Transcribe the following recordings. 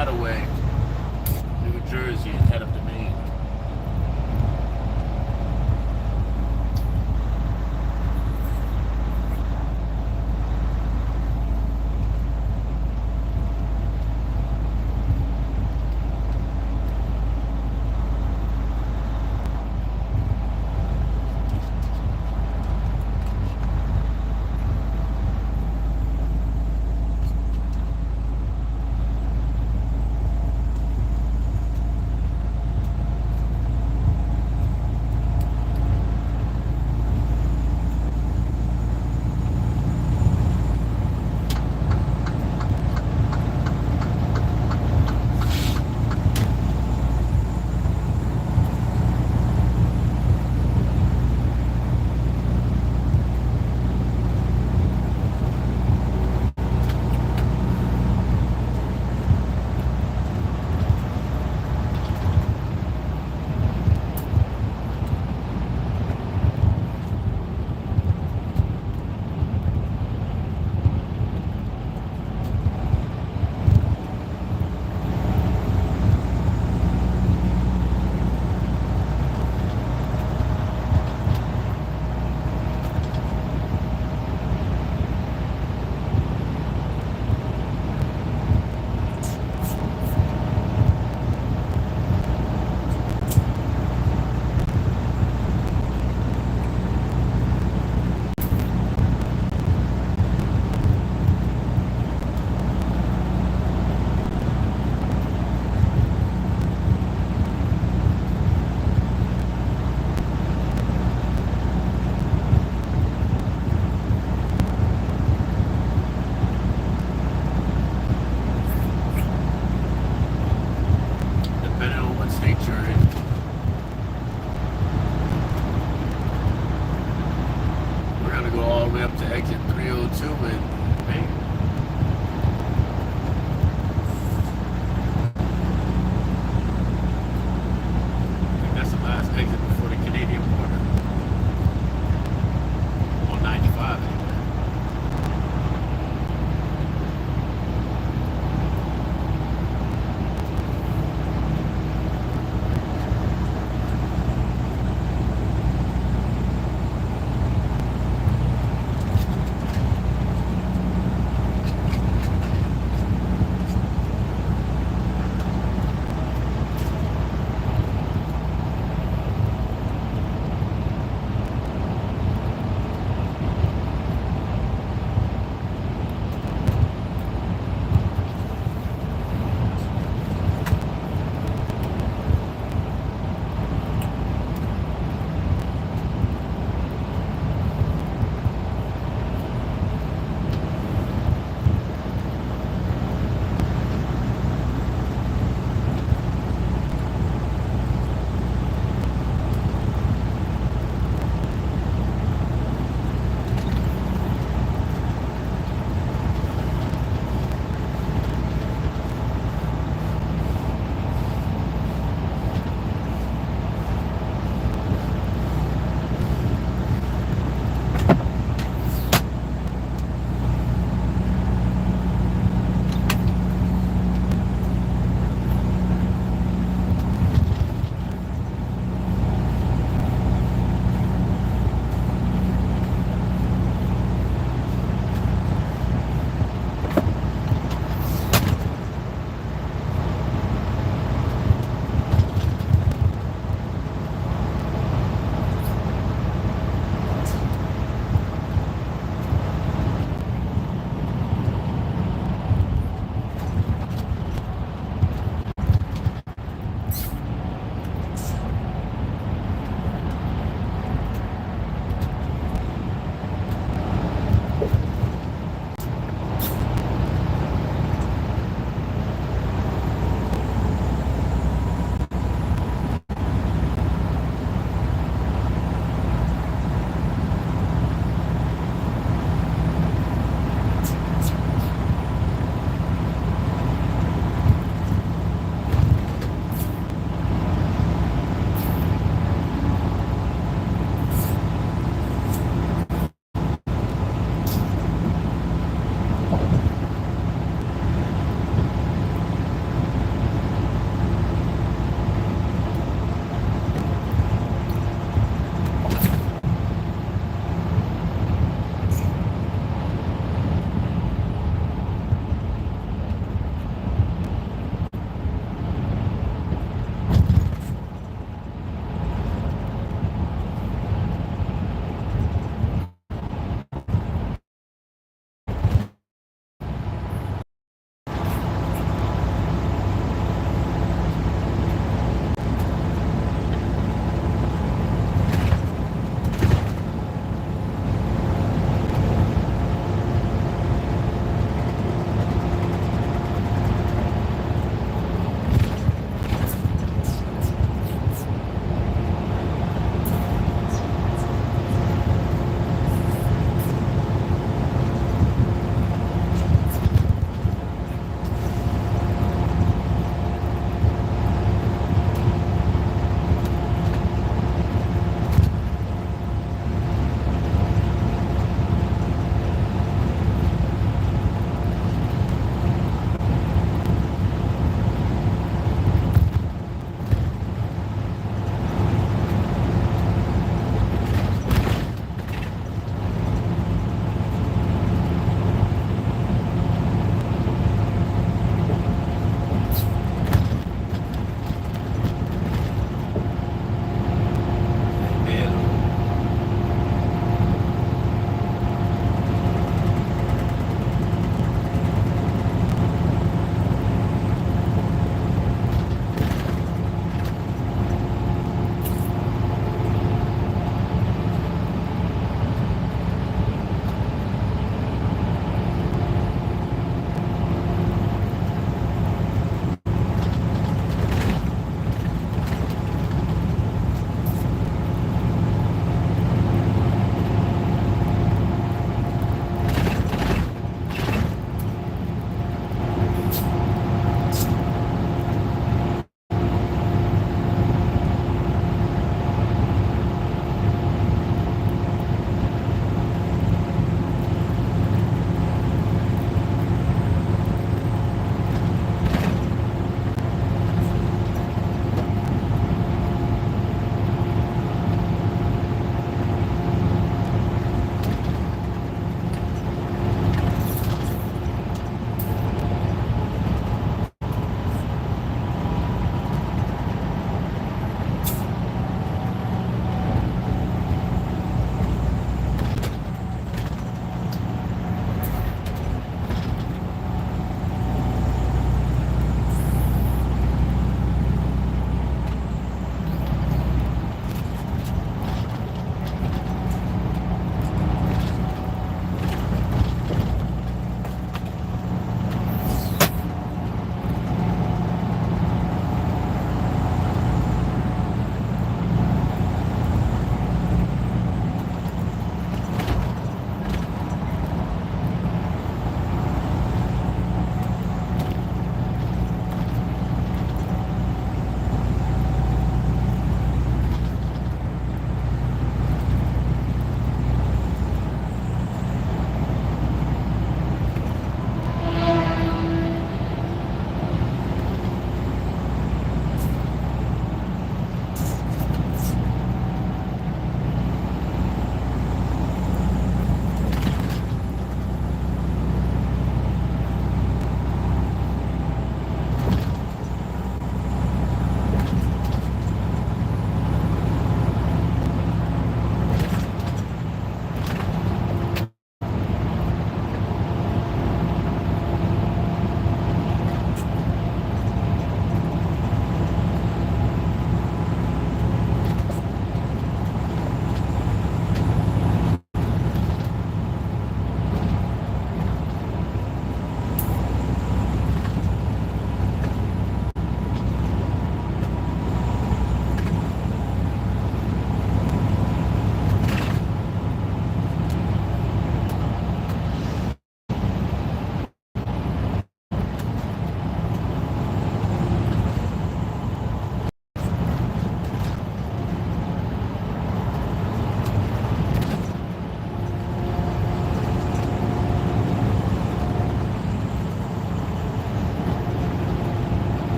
Piscataway, New Jersey, and head up to Maine.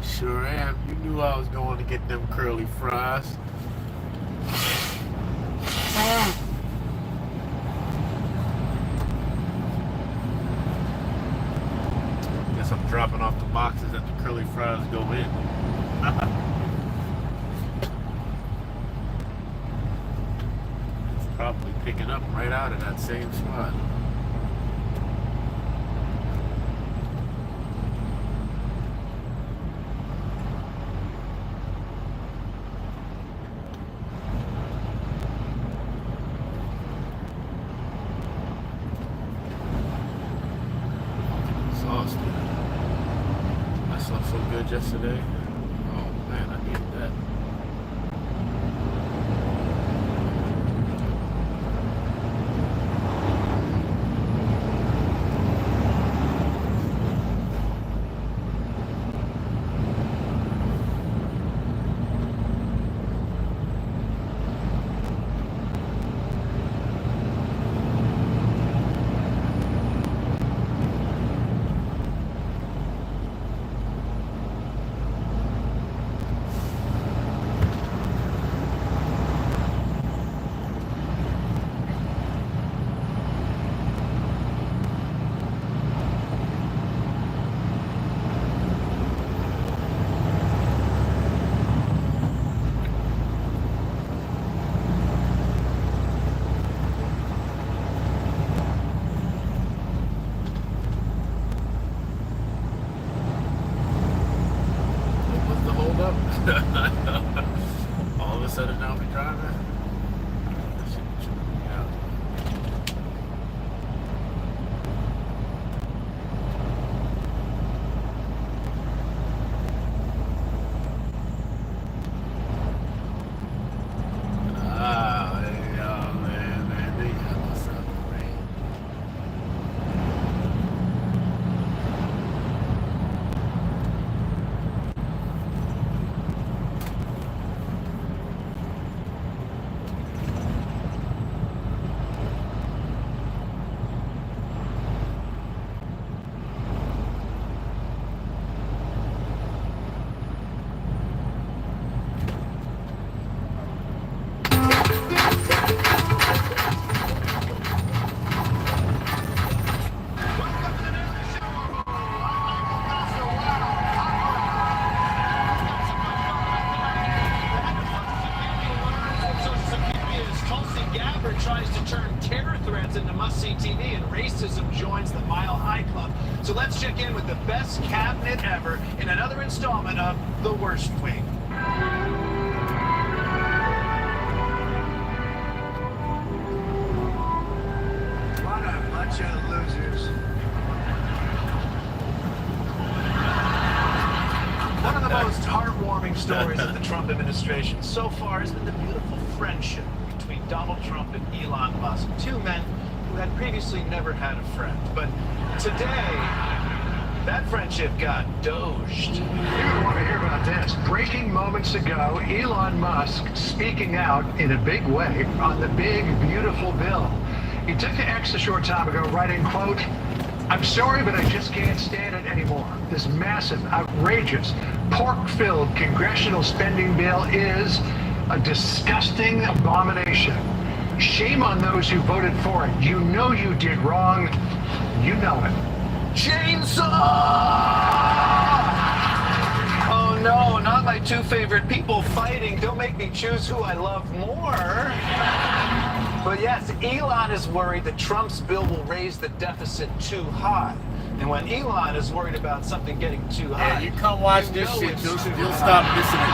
Sure am. You knew I was going to get them curly fries. Guess I'm dropping off the boxes that the curly fries go in. It's probably picking up right out of that same spot. I slept so good yesterday. Oh man, I needed that. All of a sudden I'll be driving. That shit be tripping me out. Man, they got us out the rain. Tulsi Gabbard tries to turn terror threats into must-see TV, and racism joins the Mile High Club. So let's check in with the best cabinet ever in another installment of The Worst Week. What a bunch of losers. One of the most heartwarming stories of the Trump administration so far has been the beautiful friendship between Donald Trump and Elon Musk, two men who had previously never had a friend. But today, that friendship got doged. You don't want to hear about this. Breaking moments ago, Elon Musk speaking out in a big way on the big, beautiful bill. He took to X a short time ago, writing, quote, "I'm sorry, but I just can't stand it anymore. This massive, outrageous, pork-filled congressional spending bill is a disgusting abomination. Shame on those who voted for it. You know you did wrong. You know it." Chainsaw! Oh no, not my two favorite people fighting. Don't make me choose who I love more. But yes, Elon is worried that Trump's bill will raise the deficit too high. And when Elon is worried about something getting too high, Yeah, you come watch this shit, you'll stop listening.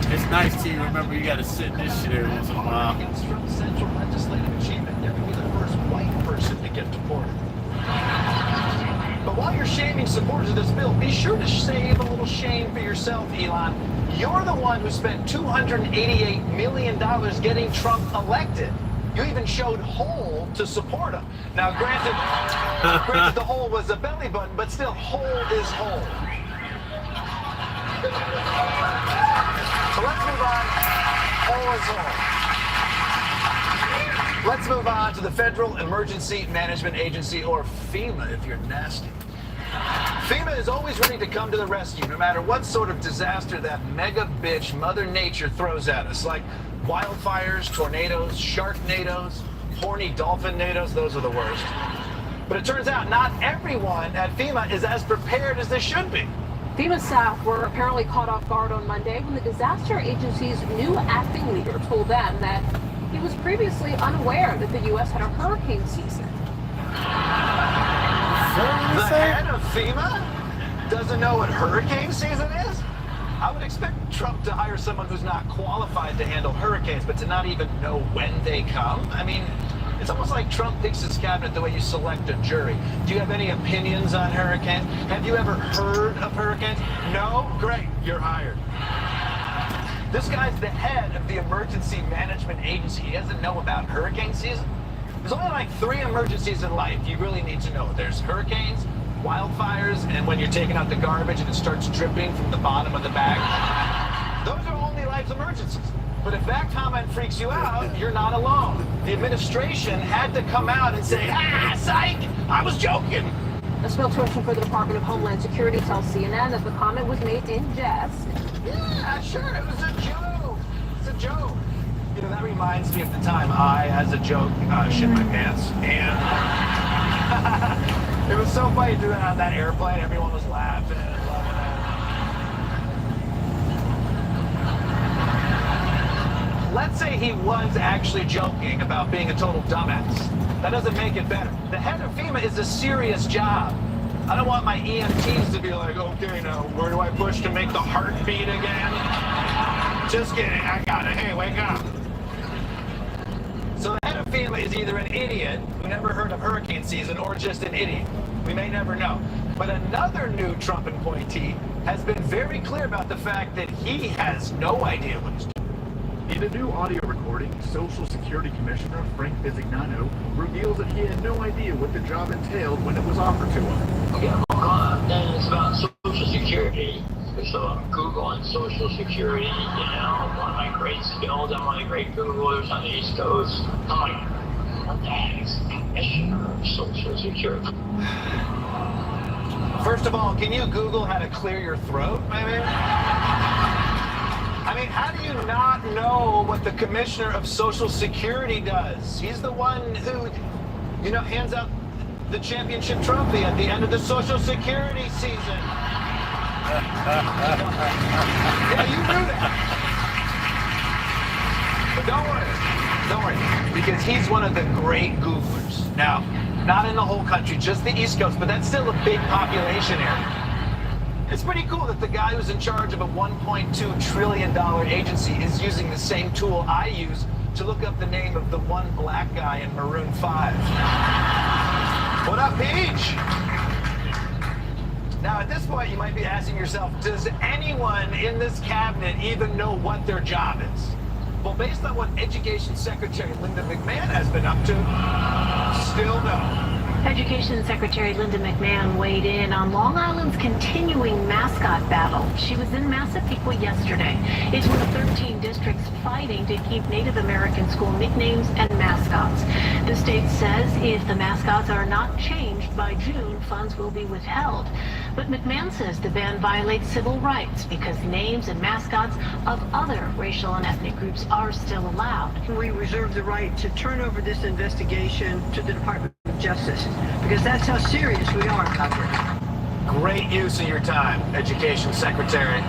It's nice to remember you gotta sit in this shit every once in a while. Against Trump's central legislative achievement, never be the first white person to get deported. But while you're shaming supporters of this bill, be sure to save a little shame for yourself, Elon. You're the one who spent $288 million getting Trump elected. You even showed hole to support him. Now, granted the hole was a belly button, but still, hole is hole. So let's move on. Hole is hole. Let's move on to the Federal Emergency Management Agency, or FEMA if you're nasty. FEMA is always ready to come to the rescue, no matter what sort of disaster that mega bitch Mother Nature throws at us, like wildfires, tornadoes, sharknadoes, horny dolphin-nados. Those are the worst. But it turns out not everyone at FEMA is as prepared as they should be. FEMA staff were apparently caught off guard on Monday when the disaster agency's new acting leader told them that he was previously unaware that the U.S. had a hurricane season. The head of FEMA doesn't know what hurricane season is? I would expect Trump to hire someone who's not qualified to handle hurricanes, but to not even know when they come? I mean, it's almost like Trump picks his cabinet the way you select a jury. Do you have any opinions on hurricanes? Have you ever heard of hurricanes? No? Great, you're hired. This guy's the head of the Emergency Management Agency. He doesn't know about hurricane season? There's only like 3 emergencies in life you really need to know. There's hurricanes, wildfires, and when you're taking out the garbage and it starts dripping from the bottom of the bag. Those are only life's emergencies. But if that comment freaks you out, you're not alone. The administration had to come out and say, psych, I was joking. A spokesperson for the Department of Homeland Security tells CNN that the comment was made in jest. Yeah, sure, it was a joke. It's a joke. You know, that reminds me of the time I, as a joke, shit my pants. And it was so funny to do that on that airplane. Everyone was laughing and loving it. Let's say he was actually joking about being a total dumbass. That doesn't make it better. The head of FEMA is a serious job. I don't want my EMTs to be like, okay, now, where do I push to make the heart beat again? Just kidding, I got it. Hey, wake up. So the head of FEMA is either an idiot who never heard of hurricane season or just an idiot. We may never know. But another new Trump appointee has been very clear about the fact that he has no idea what he's doing. In a new audio recording, Social Security Commissioner Frank Bisignano reveals that he had no idea what the job entailed when it was offered to him. Yeah, then it's about Social Security. So I'm Googling Social Security, one of my great skills. I'm one of the great Googlers on the East Coast. I'm like, what the heck is the Commissioner of Social Security? First of all, can you Google how to clear your throat, maybe? I mean, how do you not know what the Commissioner of Social Security does? He's the one who, hands out the championship trophy at the end of the Social Security season. Yeah, you knew that. But don't worry, because he's one of the great Googlers. Now, not in the whole country, just the East Coast, but that's still a big population area. It's pretty cool that the guy who's in charge of a $1.2 trillion agency is using the same tool I use to look up the name of the one black guy in Maroon 5. What up, Peach? Now, at this point, you might be asking yourself, does anyone in this cabinet even know what their job is? Well, based on what Education Secretary Linda McMahon has been up to, still no. Education Secretary Linda McMahon weighed in on Long Island's continuing mascot battle. She was in Massapequa yesterday. It's one of 13 districts fighting to keep Native American school nicknames and mascots. The state says if the mascots are not changed by June, funds will be withheld. But McMahon says the ban violates civil rights because names and mascots of other racial and ethnic groups are still allowed. We reserve the right to turn over this investigation to the Department of Justice, because that's how serious we are about this. Great use of your time, Education Secretary.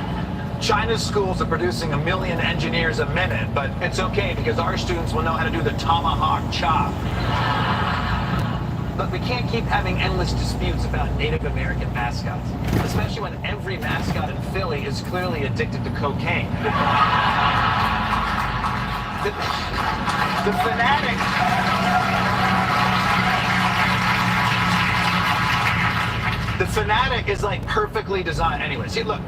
China's schools are producing 1 million engineers a minute, but it's okay because our students will know how to do the tomahawk chop. But we can't keep having endless disputes about Native American mascots, especially when every mascot in Philly is clearly addicted to cocaine. The fanatic... The fanatic is like perfectly designed. Anyway, see, look.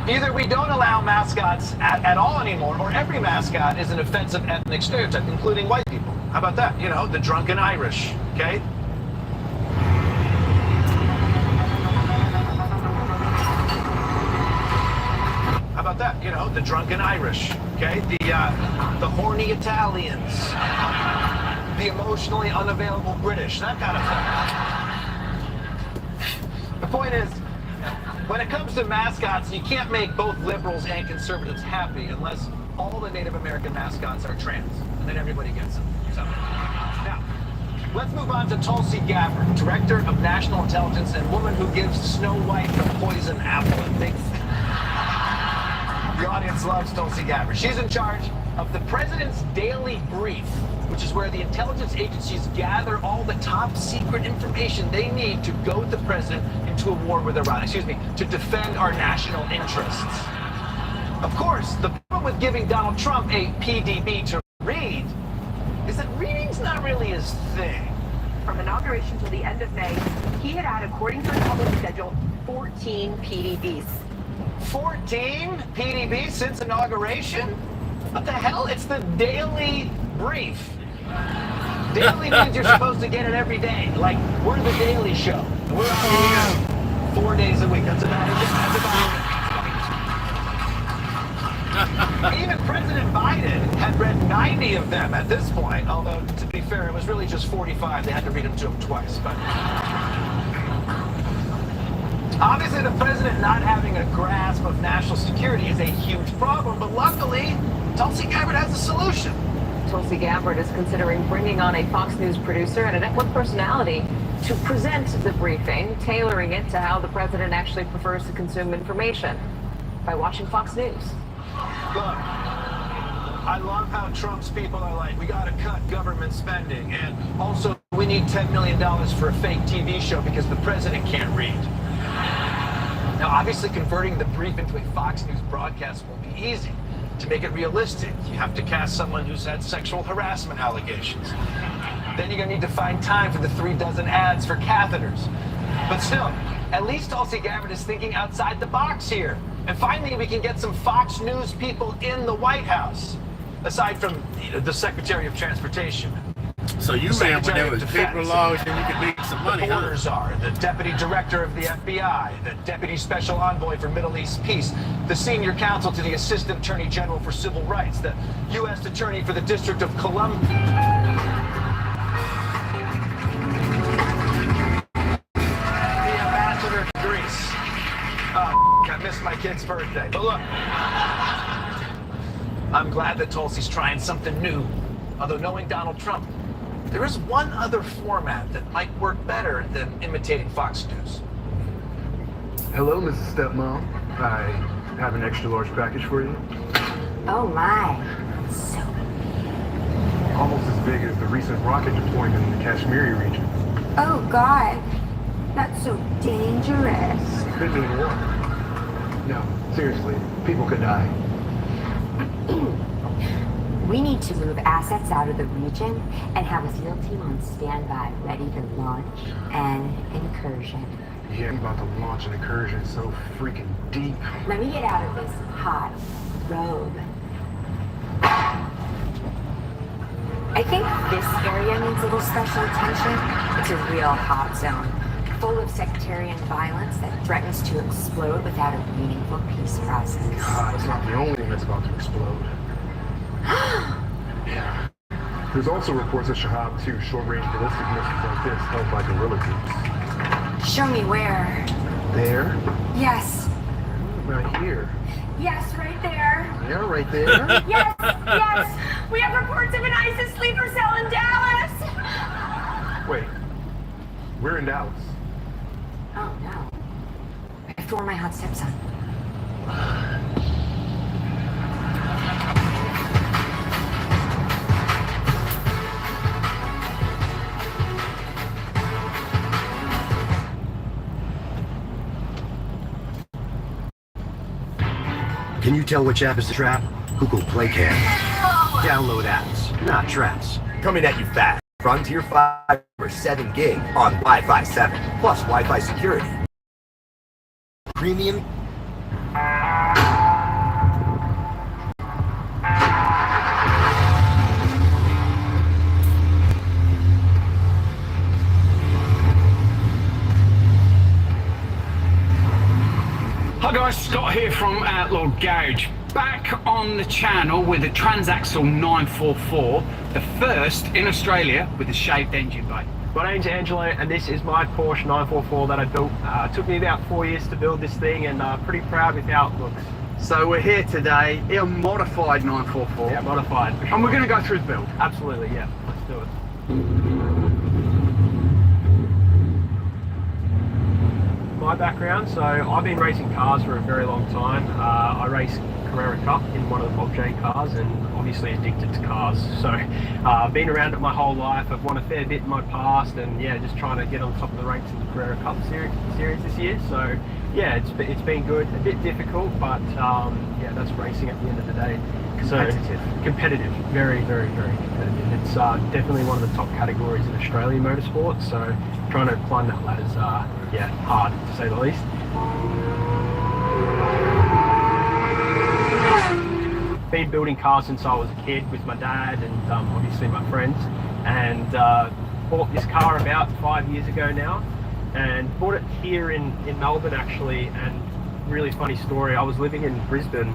Either we don't allow mascots at all anymore, or every mascot is an offensive ethnic stereotype, including white people. How about that? The drunken Irish, okay? How about that? The drunken Irish, okay? The horny Italians. the emotionally unavailable British, that kind of thing. The point is, when it comes to mascots, you can't make both liberals and conservatives happy unless all the Native American mascots are trans, and then everybody gets them. So, now, let's move on to Tulsi Gabbard, Director of National Intelligence and woman who gives Snow White the poison apple and makes... The audience loves Tulsi Gabbard. She's in charge of the president's daily brief, which is where the intelligence agencies gather all the top secret information they need to goad the president into a war with Iran, to defend our national interests. Of course, the problem with giving Donald Trump a PDB to read is that reading's not really his thing. From inauguration till the end of May, he had, according to his public schedule, 14 PDBs. 14 PDBs since inauguration? What the hell? It's the daily brief. Daily means you're supposed to get it every day. Like, we're the Daily Show. We're on the air 4 days a week. That's about it. Even President Biden had read 90 of them at this point, although, to be fair, it was really just 45. They had to read them to him twice. But obviously, the president not having a grasp of national security is a huge problem, but luckily, Tulsi Gabbard has a solution. Tulsi Gabbard is considering bringing on a Fox News producer and a network personality to present the briefing, tailoring it to how the president actually prefers to consume information by watching Fox News. Look, I love how Trump's people are like, we gotta cut government spending, and also we need $10 million for a fake TV show because the president can't read. Now, obviously, converting the brief into a Fox News broadcast won't be easy. To make it realistic, you have to cast someone who's had sexual harassment allegations. Then you're gonna need to find time for the 36 ads for catheters. But still, at least Tulsi Gabbard is thinking outside the box here. And finally, we can get some Fox News people in the White House, aside from the Secretary of Transportation. So you ran when there was paper laws and you could make some money, The border czar, the deputy director of the FBI, the deputy special envoy for Middle East peace, the senior counsel to the assistant attorney general for civil rights, the U.S. attorney for the District of Columbia. The ambassador to Greece. I missed my kid's birthday. But look, I'm glad that Tulsi's trying something new. Although knowing Donald Trump, there is one other format that might work better than imitating Fox News. Hello, Mrs. Stepmom. I have an extra large package for you. Oh my, so Almost as big as the recent rocket deployment in the Kashmiri region. oh God, that's so dangerous. Could mean war. No, seriously, people could die. We need to move assets out of the region and have a SEAL team on standby, ready to launch an incursion. Yeah, I'm about to launch an incursion so freaking deep. Let me get out of this hot robe. I think this area needs a little special attention. It's a real hot zone, full of sectarian violence that threatens to explode without a meaningful peace process. God, it's not the only thing that's about to explode. Yeah. There's also reports of Shahab 2 short-range ballistic missiles like this held by guerrilla groups. Show me where. There? Yes. Right here. Yes, right there. Yeah, right there. Yes, yes. We have reports of an ISIS sleeper cell in Dallas. Wait. We're in Dallas. Oh no. I have to wear my hot steps on. Can you tell which app is the trap? Google Play can. Download apps, not traps. Coming at you fast. Frontier 5 or 7 gig on Wi-Fi 7, plus Wi-Fi security. Premium. Hi guys, Scott here from Outlaw Garage. back on the channel with a transaxle 944, the first in Australia with a shaved engine bay. My name's Angelo, and this is my Porsche 944 that I built. It took me about 4 years to build this thing, and pretty proud with how it looks. So we're here today in a modified 944. Yeah, modified. For sure. And we're going to go through the build. Absolutely, yeah. Let's do it. My background, so I've been racing cars for a very long time. I race Carrera Cup in one of the Bob J cars, and obviously addicted to cars. So I've been around it my whole life. I've won a fair bit in my past, and yeah, just trying to get on top of the ranks in the Carrera Cup series this year. So yeah, it's been good. A bit difficult, but yeah, that's racing at the end of the day. Competitive, very, very, very competitive. It's definitely one of the top categories in Australian motorsport. So trying to climb that ladder's yeah, hard to say the least. Been building cars since I was a kid with my dad and obviously my friends, and bought this car about 5 years ago now, and bought it here in Melbourne actually. And really funny story, I was living in Brisbane,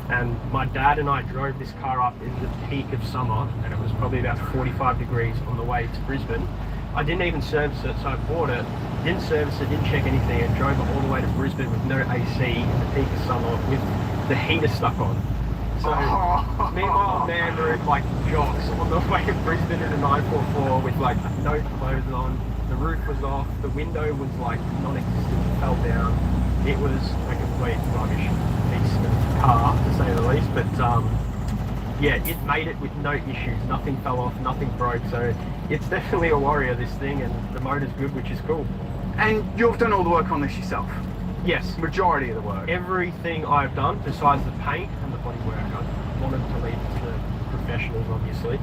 and my dad and I drove this car up in the peak of summer, and it was probably about 45 degrees on the way to Brisbane. I didn't even service it, so I bought it, didn't service it, didn't check anything, and drove it all the way to Brisbane with no AC in the peak of summer with the heater stuck on. So me and my old man were like jocks on the way to Brisbane in a 944 with like no clothes on. The roof was off, the window was like non-existent, it fell down. It was a complete rubbish piece of car, to say the least, but yeah, it made it with no issues. Nothing fell off, nothing broke, so it's definitely a warrior, this thing, and the motor's good, which is cool. And you've done all the work on this yourself? Yes. Majority of the work? Everything I've done, besides the paint and the bodywork. I wanted to leave it to the professionals, obviously.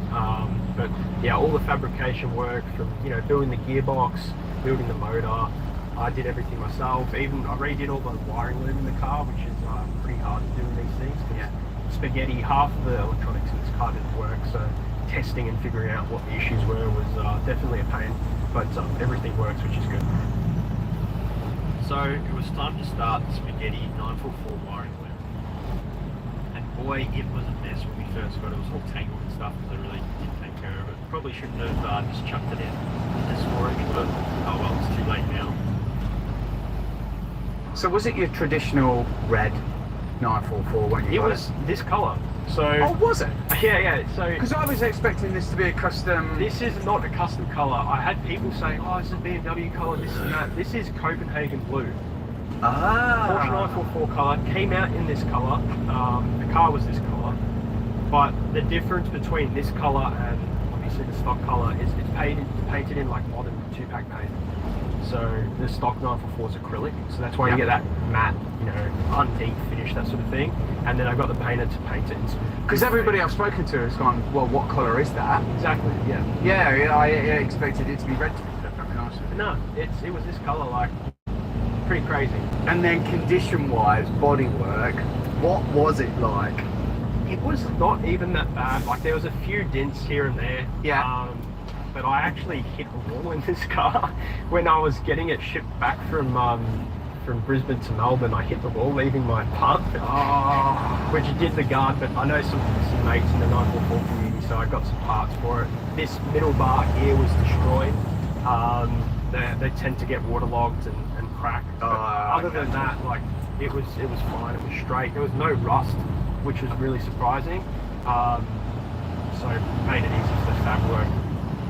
But yeah, all the fabrication work from, you know, building the gearbox, building the motor, I did everything myself. Even I redid all the wiring loom in the car, which is pretty hard to do in these things. Yeah. Spaghetti, half of the electronics in this car didn't work, so testing and figuring out what the issues were was definitely a pain, but everything works, which is good. So it was time to start the Spaghetti 944 wiring loom, and boy, it was a mess when we first got it. It was all tangled and stuff because I really didn't take care of it. Probably shouldn't have just chucked it in this storage, but oh well, it's too late now. So was it your traditional red 944 when you got it? Was this colour. So, oh, was it? Yeah. So because I was expecting this to be a custom. This is not a custom colour. I had people saying, "Oh, this is a BMW colour. This and that." This is Copenhagen blue. Porsche 944 colour came out in this colour. The car was this colour, but the difference between this colour and obviously the stock colour is it's painted in like modern 2-pack paint. So the stock 944 is acrylic, so that's why you get that matte, you know, undeep finish, that sort of thing. And then I got the painter to paint it. Because everybody I've spoken to has gone, well, what colour is that? Exactly, yeah. Yeah, I expected it to be red, to be perfectly honest with you. No, it was this colour, like, pretty crazy. And then condition-wise, bodywork, what was it like? It was not even that bad. Like, there was a few dents here and there. Yeah. But I actually hit a wall in this car when I was getting it shipped back from Brisbane to Melbourne. I hit the wall leaving my pump, which did the guard. But I know some mates in the 944 community, so I got some parts for it. This middle bar here was destroyed. They tend to get waterlogged and crack. Other than that, like it was fine. It was straight. There was no rust, which was really surprising. So made it easy for the fab work.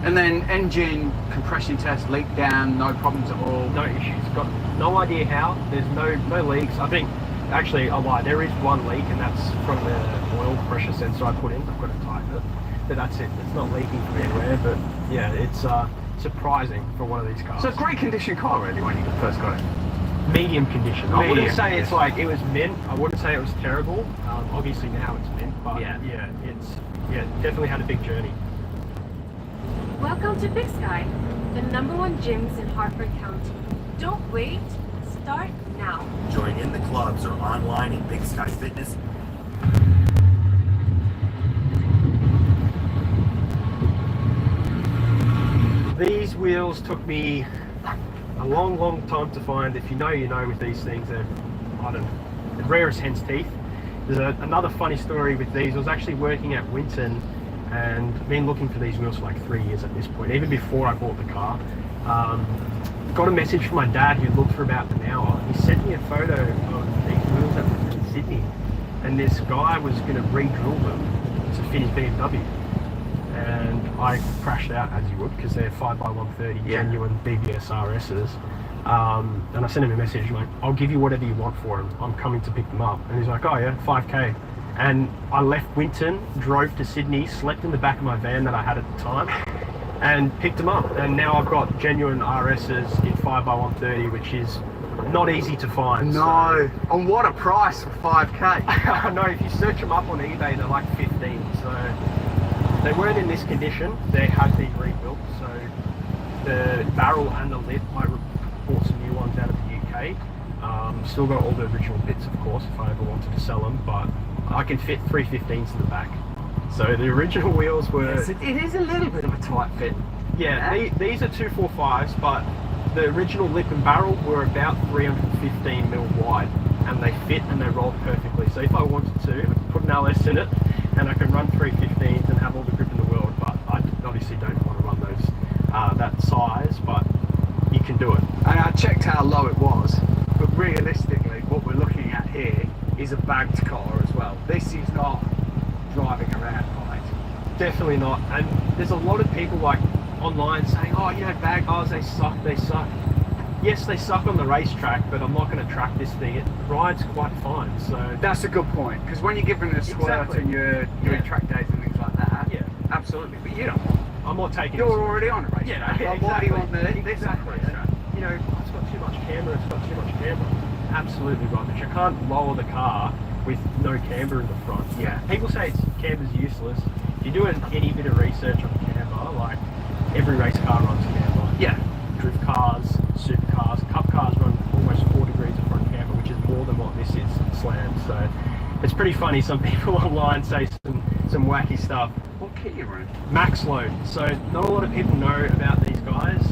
And then engine compression test, leak down, no problems at all. No issues. Got no idea how. There's no leaks. I think actually I lied. There is one leak, and that's from the oil pressure sensor I put in. I've got to tighten it, but that's it. It's not leaking from anywhere. But yeah, it's surprising for one of these cars. So it's a great condition car, really, when you first got it. Medium condition. I wouldn't say it's like it was mint. I wouldn't say it was terrible. Obviously now it's mint, but yeah, it's definitely had a big journey. Welcome to Big Sky, the #1 gyms in Hartford County. Don't wait, start now. Join in the clubs or online at Big Sky Fitness. These wheels took me a long time to find. If you know, you know with these things, they're, I don't know, the rarest hen's teeth. There's another funny story with these. I was actually working at Winton and been looking for these wheels for like 3 years at this point, even before I bought the car. Got a message from my dad who looked for about an hour. He sent me a photo of these wheels that were in Sydney, and this guy was going to re-drill them to fit his BMW. And I crashed out, as you would, because they're 5x130 genuine BBS RSs. And I sent him a message like, I'll give you whatever you want for them. I'm coming to pick them up. And he's like, oh yeah, 5K. And I left Winton, drove to Sydney, slept in the back of my van that I had at the time, and picked them up. And now I've got genuine RSs in 5x130, which is not easy to find. No, and what a price for 5K. I know, if you search them up on eBay, they're like 15. So they weren't in this condition. They had been rebuilt. So the barrel and the lip, I bought some new ones out of the UK. Still got all the original bits, of course, if I ever wanted to sell them, but I can fit 315s in the back. So the original wheels were... Yes, it is a little bit of a tight fit. Yeah, these are 245s, but the original lip and barrel were about 315 mil wide, and they fit and they rolled perfectly. So if I wanted to, I could put an LS in it, and I can run 315s and have all the grip in the world, but I obviously don't want to run those that size, but you can do it. And I checked how low it was, but realistically, what we're looking at here is a bagged car as well. This is not driving around height. Definitely not. And there's a lot of people like online saying, oh, you know, bag cars, they suck. Yes, they suck on the racetrack, but I'm not going to track this thing. It rides quite fine. So that's a good point, because when you're giving it a squirt and you're doing track days and things like that, yeah, absolutely. But you don't. I'm not taking. You're already on a racetrack. Yeah, exactly. Why do you want this racetrack? You know, it's got too much camber. Absolutely rubbish. I can't lower the car with no camber in the front. Yeah. People say camber's useless. If you do any bit of research on camber, like every race car runs camber. Yeah. Drift cars, supercars, cup cars run almost 4 degrees of front camber, which is more than what this is slammed. So it's pretty funny. Some people online say some wacky stuff. What kit you run? Max load. So not a lot of people know about these guys.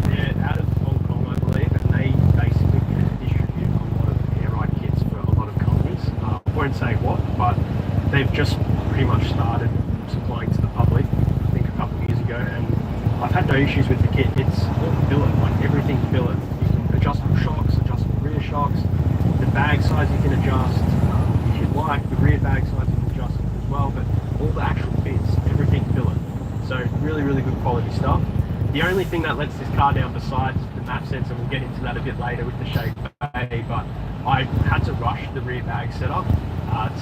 They're out of Hong Kong, I believe, and they basically distribute a lot of air ride kits for a lot of companies. I won't say what, but they've just pretty much started supplying to the public, I think a couple of years ago, and I've had no issues with the kit. It's all billet, like everything's billet. You can adjustable shocks, adjustable rear shocks, the bag size you can adjust. If you like, the rear bag size you can adjust as well, but all the actual bits, everything's billet. So really, really good quality stuff. The only thing that lets this car down besides the map sensor, we'll get into that a bit later with the shake bay, but I had to rush the rear bag setup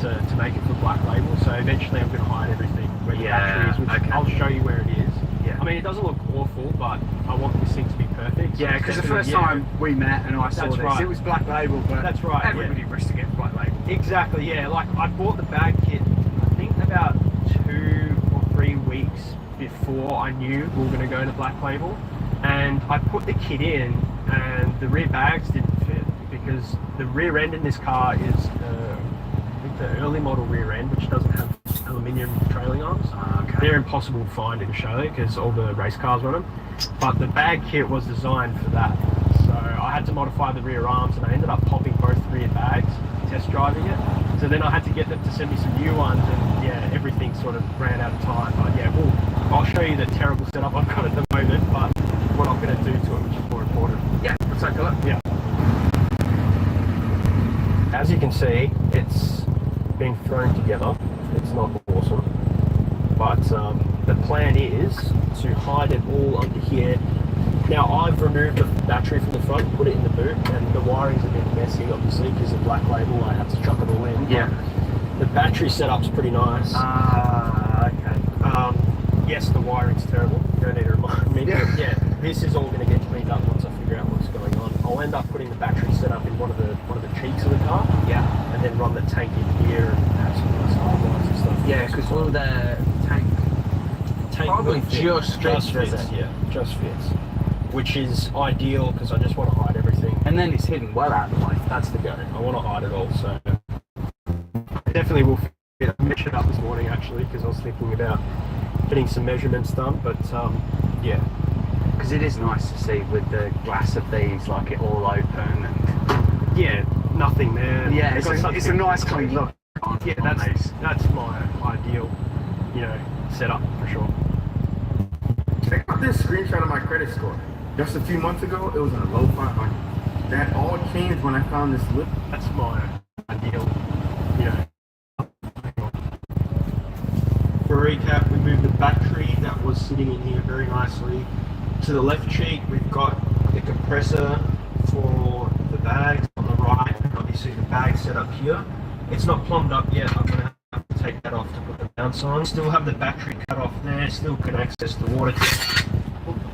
to make it for black label. So eventually I'm going to hide everything where the battery is, which I'll show you where it is. Yeah. I mean, it doesn't look awful, but I want this thing to be perfect. So yeah, because the first time we met and I saw this, it was black label, but that's right. Everybody wished to get black label. Exactly, yeah. Like I bought the bag kit, I think about 2 or 3 weeks before I knew we were going to go to black label, and I put the kit in, and the rear bags didn't fit because the rear end in this car is the early model rear end, which doesn't have aluminium trailing arms. Okay. They're impossible to find in Australia because all the race cars run them. But the bag kit was designed for that. So I had to modify the rear arms, and I ended up popping both rear bags, test driving it. So then I had to get them to send me some new ones, and yeah, everything sort of ran out of time. But yeah, I'll show you the terrible setup I've got at the moment, but what I'm going to do to it, which is more important. Yeah, let's take a look. Yeah. As you can see, it's been thrown together. It's not awesome, but the plan is to hide it all under here. Now I've removed the battery from the front, put it in the boot, and the wiring's a bit messy obviously because of black label. I had to chuck it all in. Yeah. The battery setup's pretty nice. Okay. Yes, the wiring's terrible. You don't need to remind me. Yeah. Yeah, this is all going to get cleaned up once I figure out what's going on. I'll end up putting the battery setup in one of the cheeks of the car. Yeah. And then run the tank in here and have some nice highlights and stuff. Yeah, because all the tank probably just fits, yeah, just fits. Which is ideal because I just want to hide everything. And then it's hidden well out of the way. That's the go. I want to hide it all, so I definitely will fit. I measured it up this morning actually because I was thinking about getting some measurements done, but yeah. Because it is nice to see with the glass of these, like it all open and yeah, nothing there. Yeah, it's a nice clean look. Yeah, that's my ideal, setup for sure. Check out this screenshot of my credit score. Just a few months ago, it was in a low 500. That all changed when I found this lip. That's my ideal, For recap, we moved the battery that was sitting in here very nicely. To the left cheek, we've got the compressor for the bags on the right, and obviously the bag set up here. It's not plumbed up yet. I'm gonna have to take that off to put the mounts on. Still have the battery cut off there. Still can access the water tank,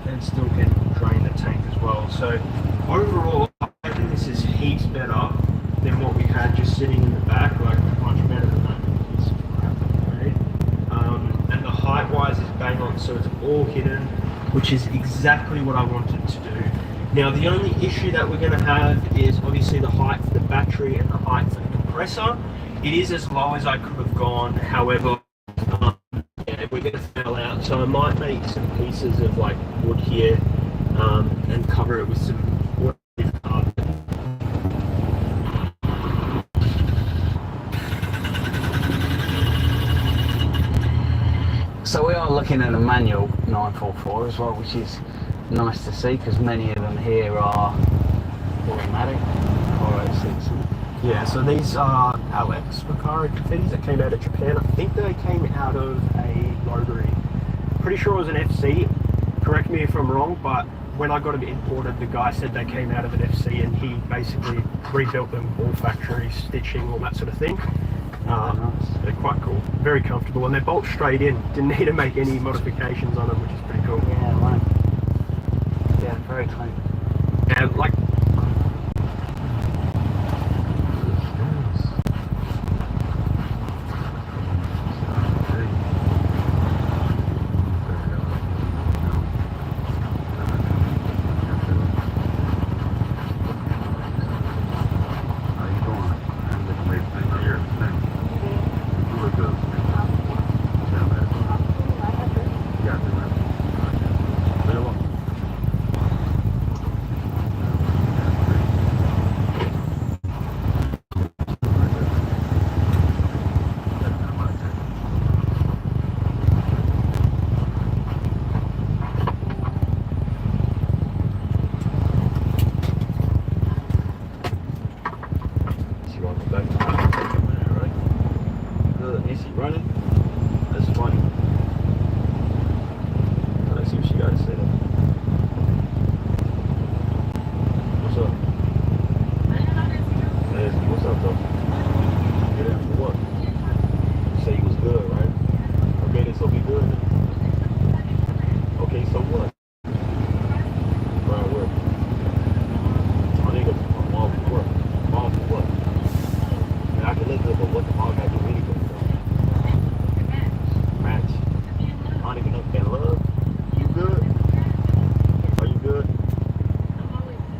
and still can drain the tank as well. So overall, I think this is heaps better than what we had just sitting in the back. Like much better than that. And the height-wise is bang on, so it's all hidden, which is exactly what I wanted to do. Now the only issue that we're going to have is obviously the height for the battery and the height for the compressor. It is as low as I could have gone, however, we're going to fail out, so I might make some pieces of like wood here and cover it with some waterproof cardboard. So we are looking at a manual 944 as well, which is nice to see because many of them here are automatic 406. Yeah, so these are Alex Recaro confettis that came out of Japan. I think they came out of a rotary. Pretty sure it was an FC. Correct me if I'm wrong, but when I got them imported, the guy said they came out of an FC and he basically rebuilt them all factory, stitching, all that sort of thing. They're quite cool, very comfortable, and they bolt straight in. Didn't need to make any modifications on them, which is pretty cool. Yeah, right. Yeah, very clean. And like,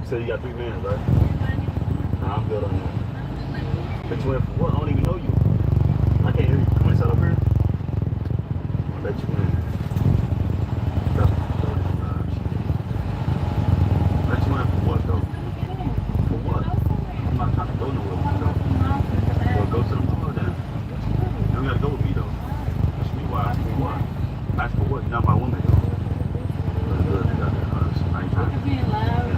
So you got 3 vans, right? Nah, I'm good on that. Bet you win for what? I don't even know you. I can't hear you. Can we set up here? I bet you win. Bet you win for what, though? For what? I'm not trying to go nowhere with you, though. Well, go to the mall then. You don't gotta go with me, though. Ask me why. Ask me why. Ask for what? You're not my woman, though. Good. I ain't trying to be loud.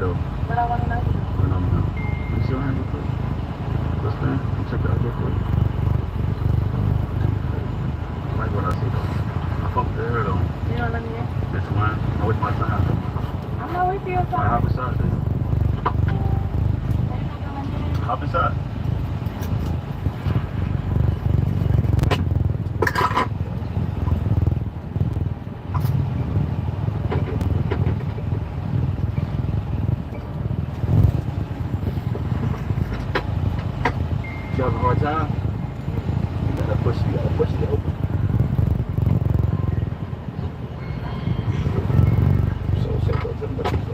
though. But I want to know you. Let me see your hand real quick. Let's stand. Check it out real quick. I like what I see though. I fuck with the hair though. You don't let me in? It's one. I'm with my time. I'm not with you. I hop inside then. Hop inside. You have a hard time? You gotta push it to open. So go to the left.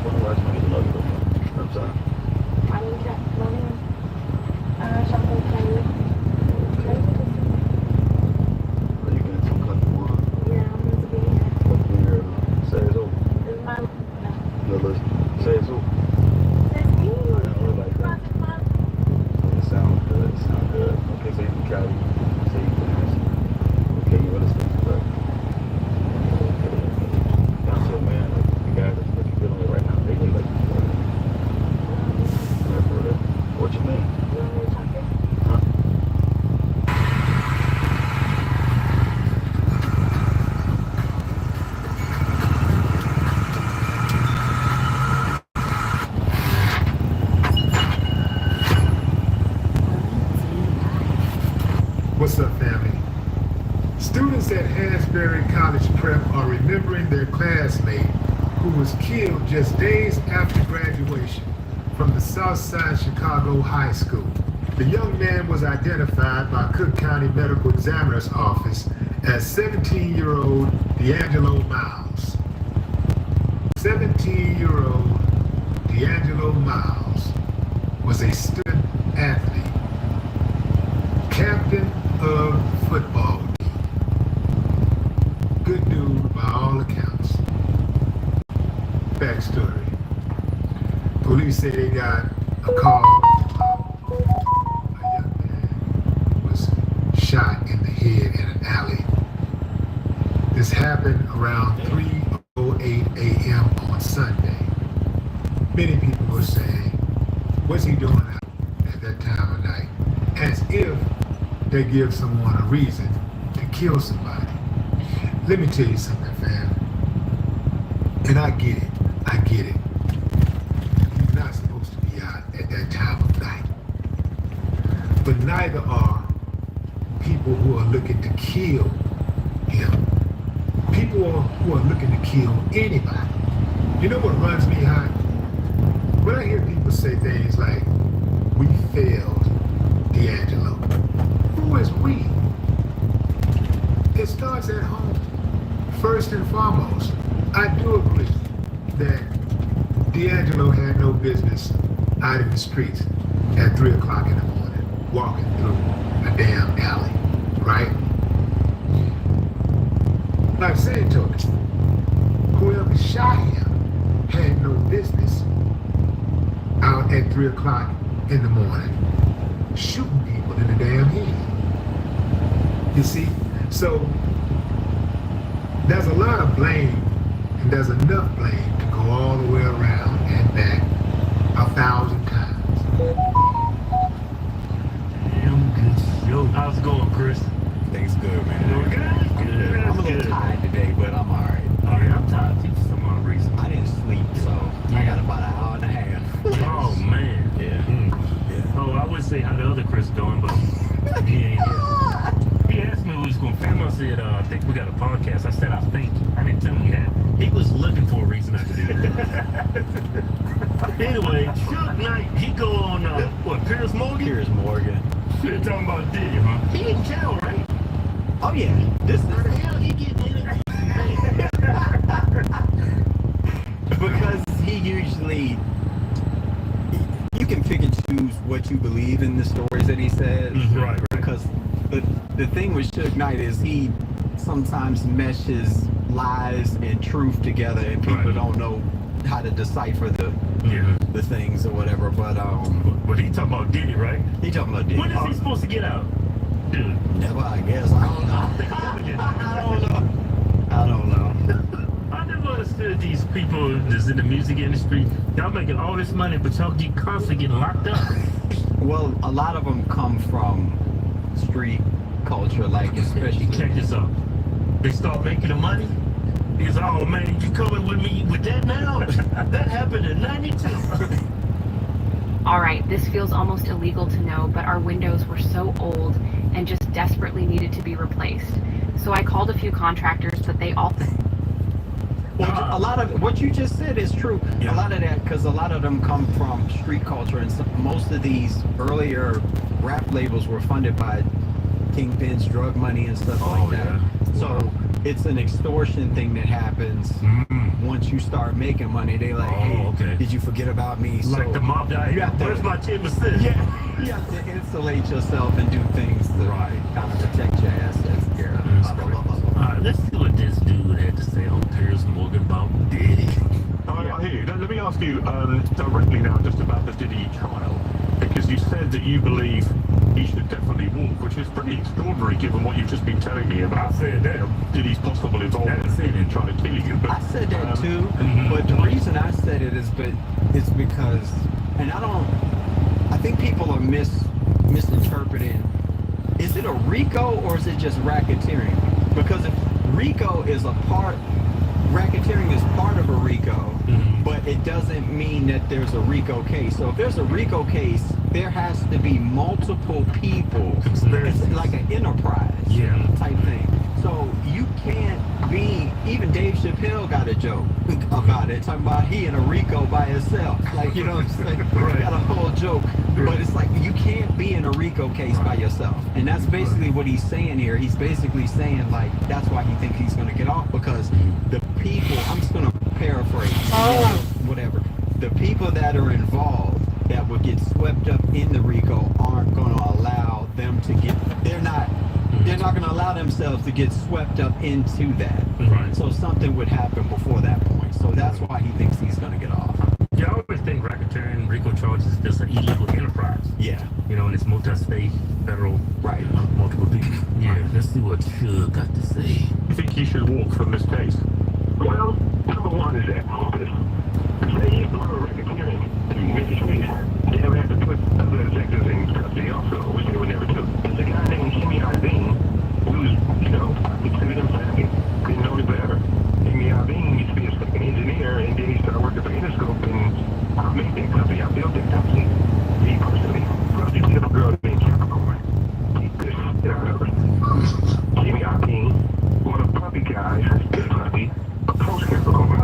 Otherwise, you get another one. I'm sorry. I didn't get money. Something for you. Are you getting some comfortable? Yeah, I'm going to be here. What's in here? Say it's over. This is my... No, listen. Say it's over. It sounds good. It sounds good. Okay, so you can carry. So you can ask. Okay, you understand, but that's it, man. Like, the guy that's what you're dealing with right now, they really like you for it. What you mean? Huh? What's up, family? Students at Hansberry College Prep are remembering their classmate who was killed just days after graduation from the Southside Chicago High School. The young man was identified by Cook County Medical Examiner's Office as 17-year-old D'Angelo Miles. 17-year-old D'Angelo Miles was a student athlete, captain of football team. Good dude by all accounts. Backstory. Police say they got a call. A young man was shot in the head in an alley. This happened around 3:08 a.m. on Sunday. Many people were saying, what's he doing at that time of night? As if they give someone a reason to kill somebody. Let me tell you something, fam. And I get it. I get it. You're not supposed to be out at that time of night. But neither are people who are looking to kill him. People who are looking to kill anybody. You know what runs me hot? When I hear people say things like, we failed D'Angelo. Who is we? It starts at home. First and foremost, I do agree that D'Angelo had no business out in the streets at 3 o'clock in the morning, walking through a damn alley, right? Like saying to him, whoever shot him had no business out at 3 o'clock in the morning shooting people in the damn head. You see? So there's a lot of blame, and there's enough blame to go all the way around and back 1,000 times. Damn good. Yo, how's it going, Chris? Things good, man. Doing good? Good. I'm a little tired today, but I'm alright. Oh, yeah, I'm tired too for some odd reason. I didn't sleep, so I got about an hour and a half. Oh, man. Yeah. Oh, I would say how the other Chris doing, but he ain't here. He asked me if we was going to film. I said, I think we got a podcast. I said, I think. I didn't tell him he had. He was looking for a reason not to do that. Anyway, Suge Knight, he go on, what, Piers Morgan? Piers Morgan. You're talking about Diddy, huh? He in jail, right? Oh, yeah. This is... How the hell he getting in? Because he usually... You can pick and choose what you believe in the stories that he says. Right. Because the thing with Suge Knight is he sometimes meshes lies and truth together, and people don't know how to decipher the things or whatever. But he talking about Diddy, right? He talking about Diddy. When is he supposed to get out? Dude. Never, I guess. I don't know. I don't know. I never understood understood these people that's in the music industry, y'all making all this money, but y'all get constantly getting locked up. Well, a lot of them come from street culture, like especially. Check this out. They start making the money. He's, oh man, you coming with me with that now? That happened in 92. All right, this feels almost illegal to know, but our windows were so old and just desperately needed to be replaced. So I called a few contractors, but they all... Well, a lot of what you just said is true. Yeah. A lot of that, because a lot of them come from street culture, and most of these earlier rap labels were funded by kingpins, drug money, and stuff like that. Yeah. So it's an extortion thing that happens once you start making money. They like, hey, did you forget about me? Like so the mob guy. Where's my 10%? Yeah, you have to insulate yourself and do things to kind of protect your assets. Alright, let's see what this dude had to say on Piers Morgan about Diddy. I hear you. Let me ask you directly now just about the Diddy trial, because you said that you believe he should definitely walk, which is pretty extraordinary given what you've just been telling me about Diddy's possible involvement in trying to kill you. But, I said that too, but the reason I said it is because, and I think people are misinterpreting, is it a RICO or is it just racketeering? Because if RICO is racketeering is part of a RICO, but it doesn't mean that there's a RICO case. So if there's a RICO case, there has to be multiple people. It's like an enterprise type thing. So you can't be, even Dave Chappelle got a joke about it, talking about he in a RICO by himself. Like, you know what I'm saying? Got a whole joke. But it's like, you can't be in a RICO case by yourself. And that's basically what he's saying here. He's basically saying, like, that's why he thinks he's going to get off, because the people, I'm just going to paraphrase, whatever. The people that are involved that would get swept up in the RICO aren't going to allow them to get, they're not going to allow themselves to get swept up into that. So something would happen before that point. So that's why he thinks he's going to get off. Yeah, I always think racketeering, RICO charges is just an illegal enterprise. Yeah. You know, and it's multi-state, federal, multiple people. Yeah, let's see what Suge got to say. You think he should walk from this case? Well, number one is that say you go to racketeering in many states, they would have to put other executives in custody also, which they would never do. There's a guy named Jimmy Iovine who's, you know, considered him savvy, didn't know any better. Jimmy Iovine used to be a second engineer, and then he started working for Interscope, and I made that company, I built that company. He personally probably did a girl named Capricorn. Jimmy Iovine, one of the puppy guys, still puppy, approached Capricorn.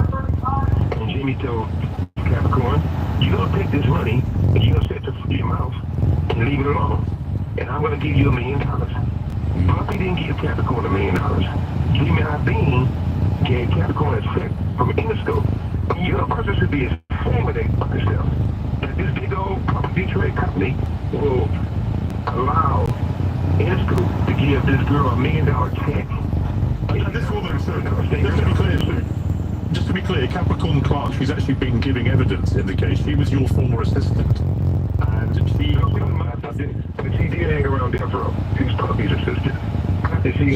And Jimmy told Capricorn, you're going to take this money, and you're going to set your mouth and leave it alone. And I'm going to give you $1 million. Puppy didn't give Capricorn $1 million. Jimmy Iovine gave Capricorn a check from Interscope. And your person should be ashamed of themselves. That this big old puppy Detroit company will allow Interscope to give this girl $1 million check. And this woman, just to be clear, Capricorn Clark, she's actually been giving evidence in the case. She was your former assistant. And she did hang around death row. She was Puppy's assistant.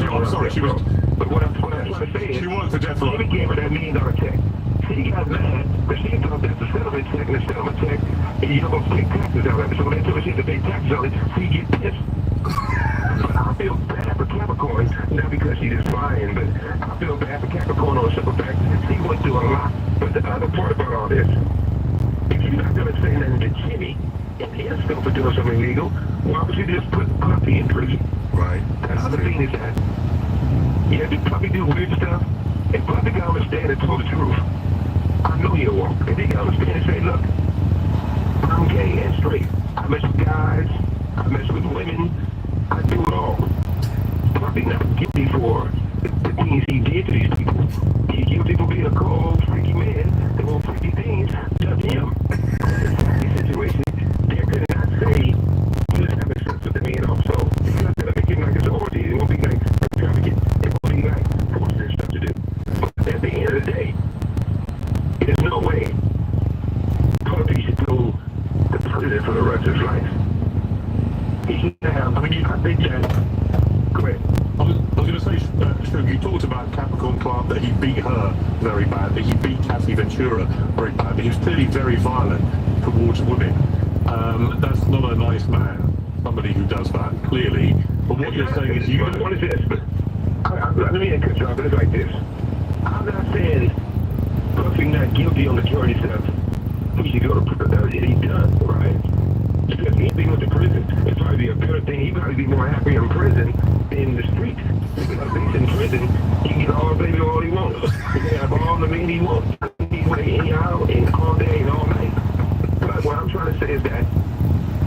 I'm sorry, she was... But what I'm trying to say is, she was the death row. Jimmy gave her that $1 million check. She got mad, but she thought that's a settlement check, and a settlement check, and you don't take taxes out of it. So when they told her she had to pay taxes on it, she get pissed. I feel bad for Capricorn, not because she is lying, but I feel bad for Capricorn on a simple fact. She went through a lot. But the other part about all this, if you're not going to say nothing to Jimmy and his stuff for doing something illegal, why would you just put Puppy in prison? Right. The other thing is that, yeah, did Puppy do weird stuff? And Puppy got on the stand and told the truth. I know he'll walk. And they got on the stand and say, look, I'm gay and straight. I mess with guys. I mess with women. I do it all. Puppy not guilty for the things he did to these people. He's guilty for being a cold, freaky man that won't freaky things done to him. In this situation, they could not say he was having sex with the man also. Because they'll make him like his orgy. It won't be like a trafficking. It won't be like forcing and stuff to do. But at the end of the day, there's no way Puppy should go to prison for the rest of his life. He should have, I think that, go ahead. I was going to say, So you talked about Capricorn Clark, that he beat her very badly. He beat Cassie Ventura very badly. He was clearly very violent towards women. That's not a nice man, somebody who does that, clearly. But what you're saying is you... What is this? Let me cut you off, but it's like this. I'm not saying Puffy not guilty on majority stuff. He should go to prison. He does, right? Because he went to prison. It's probably a better thing. He'd probably be more happy in prison than in the streets. Because if he's in prison, he can get all the baby all he wants. He can have all the men he wants. Anyway, anyhow, and all day and all night. But what I'm trying to say is that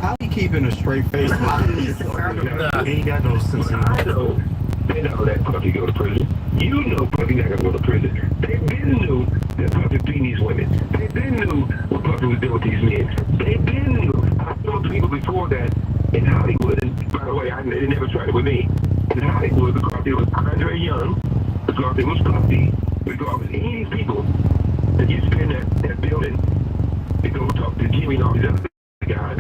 how he keeping a straight face? He ain't got no sense of I know they know that Puffy go to prison. You know Puffy not gonna go to prison. They been knew that Puffy beating these women. They been knew what Puffy was doing with these men. They been knew. I told people before that in Hollywood, and by the way, they never tried it with me. In Hollywood, because it was Andre Young, because it was Puffy, because it was any people that used to be in that building to go talk to Jimmy and all these other guys.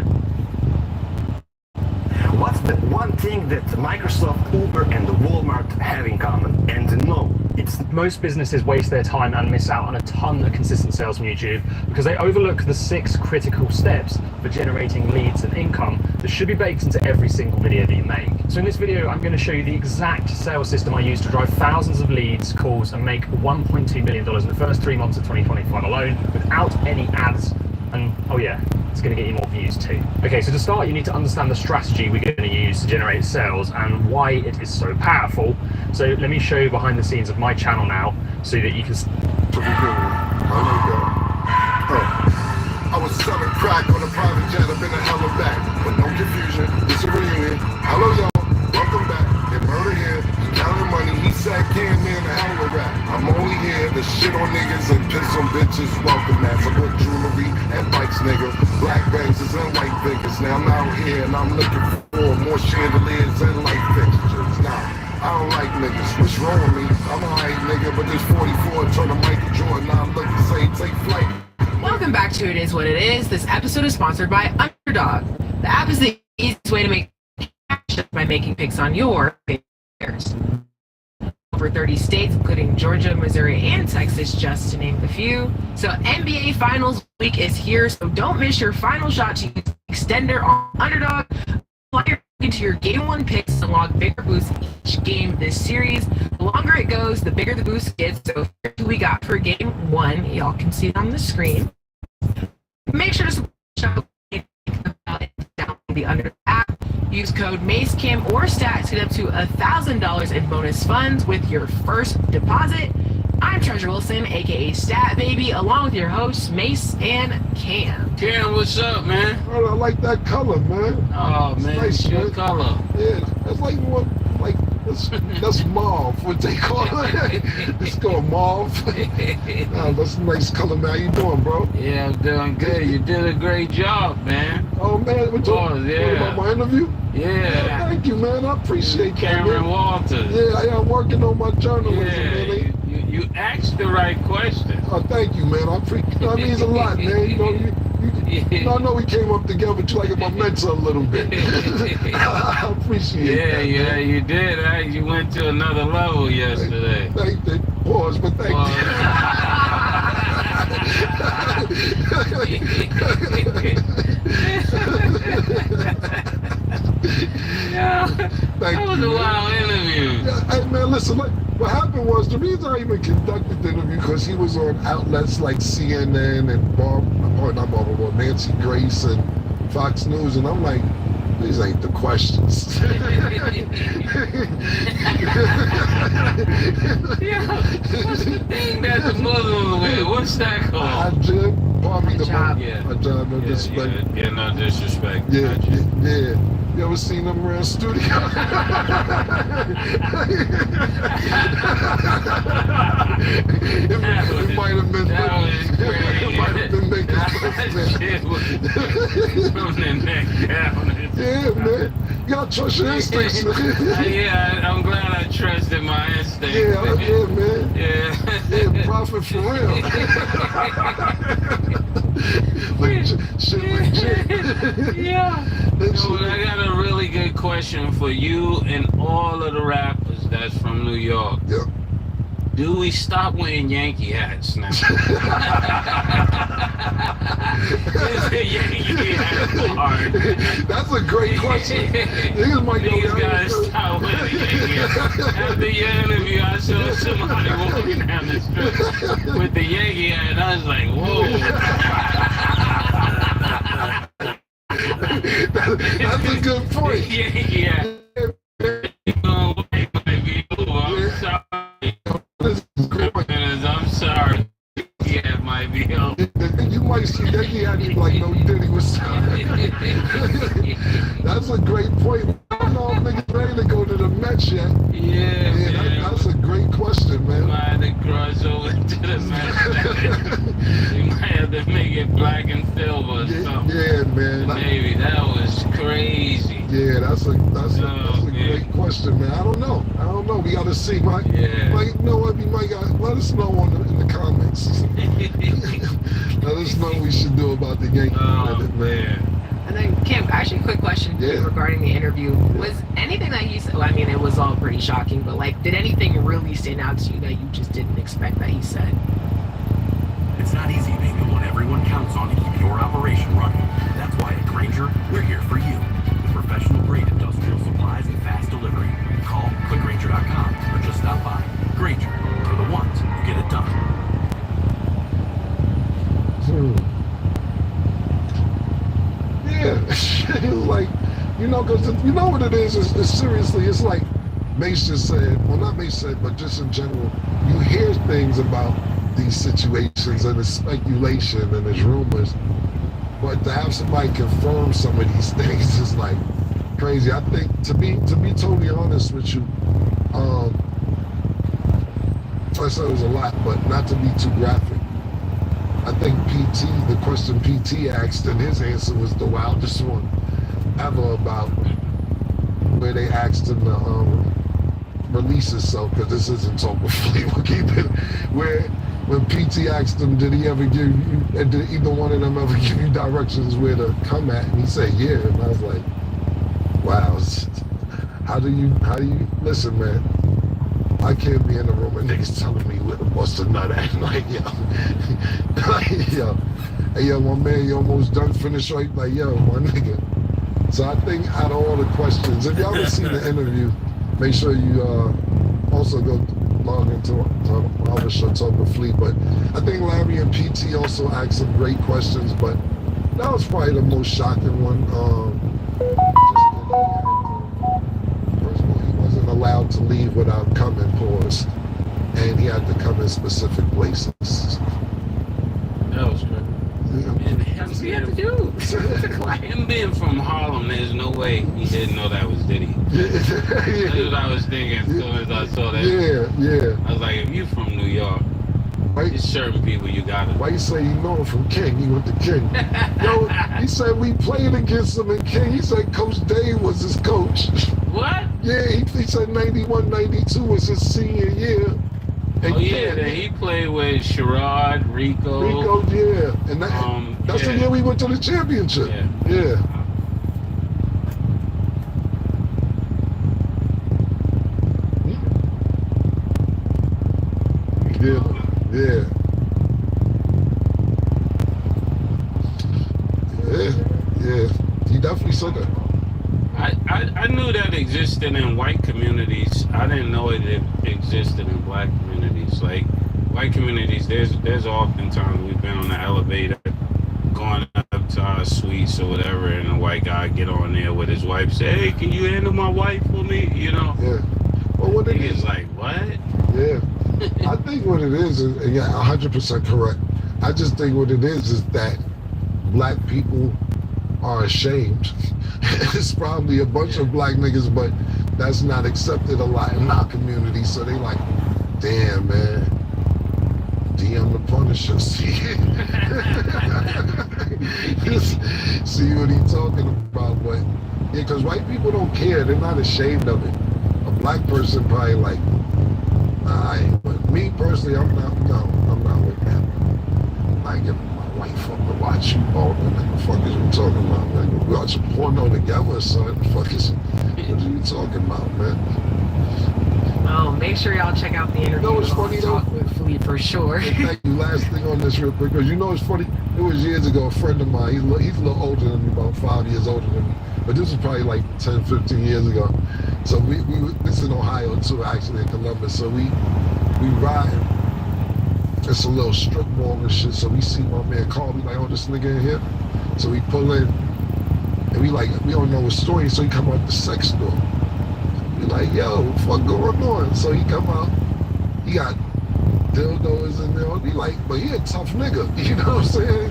What's the one thing that Microsoft, Uber, and Walmart have in common? And no, it's... Most businesses waste their time and miss out on a ton of consistent sales from YouTube because they overlook the 6 critical steps for generating leads and income that should be baked into every single video that you make. So in this video, I'm going to show you the exact sales system I use to drive thousands of leads, calls, and make $1.2 million in the first 3 months of 2025 alone without any ads. And oh yeah, it's going to get you more views too. Okay, so to start, you need to understand the strategy we're going to use to generate sales and why it is so powerful. So let me show you behind the scenes of my channel now so that you can... I was selling crack on a private jet up in the hella back. But no confusion, it's a reunion. Hello y'all, welcome back. Get murder here, he counting money, he said can man a hell of a rap. I'm only here to shit on niggas and piss on bitches. Welcome that, support jewelry and bikes, nigga. Black Benzes and white Vickers. Now I'm out here and I'm looking for more chandeliers and light fixtures. Now, I don't like niggas, what's wrong with me? I'm alright nigga, but this 44 turn to Michael Jordan, now I'm looking say take flight. Welcome back to It Is What It Is. This episode is sponsored by Underdog. The app is the easiest way to make cash by making picks on your favorite players. Over 30 states, including Georgia, Missouri, and Texas, just to name a few. So NBA Finals week is here, so don't miss your final shot to use Extender on Underdog. Apply into your Game 1 picks to unlock bigger boosts each game this series. The longer it goes, the bigger the boost gets. So here's who we got for Game 1. Y'all can see it on the screen. Make sure to support the show and download the Underdog app. Use code MACECAM or STAT to get up to $1,000 in bonus funds with your first deposit. I'm Treasure Wilson, aka Stat Baby, along with your hosts Mace and Cam. Cam, what's up, man? Oh, I like that color, man. Oh man, nice, it's your man. color. Yeah, that's like what, like that's mauve. What they call it? It's called mauve. That's a nice color, man. How you doing, bro? Yeah, I'm doing good. You did a great job, man. Oh man, what about my interview? Yeah. Thank you, man. I appreciate that, Cameron man. Walters. Yeah, I am working on my journalism, man. You asked the right question. Oh, thank you, man. That means a lot, man. You know, I know we came up together, but you like my mentor a little bit. I appreciate that. Yeah, man. you did. You went to another level yesterday. Thank you. Pause, but thank you. That was a wild interview. Yeah, hey, man, listen, what happened was, the reason I even conducted the interview, because he was on outlets like CNN and Nancy Grace and Fox News, and I'm like, these ain't the questions. Yeah, what's the thing that the Muslims wear? What's that called? No disrespect. Yeah, no disrespect. Yeah. You ever seen them around studio? It might have been. That was great. It might have been making from the neck down. Yeah, man. You gotta trust your instincts, man. Yeah, I'm glad I trusted my instincts. Yeah, man. Yeah, profit for real. Yeah. So I got a really good question for you and all of the rappers that's from New York. Yep. Do we stop wearing Yankee hats now? Is the Yankee hat hard? That's a great question. Niggas might Niggas go gotta stop wearing the Yankee hat. After your interview, I saw somebody walking down the street with the Yankee hat, and I was like, whoa. That's a good point. Yankee hat. I'm sorry. Yeah, it might be over. You might see Yankee hat like no Diddy was. That's a great point. I don't know if niggas ready to go to the Mets yet. Yeah, man. That's a great question, man. You might have to cross over to the Mets. You might have to make it black and silver or something. Yeah, man. Maybe that was crazy. Yeah, that's a great question, man. I don't know. We gotta see. Mike, you know what? You might got let us know in the comments. Let us know what we should do about the Yankee credit, man. And then, Kim, actually, a quick question regarding the interview. Was anything that he said, well, I mean, it was all pretty shocking, but like, did anything really stand out to you that you just didn't expect that he said? It's not easy being the one everyone counts on to keep your operation running. That's why at Grainger, we're here for you. With professional-grade industrial supplies and fast delivery. Call quickgrainger.com or just stop by. Grainger, for the ones who get it done. Yeah, it was like, you know, because you know what it is? It's seriously, it's like Mace just said, well, not Mace said, but just in general, you hear things about these situations and it's speculation and it's rumors, but to have somebody confirm some of these things is like crazy. I think, to be totally honest with you, I said it was a lot, but not to be too graphic. I think the question PT asked, and his answer was the wildest one ever, about where they asked him to release himself, because this isn't talk with Flea, we'll keep it, where when PT asked him, did he ever give you, did either one of them ever give you directions where to come at? And he said, yeah. And I was like, wow, how do you, listen, man, I can't be in the room and niggas telling me where to bust a nut at. Like, yo, hey, yo, my man, you almost done, finish right? Like, yo, my nigga. So I think out of all the questions, if y'all haven't seen the interview, make sure you also go log into my other show, Talk with Flea. But I think Larry and PT also asked some great questions, but that was probably the most shocking one. Allowed to leave without coming, pause, and he had to come in specific places. That was good. Him being from Harlem, there's no way he didn't know that was Diddy. That's what I was thinking as soon as I saw that. Yeah. I was like, if you from New York, there's certain people you gotta. Why you say you know him from King? He went to King. Yo, he said we played against him in King. He said Coach Dave was his coach. What? Yeah, he said 91, 92 was his senior year. And then he played with Sherrod, Rico, yeah. And that's the year we went to the championship. Yeah. Yeah. He definitely said that. I knew that existed in white communities. I didn't know it existed in black communities. Like white communities, there's oftentimes we've been on the elevator going up to our suites or whatever, and a white guy get on there with his wife, say, hey, can you handle my wife for me? You know? Yeah. Well, what it is like, what? Yeah. I think what it is, yeah, 100% correct. I just think what it is that black people are ashamed. It's probably a bunch of black niggas, but that's not accepted a lot in our community. So they like, damn, man, DM the Punisher. See what he talking about. But yeah, because white people don't care. They're not ashamed of it. A black person probably like, but me personally, I'm not with that. Like if my wife up to watch you all the fuck is you talking about, man? We watching porno together, son. What are you talking about, man? Well, make sure y'all check out the interview. You know what's funny though? With Fleet for sure. Hey, thank you. Last thing on this real quick, because you know it's funny. It was years ago. A friend of mine, he's a little older than me, about 5 years older than me. But this was probably like 10, 15 years ago. So this is in Ohio too, actually in Columbus. So we riding. It's a little strip mall and shit. So we see my man Carl. We like, oh, this nigga in here. So we pull in, and we don't know his story. So he come out the sex store. We like, yo, what the fuck going on? So he come out. He got dildos in there. He like, but he a tough nigga. You know what I'm saying?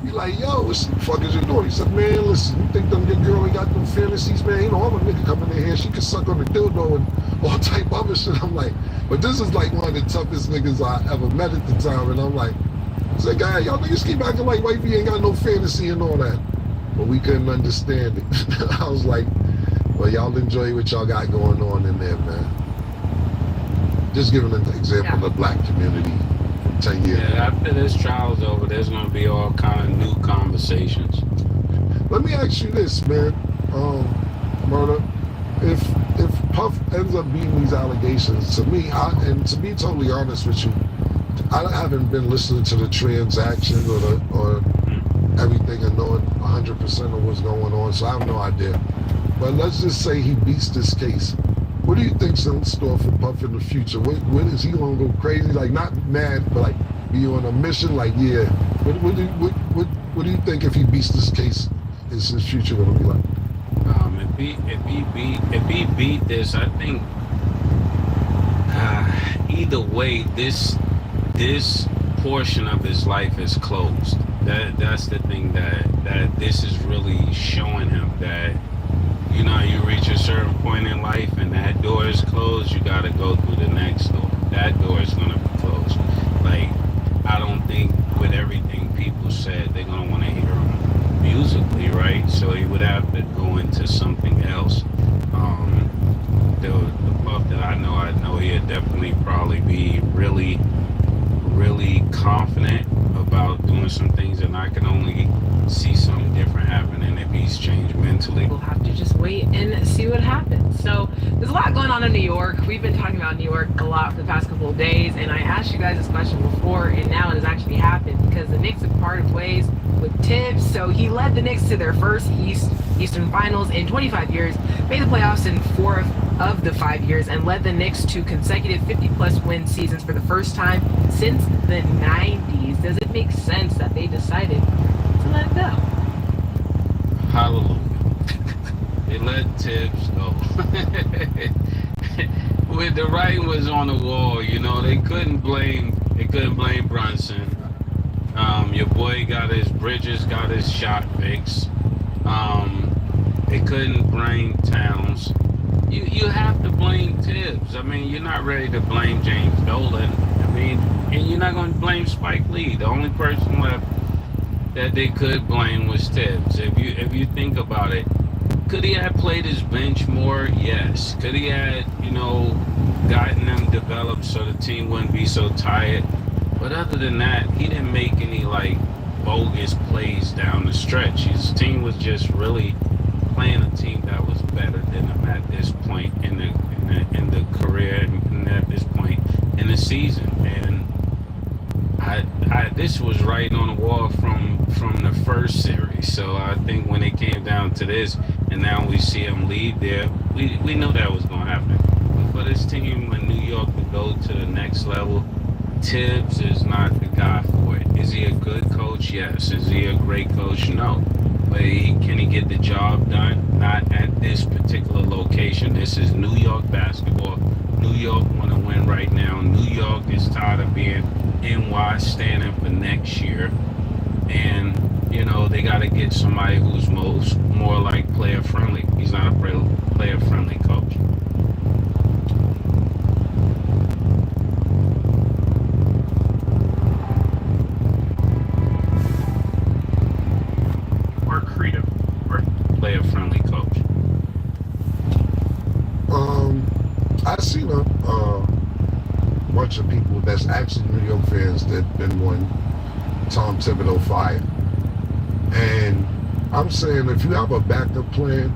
He like, yo, what the fuck is you doing? He said, man, listen, you think them good girl ain't got no fantasies, man? You know, I'm a nigga coming in here. She can suck on the dildo and all type of other shit. I'm like, but this is like one of the toughest niggas I ever met at the time. And I'm like, it's like, God, y'all niggas keep acting like wifey ain't got no fantasy and all that. But we couldn't understand it. I was like, well, y'all enjoy what y'all got going on in there, man. Just giving an example of the black community from 10 years. Yeah, after this trial's over, there's gonna be all kind of new conversations. Let me ask you this, man, Murder. If Puff ends up beating these allegations, to me, and to be totally honest with you, I haven't been listening to the transactions or everything and knowing 100% of what's going on, so I have no idea. But let's just say he beats this case. What do you think's in store for Puff in the future? When is he gonna go crazy? Like, not mad, but like be on a mission? Like, yeah. What do you think if he beats this case? Is his future gonna be like? If he beat this, I think either way, this portion of his life is closed. That's the thing that this is really showing him, that you know, you reach a certain point in life and that door is closed, you gotta go through the next door. That door is gonna be closed. Like, I don't think with everything people said, they're gonna wanna hear him musically, right? So he would have to go into something else. The Puff that I know he'd definitely probably be really, really confident about doing some things, and I can only see something different happening if he's changed mentally. We'll have to just wait and see what happens. So there's a lot going on in New York. We've been talking about New York a lot for the past couple of days, and I asked you guys this question before, and now it has actually happened because the Knicks have parted ways with Tibbs. So he led the Knicks to their first Eastern Finals in 25 years, made the playoffs in 4 of the 5 years, and led the Knicks to consecutive 50-plus win seasons for the first time since the 90s. Does it make sense that they decided to let it go? Hallelujah. They let Tibbs go. When the writing was on the wall, you know, they couldn't blame Brunson. Your boy got his shot fixed. They couldn't blame Towns. You have to blame Tibbs. I mean, you're not ready to blame James Dolan. I mean, and you're not going to blame Spike Lee. The only person left that they could blame was Tibbs. If you think about it, could he have played his bench more? Yes. Could he have, you know, gotten them developed so the team wouldn't be so tired? But other than that, he didn't make any like bogus plays down the stretch. His team was just really playing a team that was better than him at this point in the career and at this point in the season. And this was right on the wall from the first series. So I think when it came down to this, and now we see him leave there, we knew that was going to happen. But for this team in New York to go to the next level, Tibbs is not the guy for it. Is he a good coach? Yes. Is he a great coach? No. But can he get the job done? Not at this particular location. This is New York basketball. New York want to win right now. New York is tired of being NY standing for next year. And, you know, they got to get somebody who's more like player friendly. He's not a player friendly coach. Player friendly coach. I've seen a bunch of people that's actually New York fans that been wanting Tom Thibodeau fired. And I'm saying if you have a backup plan,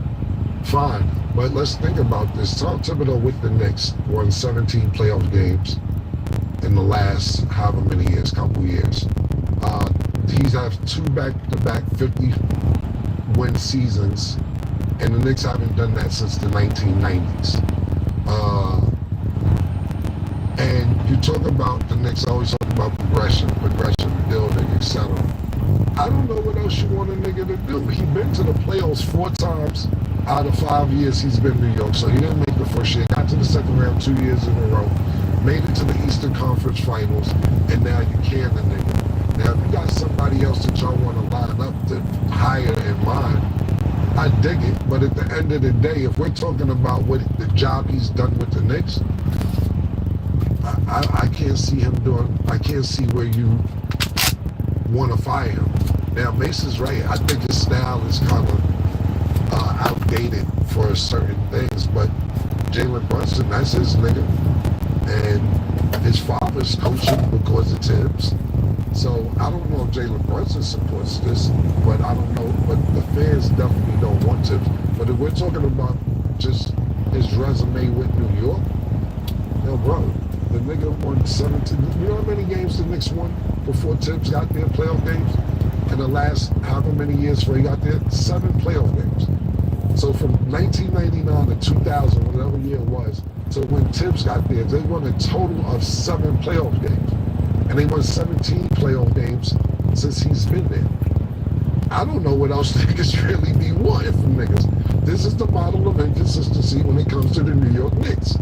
Fine, but let's think about this. Tom Thibodeau with the Knicks won 17 playoff games in the last however many years, couple years. He's had 2 back-to-back 50-win seasons, and the Knicks haven't done that since the 1990s. And you talk about the Knicks, always talk about progression, building, etc. I don't know what else you want a nigga to do. He's been to the playoffs 4 times out of 5 years he's been in New York. So he didn't make the first year, got to the second round 2 years in a row, made it to the Eastern Conference Finals, and now you can the nigga. Now, if you got somebody else that y'all want to line up to hire in mind, I dig it. But at the end of the day, if we're talking about what the job he's done with the Knicks, I can't see him doing, I can't see where you want to fire him. Now, Mason's right. I think his style is kind of outdated for certain things, but Jalen Brunson, that's his nigga. And his father's coaching because of Tibbs. So I don't know if Jalen Brunson supports this, but I don't know. But the fans definitely don't want Tibbs. But if we're talking about just his resume with New York, yo, bro, the nigga won 17. You know how many games the Knicks won before Tibbs got there, playoff games? In the last however many years before he got there, 7 playoff games. So from 1999 to 2000, whatever year it was, to when Tibbs got there, they won a total of 7 playoff games. And they won 17 playoff games since he's been there. I don't know what else niggas really be wanting from niggas. This is the model of inconsistency when it comes to the New York Knicks.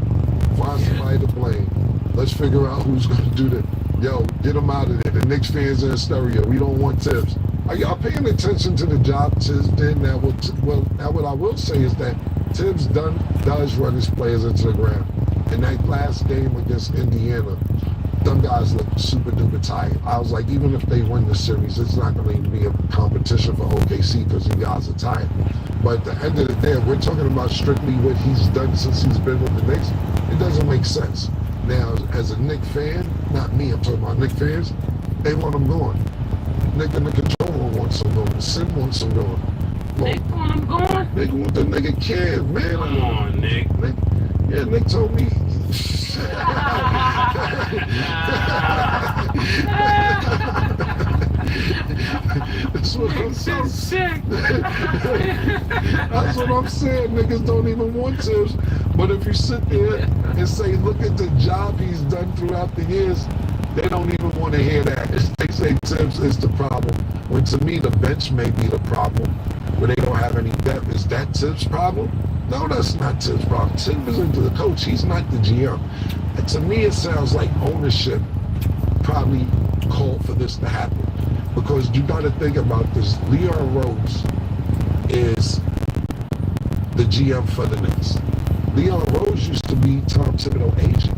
Find somebody to blame. Let's figure out who's going to do the, yo, get them out of there. The Knicks fans are in stereo. We don't want Tibbs. Are y'all paying attention to the job Tibbs did? Now, now what I will say is that Tibbs does run his players into the ground. In that last game against Indiana, them guys look super duper tired. I was like, even if they win the series, it's not going to be a competition for OKC because you guys are tired. But at the end of the day, we're talking about strictly what he's done since he's been with the Knicks. It doesn't make sense. Now, as a Knicks fan, not me, I'm talking about Knicks fans, they want him gone. Nick and the controller wants him gone. Sim wants him gone. Well, Nick want him gone? Nick want the nigga can, man. Come on, Nick. Yeah, Nick told me. That's what I'm saying. That's what I'm saying. Niggas don't even want Tibbs. But if you sit there and say, look at the job he's done throughout the years, they don't even want to hear that. They say Tibbs is the problem. When to me, the bench may be the problem. When they don't have any depth, is that Tibbs' problem? No, that's not Tibbs' problem. Tibbs isn't the coach. He's not the GM. And to me, it sounds like ownership probably called for this to happen. Because you got to think about this. Leon Rose is the GM for the Knicks. Leon Rose used to be Tom Thibodeau's agent.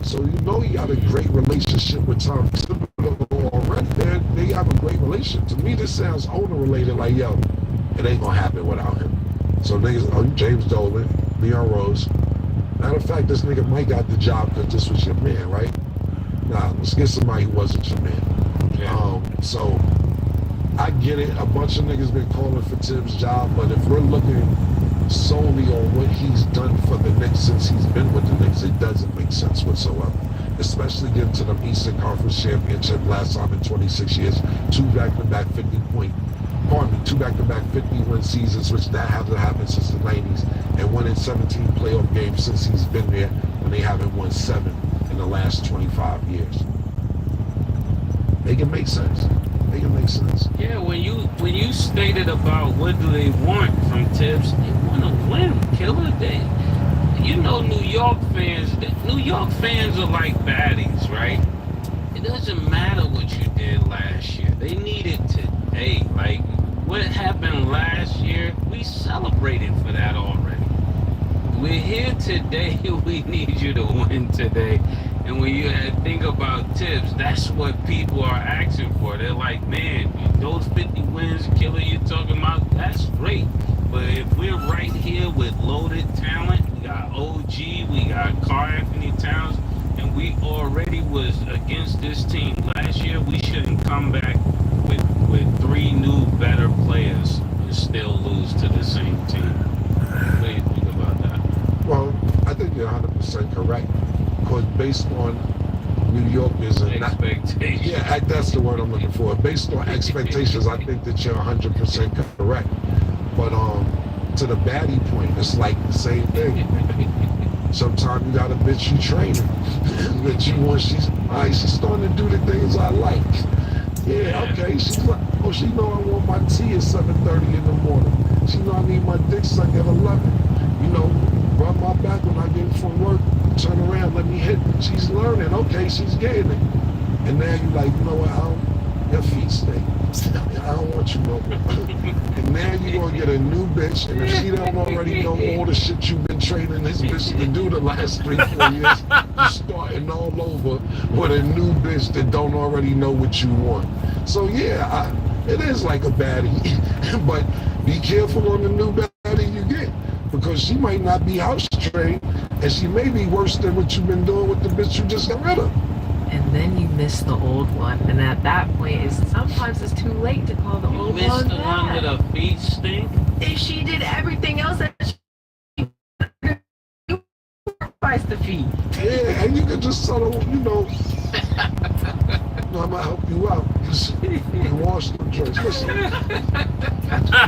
So you know he got a great relationship with Tom Thibodeau already. They have a great relationship. To me, this sounds owner-related, like, yo, it ain't going to happen without him. So niggas, James Dolan, Leon Rose. Matter of fact, this nigga Mike got the job because this was your man, right? Nah, let's get somebody who wasn't your man. So I get it. A bunch of niggas been calling for Tibbs' job, but if we're looking solely on what he's done for the Knicks since he's been with the Knicks, it doesn't make sense whatsoever. Especially getting to the Eastern Conference Championship last time in 26 years, 2 back-to-back 50-win seasons, which that hasn't happened since the 90s, and winning 17 playoff games since he's been there, when they haven't won 7 in the last 25 years. Make it make sense. Make it make sense. Yeah, when you stated about what do they want from Tibbs, they want to win, killer. You know, New York fans are like baddies, right? It doesn't matter what you did last year. They need it today. Like, what happened last year, we celebrated for that already. We're here today. We need you to win today. And when you think about Tibbs, that's what people are asking for. They're like, man, those 50 wins, killer, you're talking about, that's great. But if we're right here with loaded talent, we got OG, we got Carl Anthony Towns, and we already was against this team last year, we shouldn't come back with 3 new better players and still lose to the same team. based on New Yorkers and expectations. Yeah, that's the word I'm looking for. Based on expectations, I think that you're 100% correct. But to the baddie point, it's like the same thing. Sometimes you got a bitch you training that you want. She's starting to do the things I like. Yeah, okay. She's like, oh, she know I want my tea at 7:30 in the morning. She know I need my dick sucked at 11. You know, rub my back when I get from work. Turn around, let me hit. She's learning. Okay, she's getting it. And now you like, you know what? Your feet stink. I don't want you no more. And now you're gonna get a new bitch, and if she don't already know all the shit you've been training this bitch to do the last 3-4 years, you're starting all over with a new bitch that don't already know what you want. So yeah, it is like a baddie, but be careful on the new baddie you get, because she might not be house trained, and she may be worse than what you've been doing with the bitch you just got rid of. And then you miss the old one, and at that point, sometimes it's too late to call the old Miss one the one with back. her feet stink? If she did everything else that she sacrifice the feet. Yeah, and you can just tell her, you know, I'm gonna help you out. Just wash the joints.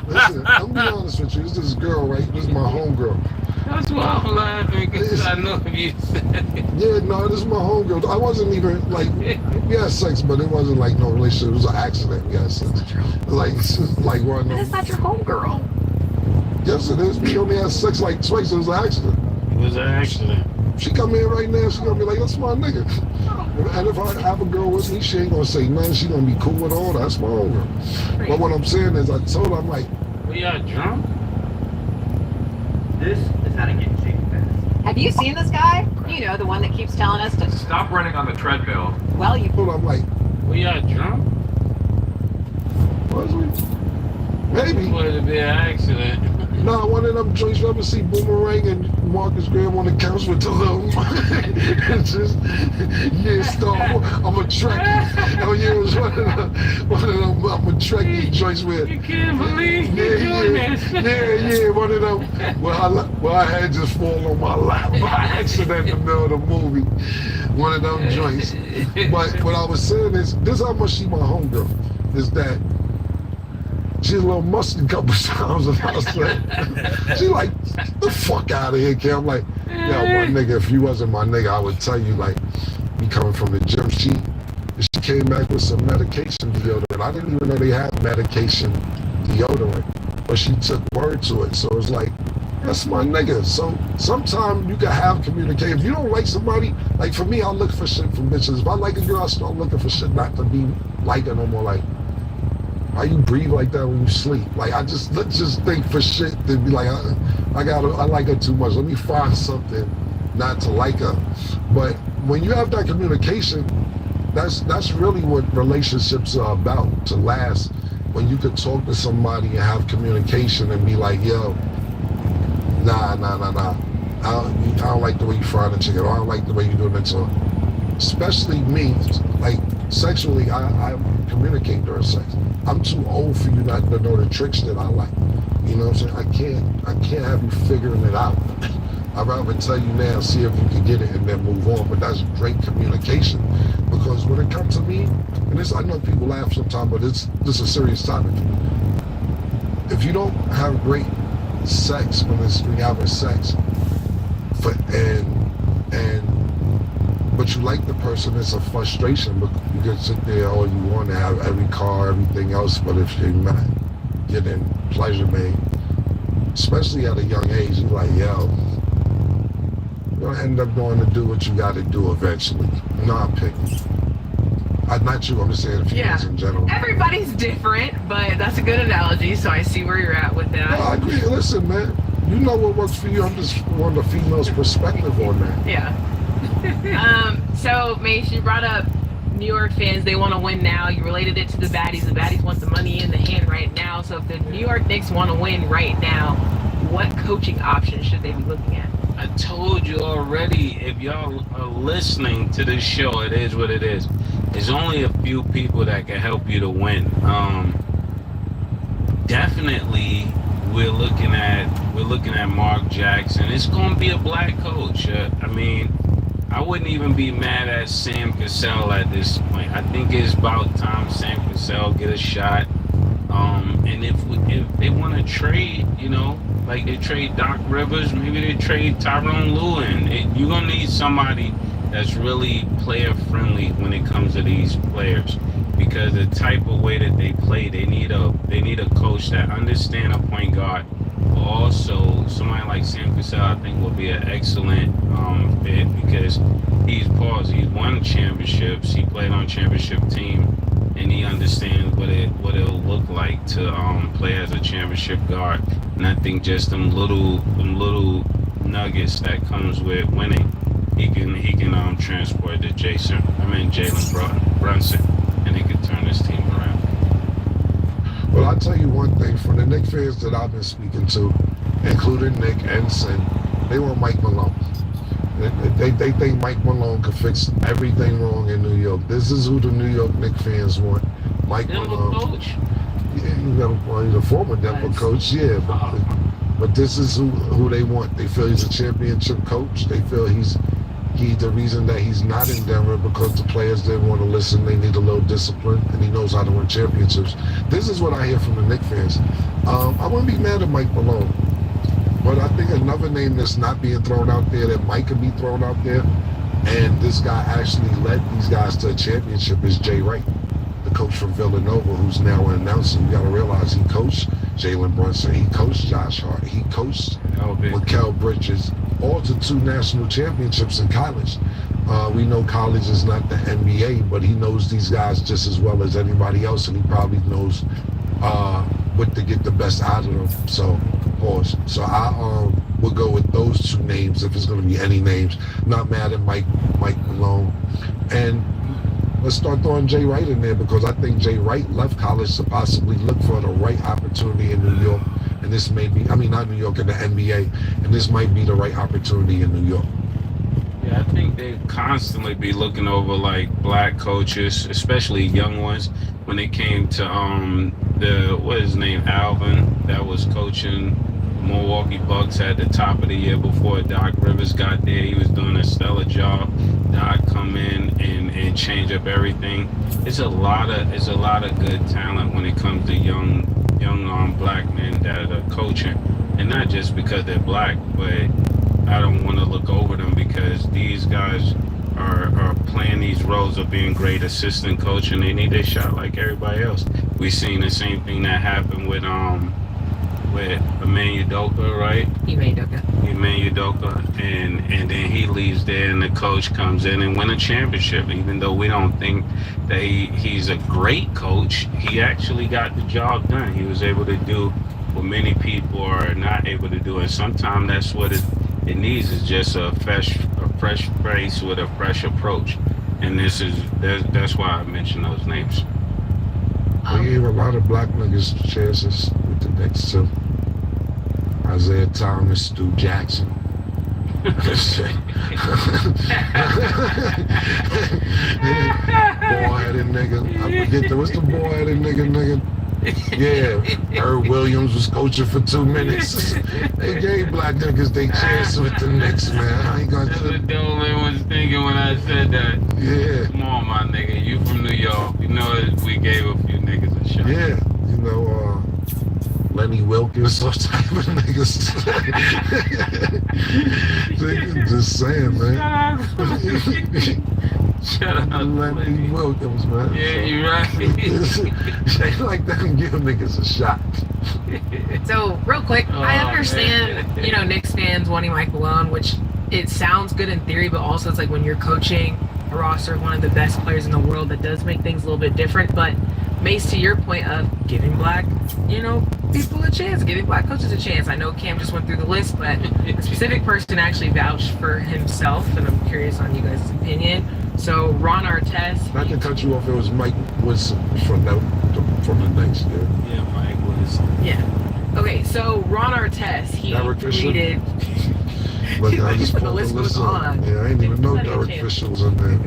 Listen, I'm be honest with you. This is this girl, right? This is my homegirl. That's why I'm laughing, because I know if you said it. Yeah, no, this is my homegirl. I wasn't even like, we had sex, but it wasn't like no relationship. It was an accident. We had sex. Like one. But it's not your homegirl. Yes, it is. We only had sex like twice. It was an accident. It was an accident. She come in right now. She gonna be like, that's my nigga. And if I have a girl with me, she ain't gonna say nothing. She gonna be cool with all that. That's my homegirl. But what I'm saying is, I told her, I'm like, We are drunk? This is how to get cheap fast. Have you seen this guy? You know, the one that keeps telling us to Stop running on the treadmill. Well, you. I'm like, We are drunk? Was we? Maybe. It would be an accident. Nah, one of them joints you ever see Boomerang and Marcus Graham on the couch with the little it's just, yeah, stop. I'm a Trekkie. Oh yeah, it was one of them I'm a Trekkie joints with. You can't believe you're doing this. Yeah, one of them where I had just fallen on my lap by accident in the middle of the movie. One of them joints. But what I was saying is, this is how much she my homegirl, is that she's a little musty a couple times, and I said, she like, get the fuck out of here, kid. I'm like, yo, my nigga, if you wasn't my nigga, I would tell you, like, me coming from the gym, she came back with some medication deodorant. I didn't even know they had medication deodorant, but she took word to it. So it's like, that's my nigga. So sometimes you can have communication. If you don't like somebody, like for me, I look for shit from bitches. If I like a girl, I start looking for shit not to be like her no more. Like, how you breathe like that when you sleep? Like, let's just think for shit to be like, I like her too much. Let me find something not to like her. But when you have that communication, that's really what relationships are about, to last. When you could talk to somebody and have communication and be like, yo, nah. I don't like the way you fry the chicken, or I don't like the way you do it. So, especially me, like sexually, I communicate during sex. I'm too old for you not to know the tricks that I like. You know what I'm saying? I can't have you figuring it out. I'd rather tell you now, see if you can get it, and then move on. But that's great communication, because when it comes to me, and this, I know people laugh sometimes, but this is a serious topic. If you don't have great sex when you're having sex, but you like the person, it's a frustration. But you can sit there all you want to have every car, everything else, but if you're not getting pleasure made, especially at a young age, you're like, yo, you're gonna end up going to do what you got to do eventually. No, I'm picking. Not you, I'm just saying females in general. Everybody's different, but that's a good analogy, so I see where you're at with that. No, I agree. Listen, man, you know what works for you. I'm just on the female's perspective on that. Yeah. So, Mace, you brought up New York fans, they want to win now. You related it to the baddies. The baddies want the money in the hand right now. So if the New York Knicks want to win right now, what coaching options should they be looking at? I told you already, if y'all are listening to this show, it is what it is. There's only a few people that can help you to win. Definitely, we're looking at Mark Jackson. It's going to be a black coach. I mean, I wouldn't even be mad at Sam Cassell at this point. I think it's about time Sam Cassell get a shot. And if they want to trade, you know, like they trade Doc Rivers, maybe they trade Tyrone Lewin. You're gonna need somebody that's really player friendly when it comes to these players, because the type of way that they play, they need a coach that understands a point guard. But also somebody like Sam Cassell, I think, will be an excellent fit, because he's won championships, he played on a championship team, and he understands what it'll look like to play as a championship guard. And I think just them little nuggets that comes with winning, he can transport to Jalen Brunson, and he can turn his team around. Well, I'll tell you one thing, from the Knicks fans that I've been speaking to, including Nick and Sin, they want Mike Malone. They think Mike Malone could fix everything wrong in New York. This is who the New York Knicks fans want. Mike Malone. Coach. Yeah, he's a former Denver coach, yeah. But this is who they want. They feel he's a championship coach. They feel he's the reason that he's not in Denver, because the players didn't want to listen. They need a little discipline, and he knows how to win championships. This is what I hear from the Knicks fans. I wouldn't be mad at Mike Malone, but I think another name that's not being thrown out there that might could be thrown out there, and this guy actually led these guys to a championship, is Jay Wright, the coach from Villanova, who's now an announcer. You got to realize he coached Jalen Brunson, he coached Josh Hart, he coached Mikal Bridges, all to 2 national championships in college. We know college is not the NBA, but he knows these guys just as well as anybody else, and he probably knows what to get the best out of them. So, pause. So I would go with those 2 names if it's going to be any names. Not mad at Mike Malone. And let's start throwing Jay Wright in there, because I think Jay Wright left college to possibly look for the right opportunity in New York. And this may be, not New York, in the NBA. And this might be the right opportunity in New York. Yeah, I think they constantly be looking over like black coaches, especially young ones. When it came to Alvin, that was coaching Milwaukee Bucks at the top of the year before Doc Rivers got there. He was doing a stellar job. Doc come in and change up everything. It's a lot of good talent when it comes to young black men that are coaching, and not just because they're black, but I don't want to look over them, because these guys are playing these roles of being great assistant coach, and they need their shot like everybody else. We seen the same thing that happened with Ime Udoka, right? Ime Udoka, and then he leaves there, and the coach comes in and win a championship. Even though we don't think that he's a great coach, he actually got the job done. He was able to do what many people are not able to do, and sometimes that's what it needs, is just a fresh face with a fresh approach. And that's why I mentioned those names. We gave a lot of black niggas chances with the Knicks too. Isaiah Thomas, Stu Jackson. Boy-headed nigga. I forget what's the boy-headed nigga? Yeah, Herb Williams was coaching for 2 minutes. They gave black niggas their chance with the Knicks, man. I ain't gonna. That's what Dolan was thinking when I said that. Yeah. Come on, my nigga. You from New York. You know we gave a few niggas a shot. Yeah. Lenny Wilkins, those type of niggas. Just saying, man. Shut up. Lenny Wilkins, man. Yeah, you're right. They like that and give niggas a shot. So, real quick, I understand, Knicks fans wanting Mike Malone, which it sounds good in theory, but also it's like when you're coaching a roster of one of the best players in the world, that does make things a little bit different. But Mace, to your point of giving black, people a chance, giving black coaches a chance. I know Cam just went through the list, but a specific person actually vouched for himself, and I'm curious on you guys' opinion. So Ron Artest. Not to cut you off, it was Mike Woodson from the Knicks. Yeah, Mike Woodson. Yeah. Okay, so Ron Artest, he tweeted. Look, I just the list goes on. Yeah, I didn't even know Derek Fisher was in there.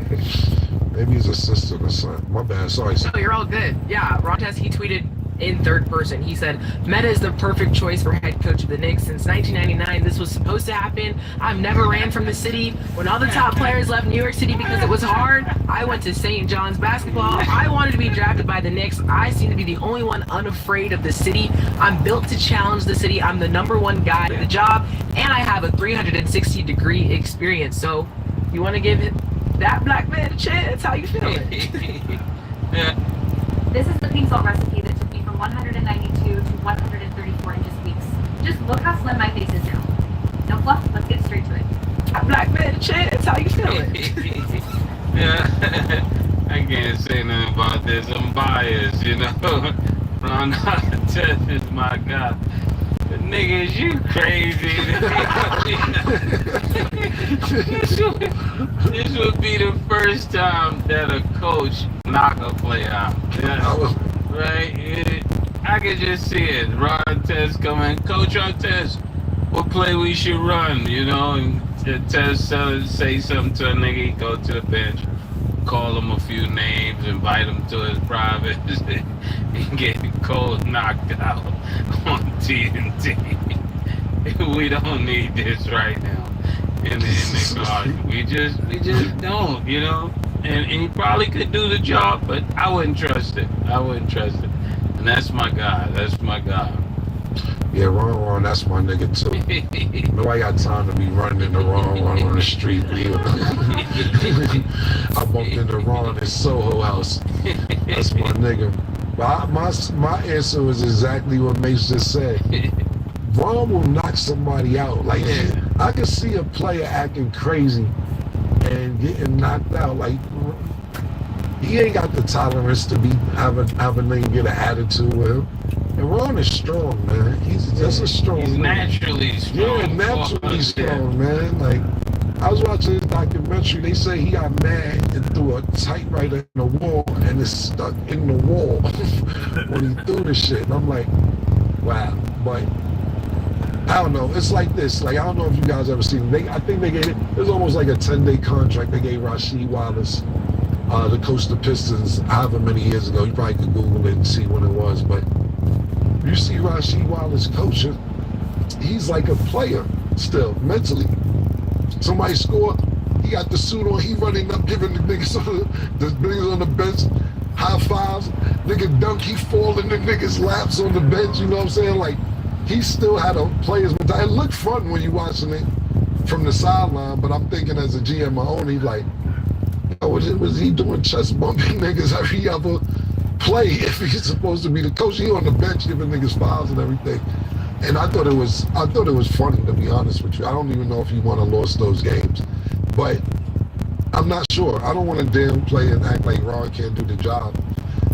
Maybe his assistant or something. My bad. Sorry. No, you're all good. Yeah, Ron Artest, he tweeted in third person. He said, Meta is the perfect choice for head coach of the Knicks. Since 1999, this was supposed to happen. I've never ran from the city. When all the top players left New York City because it was hard, I went to St. John's basketball. I wanted to be drafted by the Knicks. I seem to be the only one unafraid of the city. I'm built to challenge the city. I'm the #1 guy for the job, and I have a 360-degree experience. So you want to give that black man a chance? How you feeling? This is the pink salt recipe that took me from 192 to 134 in just weeks. Just look how slim my face is now. No fluff, let's get straight to it. That black man a chance? How you feeling? Yeah, I can't say nothing about this. I'm biased, you know. Ron Artest is my guy. But niggas, you crazy. This would be the first time that a coach knock a play out. Yeah. Right? I could just see it. Ron Artest coming, Coach Artest, what play we should run, you know? And Artest say something to a nigga, he go to the bench, call him a few names, invite him to his private, and get cold knocked out on TNT. We don't need this right now in the garden. We just don't, you know. And he probably could do the job, but I wouldn't trust it. And that's my guy. Yeah, Ron, that's my nigga too. Nobody got time to be running into Ron on the street. I bumped into Ron in Soho House. That's my nigga. But my answer was exactly what Mace just said. Ron will knock somebody out. Like, I can see a player acting crazy and getting knocked out. Like, he ain't got the tolerance to have a nigga get an attitude with him. And Ron is strong, man. He's just a strong He's man. naturally strong. Yeah, naturally strong, man. Like, I was watching this documentary. They say he got mad and threw a typewriter in the wall, and it's stuck in the wall when he threw the shit. And I'm like, wow. But I don't know. It's like this. Like, I don't know if you guys ever seen it. I think they gave it was almost like a 10-day contract they gave Rasheed Wallace, the coach of the Pistons, however many years ago. You probably could Google it and see when it was. But you see Rasheed Wallace coaching, he's like a player still, mentally. Somebody scored, he got the suit on, he running up, giving the niggas on the bench high fives. Nigga dunk, he falling in niggas' laps on the bench, you know what I'm saying? Like, he still had a player's mentality. It looked fun when you watching it from the sideline, but I'm thinking as a GM, my own, he's like, was he doing chest bumping niggas every other play if he's supposed to be the coach? He on the bench giving niggas fouls and everything. And I thought it was funny, to be honest with you. I don't even know if he won or lost those games, but I'm not sure. I don't want to damn play and act like Ron can't do the job,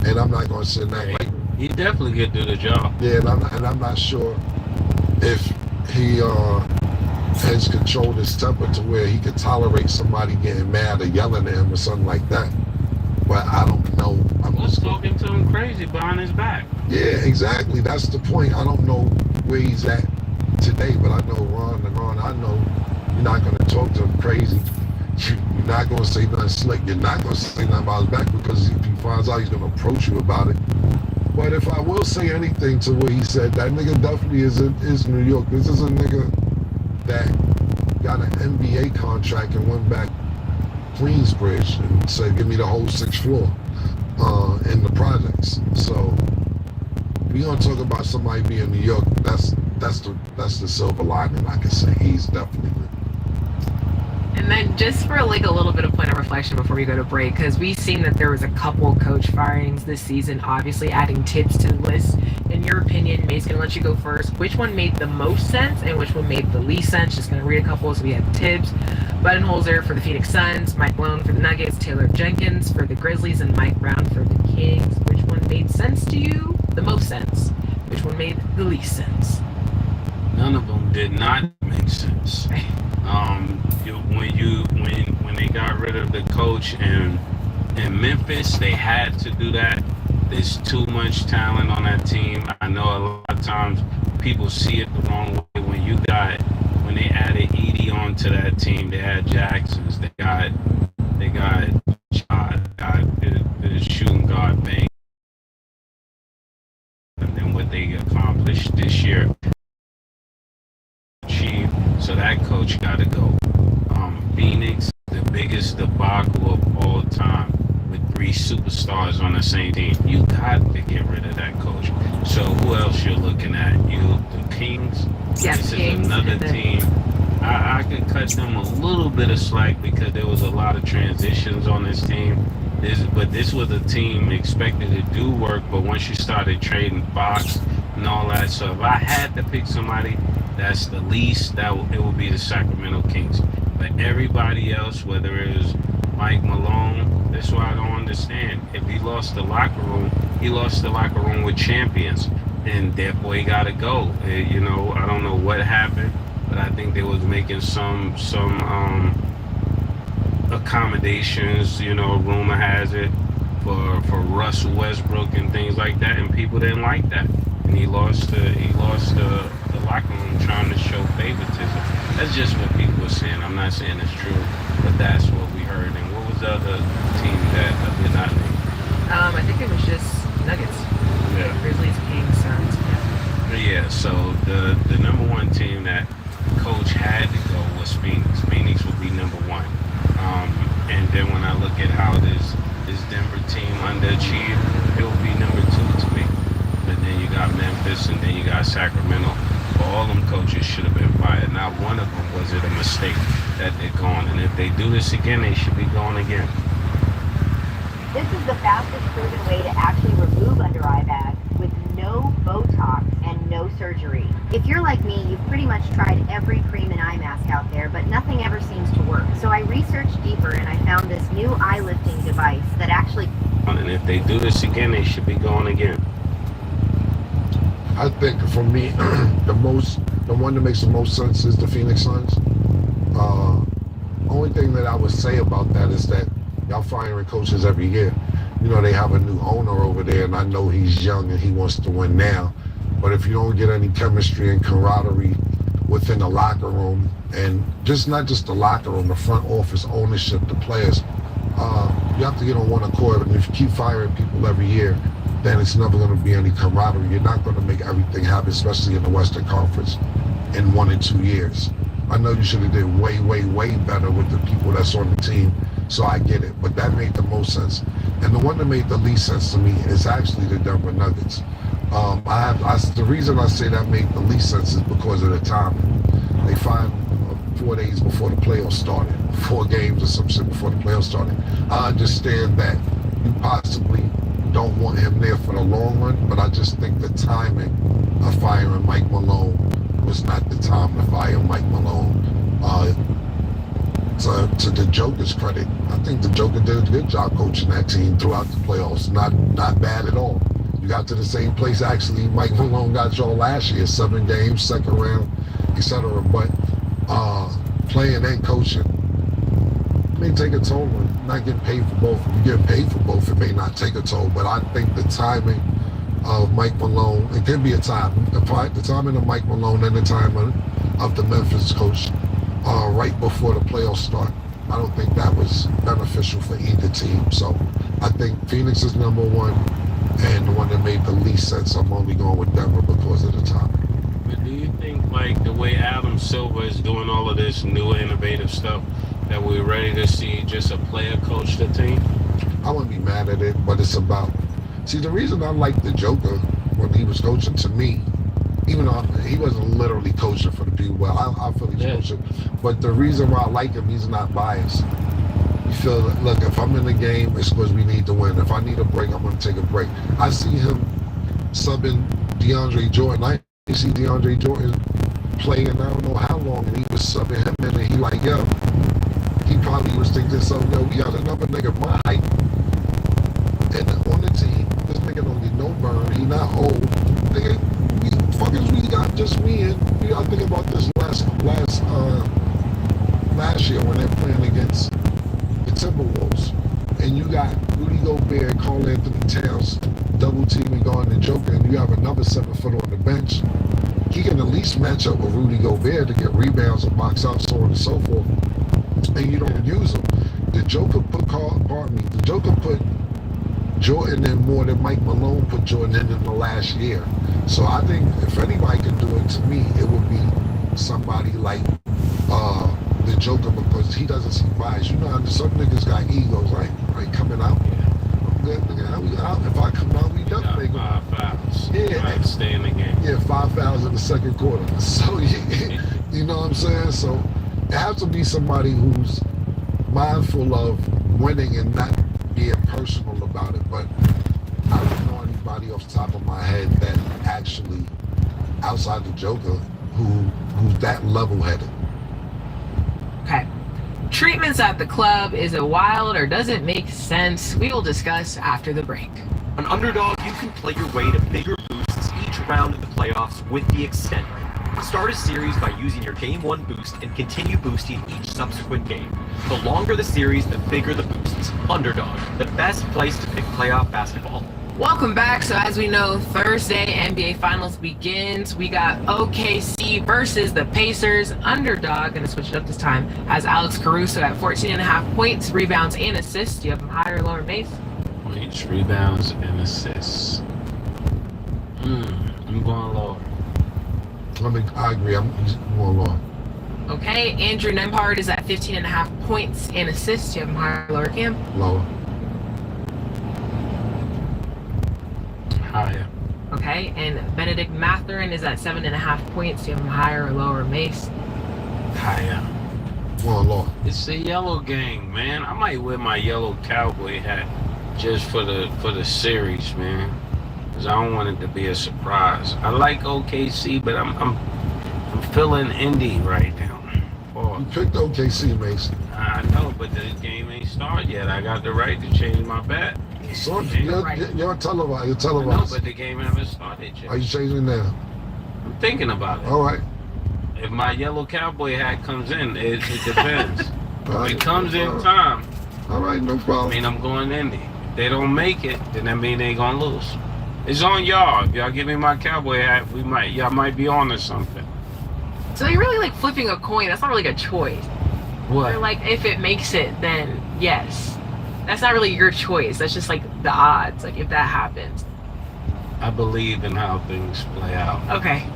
and I'm not going to sit and act like he definitely could do the job. Yeah, and I'm not sure if he has controlled his temper to where he could tolerate somebody getting mad or yelling at him or something like that. But I don't know. What's talking to him crazy behind his back? Yeah, exactly. That's the point. I don't know where he's at today, but I know Ron, I know you're not going to talk to him crazy. You're not going to say nothing slick. You're not going to say nothing about his back, because if he finds out, he's going to approach you about it. But if I will say anything to what he said, that nigga definitely is New York. This is a nigga that got an NBA contract and went back Queensbridge and said, give me the whole 6th floor in the projects. So we gonna talk about somebody being in New York. That's the silver lining, I can say. He's definitely good. And then just for like a little bit of point of reflection before we go to break, because we've seen that there was a couple coach firings this season, obviously adding Tibbs to the list. In your opinion, May's gonna let you go first. Which one made the most sense and which one made the least sense? Just gonna read a couple. So we have Tibbs, Budenholzer for the Phoenix Suns, Mike Malone for the Nuggets, Taylor Jenkins for the Grizzlies, and Mike Brown for the Kings. Which one made sense to you? The most sense. Which one made the least sense? None of them did not make sense. When they got rid of the coach in Memphis, they had to do that. There's too much talent on that team. I know a lot of times people see it the wrong way. When they added Edie onto that team, they had Jacksons, they got the shooting guard Bang. what they accomplished this year. So that coach got to go. Phoenix, the biggest debacle of all time, with 3 superstars on the same team. You got to get rid of that coach. So who else you're looking at? The Kings. Yes, this Kings is another team. I could cut them a little bit of slack because there was a lot of transitions on this team. But this was a team expected to do work, but once you started trading Fox and all that, so if I had to pick somebody that's the least, it would be the Sacramento Kings. But everybody else, whether it was Mike Malone, that's why I don't understand. If he lost the locker room, he lost the locker room with champions, and therefore he got to go. I don't know what happened, but I think they was making some accommodations, rumor has it, for Russell Westbrook and things like that, and people didn't like that. And he lost the locker room trying to show favoritism. That's just what people were saying. I'm not saying it's true, but that's what we heard. And what was the other team that did not name? I think it was just Nuggets. Yeah. Grizzlies, Kings, Suns. Yeah, so the number one team that coach had to go was Phoenix. Phoenix would be number one. And then when I look at how this Denver team underachieved, it will be number 2 to me. But then you got Memphis, and then you got Sacramento. All them coaches should have been fired. Not one of them was it a mistake that they're gone. And if they do this again, they should be gone again. This is the fastest proven way to actually remove under-eye bags with no Botox and no surgery. If you're like me, you've pretty much tried every cream and eye mask out there, but nothing ever seems to work. So I researched deeper and I found this new eye lifting device that actually... And if they do this again, they should be gone again. I think for me, the one that makes the most sense is the Phoenix Suns. Only thing that I would say about that is that y'all firing coaches every year. They have a new owner over there, and I know he's young and he wants to win now. But if you don't get any chemistry and camaraderie within the locker room, and not just the locker room, the front office, ownership, the players, you have to get on one accord. And if you keep firing people every year, then it's never going to be any camaraderie. You're not going to make everything happen, especially in the Western Conference, in 1 or 2 years. I know you should have did way, way, way better with the people that's on the team, so I get it. But that made the most sense. And the one that made the least sense to me is actually the Denver Nuggets. The reason I say that made the least sense is because of the timing. They fired 4 days before the playoffs started, 4 games or some shit before the playoffs started. I understand that you possibly don't want him there for the long run, but I just think the timing of firing Mike Malone was not the time to fire Mike Malone. To the Joker's credit, I think the Joker did a good job coaching that team throughout the playoffs. Not bad at all. You got to the same place actually Mike Malone got y'all last year, 7 games, second round, etc. But playing and coaching may take a toll. Not getting paid for both. If you get paid for both, it may not take a toll. But I think the timing of Mike Malone, it could be a time. The timing of Mike Malone and the timing of the Memphis coach right before the playoffs start, I don't think that was beneficial for either team. So I think Phoenix is number 1, and the one that made the least sense, I'm only going with Denver because of the timing. But do you think, like, the way Adam Silver is doing all of this new innovative stuff, that we're ready to see just a player coach the team? I wouldn't be mad at it, but it's about... See, the reason I like the Joker when he was coaching, to me, even though he wasn't literally coaching for the people, well, I feel he's coaching, but the reason why I like him, he's not biased. You feel, look, if I'm in the game, it's because we need to win. If I need a break, I'm going to take a break. I see him subbing DeAndre Jordan. I see DeAndre Jordan playing, I don't know how long, and he was subbing him in, and he like, yo, he probably was thinking something, yo, we got another nigga my height. And on the team, this nigga don't get no burn, he not old. Nigga, we got just me and we gotta think about this last year when they're playing against the Timberwolves. And you got Rudy Gobert, Karl Anthony Towns, double teaming going to Joker, and you have another 7-footer on the bench. He can at least match up with Rudy Gobert to get rebounds and box out, so on and so forth. And you don't use him. The Joker put Jordan in more than Mike Malone put Jordan in the last year. So I think if anybody can do it, to me, it would be somebody like the Joker, because he doesn't seem biased. You know, some niggas got egos, like coming out. If I come out, we definitely go. 5 fouls. Yeah. Stay in the game. Yeah, 5 fouls in the second quarter. So, you know what I'm saying? So, it has to be somebody who's mindful of winning and not being personal about it. But I don't know anybody off the top of my head that actually, outside the Joker, who's that level-headed. Okay. Treatments at the club, is it wild or does it make sense? We will discuss after the break. On Underdog, you can play your way to bigger boosts each round of the playoffs with the Extend Rate. Start a series by using your Game 1 boost and continue boosting each subsequent game. The longer the series, the bigger the boosts. Underdog, the best place to pick playoff basketball. Welcome back. So as we know, Thursday NBA Finals begins. We got OKC versus the Pacers. Underdog, gonna switch it up this time, has Alex Caruso at 14.5 points, rebounds, and assists. Do you have him higher or lower, Mace? Points, rebounds, and assists. I'm going lower. I agree. I'm going lower. Okay, Andrew Nembhard is at 15.5 points and assists. Do you have him higher or lower, Cam? Lower. Higher. Okay, and Benedict Mathurin is at 7.5 points. Do you have him higher or lower, Mace? Higher. Well, lower. It's the yellow gang, man. I might wear my yellow cowboy hat just for the series, man, because I don't want it to be a surprise. I like OKC, but I'm feeling Indy right now. You picked OKC, Mason. I know, but the game ain't started yet. I got the right to change my bet. So you're televised. I know, but the game haven't started yet. Are you changing now? I'm thinking about it. All right. If my yellow cowboy hat comes in, it depends. Right. If it comes in time, all right, no problem. I mean, I'm going Indy. If they don't make it, then that means they gonna lose. It's on y'all. If y'all give me my cowboy hat, y'all might be on to something. So you're really like flipping a coin. That's not really a choice. What? You're like, if it makes it, then yes. That's not really your choice. That's just like the odds. Like if that happens. I believe in how things play out. Okay.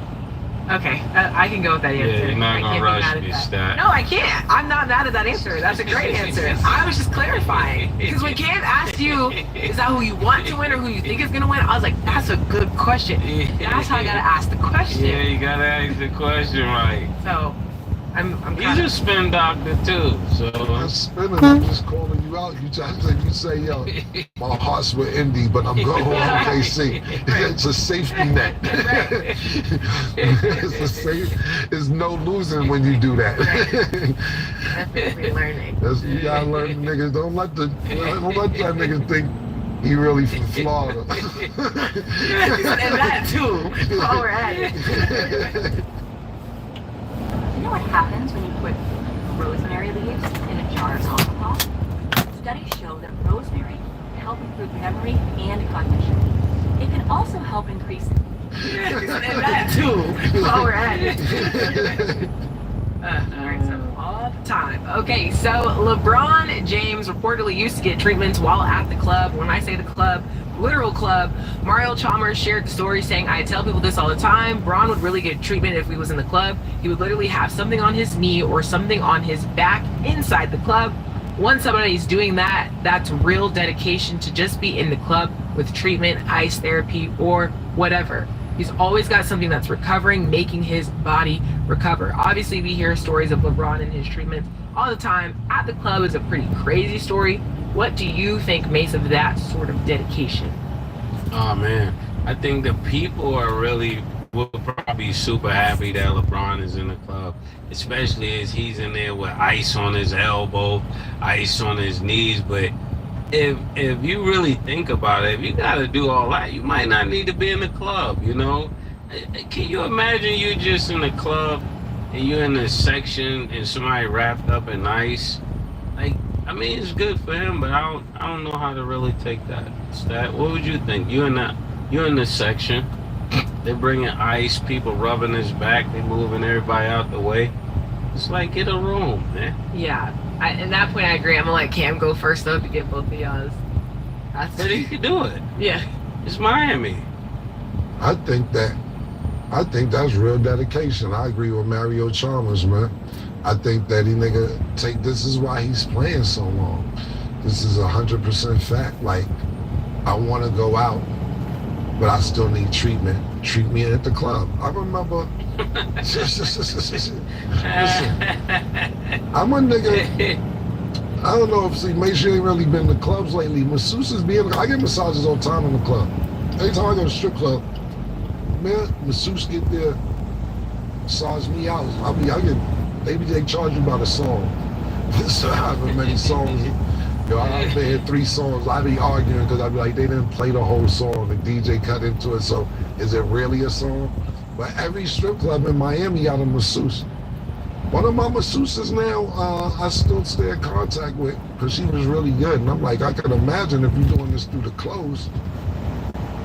I can go with that answer. Yeah, you're not gonna rush me, Stat. No, I can't. I'm not mad at that answer. That's a great answer. I was just clarifying. Because when Cam asked you, is that who you want to win or who you think is going to win? I was like, that's a good question. That's how I got to ask the question. Yeah, you got to ask the question right. So, I'm He's a spin doctor too, so I'm spinning. I'm just calling you out. You say, yo, my heart's with Indy, but I'm going with OKC. It's a safety net. It's no losing when you do that. Definitely learning. You gotta learn, niggas. Don't let that nigga think he really from Florida. And that too. While we're at it. You know what happens when you put rosemary leaves in a jar of alcohol? Studies show that rosemary can help improve memory and cognition. It can also help increase and that too, while we're at it. Learn something all the time. Okay, so LeBron James reportedly used to get treatments while at the club. When I say the club, literal club. Mario Chalmers shared the story saying, I tell people this all the time, Bron would really get treatment if he was in the club. He would literally have something on his knee or something on his back inside the club. Once somebody's doing that, that's real dedication to just be in the club with treatment, ice therapy, or whatever. He's always got something that's recovering, making his body recover. Obviously, we hear stories of LeBron and his treatments all the time. At the club is a pretty crazy story. What do you think, Mace, of that sort of dedication? Oh, man. I think the people will probably be super happy that LeBron is in the club, especially as he's in there with ice on his elbow, ice on his knees. But if you really think about it, if you got to do all that, you might not need to be in the club, you know? Can you imagine you just in the club and you're in this section and somebody wrapped up in ice? Like, I mean, it's good for him, but I don't know how to really take that. Stat, what would you think? You're in this section. They're bringing ice, people rubbing his back, they moving everybody out the way. It's like, get a room, man. Yeah, at that point I agree. I'm gonna let Cam go first though to get both of y'all's. But he could do it. Yeah. It's Miami. I think that I think that's real dedication. I agree with Mario Chalmers, man. I think that this is why he's playing so long. This is 100% fact. Like, I want to go out, but I still need treatment. Treat me at the club. I remember. Listen, I'm a nigga. I don't know if make sure you ain't really been to clubs lately. Masseuses I get massages all the time in the club. Every time I go to strip club, man, masseuse get there, massage me out. They charge you by the song. So however many songs. Yo, I've been here 3 songs. I be arguing because I be like, they didn't play the whole song. The DJ cut into it, so is it really a song? But every strip club in Miami got a masseuse. One of my masseuses now, I still stay in contact with because she was really good. And I'm like, I can imagine if you're doing this through the clothes,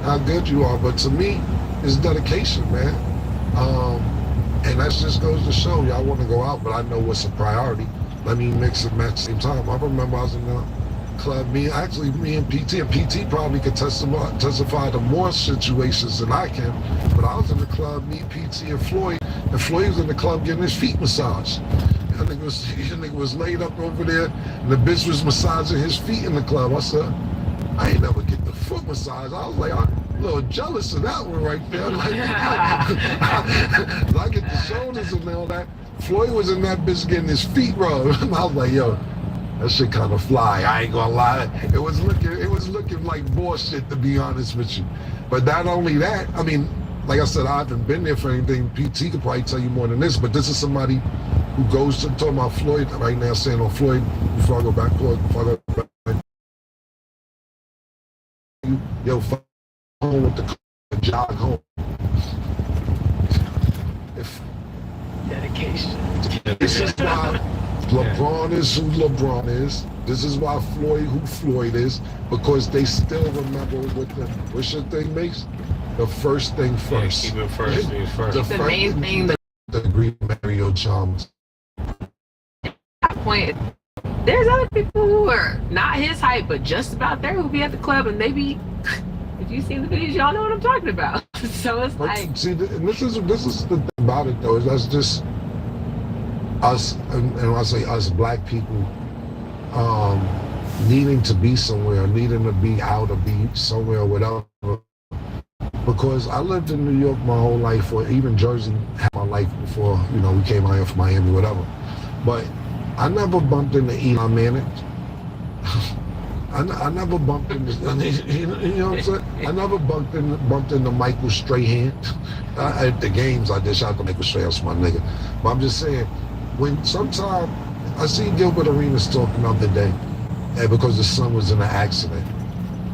how good you are. But to me, it's dedication, man. And that just goes to show y'all want to go out, but I know what's a priority. Let me mix and match at the same time. I remember I was in the club, me and PT probably could testify to more situations than I can, but I was in the club, me, PT, and Floyd was in the club getting his feet massaged. That nigga was laid up over there, and the bitch was massaging his feet in the club. I said, I ain't never get the foot massage. I was like, I'm a little jealous of that one right there. Like, I get the shoulders and all that. Floyd was in that bitch getting his feet rubbed. I was like, yo, that shit kind of fly. I ain't gonna lie. It was looking like bullshit, to be honest with you. But not only that, I mean, like I said, I haven't been there for anything. PT could probably tell you more than this, but this is somebody who goes to, talking about Floyd right now, saying on Floyd, before I go back, yo, fuck home with the car, jog home. Dedication. This is why LeBron is who LeBron is. This is why Floyd who Floyd is, because they still remember what's your thing, Mace? The first thing first. Yeah, keep it first things first. The main thing that agree with Mario Chalmers. Point. There's other people who are not his height, but just about there, who be at the club, and they be. If you've seen the videos, y'all know what I'm talking about. So it's like. See, and this is the thing about it though. Is that's just us, and when I say us, black people, needing to be somewhere, needing to be out or be somewhere, whatever. Because I lived in New York my whole life, or even Jersey half my life before, we came out here from Miami, whatever. But I never bumped into Elon Musk. I never bumped into, you know what I'm saying? I never bumped into Michael Strahan. At the games, I did shout out to Michael Strahan, that's my nigga. But I'm just saying, when sometime, I seen Gilbert Arenas talking the other day, because his son was in an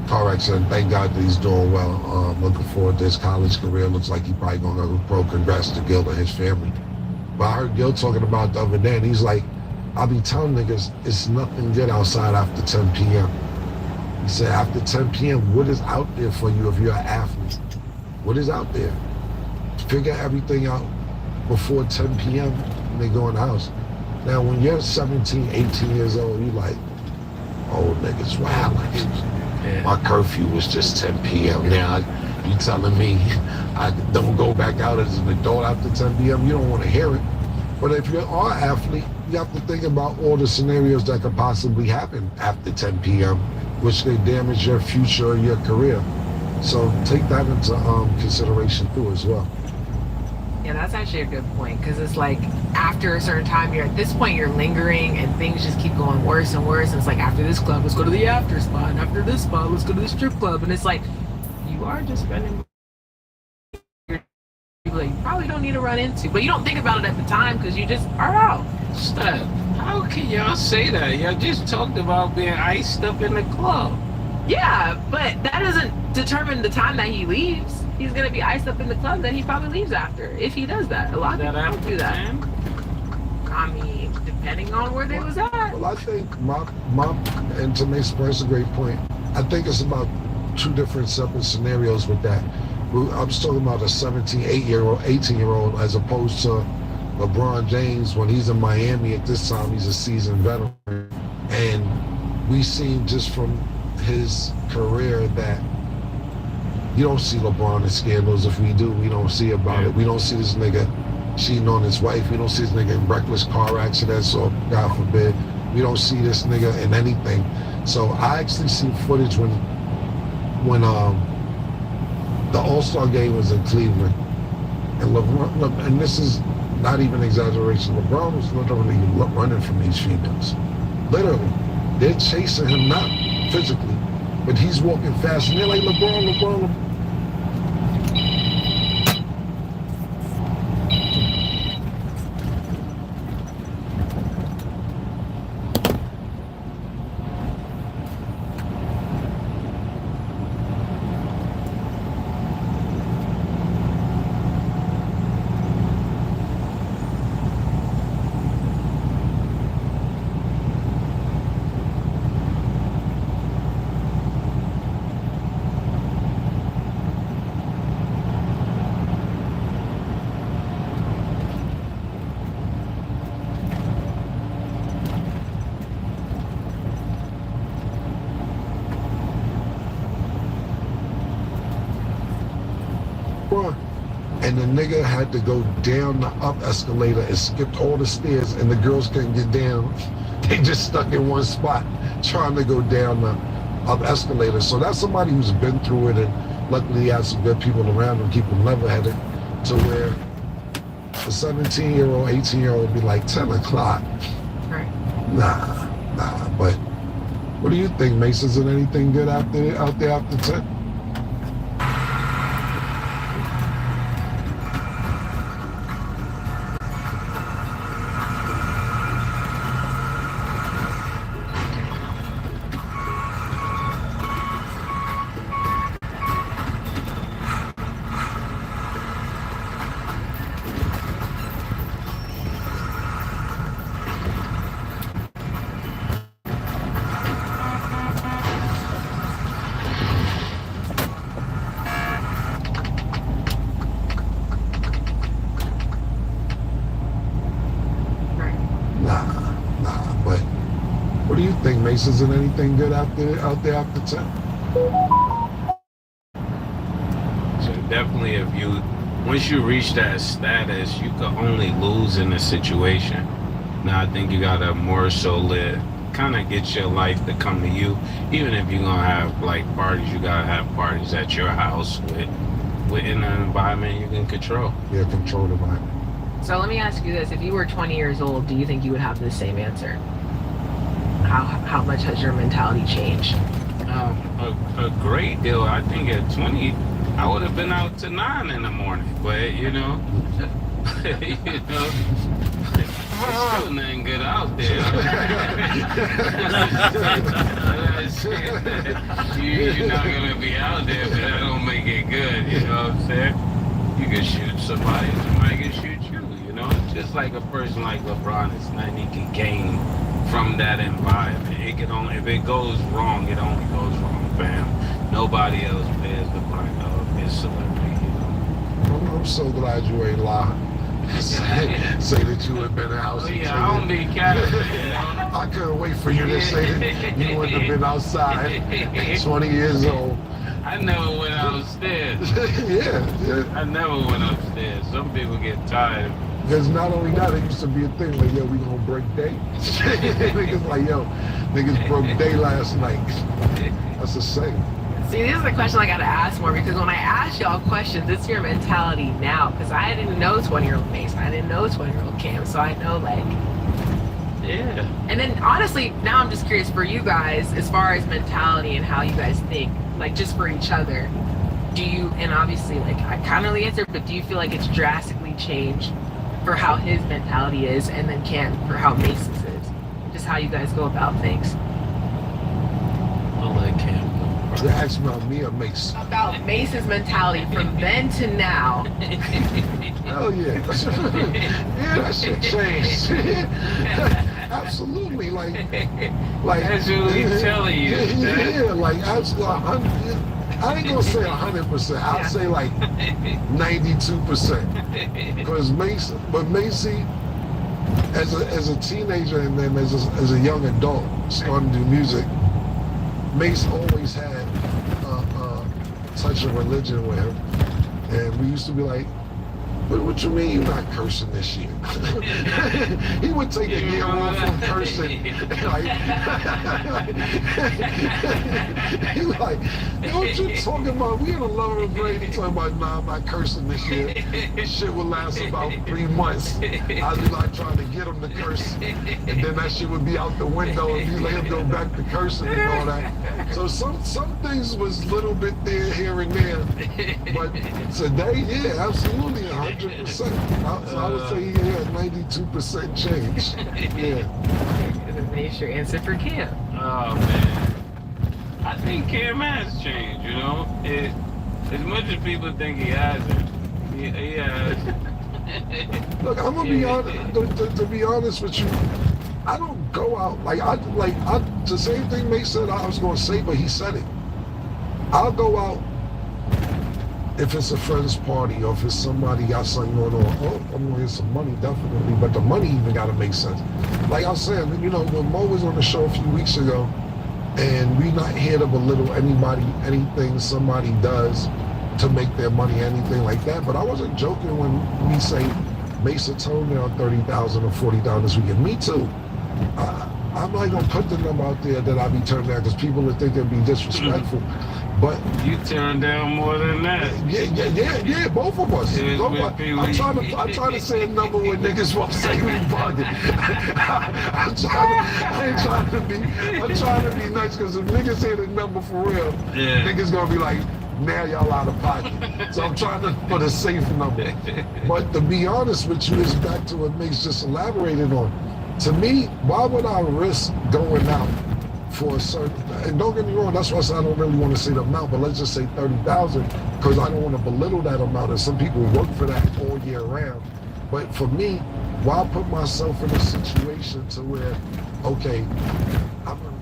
car accident. Thank God that he's doing well. Looking forward to his college career. Looks like he probably gonna go pro. Congrats to Gil and his family. But I heard Gil talking about the other day, and he's like, I be telling niggas, it's nothing good outside after 10 p.m. He said, after 10 p.m., what is out there for you if you're an athlete? What is out there? Figure everything out before 10 p.m. when they go in the house. Now, when you're 17, 18 years old, you like, old niggas, wow, my curfew was just 10 p.m. Now, you telling me I don't go back out as an adult after 10 p.m.? You don't want to hear it. But if you are an athlete, you have to think about all the scenarios that could possibly happen after 10 p.m., which could damage your future or your career. So take that into consideration too as well. Yeah, that's actually a good point, because it's like after a certain time, you're at this point, you're lingering and things just keep going worse and worse. And it's like, after this club, let's go to the after spot. And after this spot, let's go to the strip club. And it's like, you are just spending people that you probably don't need to run into. But you don't think about it at the time because you just are out. Stop. How can y'all say that? Y'all just talked about being iced up in the club. Yeah, but that doesn't determine the time that he leaves. He's going to be iced up in the club, then he probably leaves after, if he does that. A lot of people don't do that. I mean, depending on where they was at. Well, I think and to make Spurs a great point, I think it's about two different separate scenarios with that. I'm just talking about a 18-year-old, as opposed to LeBron James. When he's in Miami at this time, he's a seasoned veteran. And we seen just from his career that You don't see LeBron in scandals. If we do, we don't see about it. We don't see this nigga cheating on his wife. We don't see this nigga in reckless car accidents or, God forbid, we don't see this nigga in anything. So I actually seen footage when the All-Star game was in Cleveland, and LeBron, and this is not even exaggeration, LeBron was literally running from these females. Literally. They're chasing him, not physically, but he's walking fast, and they're like, LeBron. And the nigga had to go down the up escalator and skipped all the stairs, and the girls couldn't get down. They just stuck in one spot trying to go down the up escalator. So that's somebody who's been through it, and luckily he had some good people around him, keep him level-headed, to where a 17-year-old, 18-year-old would be like 10 o'clock. Right. Nah. But what do you think, Mace? Is it anything good out there after 10? What do you think, Mace? Is it anything good out there after 10? So definitely, once you reach that status, you can only lose in a situation. Now I think you gotta more so kind of get your life to come to you. Even if you're gonna have like parties, you gotta have parties at your house within an environment you can control. Yeah, control the environment. So let me ask you this: if you were 20 years old, do you think you would have the same answer? How much has your mentality changed? A great deal. I think at 20, I would have been out to 9 in the morning. But you know, there's still nothing good out there. You're not gonna be out there, but that don't make it good. You know what I'm saying? You can shoot somebody can shoot you. You know, it's just like a person like LeBron. It's nothing he can gain from that environment. It can only, if it goes wrong, it only goes wrong for him. Nobody else bears the brunt of his celebrity. You know? I'm so glad you ain't lying. Say that you had been out. Oh yeah, I don't be capping. I couldn't wait for you to say that you wouldn't have been outside at 20 years old. I never went upstairs. Yeah. I never went upstairs. Some people get tired. Because not only that, it used to be a thing like, yo, we gonna break day. Niggas like, yo, niggas broke day last night. That's a saying. See, this is the question I gotta ask more, because when I ask y'all questions, it's your mentality now. Because I didn't know 20-year-old Mace, I didn't know 20-year-old Cam, so I know like. Yeah. And then honestly, now I'm just curious for you guys, as far as mentality and how you guys think, like just for each other. Do you, and obviously like I kind of know the answer, but do you feel like it's drastically changed for how his mentality is, and then Cam for how Mace's is? Just how you guys go about things. I'll let Cam go. You ask about me or Mace? About Mace's mentality from then to now. Hell yeah. Yeah, that shit changed. Absolutely. Like that's what he's telling you. Yeah, like absolutely 100. I ain't gonna say 100%. I'll say like 92%. Because Macy, as a teenager and then as a young adult starting to do music, Mace always had touch of religion with him. And we used to be like, what you mean you're not cursing this year? He would take a year off from cursing. He like, what you talking about? We in a lower grade. He talking about, nah, I'm not cursing this year. This shit will last about 3 months. I'd be like trying to get him to curse. And then that shit would be out the window and he let him go back to cursing and all that. So some things was a little bit there, here and there. But today, yeah, absolutely 100%. I would say he had 92% change. Yeah. That's your answer for Cam. Oh man, I think Cam has changed. You know, as much as people think he hasn't, he has. Look, I'm gonna be honest. To be honest with you, I don't go out the same thing May said I was gonna say, but he said it. I'll go out if it's a friend's party or if it's somebody got something going on. Oh, I'm gonna get some money, definitely, but the money even gotta make sense. Like I was saying, you know, when Mo was on the show a few weeks ago, and we not here to belittle anybody, anything somebody does to make their money, anything like that. But I wasn't joking when we say Mesa tone down 30,000 or 40,000 this weekend. Me too. I'm not gonna put the number out there that I be turned down because people would think it'd be disrespectful. But you turned down more than that. Yeah, both of us. I'm trying to say a number where niggas won't say we bugging. I'm trying to be nice because if niggas say the number for real, niggas gonna be like, now y'all out of pocket. So I'm trying to put a safe number. But to be honest with you, it's back to what Mace just elaborated on. To me, why would I risk going out for a certain, and don't get me wrong, that's why I said I don't really want to say the amount, but let's just say 30,000, because I don't want to belittle that amount, and some people work for that all year round. But for me, why put myself in a situation to where, okay, I'm gonna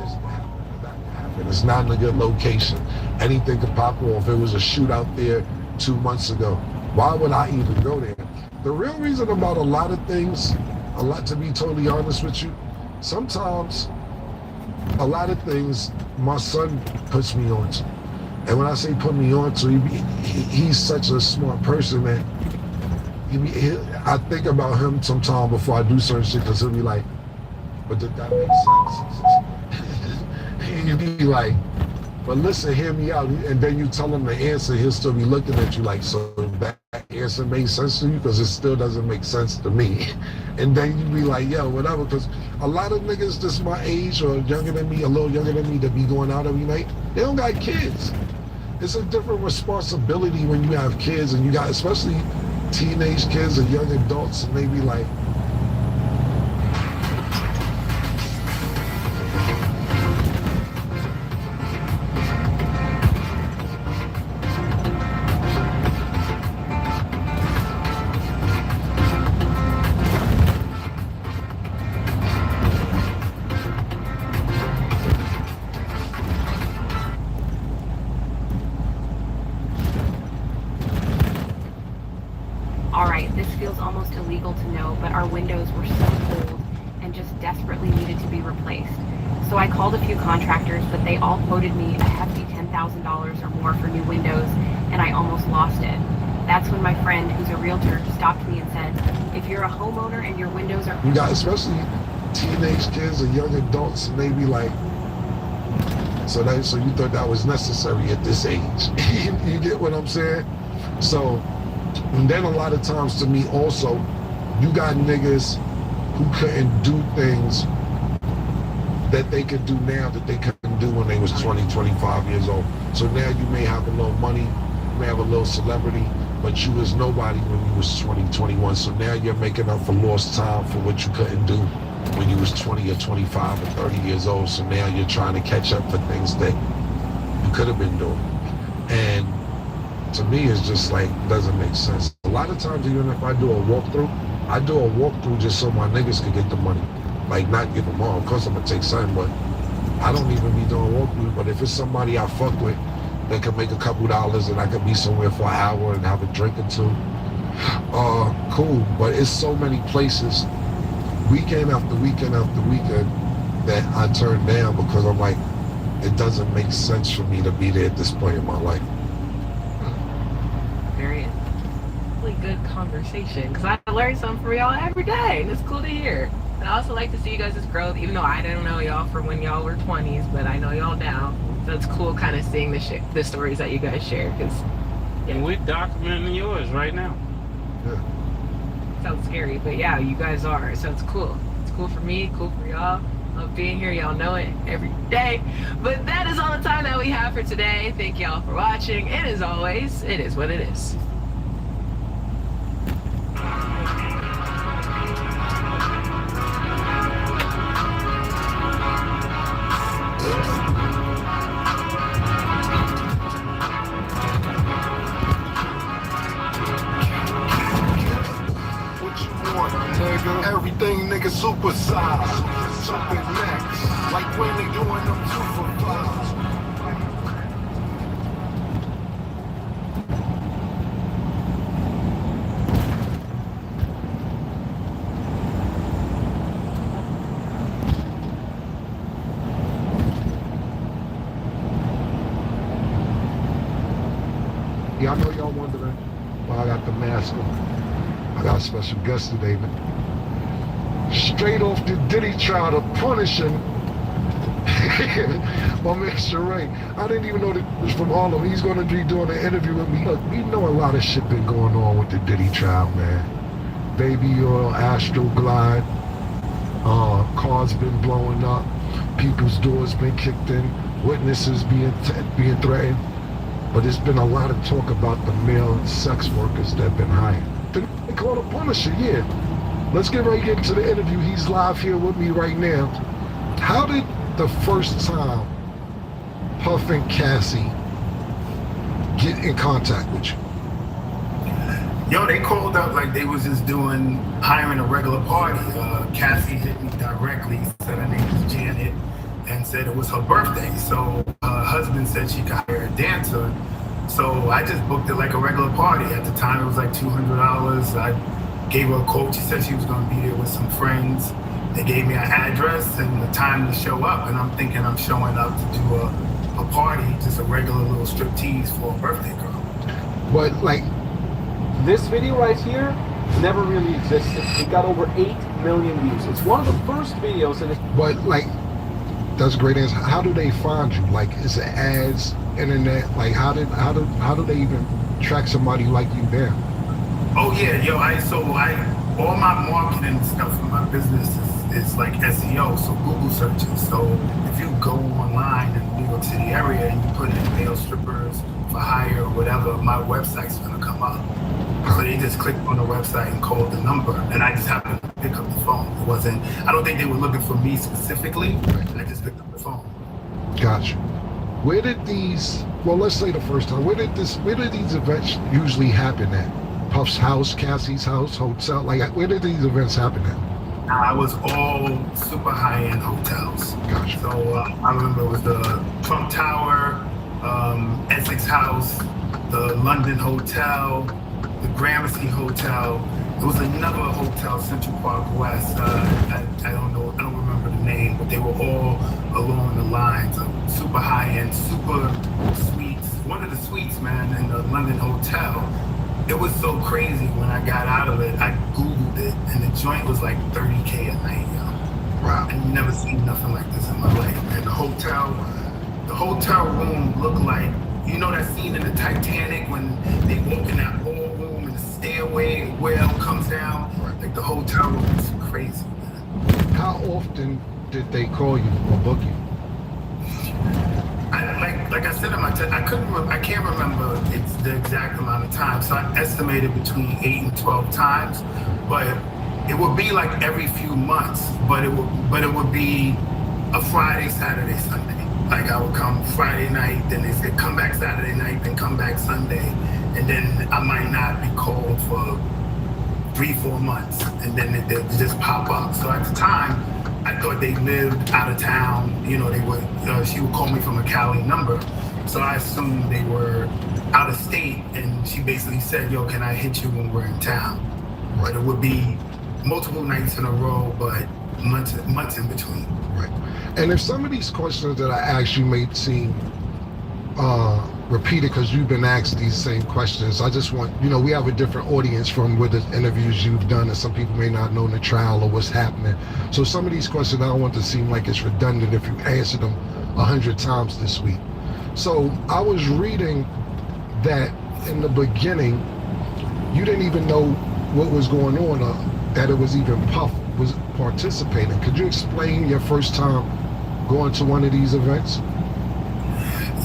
this to happen. It's not in a good location. Anything could pop off. It was a shootout there 2 months ago. Why would I even go there? The real reason about a lot of things, to be totally honest with you, sometimes a lot of things my son puts me on to. And when I say put me on to, he's such a smart person that I think about him sometime before I do certain shit, because he'll be like, but did that make sense? And you'd be like, but listen, hear me out. And then you tell him the answer, he'll still be looking at you like, so that answer made sense to you? Because it still doesn't make sense to me. And then you be like, yo, whatever. Because a lot of niggas that's my age or younger than me, a little younger than me, that be going out every night, they don't got kids. It's a different responsibility when you have kids, and you got, especially teenage kids or young adults, and they be like, but our windows were so old and just desperately needed to be replaced. So I called a few contractors, but they all quoted me a hefty $10,000 or more for new windows, and I almost lost it. That's when my friend, who's a realtor, stopped me and said, if you're a homeowner and your windows are... You got especially teenage kids or young adults, and they be like, so you thought that was necessary at this age. You get what I'm saying? So, and then a lot of times to me also, you got niggas who couldn't do things that they could do now that they couldn't do when they was 20, 25 years old. So now you may have a little money, you may have a little celebrity, but you was nobody when you was 20, 21. So now you're making up for lost time for what you couldn't do when you was 20 or 25 or 30 years old. So now you're trying to catch up for things that you could have been doing. And to me, it's just like, doesn't make sense. A lot of times, even if I do a walkthrough, I do a walkthrough just so my niggas could get the money. Like, not give them all. Of course, I'm gonna take something, but I don't even be doing walkthrough. But if it's somebody I fuck with that can make a couple dollars and I could be somewhere for an hour and have a drink or two, cool. But it's so many places, weekend after weekend after weekend, that I turn down because I'm like, it doesn't make sense for me to be there at this point in my life. Very really good conversation, because I learn something from y'all every day, and it's cool to hear. And I also like to see you guys' growth, even though I don't know y'all from when y'all were 20s, but I know y'all now. So it's cool kind of seeing the stories that you guys share, because and we're documenting yours right now. Yeah. Sounds scary, but yeah, you guys are, so it's cool. It's cool for me, cool for y'all. Love being here, y'all know it every day. But that is all the time that we have for today. Thank y'all for watching, and as always, it is what it is. Nigga, everything nigga super size, super next, like when they doing them 2 for 5. Yeah, I know y'all wondering why I got the mask on. I got a special guest today, man. Straight off the Diddy trial to punish him. My man Sheree. I didn't even know that it was from Harlem. He's gonna be doing an interview with me. Look, we know a lot of shit been going on with the Diddy trial, man. Baby oil, Astro Glide, cars been blowing up, people's doors been kicked in, witnesses being threatened. But there's been a lot of talk about the male sex workers that have been hired. They call it Punisher, yeah. Let's get right into the interview. He's live here with me right now. How did the first time Puff and Cassie get in contact with you? Yo, they called up like they was just hiring a regular party. Cassie hit me directly, said her name was Janet, and said it was her birthday. So her husband said she could hire a dancer. So I just booked it like a regular party. At the time, it was like $200. I gave her a quote. She said she was going to be there with some friends. They gave me an address and the time to show up. And I'm thinking I'm showing up to do a party, just a regular little striptease for a birthday girl. But like, this video right here never really existed. It got over 8 million views. It's one of the first videos in this. But like, that's a great answer. How do they find you? Like, is it ads, internet? Like, how do they even track somebody like you down? Oh yeah, yo, all my marketing stuff for my business is like SEO, so Google searches. So if you go online in the New York City area and you put in male strippers for hire or whatever, my website's gonna come up. So they just clicked on the website and called the number, and I just happened to pick up the phone. I don't think they were looking for me specifically. I just picked up the phone. Gotcha. Where did let's say the first time, where did these events usually happen at? Puff's house, Cassie's house, hotel? Like, where did these events happen at? I was all super high-end hotels. Gotcha. So I remember it was the Trump Tower, Essex House, the London Hotel, the Gramercy Hotel. There was another hotel, Central Park West. I don't remember the name, but they were all along the lines of super high-end, super suites. One of the suites, man, in the London Hotel. It was so crazy when I got out of it. I Googled it, and the joint was like $30K a night, yo. Wow. I've never seen nothing like this in my life. And the hotel room looked like, you know that scene in the Titanic when they walk in that ballroom and the stairway, the whale comes down? Like, the hotel room is crazy, man. How often did they call you or book you? Like I said in my text, I can't remember the exact amount of time. So I estimated between 8 and 12 times, but it would be like every few months. But it would be a Friday, Saturday, Sunday. Like, I would come Friday night, then they said come back Saturday night, then come back Sunday, and then I might not be called for 3-4 months, and then they just pop up. So at the time, I thought they lived out of town. You know, they would. She would call me from a Cali number, so I assumed they were out of state. And she basically said, "Yo, can I hit you when we're in town?" But it would be multiple nights in a row. But months in between. Right. And if some of these questions that I asked you may seem repeated because you've been asked these same questions, I just want, we have a different audience from with the interviews you've done, and some people may not know the trial or what's happening. So some of these questions, I don't want to seem like it's redundant if you answered them 100 times this week. So I was reading that in the beginning, you didn't even know what was going on, that it was even Puff was participating. Could you explain your first time going to one of these events?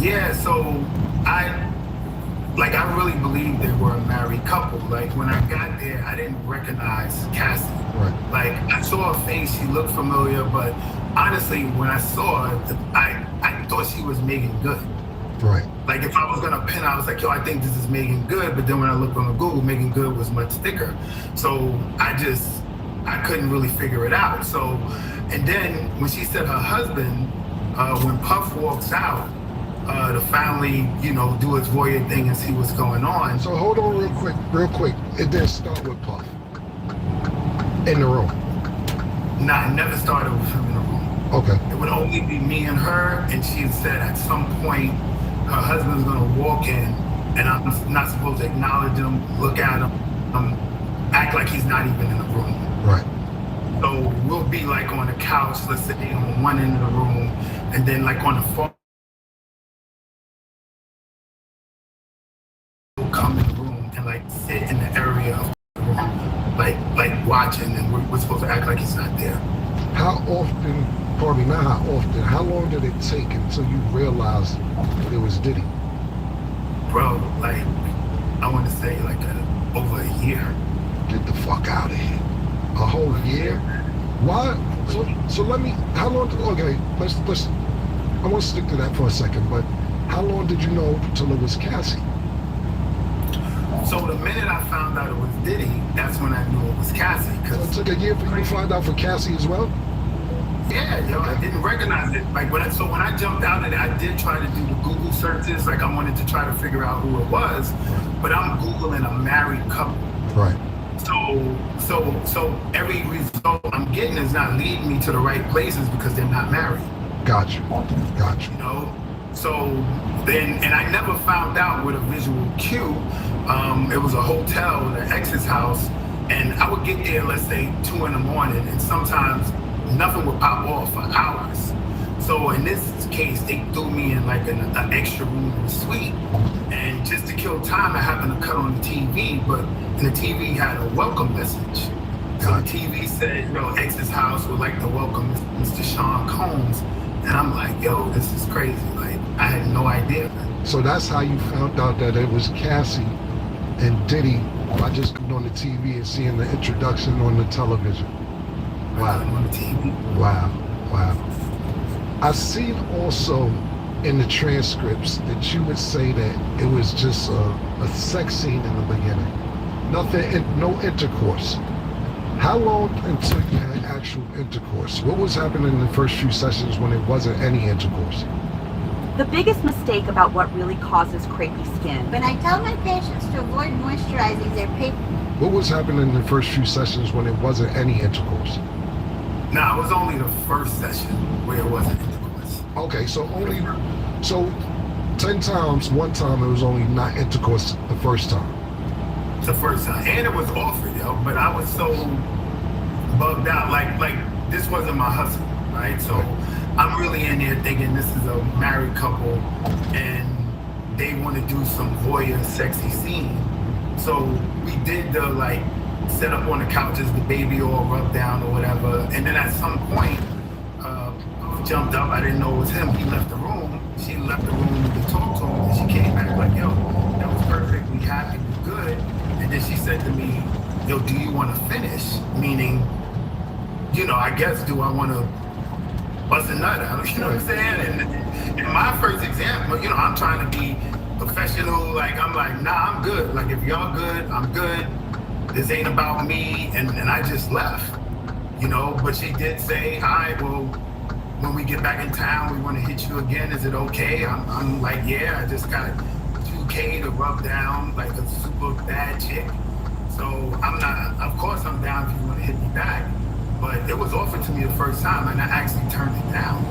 Yeah, so I really believed they were a married couple. Like when I got there, I didn't recognize Cassie. Right. Like I saw her face, she looked familiar, but honestly, when I saw her, I thought she was Megan Good. Right. Like if I was gonna pin, I was like, yo, I think this is Megan Good. But then when I looked on the Google, Megan Good was much thicker. So I couldn't really figure it out. So, and then when she said her husband, when Puff walks out, the family, do its voyeur thing and see what's going on. So hold on real quick. It didn't start with Puff in the room. Nah, it never started with him in the room. Okay. It would only be me and her, and she had said at some point her husband's gonna walk in, and I'm not supposed to acknowledge him, look at him, act like he's not even in the room. Right. So we'll be like on the couch, let's say on one end of the room, and then like on the far come in the room and like sit in the area of the room, like watching, and we're supposed to act like he's not there. How often, pardon me, not how often, how long did it take until you realized it was Diddy? Bro, like, I want to say like over a year. Get the fuck out of here. A whole year? Why? So let me, how long, okay, let's, I want to stick to that for a second, but how long did you know till it was Cassie? So the minute I found out it was Diddy, that's when I knew it was Cassie. So it took a year for you to find out for Cassie as well? Yeah, yo, I didn't recognize it. Like when I jumped out of it, I did try to do the Google searches. Like I wanted to try to figure out who it was, but I'm Googling a married couple. Right. So every result I'm getting is not leading me to the right places because they're not married. Gotcha. So then, and I never found out with a visual cue. It was a hotel, the ex's house, and I would get there, let's say 2 in the morning, and sometimes nothing would pop off for hours. So in this case, they threw me in like an extra room in the suite, and just to kill time, I happened to cut on the TV, but the TV had a welcome message. So the TV said, ex's house would like to welcome Mr. Sean Combs, and I'm like, yo, this is crazy. Like, I had no idea. So that's how you found out that it was Cassie and Diddy by just going on the TV and seeing the introduction on the television. Wow. On the TV. Wow. I've seen also in the transcripts that you would say that it was just a sex scene in the beginning. No intercourse. How long until you had actual intercourse? What was happening in the first few sessions when it wasn't any intercourse? The biggest mistake about what really causes crepey skin. When I tell my patients to avoid moisturizing their face. What was happening in the first few sessions when it wasn't any intercourse? Nah, it was only the first session where it wasn't intercourse. Okay, so 10 times, one time it was only not intercourse the first time. The first time, and it was offered, yo, but I was so bugged out, like this wasn't my husband, right? So I'm really in there thinking this is a married couple and they want to do some voyeur sexy scene. So we did the set up on the couches, the baby all rubbed down or whatever, and then at some point jumped up, I didn't know it was him, he left the room, she left the room to talk to him, and she came back like, yo, that was perfect, we happy, we good. And then she said to me, yo, do you want to finish? Meaning, I guess, do I want to bust a nut out? You know what I'm saying? And in my first example, I'm trying to be professional. Like, I'm like, nah, I'm good. Like, if y'all good, I'm good. This ain't about me. And I just left, But she did say, all right, well, when we get back in town, we want to hit you again. Is it okay? I'm like, yeah, I just got $2K to rub down like a super bad chick. So I'm not, of course I'm down if you want to hit me back, but it was offered to me the first time, and I actually turned it down.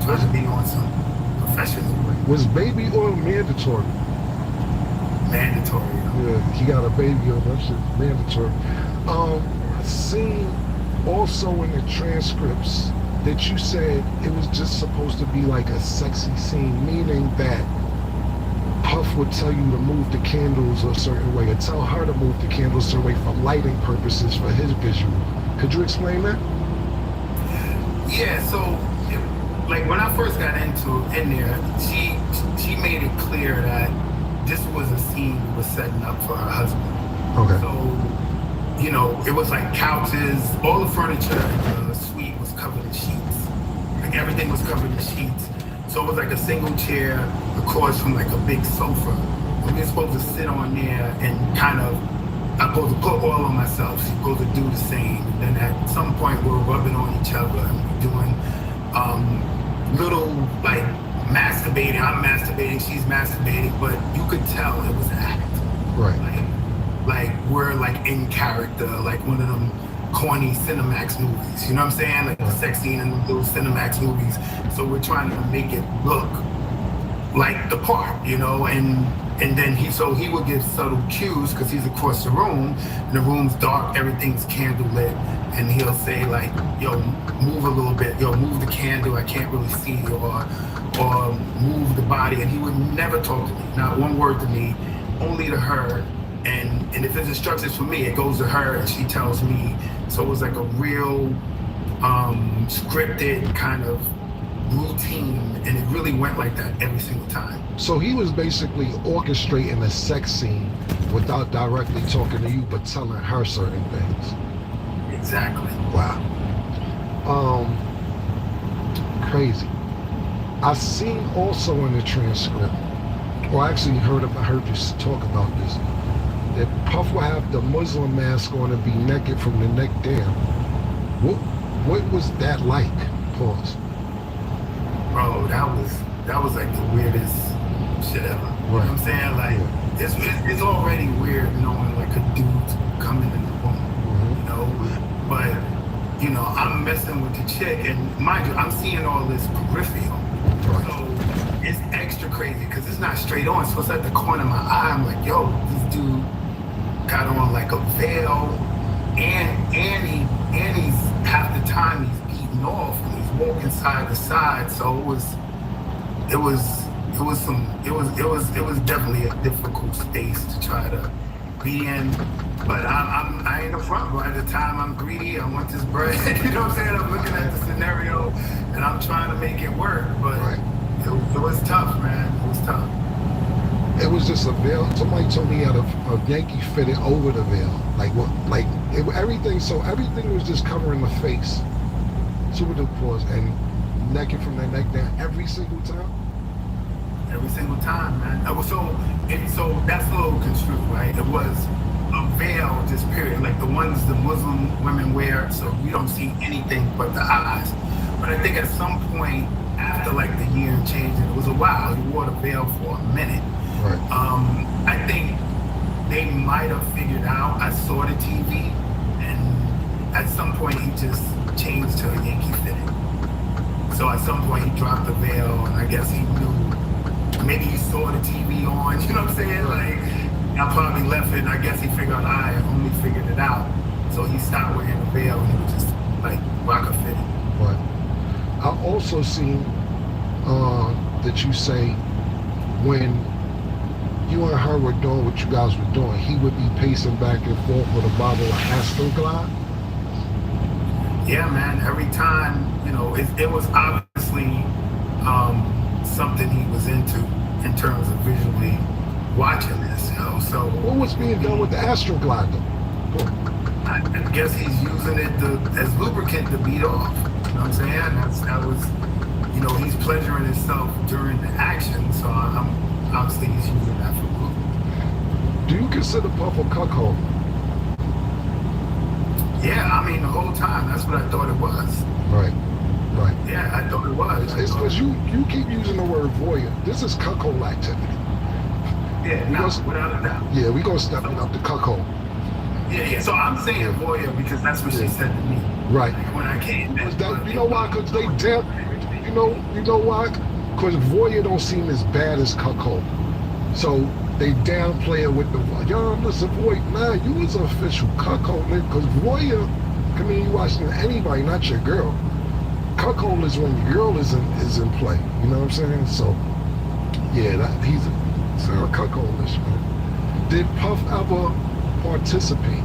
Trying to be on some professional. Was baby oil mandatory? Mandatory. Yeah, he got a baby oil. That shit's mandatory. I seen also in the transcripts that you said it was just supposed to be like a sexy scene, meaning that Puff would tell you to move the candles a certain way, or tell her to move the candles a certain way for lighting purposes for his visual. Could you explain that? Yeah, so like when I first got in there, she made it clear that this was a scene we were setting up for her husband. Okay. So, you know, it was like couches, all the furniture in the suite was covered in sheets. Like everything was covered in sheets. So it was like a single chair across from like a big sofa. And we were supposed to sit on there and kind of, I'm supposed to put oil on myself. She's supposed to do the same. And then at some point we were rubbing on each other and we're doing little like masturbating. I'm masturbating, she's masturbating, but you could tell it was an act. Right. Like we're like in character, like one of them corny Cinemax movies. You know what I'm saying? Like the sex scene in those Cinemax movies. So we're trying to make it look like the part, you know, and then he would give subtle cues because he's across the room and the room's dark, everything's candlelit, and he'll say like, yo, move a little bit, yo, move the candle, I can't really see, or move the body, and he would never talk to me, not one word to me, only to her, and if there's instructions for me, it goes to her and she tells me. So it was like a real scripted kind of routine, and it really went like that every single time. So he was basically orchestrating a sex scene without directly talking to you, but telling her certain things. Exactly. Wow. Crazy. I seen also in the transcript, or I actually heard you talk about this, that Puff will have the Muslim mask on and be naked from the neck down. What was that like? Pause. Bro, that was like the weirdest shit ever. Right. You know what I'm saying? Like, it's already weird knowing like a dude coming in the room, you know? But, you know, I'm messing with the chick, and mind you, I'm seeing all this peripheral. Right. So it's extra crazy because it's not straight on. So it's at the corner of my eye. I'm like, yo, this dude got on like a veil, and he's half the time he's beating off and he's walking side to side. So it was definitely a difficult space to try to be in. But I ain't the front, but at the time I'm greedy, I want this bread. You know what I'm saying? I'm looking at the scenario and I'm trying to make it work, but it was tough, man. It was tough. It was just a veil. Somebody told me he had a Yankee fitted over the veil. Like what? Like everything. So everything was just covering the face. Super duper pause and naked from the neck down every single time. Every single time, man. So that's a little construed, right? It was a veil, just period. Like the ones the Muslim women wear, so we don't see anything but the eyes. But I think at some point after like the year and change, and it was a while, he wore the veil for a minute. Right. I think they might have figured out. I saw the TV, and at some point he just changed to a Yankee fitting. So at some point he dropped the veil, and I guess he knew. Maybe he saw the TV on. You know what I'm saying? Like I probably left it, and I guess he figured out I only figured it out. So he stopped wearing the veil, and he was just like rocker fitting. Right. I also seen that you say when you and her were doing what you guys were doing, he would be pacing back and forth with a bottle of Pastoral. Yeah, man. Every time, you know, it was obviously something he was into in terms of visually watching this, you know. So what was being done with the Astro Glide though? I guess he's using it as lubricant to beat off. You know what I'm saying? That was, you know, he's pleasuring himself during the action. So I'm obviously he's using that for movement. Do you consider Puff a cuckold? Yeah, I mean the whole time that's what I thought it was. Right. Right. Yeah, I thought it was. It's because you keep using the word voyeur. This is cuckold activity. Yeah, no, without a doubt. Yeah, we gonna step it up to cuckold. Yeah. So I'm saying voyeur because that's what she said to me. Right. Like when I came in. You know why? Because they damn. You know why? Because voyeur don't seem as bad as cuckold. So they downplay it with the yo. Listen, voyeur. Nah, you was an official cuckold, because voyeur. I mean, you watching anybody, not your girl. Cuckold is when your girl is in play. You know what I'm saying? So yeah, he's a cuckoldish, man. Did Puff ever participate?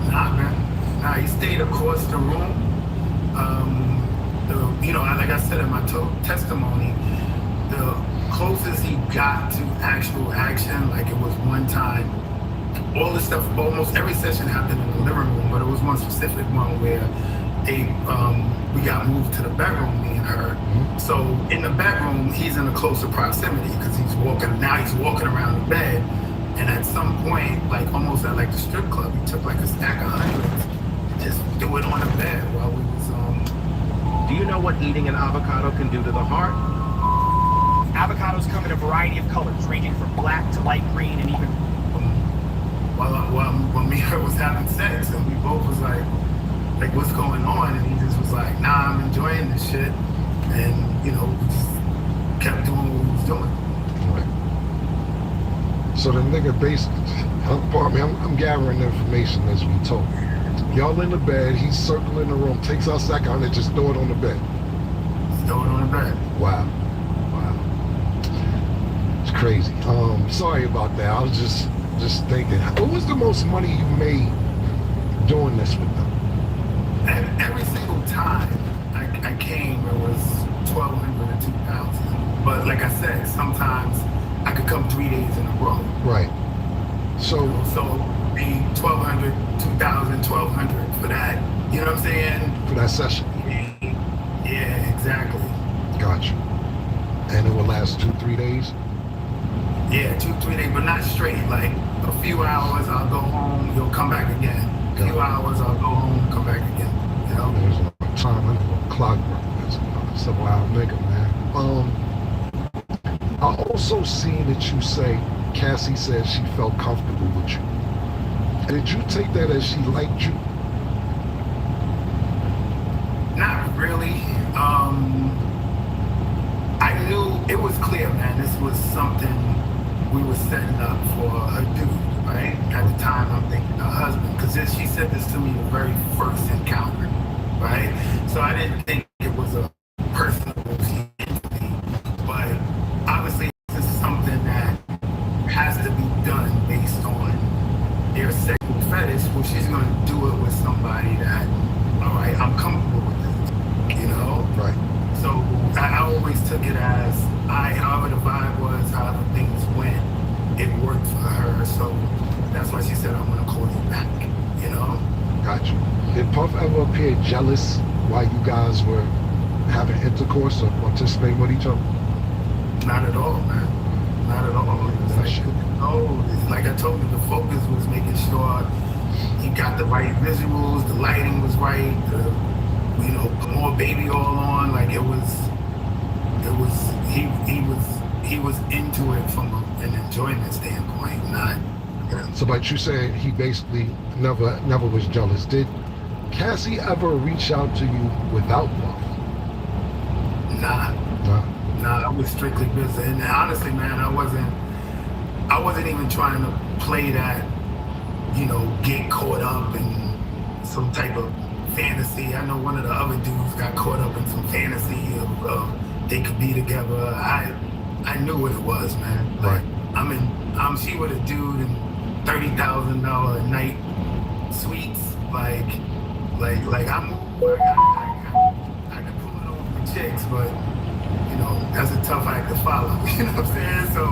Nah, man. Nah, he stayed across the room. Like I said in my testimony, the closest he got to actual action, like it was one time, all this stuff, almost every session happened in the living room, but it was one specific one where we got moved to the bedroom, me and her. Mm-hmm. So in the bedroom, he's in a closer proximity because he's walking around the bed. And at some point, like almost at like the strip club, he took like a stack of hundreds, just threw it on the bed while we was Do you know what eating an avocado can do to the heart? Avocados come in a variety of colors, ranging from black to light green and even... When me and her was having sex, and we both was like, what's going on? And he just was like, nah, I'm enjoying this shit. And, we just kept doing what we was doing. Right. So the nigga basically, I'm gathering information as we talk. Y'all in the bed, he's circling the room, takes our sack out and just throw it on the bed. Throw it on the bed. Wow. It's crazy. Sorry about that. I was just thinking, what was the most money you made doing this with them? And every single time I came, it was $1,200 to $2,000. But like I said, sometimes I could come 3 days in a row. Right. So be $1,200, $2,000, $1,200 for that. You know what I'm saying? For that session. Yeah, exactly. Gotcha. And it will last 2-3 days? Yeah, 2-3 days, but not straight. Like a few hours, I'll go home, you'll come back again. A few hours, I'll go home, come back again. You know? There's no time, I know clockwork. That's a wild nigga, man. I also seen that you say Cassie said she felt comfortable with you. Did you take that as she liked you? Not really. I knew it was clear, man. This was something we were setting up for her dude, right? At the time, I'm thinking her husband, because she said this to me the very first encounter, right? So I didn't think it was a personal entity, but obviously this is something that has to be done based on their sexual fetish. Well, she's going to do it with somebody that, all right, I'm comfortable with this, you know? Right. So I always took it as, however the vibe was, however things went, it worked for her. So that's why she said, I'm going to call you back, you know? Gotcha. Did Puff ever appear jealous while you guys were having intercourse or participating with each other? Not at all, man. Not at all. It was like I told you, the focus was making sure he got the right visuals, the lighting was right, put more baby oil on. Like he was into it from an enjoyment standpoint, not. So, but you saying he basically never was jealous. Did Cassie ever reach out to you without Puff? Nah, I was strictly busy. And honestly, man, I wasn't even trying to play that, get caught up in some type of fantasy. I know one of the other dudes got caught up in some fantasy of they could be together. I knew what it was, man. Like, right. She with a dude in $30,000 a night suites. I can pull it off with chicks, but that's a tough act to follow. You know what I'm saying? So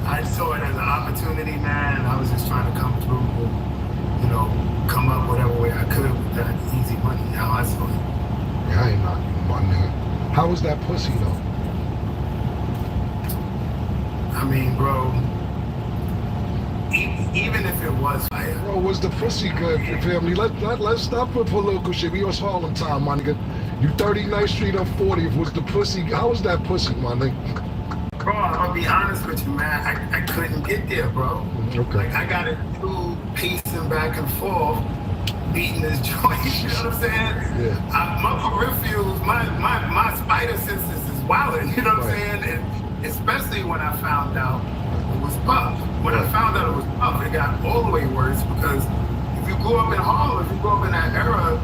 I saw it as an opportunity, man. And I was just trying to come through, come up whatever way I could with that easy money. How I saw it. Yeah, I ain't knocking my nigga. How was that pussy though? I mean, bro, even if it was fire. Bro, was the pussy good, family? Let's stop with political shit. We was Harlem time, my nigga. You 39th Street on 40th. Was the pussy, how was that pussy, my nigga? Bro, I'll be honest with you, man. I couldn't get there, bro. Okay. Like, I got a dude pacing back and forth, beating his joints. You know what I'm saying? Yeah. My peripherals, my spider senses is wilding. You know what I'm saying? And especially when I found out it was Puff. When I found out it was Puff, it got all the way worse because if you grew up in Harlem, if you grew up in that era,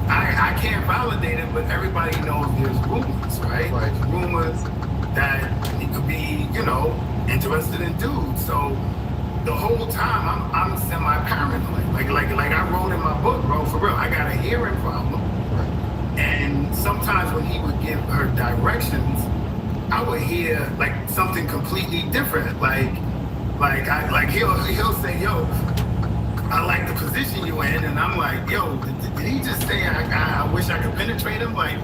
I can't validate it, but everybody knows there's rumors, right? Rumors that he could be, you know, interested in dudes. So the whole time I'm semi-paranoid. Like I wrote in my book, bro, for real. I got a hearing problem. And sometimes when he would give her directions, I would hear like something completely different. Like he'll say, yo, I like the position you in, and I'm like, yo, did he just say I wish I could penetrate him? Like,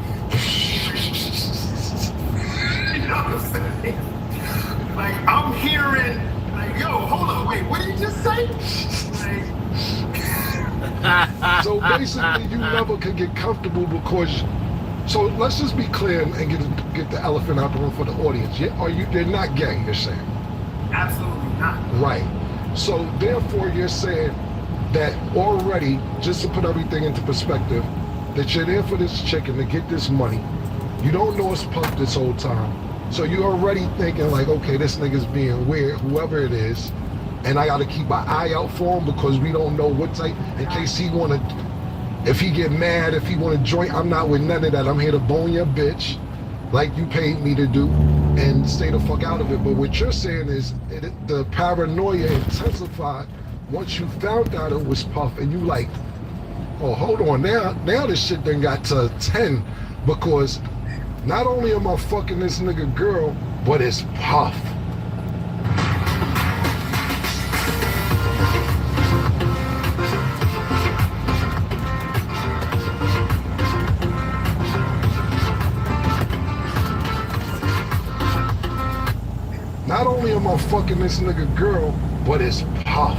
you know what I'm saying? Like, I'm hearing, like, yo, hold on, wait, what did you just say? So basically, you never could get comfortable because. So let's just be clear and get the elephant out the room for the audience. They're not gay, you're saying? Absolutely not. Right. So therefore, you're saying that already, just to put everything into perspective, that you're there for this chicken to get this money. You don't know it's Puff this whole time. So you're already thinking like, okay, this nigga's being weird, whoever it is, and I gotta keep an eye out for him because we don't know what type, in case he wanna, if he get mad, if he wanna join, I'm not with none of that. I'm here to bone your bitch, like you paid me to do, and stay the fuck out of it. But what you're saying is, the paranoia intensified once you found out it was Puff, and you like, oh, hold on, now this shit done got to 10, because not only am I fucking this nigga girl, but it's Puff. Not only am I fucking this nigga girl, but it's Puff.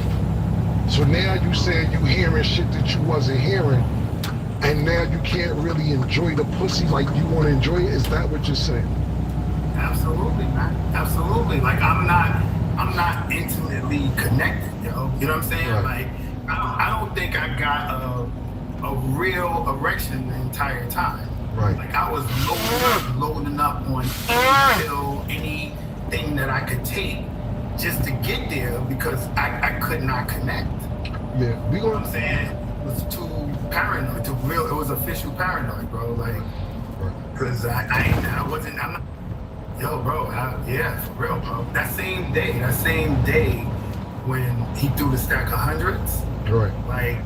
So now you saying you hearing shit that you wasn't hearing, and now you can't really enjoy the pussy like you want to enjoy it? Is that what you're saying? Absolutely, man. Absolutely. Like I'm not intimately connected, yo. You know what I'm saying? Right. Like I don't think I got a real erection the entire time. Right. Like I was loading up on any pill, anything that I could take just to get there because I could not connect. Yeah, you know what I'm saying? It was too paranoid, it was official paranoid, bro. Like, because I'm not, yo, bro, yeah, for real, bro. That same day when he threw the stack of hundreds, right? Like,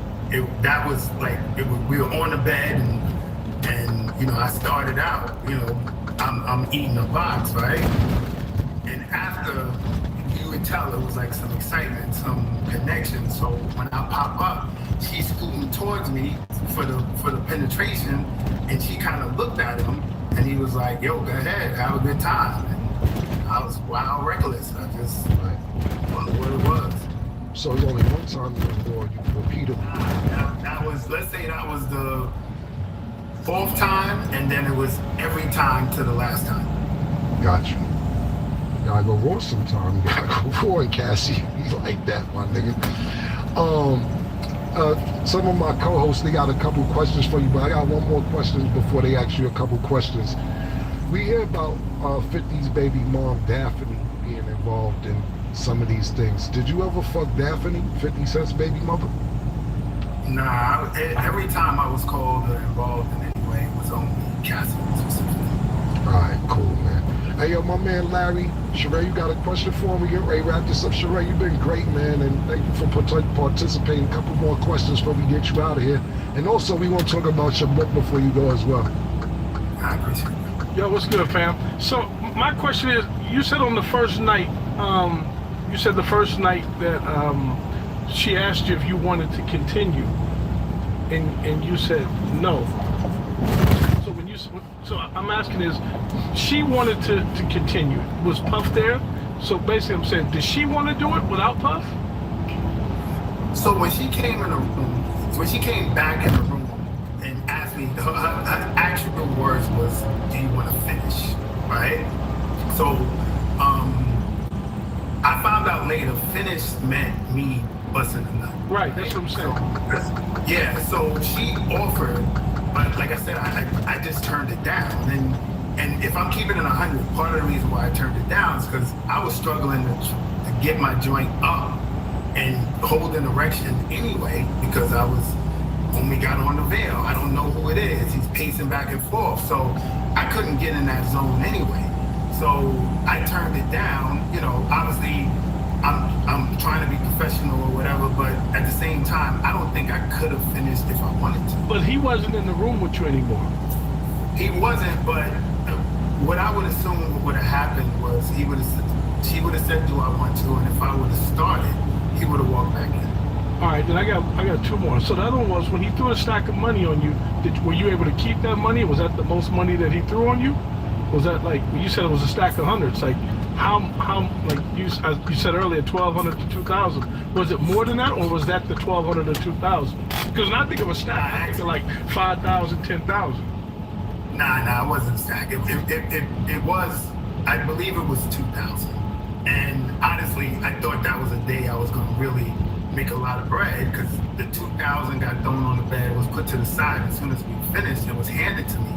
we were on the bed and you know, I started out, you know, I'm eating a box, right? And after, you would tell it was like some excitement, some connection. So when I pop up, she's scooting towards me for the penetration, and she kind of looked at him, and he was like, "Yo, go ahead, have a good time." And I was wild reckless. I just what it was. So it's only one time you was born, you repeatedly. That was, let's say that was the 4th time, and then it was every time to the last time. Gotcha. You gotta go raw sometime. You gotta go raw, Cassie. You like that, my nigga. Some of my co-hosts, they got a couple questions for you, but I got one more question before they ask you a couple questions. We hear about 50's baby mom, Daphne, being involved in some of these things. Did you ever fuck Daphne, 50 Cent's baby mother? Nah, every time I was called or involved in any way, it was only Cassie specifically. All right, cool, man. Hey, yo, my man Larry, Sheree, you got a question for me? Get ready to wrap this up. Sheree, you've been great, man, and thank you for participating. A couple more questions before we get you out of here. And also, we want to talk about your book before you go as well. I appreciate it. Yo, what's good, fam? So, my question is, you said on the first night, that she asked you if you wanted to continue, and you said no. So I'm asking is, she wanted to continue. Was Puff there? So basically I'm saying, did she want to do it without Puff? So when she came in the room, when she came back in the room and asked me, her actual words was, do you want to finish, right? So I found out later, finish meant me busting a nut. Right, that's what I'm saying. Yeah, so she offered, but like I said, I just turned it down. And if I'm keeping it 100, part of the reason why I turned it down is because I was struggling to get my joint up and hold an erection anyway, because I was, when we got on the veil, I don't know who it is. He's pacing back and forth. So I couldn't get in that zone anyway. So I turned it down. You know, obviously I'm trying to be professional or whatever, but at the same time, I don't think I could have finished if I wanted to. But he wasn't in the room with you anymore. He wasn't, but what I would assume would have happened was she would have said, do I want to? And if I would have started, he would have walked back in. All right, then I got two more. So the other one was, when he threw a stack of money on you, were you able to keep that money? Was that the most money that he threw on you? Was that like, you said it was a stack of hundreds, like how like you said earlier, 1,200 to 2,000. Was it more than that, or was that the 1,200 to 2,000? Because when I think of a stack, I think of like 5,000, 10,000. Nah, it wasn't a stack. It was, I believe it was 2,000. And honestly, I thought that was a day I was gonna really make a lot of bread, because the 2,000 got thrown on the bed, was put to the side. As soon as we finished, it was handed to me.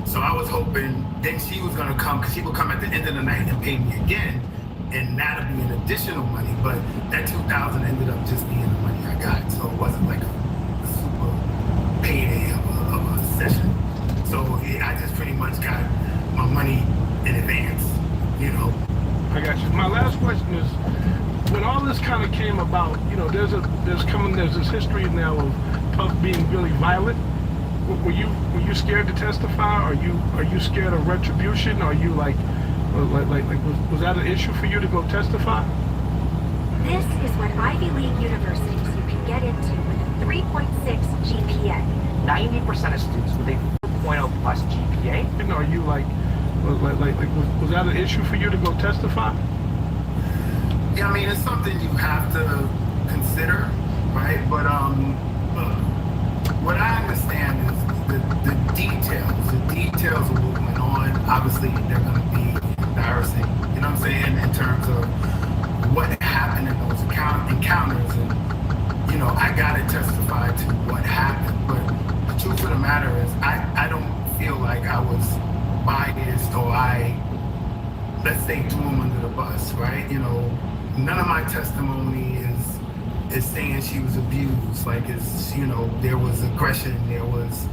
So I was hoping then she was gonna come, because she would come at the end of the night and pay me again, and that'd be an additional money. But that 2,000 ended up just being the money I got. So it wasn't like a super payday of a session. So I just pretty much got my money in advance, you know. I got you. My last question is, when all this kind of came about, you know, there's this history now of Puff being really violent. Were you scared to testify? Are you scared of retribution? Are you like was that an issue for you to go testify? This is what Ivy League universities you can get into with a 3.6 GPA. 90% of students with a 4.0 plus GPA. And are you was that an issue for you to go testify? Yeah, I mean, it's something you have to consider, right? But look, what I understand is the details of what went on. Obviously, they're going to be embarrassing. You know what I'm saying? In terms of what happened in those encounters, and you know, I got to testify to what happened. But the truth of the matter is, I don't feel like I was biased, or let's say, threw him under the bus, right? You know, none of my testimony is saying she was abused. Like, it's, you know, there was aggression, there was,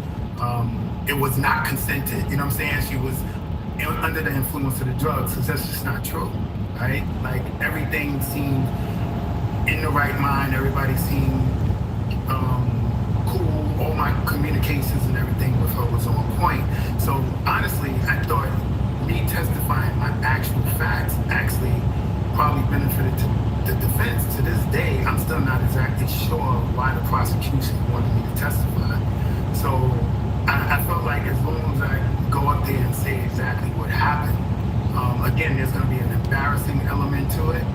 it was not consented. You know what I'm saying? She was under the influence of the drugs, because that's just not true, right? Like, everything seemed in the right mind. Everybody seemed cool. All my communications and everything with her was on point. So honestly, I thought me testifying my actual facts actually probably benefited to the defense. To this day, I'm still not exactly sure why the prosecution wanted me to testify. So I felt like as long as I go up there and say exactly what happened, again, there's going to be an embarrassing element to it,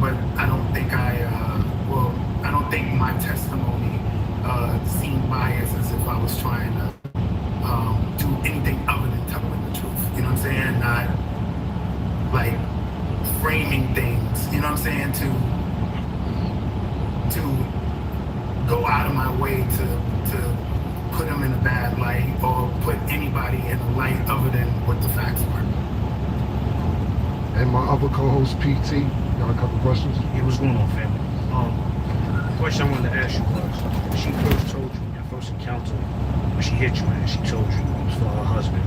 but I don't think I don't think my testimony seemed biased, as if I was trying to do anything other than telling the truth. You know what I'm saying? Not like framing things, you know what I'm saying, to go out of my way to put them in a bad light, or put anybody in a light other than what the facts were. And my other co-host PT, got a couple questions. Yeah, what's going on, family? The question I wanted to ask you was, when she first told you in your first encounter, when she hit you and she told you it was for her husband,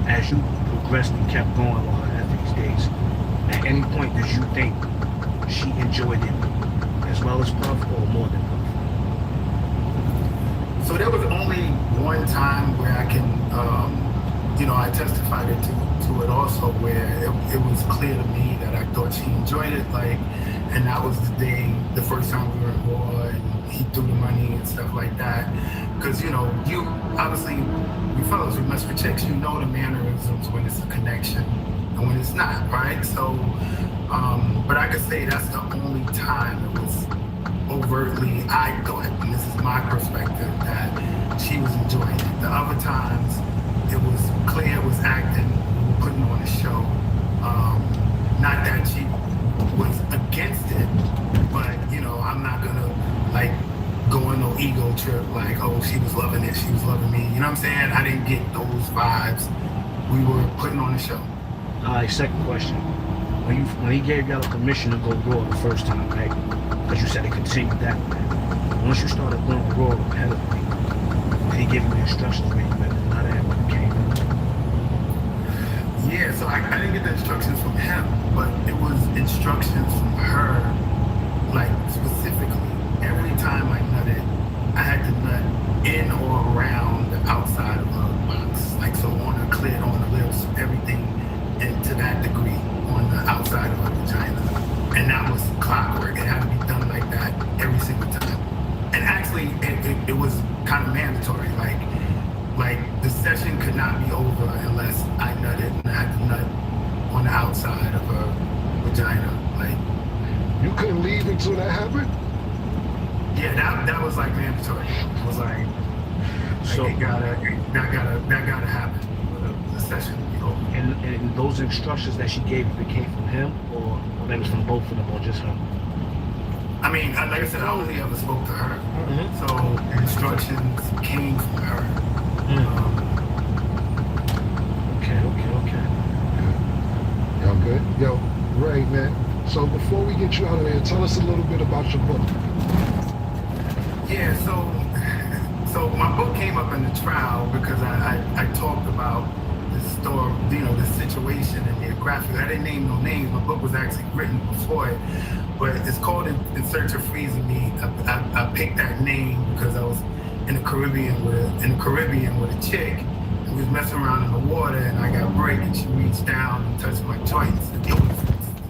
as you progressed and kept going with her after these days, at any point did you think she enjoyed it as well as Puff, or more than Puff? So there was only one time where I can, you know, I testified to it also, where it was clear to me that I thought she enjoyed it, like, and that was the first time we were in war, and he threw the money and stuff like that. Because, you know, you obviously, you fellas who mess with chicks, you know the mannerisms when it's a connection and when it's not, right? So, but I could say that's the only time it was overtly, I thought, and this is my perspective, that she was enjoying it. The other times, it was clear it was acting, we were putting on a show. Not that she was against it, but you know, I'm not gonna like go on no ego trip like, oh, she was loving it, she was loving me. You know what I'm saying? I didn't get those vibes. We were putting on a show. Second question. When he gave y'all permission to go raw the first time, right? Because you said it continued that way. Once you started going raw repetitively, did he give you the instructions where you met another and when you came in? Yeah, so I didn't get the instructions from him, but it was instructions from her, like specifically. Every time I nutted, I had to nut in or around the outside of her box. Like so on her clit, on the lips, everything, and to that degree on the outside of her vagina. And that was clockwork. It had to be done like that every single time. And actually, it was kind of mandatory. Like the session could not be over unless I nutted, and I had to nut on the outside of her vagina. Like you couldn't leave until that happened. Yeah, that was like mandatory. It was like so that gotta happen. The session to be over. And those instructions that she gave you, they came from him, or they was from both of them, or just him? I mean, like I said, I only ever spoke to her, so the instructions came from her. Okay. Y'all good? Yo, Ray, man. So before we get you out of there, tell us a little bit about your book. Yeah, so my book came up in the trial because I talked about this story, you know, this situation and the graphic. I didn't name no names. My book was actually written before it, but it's called In Search of Freezing Me. I picked that name because I was in the Caribbean with a chick. We was messing around in the water and I got break and she reached down and touched my joints.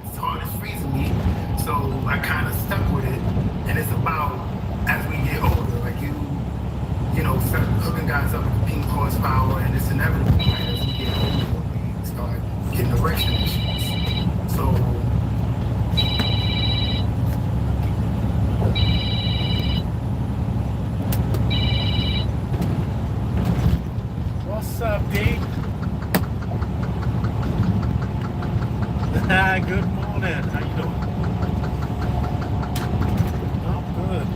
It's hard as freezing me, so I kind of stuck with it. And it's about as we get older, like you know, start hooking guys up with pink horsepower, and it's inevitable right, as we get older, we start getting erection issues. So what's up, D? Good morning. How you doing? I'm good.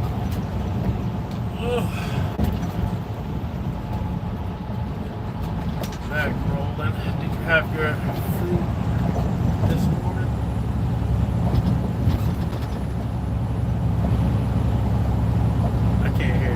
Ugh. Back rolling. Did you have your fruit this morning? I can't hear you.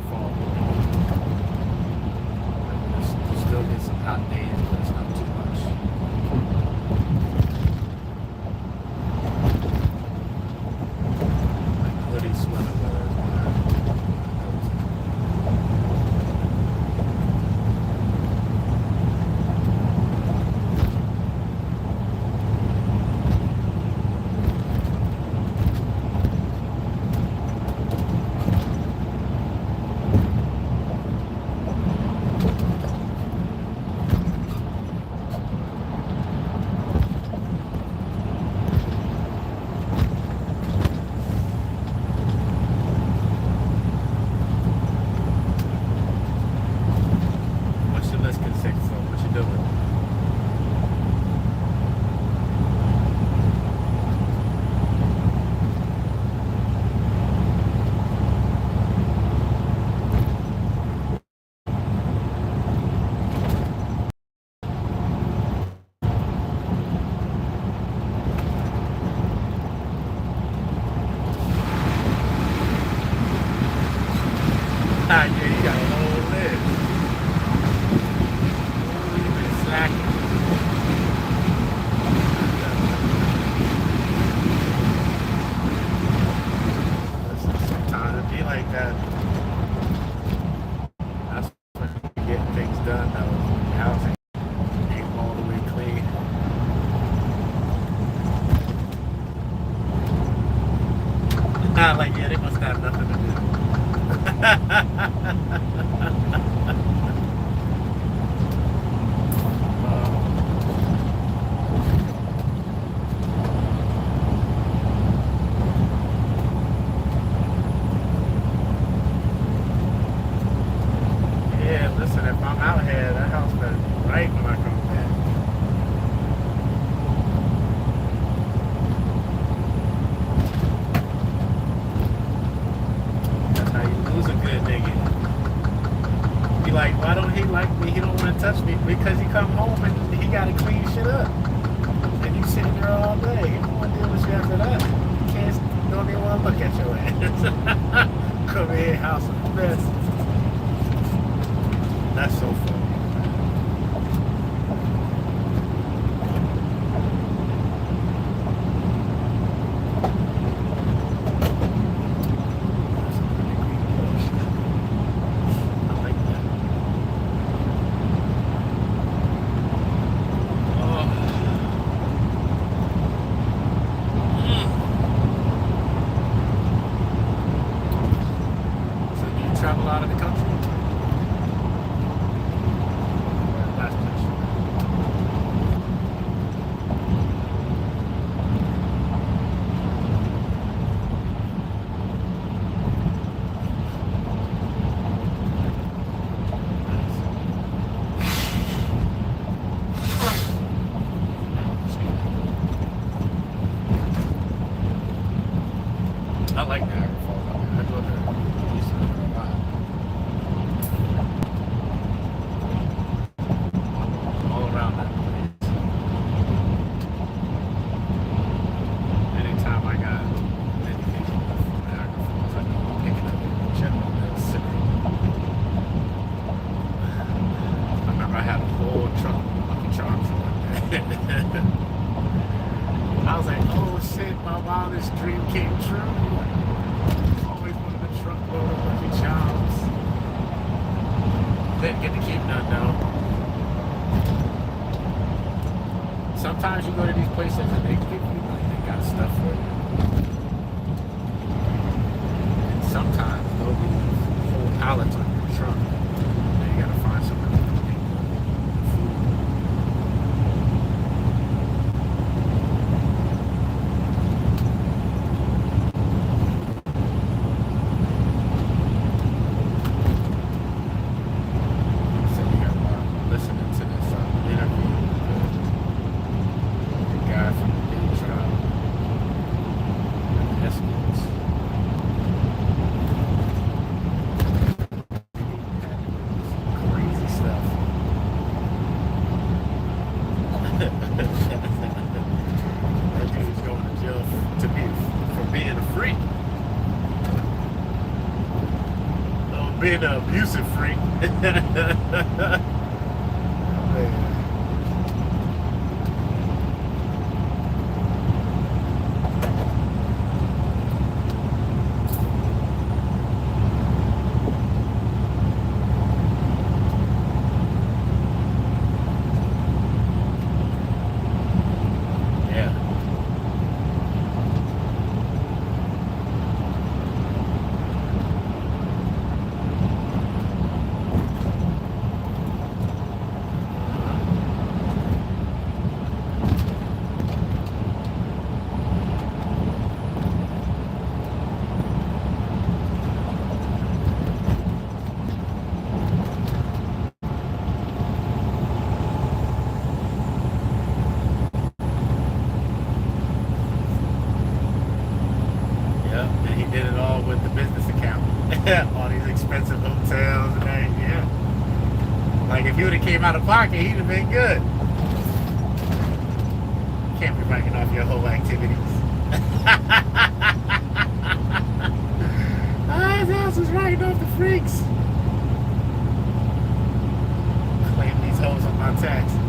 fall. Still get some hot days, but it's not too much. Like hoodie, sweater weather is What's your list consist of? What you doing? Ah, yeah, you got a whole list. Oh, you been slacking. Listen, sometimes it be like that. That's when you get things done that was in the house ain't all the way clean. Not like, yeah, they must have nothing to do. Yeah, listen, if I'm out here, that house better be right when I come back. That's how you lose a good nigga. Be like, why don't he like me? He don't want to touch me because he come home and he got to clean shit up. And you sitting there all day. He don't want to deal with you after that. You can't, don't even want to look at your ass. Come in, house of mess. That's so funny. I like that. Oh. So do you travel out of the country? Last question. I like Niagara Falls. I go there recently a lot. All around that place. Anytime I got anything from Niagara Falls, I go pick it up and check on that city. I remember I had a whole truck of Lucky Charms one day. I was like, oh shit, my wildest dream came true. Always wanted a truckload of Lucky Charms. Didn't get to keep none though. Sometimes you go to these places and they give you like they got stuff for you. And sometimes they'll be whole pallets on your trunk. And you gotta find somewhere to put the food. So we got listening to this interview with the guy from the Diddy trial. being an abusive freak. Man. Out of pocket, he'd have been good. Can't be writing off your whole activities. His ass is writing off the freaks. Claim these hoes on my taxes.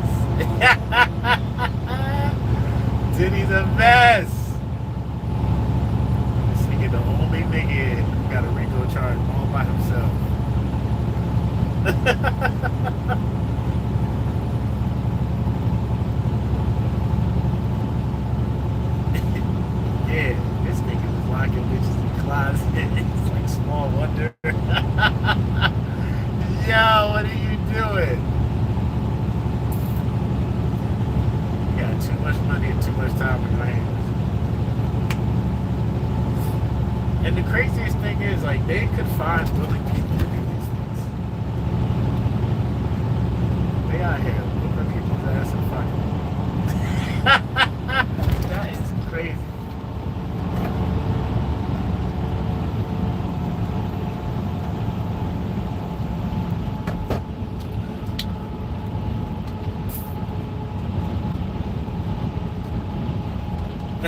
Diddy's a mess. This nigga the only nigga who got a RICO charge all by himself. It's like small wonder. Yo, what are you doing? You got too much money and too much time in your hands. And the craziest thing is, like, they could find willing people to do these things. They out here whooping people's ass and fucking. That is crazy.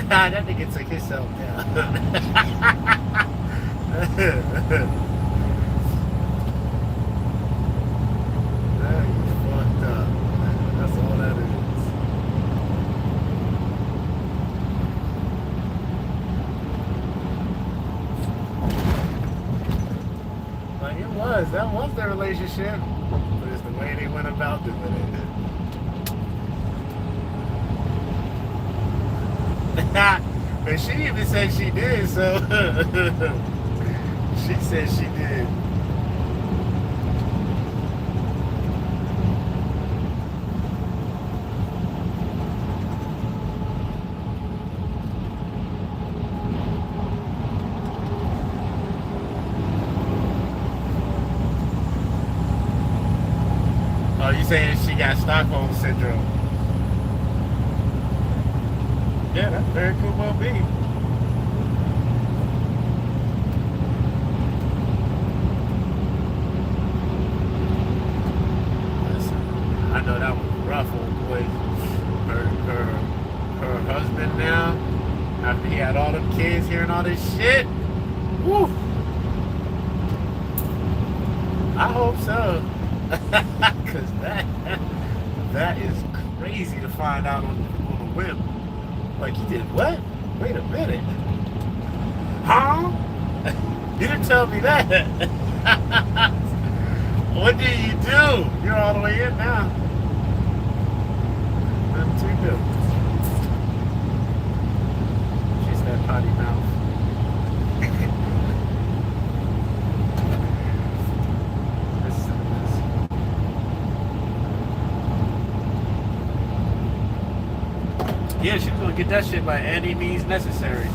That nigga took himself down. That is fucked up. That's all that is. Like that was their relationship. But it's the way they went about doing it. But she even said she did, so she said she did. Oh, you saying she got Stockholm syndrome? Yeah, that very cool well be. Listen, I know that was rough, old boy. Her husband now, after he had all them kids hearing all this shit. Woo! I hope so. Cause that is crazy to find out on a whim. Like, you did what? Wait a minute. Huh? You didn't tell me that. What did you do? You're all the way in now. Nothing too good. Kiss that potty mouth. Yeah, she's gonna get that shit by any means necessary.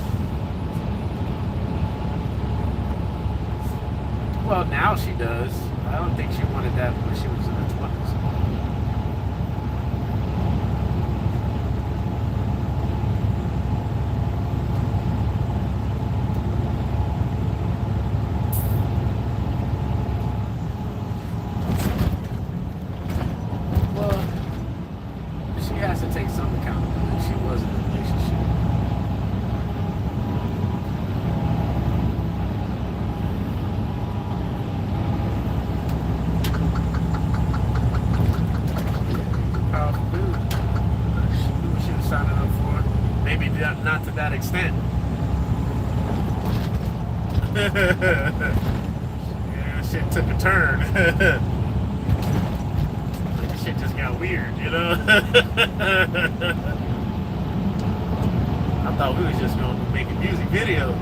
Well, now she does. I don't think she wanted that when she was in her 20s. Well, she has to take some accountability. She was in a relationship. that extent. Yeah, shit took a turn. Like, shit just got weird, you know? I thought we was just going to be making music videos.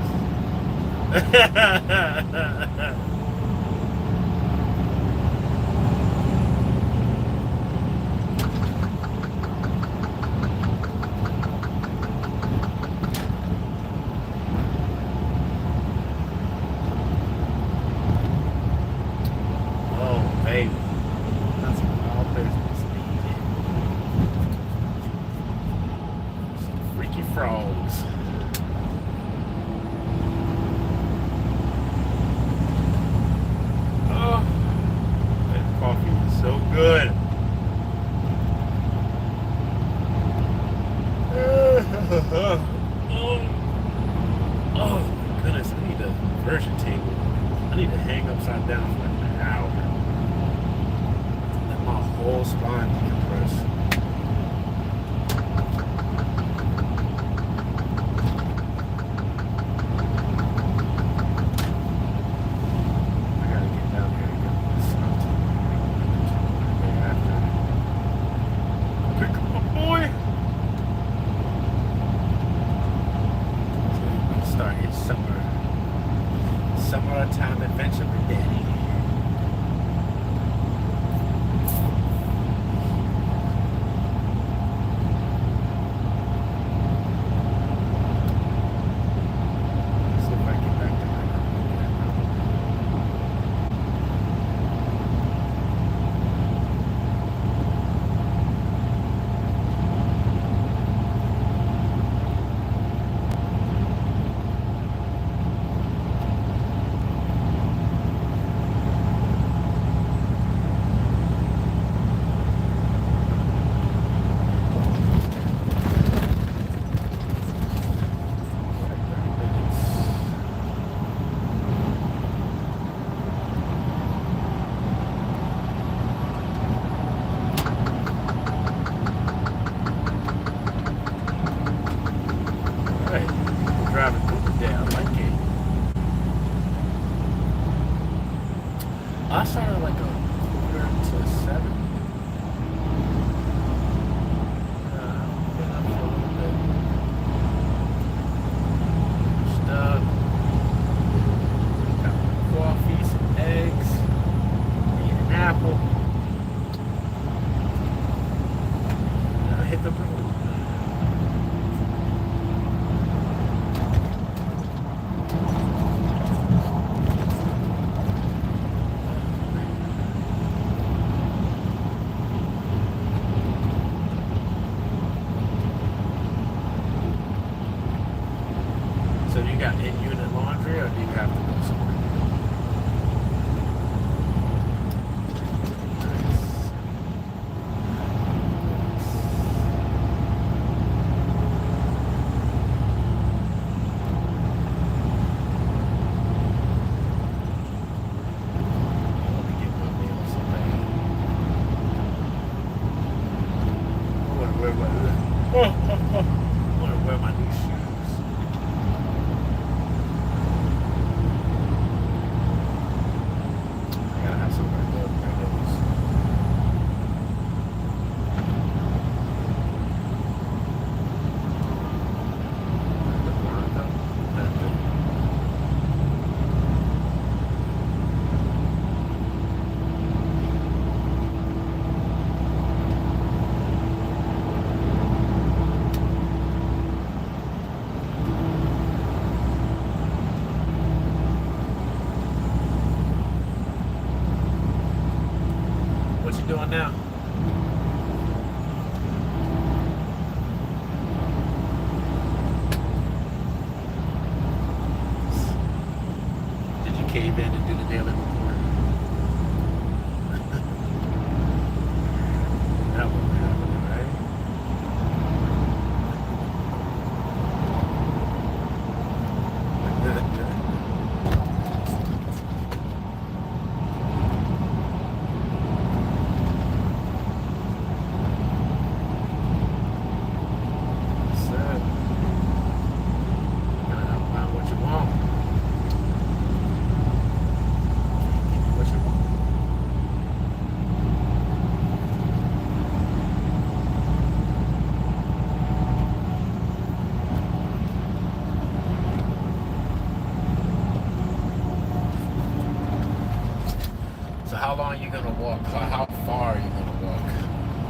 how long are you gonna walk? How far are you gonna walk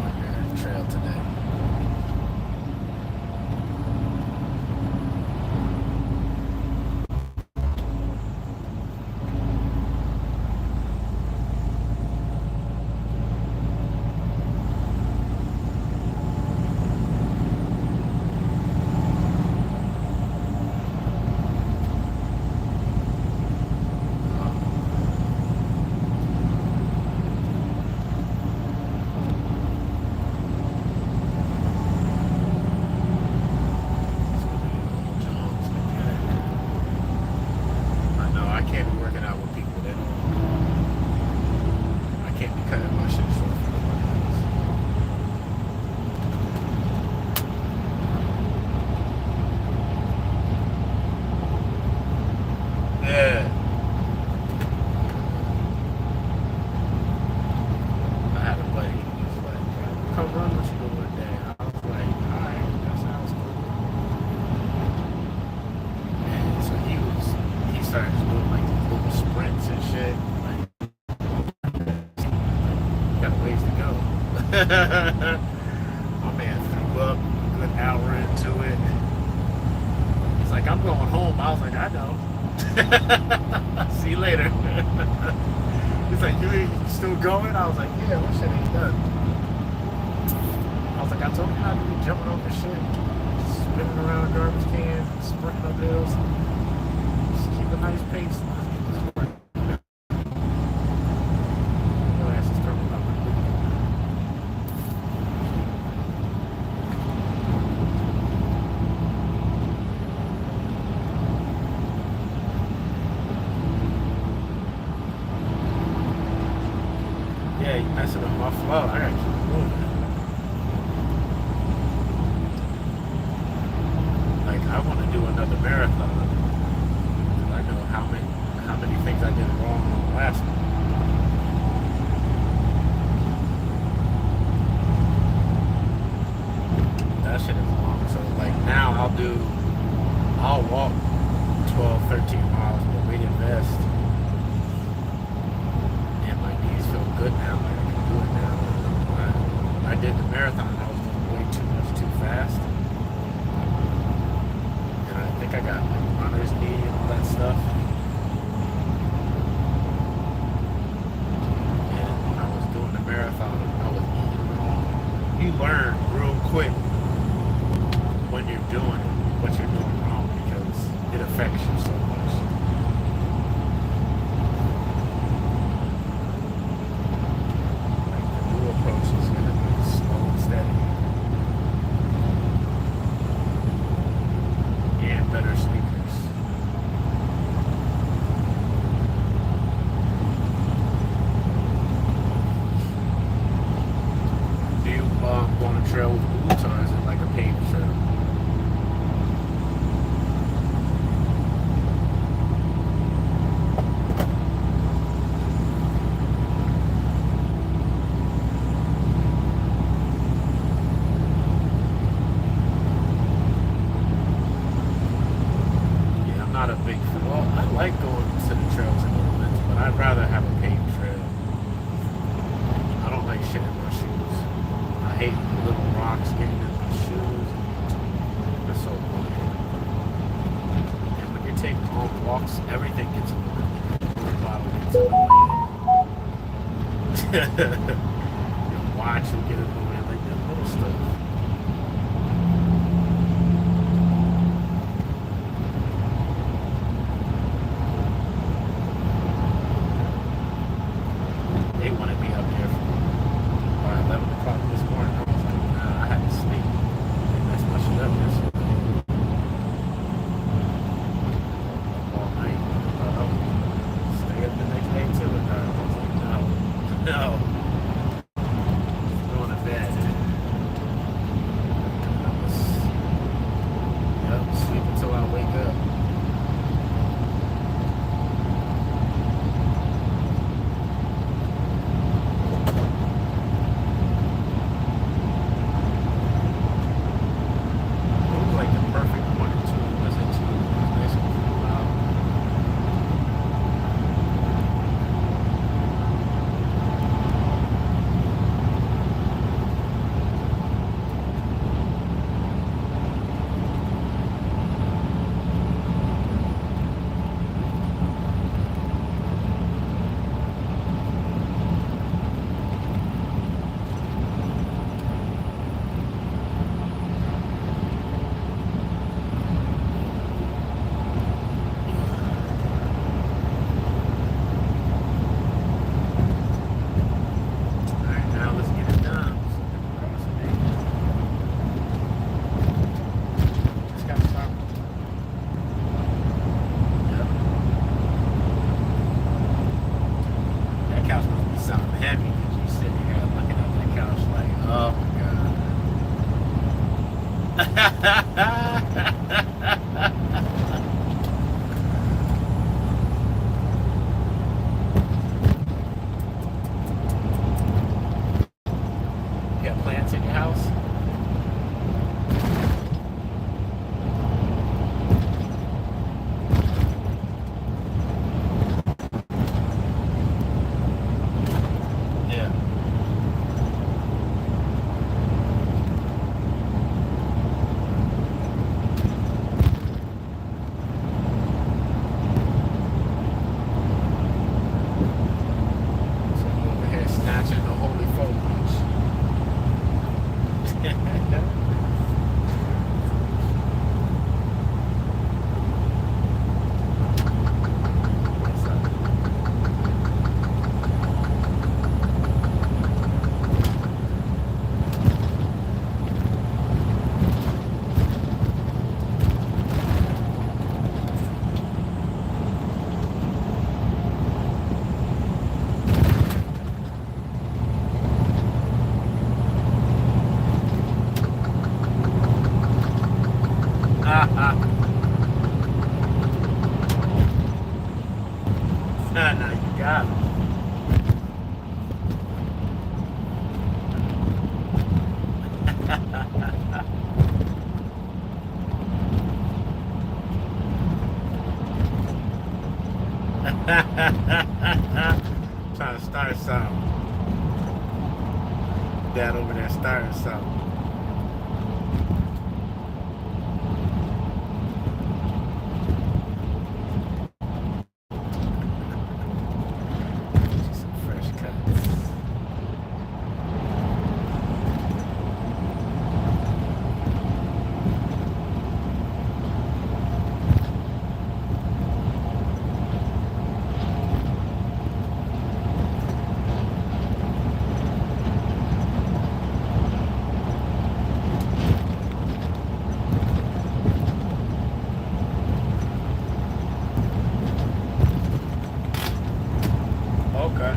on your trail today? My man threw up a good hour into it. He's like, I'm going home. I was like, I know. See you later. He's like, you still going? I was like, yeah, what shit ain't done. I was like, I told you not to be jumping over shit, spinning around garbage cans, sprinting up hills. Just keep a nice pace. Yeah, you messing up my flow. I gotta keep moving. Like, I want to do another marathon. I know how many things I did wrong on the last one. That shit is long. So, like, now I'll walk 12, 13 miles, but reinvest. Good now, like I can do it now. When I did the marathon, I was doing way too much too fast. And I think I got like runner's knee and all that stuff. And when I was doing the marathon, I was eating wrong. You learn real quick when you're doing it, what you're doing wrong, because it affects you so much. Watch and get it moving, like that little stuff. They wanted me up there by 11 o'clock this morning. I was like, nah, I had to sleep. They messed my shit up yesterday. All night. Stay up the next day till it died. I was like, no. Going to bed. Sleep until I wake up. It was like the perfect morning too. It wasn't too nice and cool out. heavy because you sitting here looking at that couch like, oh You got plants in your house? Yeah. So you over here snatching the holy foliage. Now you got it. Trying to start something. Dad over there starting something. Some fresh cuts. Okay.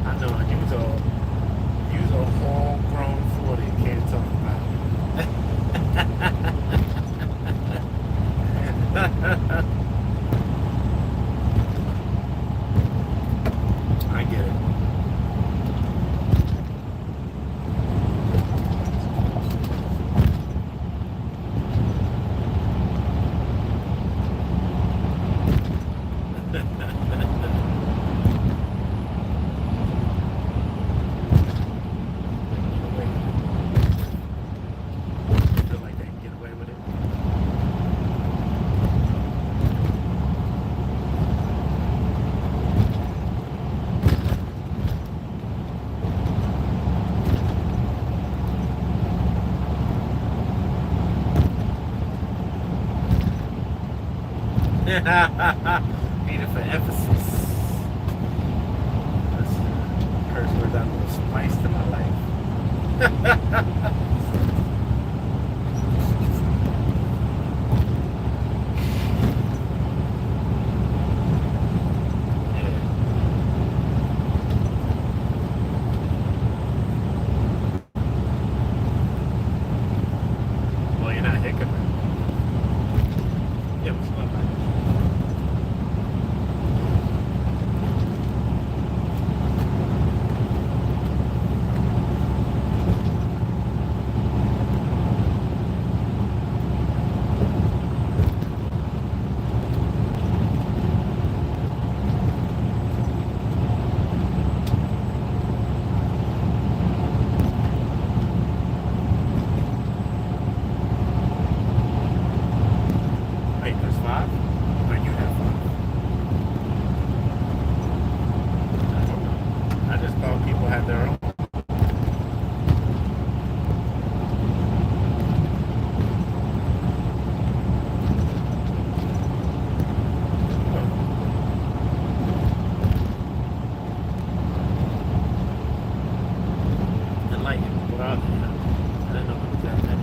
I know use a whole grown 40 and can't talk about it. I get it. Feel like they can get away with it. Need it for emphasis. That's a curse word that little spice to my life. Well, you're not hiccuping. Yeah, what's going on? Wait, there's 5? Or you have 5? I don't know. I just thought people had their own. Enlighten. What are they? I didn't know what that meant.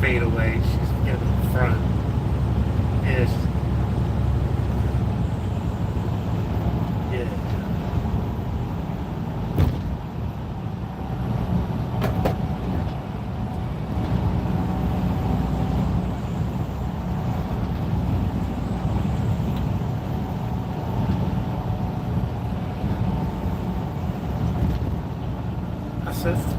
fadeaway. She's getting in front. Yes. Yeah. Assist.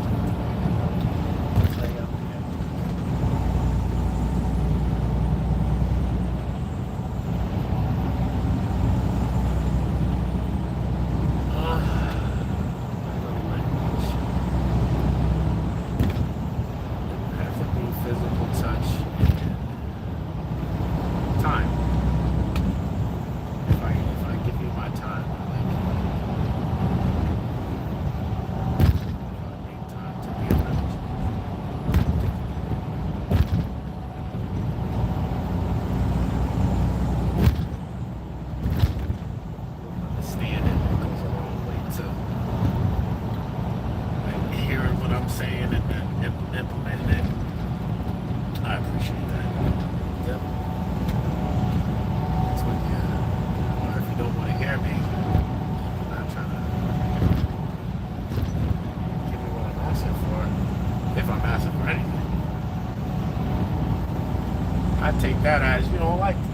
Take that as you don't like it.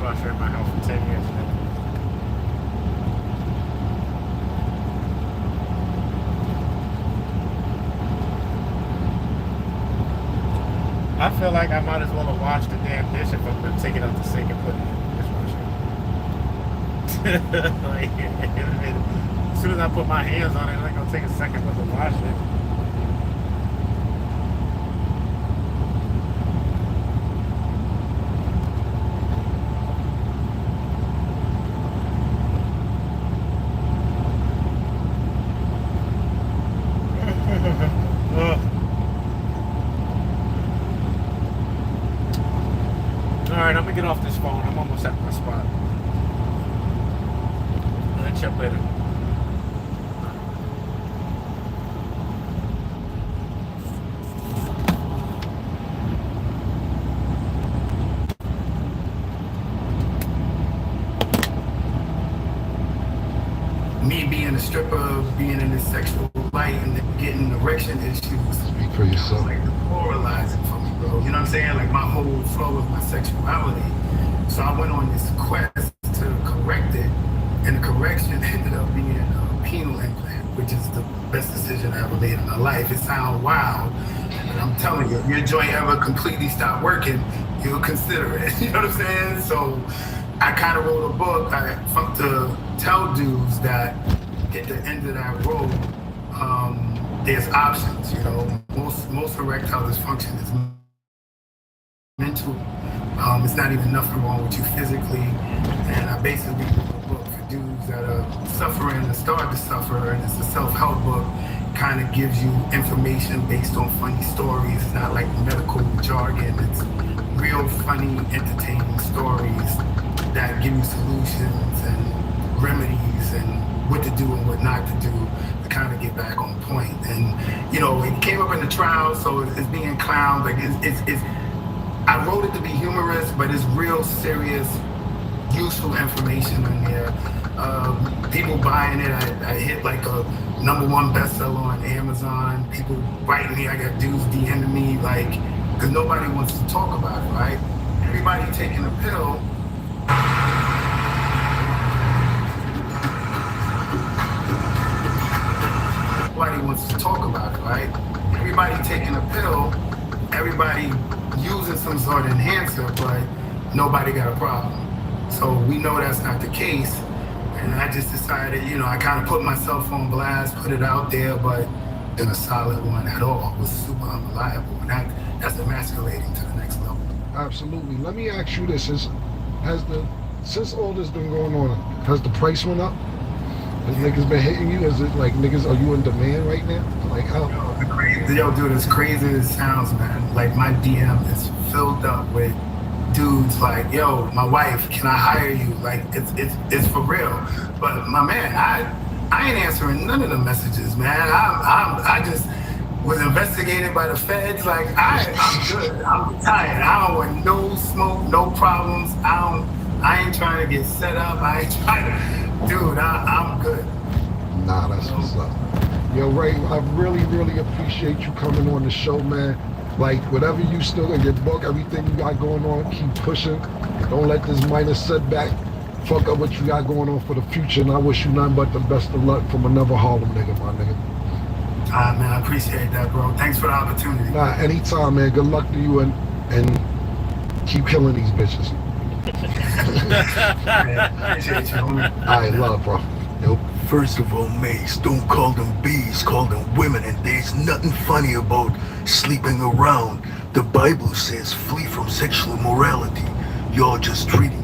dishwasher in my house for 10 years now. I feel like I might as well have washed the damn dish if I'm going to take it out the sink and put it in the dishwasher. Like, as soon as I put my hands on it, it's going to take a second to wash it. Alright, I'm gonna get off this phone. I'm almost at my spot. I'll hit you up later. Me being a stripper, being in this sexual light and then getting erection issues. Speak for yourself. Like demoralizing for me, bro. You know what I'm saying? Like my whole flow of my sexuality. So I went on this quest to correct it, and the correction ended up being a penile implant, which is the best decision I ever made in my life. It sounds wild, but I'm telling you, if your joint ever completely stop working, you'll consider it. You know what I'm saying? So I kind of wrote a book to tell dudes that at the end of that road, there's options. You know, most erectile dysfunction is mental. It's not even nothing wrong with you physically. And I basically wrote a book for dudes that are suffering or start to suffer, and it's a self-help book. Kind of gives you information based on funny stories. It's not like medical jargon. It's real funny, entertaining stories that give you solutions and remedies and what to do and what not to do to kind of get back on point. And, you know, it came up in the trial, so it's being clowned. Like, it's I wrote it to be humorous, but it's real serious, useful information in there. People buying it. I hit like a #1 bestseller on Amazon. People writing me. I got dudes DMing me, like, because nobody wants to talk about it, right? Everybody taking a pill. Nobody wants to talk about it, right? Everybody taking a pill, everybody using some sort of enhancer, but nobody got a problem. So we know that's not the case. And I just decided, you know, I kind of put myself on blast, put it out there, but in a solid one at all. It was super unreliable. And that's emasculating to the next level. Absolutely. Let me ask you this. Since all this been going on, has the price went up? Has niggas been hitting you? Is it like, niggas, are you in demand right now? Like, how? Yo, dude, as crazy as it sounds, man, like my DM is filled up with dudes like, yo, my wife, can I hire you? Like, it's for real. But my man, I ain't answering none of the messages, man. I just was investigated by the feds. Like, I'm good. I'm retired. I don't want no smoke, no problems. I ain't trying to get set up. I ain't trying to, dude, I'm good. Nah, that's what's up. Yo, Ray, I really, really appreciate you coming on the show, man. Like, whatever you still in your book, everything you got going on, keep pushing. Don't let this minor setback fuck up what you got going on for the future. And I wish you nothing but the best of luck from another Harlem nigga, my nigga. Man, I appreciate that, bro. Thanks for the opportunity. Nah, anytime, man. Good luck to you and keep killing these bitches. Man, appreciate you, homie. I love, bro. Nope. First of all, Mace, don't call them bees, call them women, and there's nothing funny about sleeping around. The Bible says flee from sexual immorality. Y'all just treating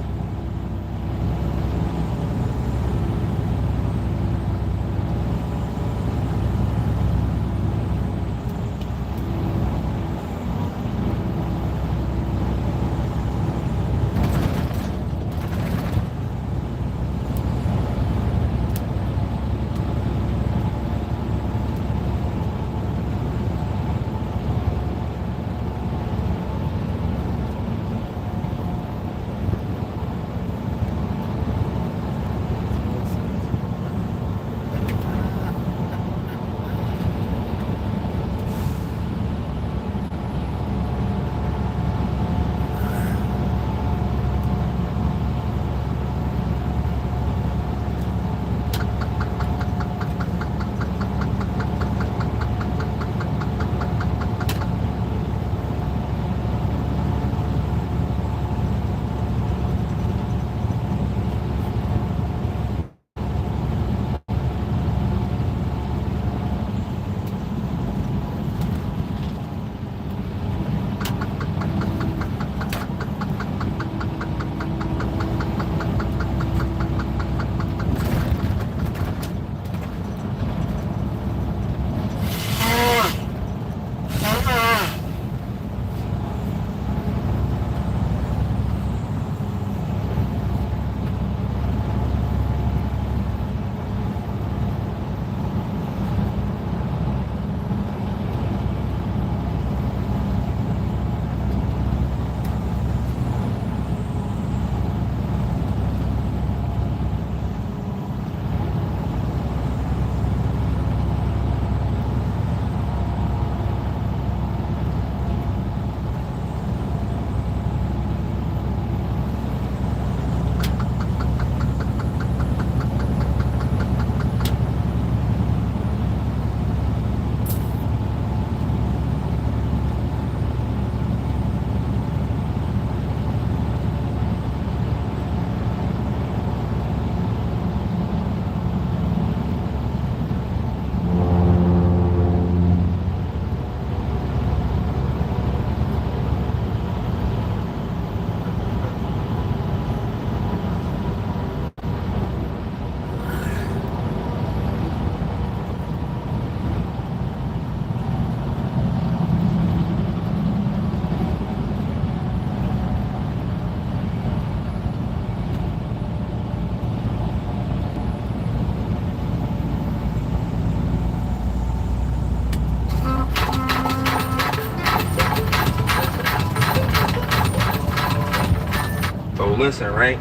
So listen, right?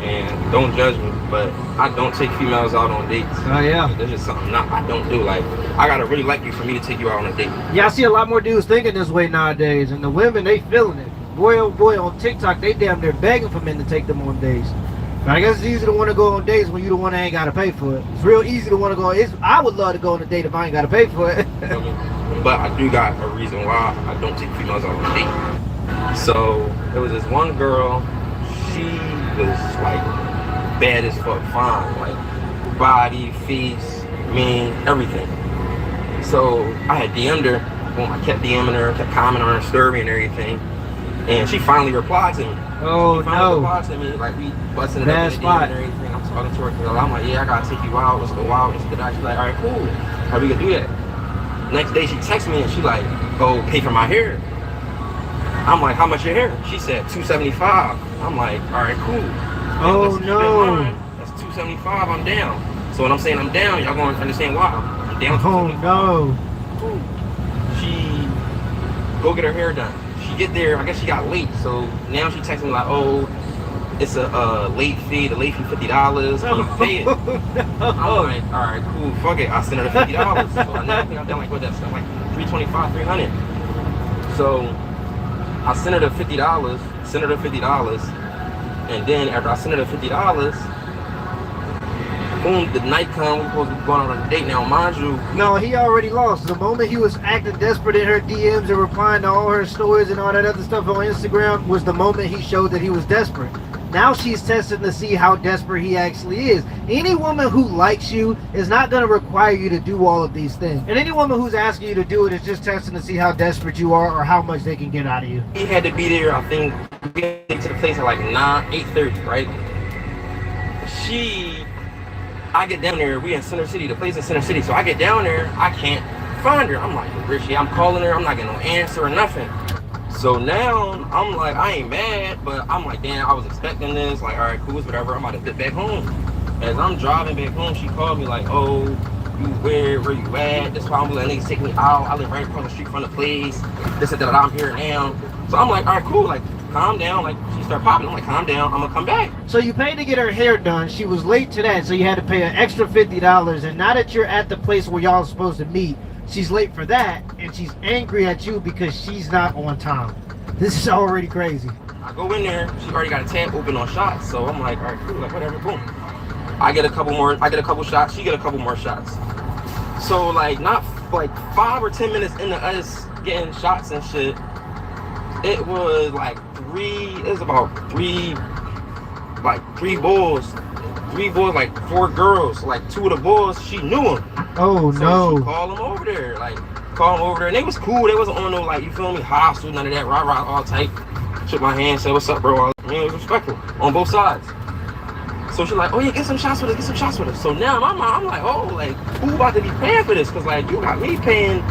And don't judge me, but I don't take females out on dates. Oh yeah. That's just something I don't do. Like, I gotta really like you for me to take you out on a date. Yeah, I see a lot more dudes thinking this way nowadays, and the women, they feeling it. Boy, oh boy, on TikTok, they damn near begging for men to take them on dates. But I guess it's easy to want to go on dates when you the one that ain't got to pay for it. It's real easy to want to go. I would love to go on a date if I ain't got to pay for it. But I do got a reason why I don't take females out on a date. So, there was this one girl, she was like bad as fuck, fine. Like, body, face, mean, everything. So, I had DM'd her. Well, I kept DMing her, kept commenting on her story and everything. And she finally replied to me. Oh, she finally replied to me, like, we busting it up in the DM and everything. I'm talking to her, I'm like, yeah, I gotta take you out, let's go out, let's get out. She's like, all right, cool. How we gonna do that? Next day, she texts me and she like, oh, pay for my hair. I'm like, how much your hair? She said $275. I'm like, all right, cool. Oh, no. That's $275, I'm down. So when I'm saying I'm down, y'all gonna understand why. I'm down. Oh, no. She go get her hair done. She get there, I guess she got late, so now she texts me like, oh, it's a late fee, the late fee $50, can you pay it? I'm like, all right, cool, fuck it, I sent her the $50. So I now think I'm down like, what that's like $325, $300. So I sent her the $50, and then after I sent her the $50, boom, the night come, we're supposed to be going on a date now, mind you. No, he already lost. The moment he was acting desperate in her DMs and replying to all her stories and all that other stuff on Instagram was the moment he showed that he was desperate. Now she's testing to see how desperate he actually is. Any woman who likes you is not going to require you to do all of these things. And any woman who's asking you to do it is just testing to see how desperate you are or how much they can get out of you. He had to be there, I think, we had to get to the place at like 8:30, right? I get down there, we in Center City, the place in Center City, so I get down there, I can't find her. I'm like, Richie, I'm calling her, I'm not getting no answer or nothing. So now, I'm like, I ain't mad, but I'm like, damn, I was expecting this, like, all right, cool, whatever, I'm about to get back home. As I'm driving back home, she called me like, oh, you where you at? That's why I'm letting niggas take me out, I live right across the street from the place, this and that, I'm here now. So I'm like, all right, cool, like, calm down, like, she started popping, I'm like, calm down, I'm gonna come back. So you paid to get her hair done, she was late to that, so you had to pay an extra $50, and now that you're at the place where y'all are supposed to meet, she's late for that, and she's angry at you because she's not on time. This is already crazy. I go in there, she already got a tab open on shots, so I'm like, all right, cool, like, whatever, boom. I get a couple shots, she get a couple more shots. So, like, not, like, 5 or 10 minutes into us getting shots and shit, it was like three boys, like 4 girls, like 2 of the boys, she knew them. Oh, so no. She called them over there, and they was cool, they wasn't on no, like, you feel me, hostile, none of that, rah, all type. Shook my hand, said, what's up, bro? I mean, it was respectful, on both sides. So she's like, oh yeah, get some shots with us, So now in my mind, I'm like, oh, like, who about to be paying for this? Because, like, you got me paying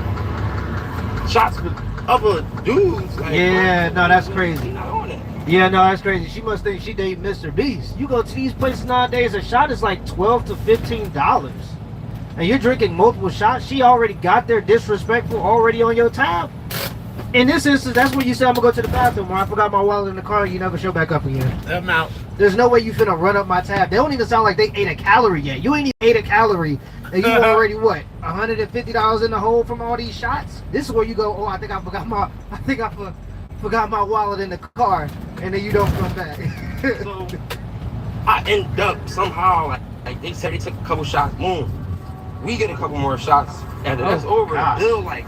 shots with other dudes. Like, yeah, no, that's crazy. Not on it. Yeah, no, that's crazy. She must think she dated Mr. Beast. You go to these places nowadays, a shot is like $12 to $15. And you're drinking multiple shots. She already got there, disrespectful, already on your tab. In this instance, that's when you say, I'm going to go to the bathroom, or I forgot my wallet in the car, and you never show back up again. I'm out. There's no way you finna run up my tab. They don't even sound like they ate a calorie yet. You ain't even ate a calorie, and you already, what, $150 in the hole from all these shots? This is where you go, oh, I think I forgot my wallet in the car, and then you don't come back. So I end up somehow, like they said they took a couple shots, boom. We get a couple more shots after that's over. God. Bill like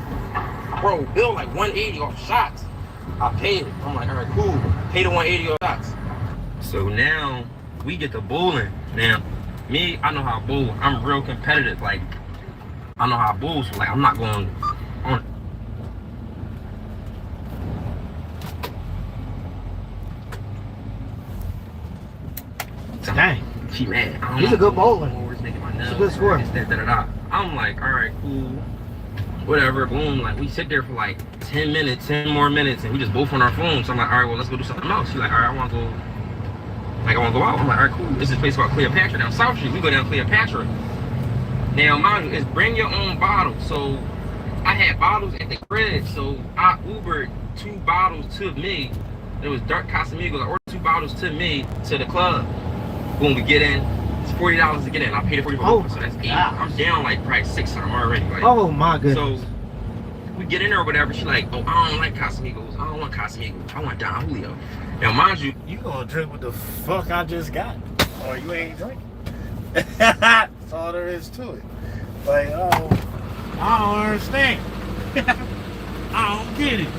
180 off shots. I paid it. I'm like, all right, cool. Pay the 180 off shots. So now we get to bowling. Now, me, I know how to bowl. I'm real competitive. Like, I know how to bowl, so like I'm not going on. Dang. She mad. He's a good bowler. It's a good score. I'm like, all right, cool. Whatever, boom. Like, we sit there for like 10 more minutes, and we just both on our phones. So I'm like, all right, well, let's go do something else. She's like, all right, I want to go out. I'm like, all right, cool. This is a place called Cleopatra down South Street. We go down Cleopatra. Now, mind you, it's bring your own bottle. So I had bottles at the crib, so I Ubered 2 bottles to me. It was dark Casamigos. I ordered 2 2 bottles to me to the club. When we get in, it's $40 to get in. I paid $40 Oh, so that's $8. gosh. I'm down like probably $6 already. Like, Oh my goodness. So we get in there or whatever. She like, oh, I don't like Casamigos. I don't want Casamigos. I want Don Julio. Now, mind you, You gonna drink what the fuck I just got, or you ain't drinking. That's all there is to it. Like, oh, I don't understand. I don't get it.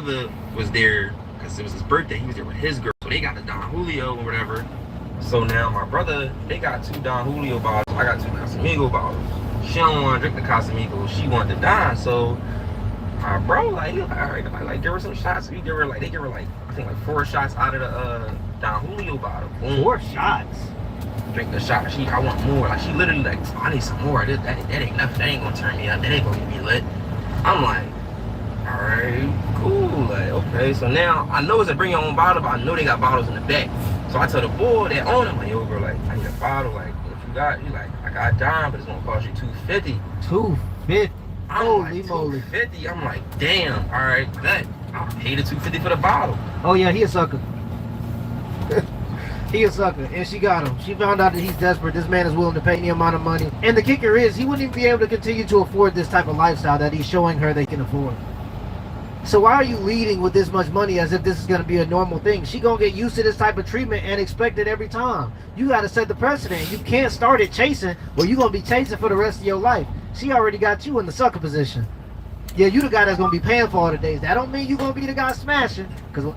brother was there because it was his birthday. He was there with his girl, so they got the Don Julio or whatever. So now my brother, they got 2 Don Julio bottles. I got 2 Casamigo bottles. She don't want to drink the Casamigo. She wanted the Don. So my bro, like, he was like, all right, like give her some shots. They give her like I think like 4 shots out of the Don Julio bottle. Boom. 4 shots. Drink the shot. I want more. Like she literally like, oh, I need some more. That ain't nothing. That ain't gonna turn me up. That ain't gonna get me lit. I'm like, all right, cool. Like, okay. So now I know it's a bring your own bottle, but I know they got bottles in the back. So I tell the boy that own it, like, yo, bro, like, I need a bottle. Like, if you got, you like, I got Don, but it's gonna cost you $250. $250. Holy moly. $250. I'm like, damn. All right, bet. I'll pay the $250 for the bottle. Oh yeah, he a sucker. He a sucker, and she got him. She found out that he's desperate. This man is willing to pay any amount of money. And the kicker is, he wouldn't even be able to continue to afford this type of lifestyle that he's showing her they can afford. So why are you leading with this much money as if this is going to be a normal thing? She going to get used to this type of treatment and expect it every time. You got to set the precedent. You can't start it chasing, or you're going to be chasing for the rest of your life. She already got you in the sucker position. Yeah, you the guy that's going to be paying for all the days. That don't mean you're going to be the guy smashing. Because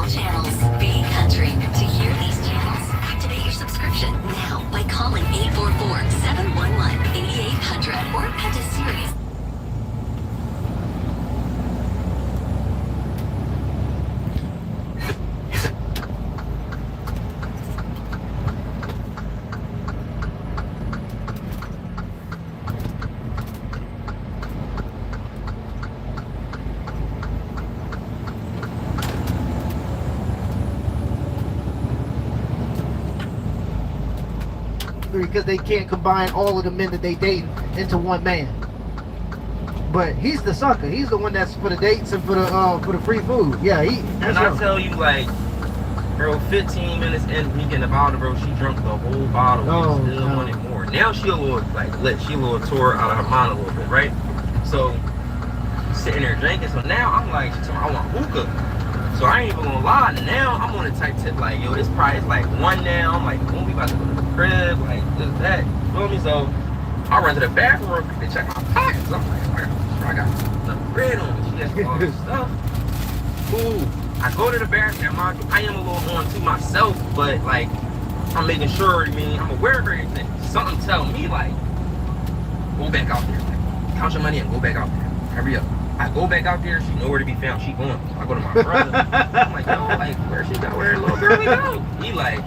all channels. Be country. To hear these channels, activate your subscription now by calling 844-711-8800 or head to Sirius. Because they can't combine all of the men that they date into one man. But he's the sucker. He's the one that's for the dates and for the free food. Yeah, And I tell you, like, bro, 15 minutes in me getting the bottle, bro, she drunk the whole bottle. Oh, She still wanted more. Now she a little like lit. She a little tore out of her mind a little bit, right? So sitting there drinking. So now I'm like, she told me I want hookah. So I ain't even gonna lie. Now I'm on the type tip like, yo, it's probably like 1 now. I'm like, when we about to go to the crib, like this, that. You feel me? So I run to the bathroom real quick to check my pockets. I'm like, I got some bread on me. She has all this stuff. Ooh. I go to the bathroom. I am a little on to myself, but like I'm making sure. I mean, I'm aware of everything. Something tell me like, go back out there. Like, count your money and go back out there. Hurry up. I go back out there, she nowhere to be found. She going. So I go to my brother. I'm like, yo, like, where she go? Where little girl go? He like,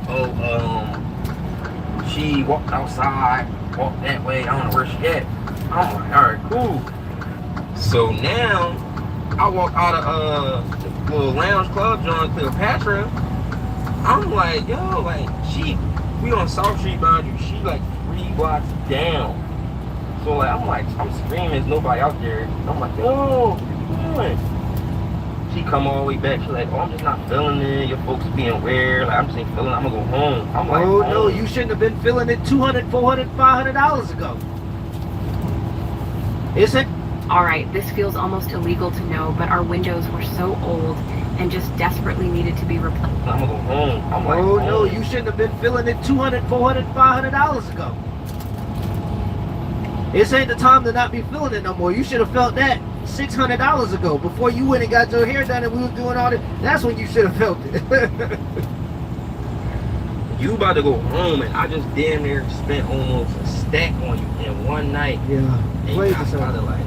she walked outside, walked that way. I don't know where she at. I'm like, all right, cool. So now I walk out of the little lounge club joint Cleopatra. I'm like, yo, like, we on South Street boundary. She like 3 blocks down. So like, I'm screaming, there's nobody out there. I'm like, yo, what you doing? She come all the way back. She's like, oh, I'm just not feeling it. Your folks being weird. Like, I'm just ain't feeling it. I'm gonna go home. I'm like, oh no, you shouldn't have been feeling it $200, $400, $500 ago. Is it? All right, this feels almost illegal to know, but our windows were so old and just desperately needed to be replaced. I'm gonna go home. I'm like, oh no, you shouldn't have been feeling it $200, $400, $500 ago. This ain't the time to not be feeling it no more. You should have felt that $600 ago before you went and got your hair done and we was doing all this. That's when you should have felt it. You about to go home and I just damn near spent almost a stack on you in one night. Yeah. And you got to like,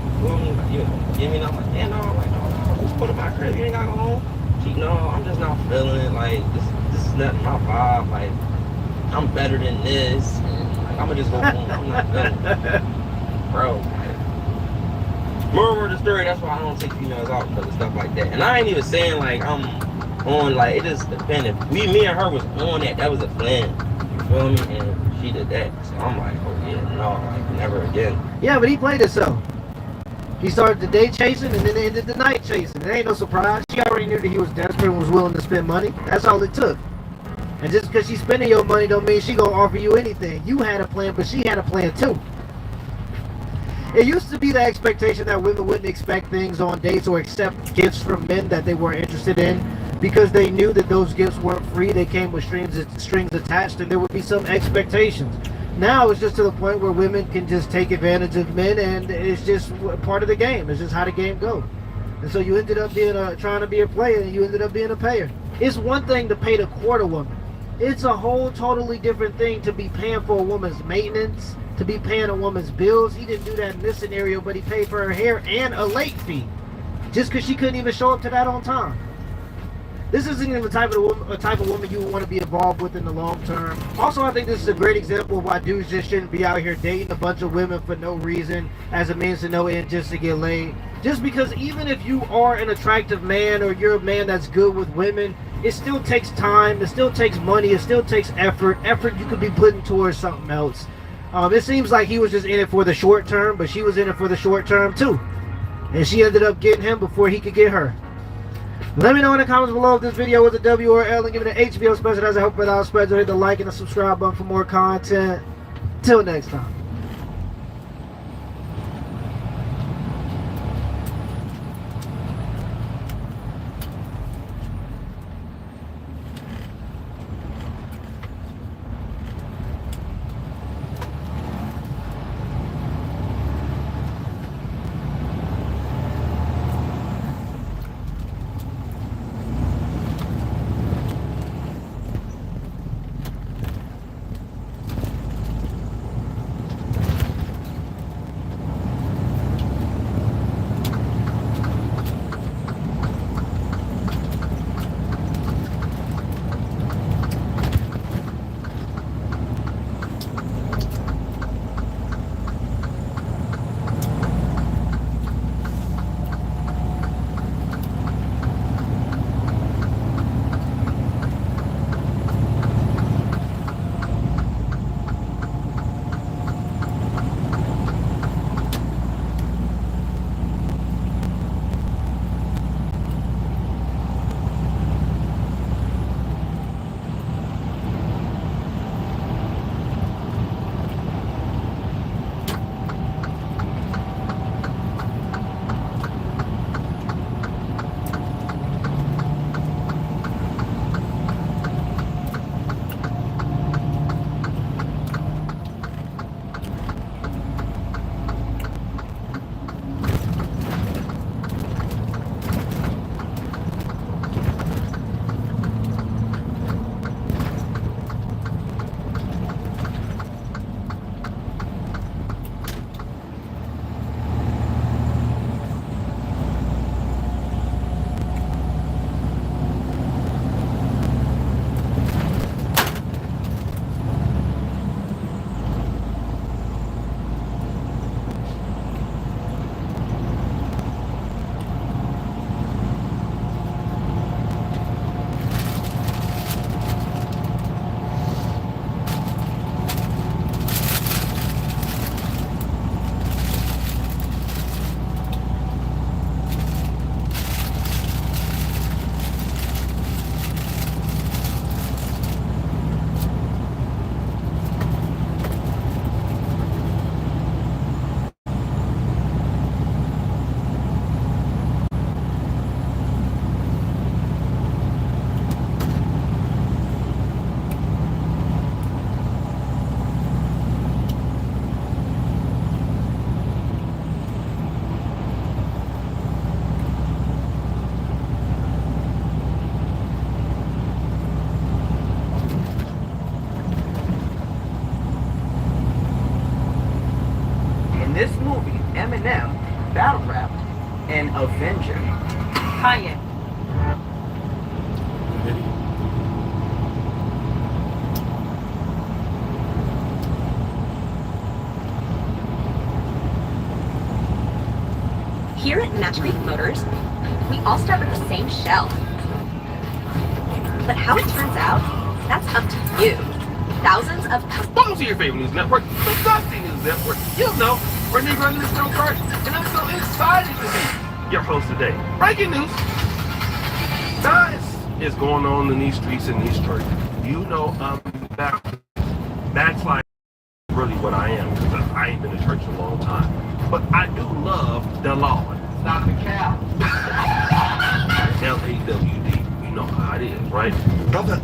you know, give me nothing. Like, yeah, no, like, no, just put it in my crib. You ain't gotta go home. She, no, I'm just not feeling it. Like, this is not my vibe. Like, I'm better than this. And, like, I'm gonna just go home. I'm not feeling it. Bro, like, moral of the story, that's why I don't take females out because of stuff like that. And I ain't even saying like I'm on, like, it just depended. Me and her was on that was a plan. You feel me? And she did that. So I'm like, oh yeah, no, like never again. Yeah, but he played it so. He started the day chasing and then ended the night chasing. It ain't no surprise. She already knew that he was desperate and was willing to spend money. That's all it took. And just because she's spending your money don't mean she gonna offer you anything. You had a plan, but she had a plan too. It used to be the expectation that women wouldn't expect things on dates or accept gifts from men that they weren't interested in because they knew that those gifts weren't free. They came with strings attached and there would be some expectations. Now it's just to the point where women can just take advantage of men and it's just part of the game. It's just how the game goes. And so you ended up being trying to be a player and you ended up being a payer. It's one thing to pay the quarter woman. It's a whole totally different thing to be paying for a woman's maintenance, to be paying a woman's bills. He didn't do that in this scenario, but he paid for her hair and a late fee just because she couldn't even show up to that on time. This isn't even the type of woman you would want to be involved with in the long term. Also, I think this is a great example of why dudes just shouldn't be out here dating a bunch of women for no reason, as a means to no end, just to get laid. Just because even if you are an attractive man or you're a man that's good with women, it still takes time, it still takes money, it still takes effort you could be putting towards something else. It seems like he was just in it for the short term, but she was in it for the short term too. And she ended up getting him before he could get her. Let me know in the comments below if this video was a W or L and give it an HBO special as I help it out. Spread, hit the like and the subscribe button for more content. Till next time. Kanye. Here at Match Creek Motors, we all start with the same shell. But how it turns out, that's up to you. Thousands of Welcome to your favorite news network, the Dusty News Network. You know, we're running this show first, and I'm so excited to be your host today. Breaking news. Guys, is going on in these streets in these churches. You know, backslide is really what I am, because I ain't been to church in a long time. But I do love the Lord. Stop the cow. L-A-W-D. You know how it is, right? Brother,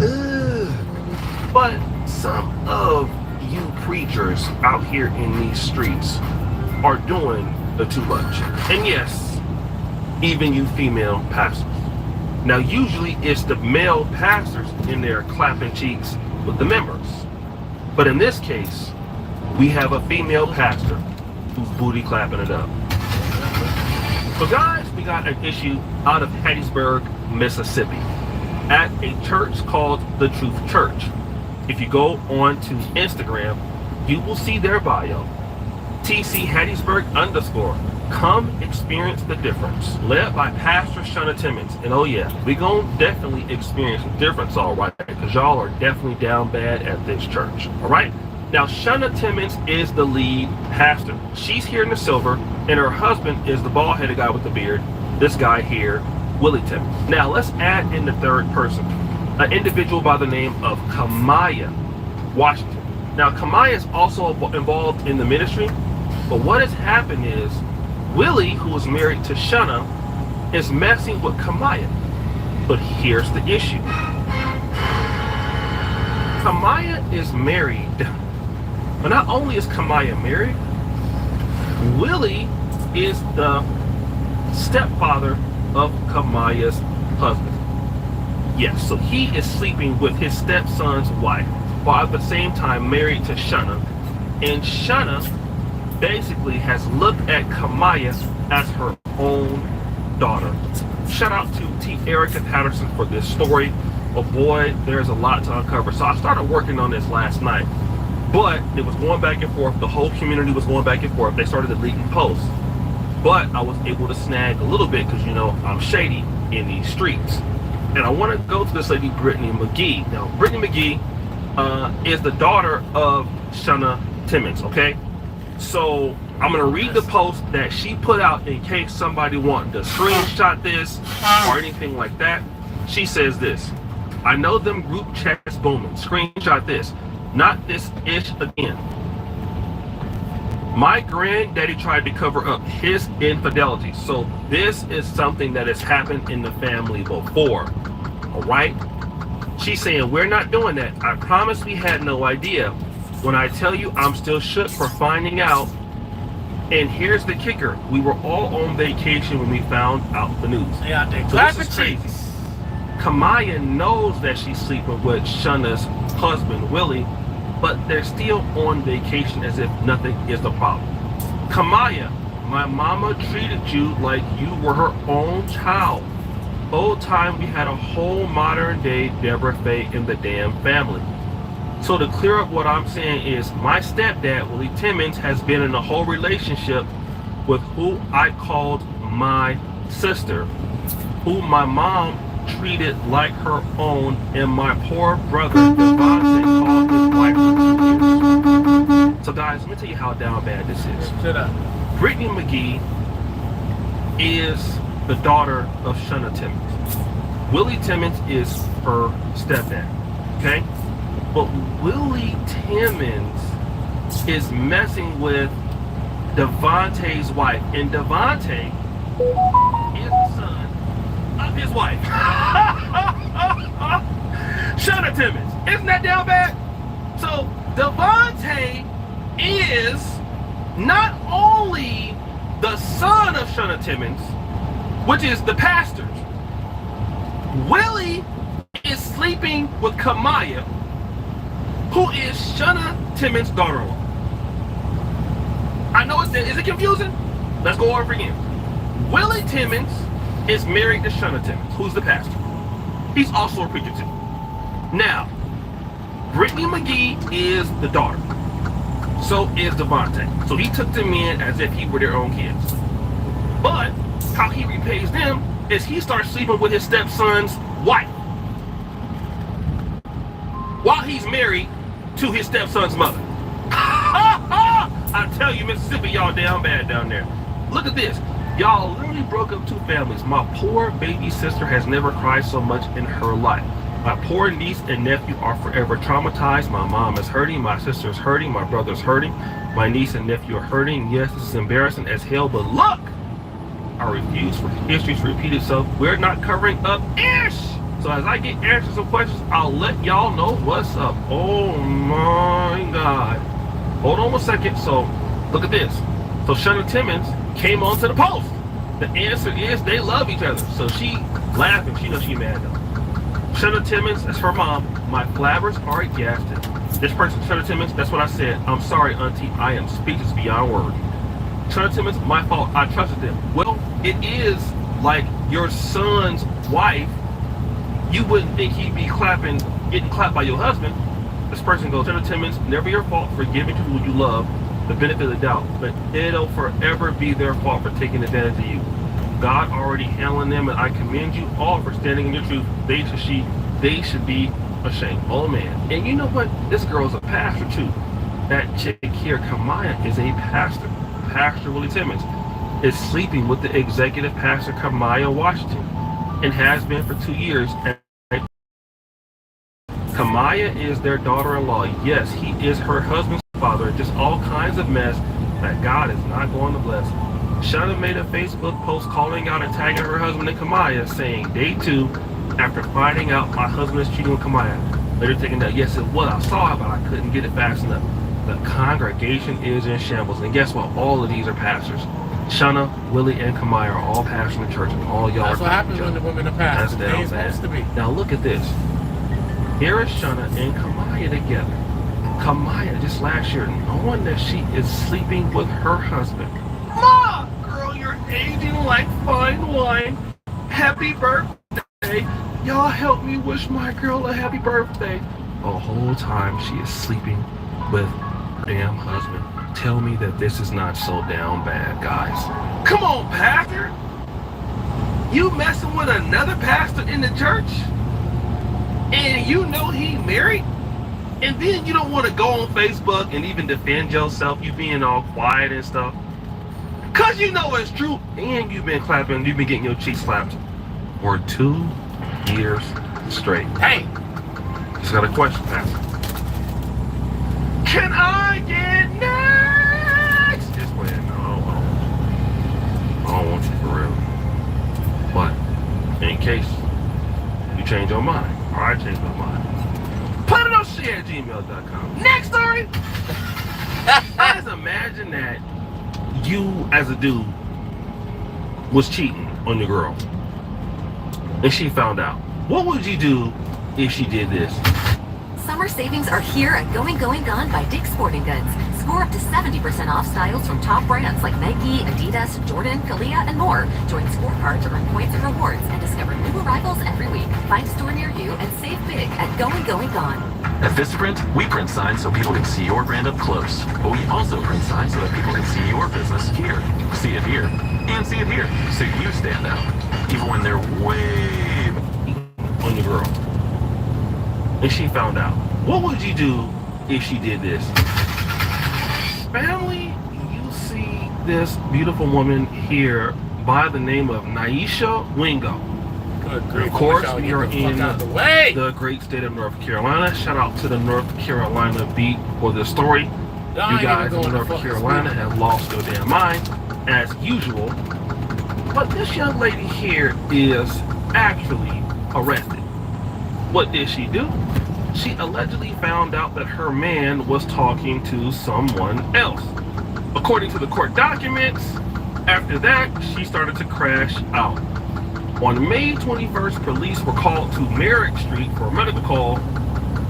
But some of you preachers out here in these streets are doing the too much. And yes, even you female pastors. Now usually it's the male pastors in there clapping cheeks with the members. But in this case, we have a female pastor who's booty clapping it up. So guys, we got an issue out of Hattiesburg, Mississippi at a church called The Truth Church. If you go on to Instagram, you will see their bio. TC Hattiesburg _ come experience the difference. Led by Pastor Shunna Timmons. And oh yeah, we gonna definitely experience the difference, all right, because y'all are definitely down bad at this church, all right? Now, Shunna Timmons is the lead pastor. She's here in the silver, and her husband is the bald-headed guy with the beard, this guy here, Willie Timmons. Now, let's add in the third person, an individual by the name of Kamaya Washington. Now, Kamaya is also involved in the ministry, but what has happened is Willie, who is married to Shunna, is messing with Kamaya. But here's the issue. Kamaya is married, but not only is Kamaya married, Willie is the stepfather of Kamaya's husband. Yes, so he is sleeping with his stepson's wife, while at the same time married to Shunna. And Shunna basically has looked at Kamaya as her own daughter. Shout out to T. Erica Patterson for this story. Oh boy, there's a lot to uncover. So I started working on this last night, but it was going back and forth. The whole community was going back and forth. They started deleting posts, but I was able to snag a little bit because, you know, I'm shady in these streets. And I want to go to this lady, Brittany McGee. Now, Brittany McGee is the daughter of Shunna Timmons, okay? So I'm going to read the post that she put out in case somebody wanted to screenshot this or anything like that. She says this: I know them group chats booming. Screenshot this. Not this ish again. My granddaddy tried to cover up his infidelity. So this is something that has happened in the family before. All right? She's saying, we're not doing that. I promise we had no idea. When I tell you, I'm still shook for finding out. And here's the kicker. We were all on vacation when we found out the news. Yeah, they so this is crazy. Kamaya knows that she's sleeping with Shunna's husband, Willie, but they're still on vacation as if nothing is the problem. Kamaya, my mama treated you like you were her own child. Old time we had a whole modern day Deborah Faye in the damn family. So to clear up what I'm saying is my stepdad, Willie Timmons, has been in a whole relationship with who I called my sister, who my mom treated like her own, and my poor brother Devontae called his wife for 2 years. So guys, let me tell you how down bad this is. Brittany McGee is the daughter of Shunna Timmons. Willie Timmons is her stepdad, okay? But Willie Timmons is messing with Devontae's wife, and Devontae is the son of his wife. Shunna Timmons. Isn't that down bad? So Devontae is not only the son of Shunna Timmons, which is the pastor. Willie is sleeping with Kamaya, who is Shunna Timmons' daughter-in-law. I know is it confusing? Let's go over again. Willie Timmons is married to Shana Timmons, who's the pastor. He's also a preacher too. Now, Brittany McGee is the daughter. So is Devontae. So he took them in as if he were their own kids. But how he repays them is he starts sleeping with his stepson's wife while he's married to his stepson's mother. I tell you, Mississippi, y'all damn bad down there. Look at this. Y'all literally broke up two families. My poor baby sister has never cried so much in her life. My poor niece and nephew are forever traumatized. My mom is hurting. My sister is hurting. My brother's hurting. My niece and nephew are hurting. Yes, this is embarrassing as hell, but look! I refuse for history to repeat itself. We're not covering up ish. So as I get answers to questions, I'll let y'all know what's up. Oh my God. Hold on 1 second. So look at this. So Shana Timmons came onto the post. The answer is they love each other. So she laughing. She knows she mad though. Shana Timmons, that's her mom. My flabbers are aghasted. This person, Shana Timmons, that's what I said. I'm sorry, auntie. I am speechless beyond words. Shana Timmons, my fault. I trusted them. Well, it is like your son's wife. You wouldn't think he'd be getting clapped by your husband. This person goes, Shana Timmons, never your fault for giving to who you love the benefit of the doubt, but it'll forever be their fault for taking advantage of you. God already handling them, and I commend you all for standing in your truth. They should be ashamed. Oh man. And you know what? This girl's a pastor too. That chick here, Kamaya, is a pastor. Pastor Willie Timmons is sleeping with the executive pastor Kamaya Washington and has been for 2 years. And Kamaya is their daughter-in-law. Yes, he is her husband's father. Just all kinds of mess that God is not going to bless. Shana made a Facebook post calling out and tagging her husband and Kamaya, saying, day 2, after finding out my husband is cheating with Kamaya. Later taking that, yes, it was. I saw it, but I couldn't get it fast enough. The congregation is in shambles. And guess what? All of these are pastors. Shana, Willie, and Kamaya are all pastors in the church, and all y'all That's what happens when the women are pastors. They ain't supposed to be. Now look at this. Here is Shana and Kamaya together. Kamaya just last year, knowing that she is sleeping with her husband. Ma, girl, you're aging like fine wine. Happy birthday. Y'all help me wish my girl a happy birthday. The whole time she is sleeping with her damn husband. Tell me that this is not so damn bad, guys. Come on, pastor. You messing with another pastor in the church? And you know he married? And then you don't want to go on Facebook and even defend yourself, you being all quiet and stuff. Cause you know it's true, and you've been getting your cheeks slapped for 2 years straight. Hey, just got a question, Pastor. Can I get next? Just playing. No, I don't want you for real. But in case you change your mind, or I change my mind, PlanetOshare@gmail.com. Next story. I just imagine that you, as a dude, was cheating on your girl, and she found out. What would you do if she did this? Summer savings are here at Going Gone by Dick's Sporting Goods. Score up to 70% off styles from top brands like Nike, Adidas, Jordan, Kalia, and more. Join Scorecard to earn points and rewards and discover new arrivals every week. Find a store near you and save big at Going Gone. At Vistaprint, we print signs so people can see your brand up close. But we also print signs so that people can see your business here. See it here, and see it here, so you stand out. Even when they're way on your girl. And she found out. What would you do if she did this? Family, you see this beautiful woman here by the name of Naisha Wingo. Of course, we are in the great state of North Carolina. Shout out to the North Carolina beat for this story. You guys in North Carolina have lost your damn mind, as usual. But this young lady here is actually arrested. What did she do? She allegedly found out that her man was talking to someone else. According to the court documents, after that, she started to crash out. On May 21st, police were called to Merrick Street for a medical call,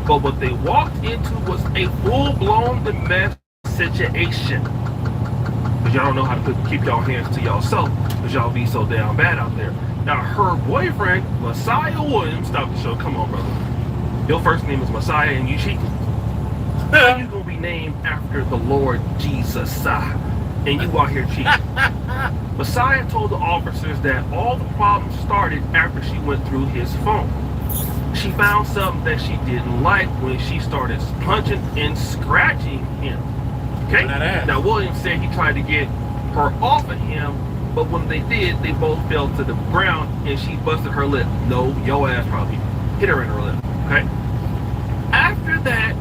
but what they walked into was a full-blown domestic situation. Because y'all don't know how to keep y'all hands to yourself, because y'all be so damn bad out there. Now, her boyfriend, Messiah Williams, stop the show. Come on, brother. Your first name is Messiah and you cheating? How you gonna be named after the Lord Jesus? And you out here cheating. Messiah told the officers that all the problems started after she went through his phone. She found something that she didn't like when she started punching and scratching him. Okay? Now, Williams said he tried to get her off of him, but when they did, they both fell to the ground and she busted her lip. No, your ass probably hit her in her lip. Okay? After that,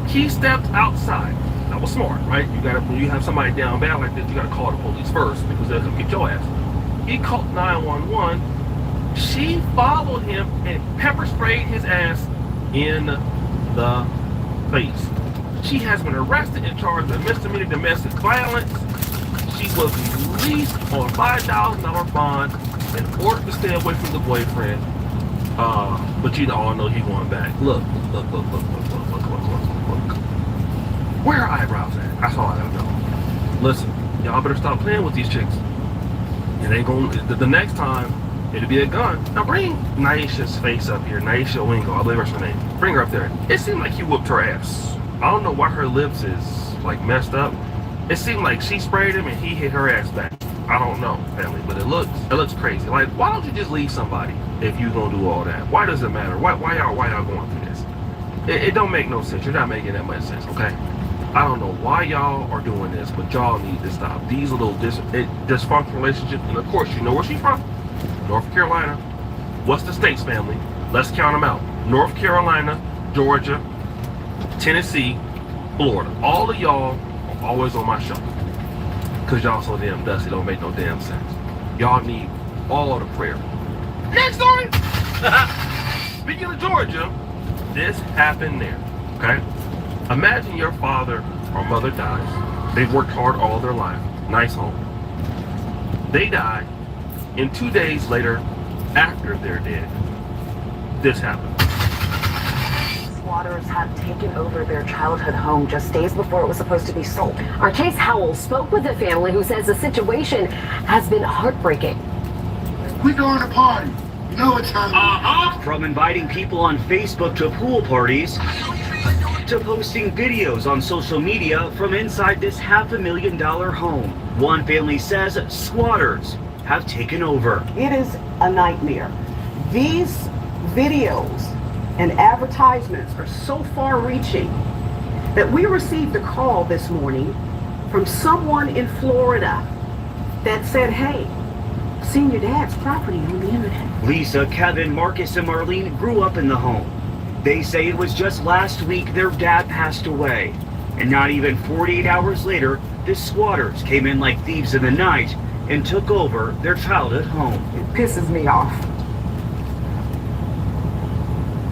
he stepped outside. That was smart, right? You gotta, when you have somebody down bad like this, you gotta call the police first because they'll come get your ass. He called 911. She followed him and pepper sprayed his ass in the face. She has been arrested and charged with misdemeanor domestic violence. She was released on $5,000 bond and ordered to stay away from the boyfriend. But you all know he going back. Look. Where are eyebrows at? That's all I gotta know. Listen, y'all better stop playing with these chicks. It ain't gonna, the next time, it'll be a gun. Now bring Naisha's face up here. Naisha Wingo, I believe that's her name. Bring her up there. It seemed like he whooped her ass. I don't know why her lips is like messed up. It seemed like she sprayed him and he hit her ass back. I don't know, family, but it looks crazy. Like, why don't you just leave somebody if you gonna do all that? Why does it matter? Why y'all going through this? It don't make no sense. You're not making that much sense, okay? I don't know why y'all are doing this, but y'all need to stop. These little dysfunctional relationships, and of course, you know where she's from. North Carolina. What's the states, family? Let's count them out. North Carolina, Georgia, Tennessee, Florida. All of y'all are always on my show. Because y'all so damn dusty, don't make no damn sense. Y'all need all the prayer. Next story! Speaking of Georgia, this happened there, okay? Imagine your father or mother dies. They've worked hard all their life. Nice home. They die, and 2 days later, after they're dead, this happened. Squatters have taken over their childhood home just days before it was supposed to be sold. Our Chase Howell spoke with the family who says the situation has been heartbreaking. We going to party. You know it's time. From inviting people on Facebook to pool parties to posting videos on social media from inside this $500,000 home. One family says squatters have taken over. It is a nightmare. These videos and advertisements are so far-reaching that we received a call this morning from someone in Florida that said, hey, seen your dad's property on the internet. Lisa, Kevin, Marcus, and Marlene grew up in the home. They say it was just last week their dad passed away. And not even 48 hours later, the squatters came in like thieves in the night and took over their childhood home. It pisses me off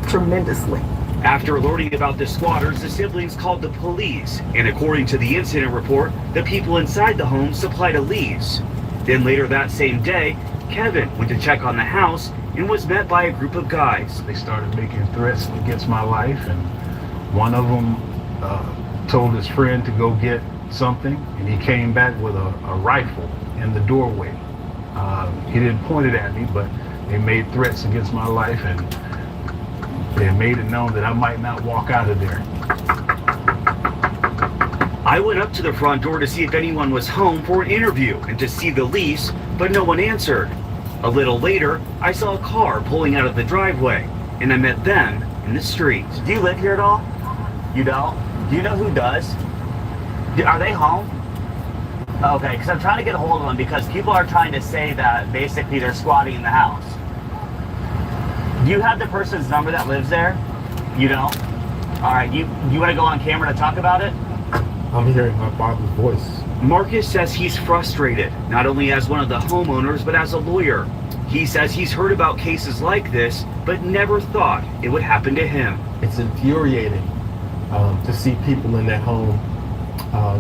tremendously. After learning about the squatters, the siblings called the police, and according to the incident report, the people inside the home supplied a lease. Then later that same day, Kevin went to check on the house and was met by a group of guys. They started making threats against my life, and one of them told his friend to go get something, and he came back with a rifle in the doorway. He didn't point it at me, but they made threats against my life, and they made it known that I might not walk out of there. I went up to the front door to see if anyone was home for an interview and to see the lease, but no one answered. A little later, I saw a car pulling out of the driveway, and I met them in the street. Do you live here at all? You don't? Do you know who does? Are they home? Okay, because I'm trying to get a hold of them because people are trying to say that basically they're squatting in the house. Do you have the person's number that lives there? You don't? All right, you want to go on camera to talk about it? I'm hearing my father's voice. Marcus says he's frustrated, not only as one of the homeowners, but as a lawyer. He says he's heard about cases like this, but never thought it would happen to him. It's infuriating to see people in that home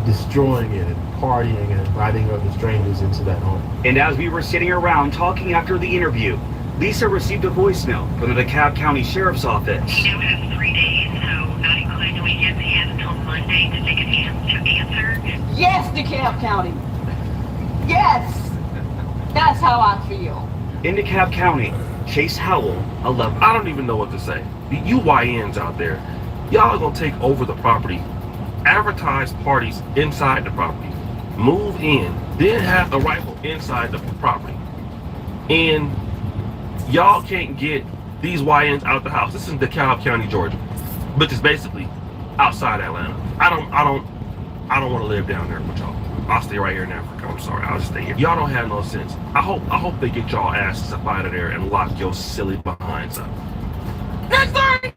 destroying it and partying and inviting other strangers into that home. And as we were sitting around talking after the interview, Lisa received a voicemail from the DeKalb County Sheriff's Office. He now has 3 days, so not including the weekends, he has until Monday to take to answer. Yes, DeKalb County. Yes. That's how I feel. In DeKalb County, Chase Howell, 11. I don't even know what to say. The UYNs out there, y'all are gonna take over the property, advertise parties inside the property, move in, then have a rifle inside the property. And y'all can't get these YNs out the house. This is DeKalb County, Georgia, which is basically outside Atlanta. I don't want to live down there with y'all. I'll stay right here in Africa. I'm sorry, I'll just stay here. Y'all don't have no sense. I hope they get y'all asses up out of there and lock your silly behinds up. Next thing!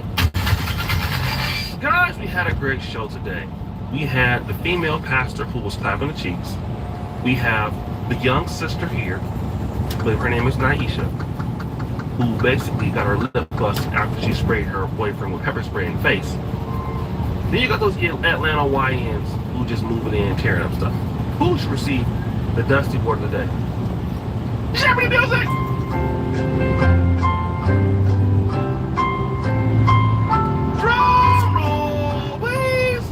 Guys, we had a great show today. We had the female pastor who was clapping the cheeks. We have the young sister here, I believe her name is Naisha, who basically got her lip bust after she sprayed her boyfriend with pepper spray in the face. Then you got those Atlanta YNs who just moving in, tearing up stuff. Who should receive the Dusty Award of the day? Jeopardy music! Drum roll, please!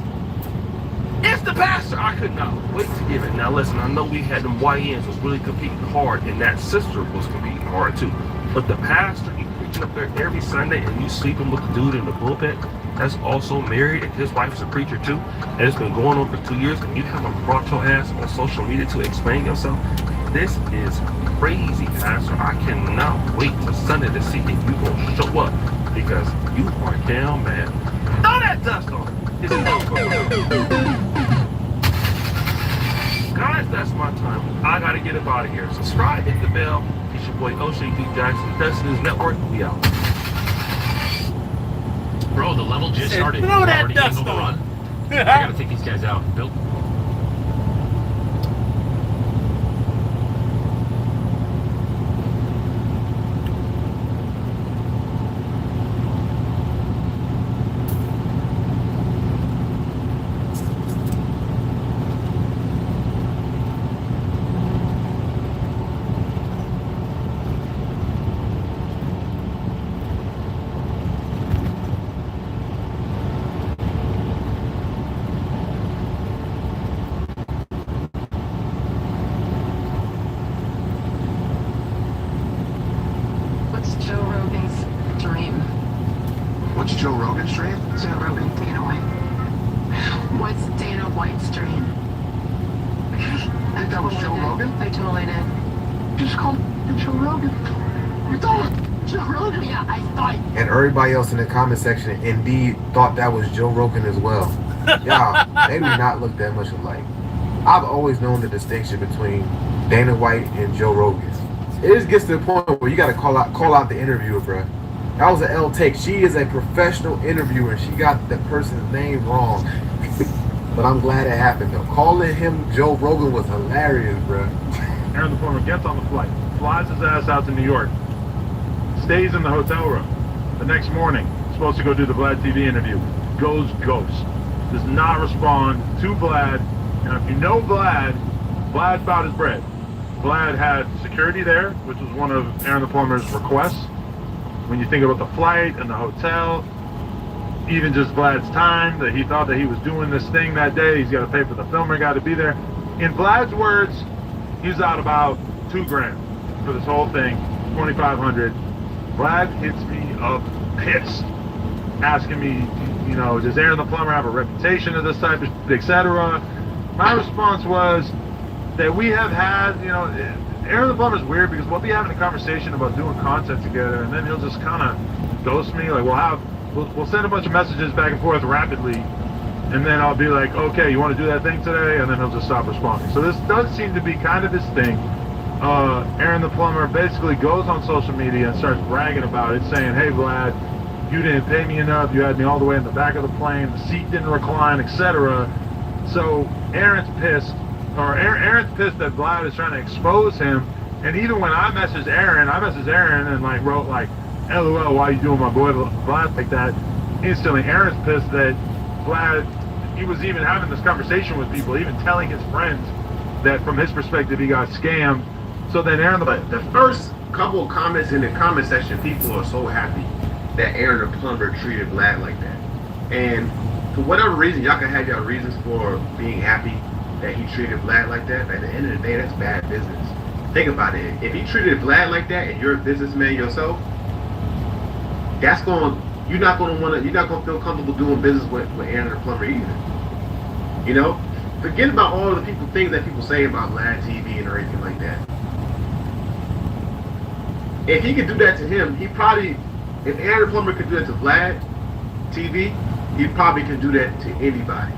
It's the pastor! I could not wait to give it. Now listen, I know we had them YNs was really competing hard, and that sister was competing hard too. But the pastor, he preaching up there every Sunday, and you sleeping with the dude in the pulpit that's also married, and his wife is a preacher too, and it's been going on for 2 years, and you haven't brought your ass on social media to explain yourself. This is crazy, pastor. I cannot wait till Sunday to see if you gonna show up, because you are down bad. Throw that dust on it. Guys, that's my time. I gotta get up out of here. Subscribe, hit the bell. It's your boy O'Shea D. Jackson, Destiny's Network. We out. Bro, the level just started. Throw that Already dust overrun. on. I gotta take these guys out. Bill. What's Joe Rogan's dream? Joe Rogan, Dana White. What's Dana White's dream? That was Joe Rogan? I totally did. Just call him Joe Rogan. You thought Joe Rogan? Yeah, I thought. And everybody else in the comment section indeed thought that was Joe Rogan as well. Yeah, they do not look that much alike. I've always known the distinction between Dana White and Joe Rogan. It just gets to the point where you got to call out the interviewer, bro. That was an L take. She is a professional interviewer. She got the person's name wrong. But I'm glad it happened, though. Calling him Joe Rogan was hilarious, bro. Aaron the plumber gets on the flight, flies his ass out to New York, stays in the hotel room. The next morning, supposed to go do the Vlad TV interview, goes ghost. Does not respond to Vlad. And if you know Vlad, Vlad's about his bread. Vlad had security there, which was one of Aaron the plumber's requests. When you think about the flight and the hotel, even just Vlad's time, that he thought that he was doing this thing that day, he's got to pay for the filmer, got to be there. In Vlad's words, he's out about $2,000 for this whole thing, $2,500. Vlad hits me up pissed, asking me, you know, does Aaron the plumber have a reputation of this type of shit, etc. My response was that we have had, you know, Aaron the plumber's weird because we'll be having a conversation about doing content together, and then he'll just kind of ghost me. Like we'll send a bunch of messages back and forth rapidly, and then I'll be like, okay, you want to do that thing today? And then he'll just stop responding. So this does seem to be kind of his thing. Aaron the plumber basically goes on social media and starts bragging about it, saying, hey Vlad, you didn't pay me enough, you had me all the way in the back of the plane, the seat didn't recline, etc. So Aaron's pissed that Vlad is trying to expose him. And even when I messaged Aaron and like wrote like, LOL, why you doing my boy Vlad like that? Instantly, Aaron's pissed that Vlad, he was even having this conversation with people, even telling his friends that from his perspective he got scammed. So then Aaron the first couple of comments in the comment section, people are so happy that Aaron the plumber treated Vlad like that. And for whatever reason, y'all can have y'all reasons for being happy that he treated Vlad like that. At the end of the day, that's bad business. think about it. If he treated Vlad like that, and you're a businessman yourself, you're not gonna feel comfortable doing business with Aaron the plumber either. You know, forget about all the things that people say about Vlad TV and everything like that. If he could do that to him, if Aaron the plumber could do that to Vlad TV, he probably could do that to anybody.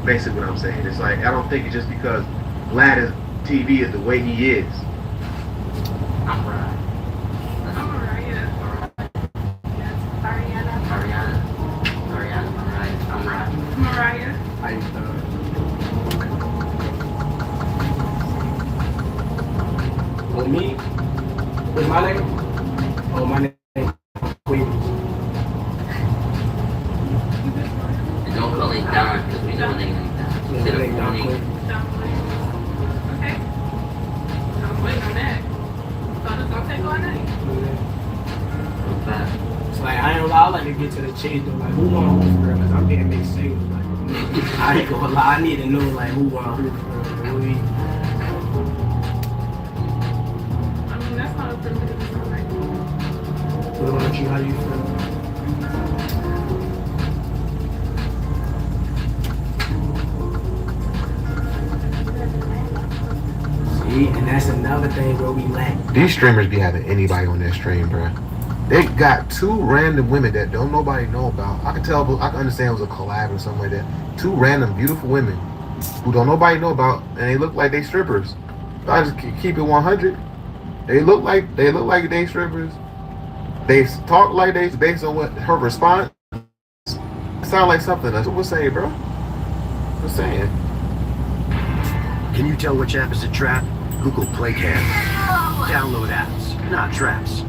Basically, what I'm saying, it's like I don't think it's just because Vlad TV is the way he is. I'm right. Mariah. How you spell it? With me? With my name? Oh, my name is Queen. Don't call it Don, because we know name like that. Instead of Queen. Okay. I'm waiting on that. So just don't take on that. It's like, I ain't gonna lie, I like to get to the chase though. Like, who want who for real? Because I'm being mixed singles. Like, I ain't gonna lie, I need to know, like, who want who for real. I mean, that's not a privilege. What about you? How do you feel? See, and that's another thing where we lack. These streamers be having anybody on their stream, bro. They got two random women that don't nobody know about. I can understand it was a collab or something like that. Two random beautiful women who don't nobody know about, and they look like they strippers. I just keep it 100. They look like they strippers. They talk like they, based on what her response sound like something. That's what we're saying, bro. We're saying. Can you tell which app is a trap? Google Play Cam. Download apps, not traps.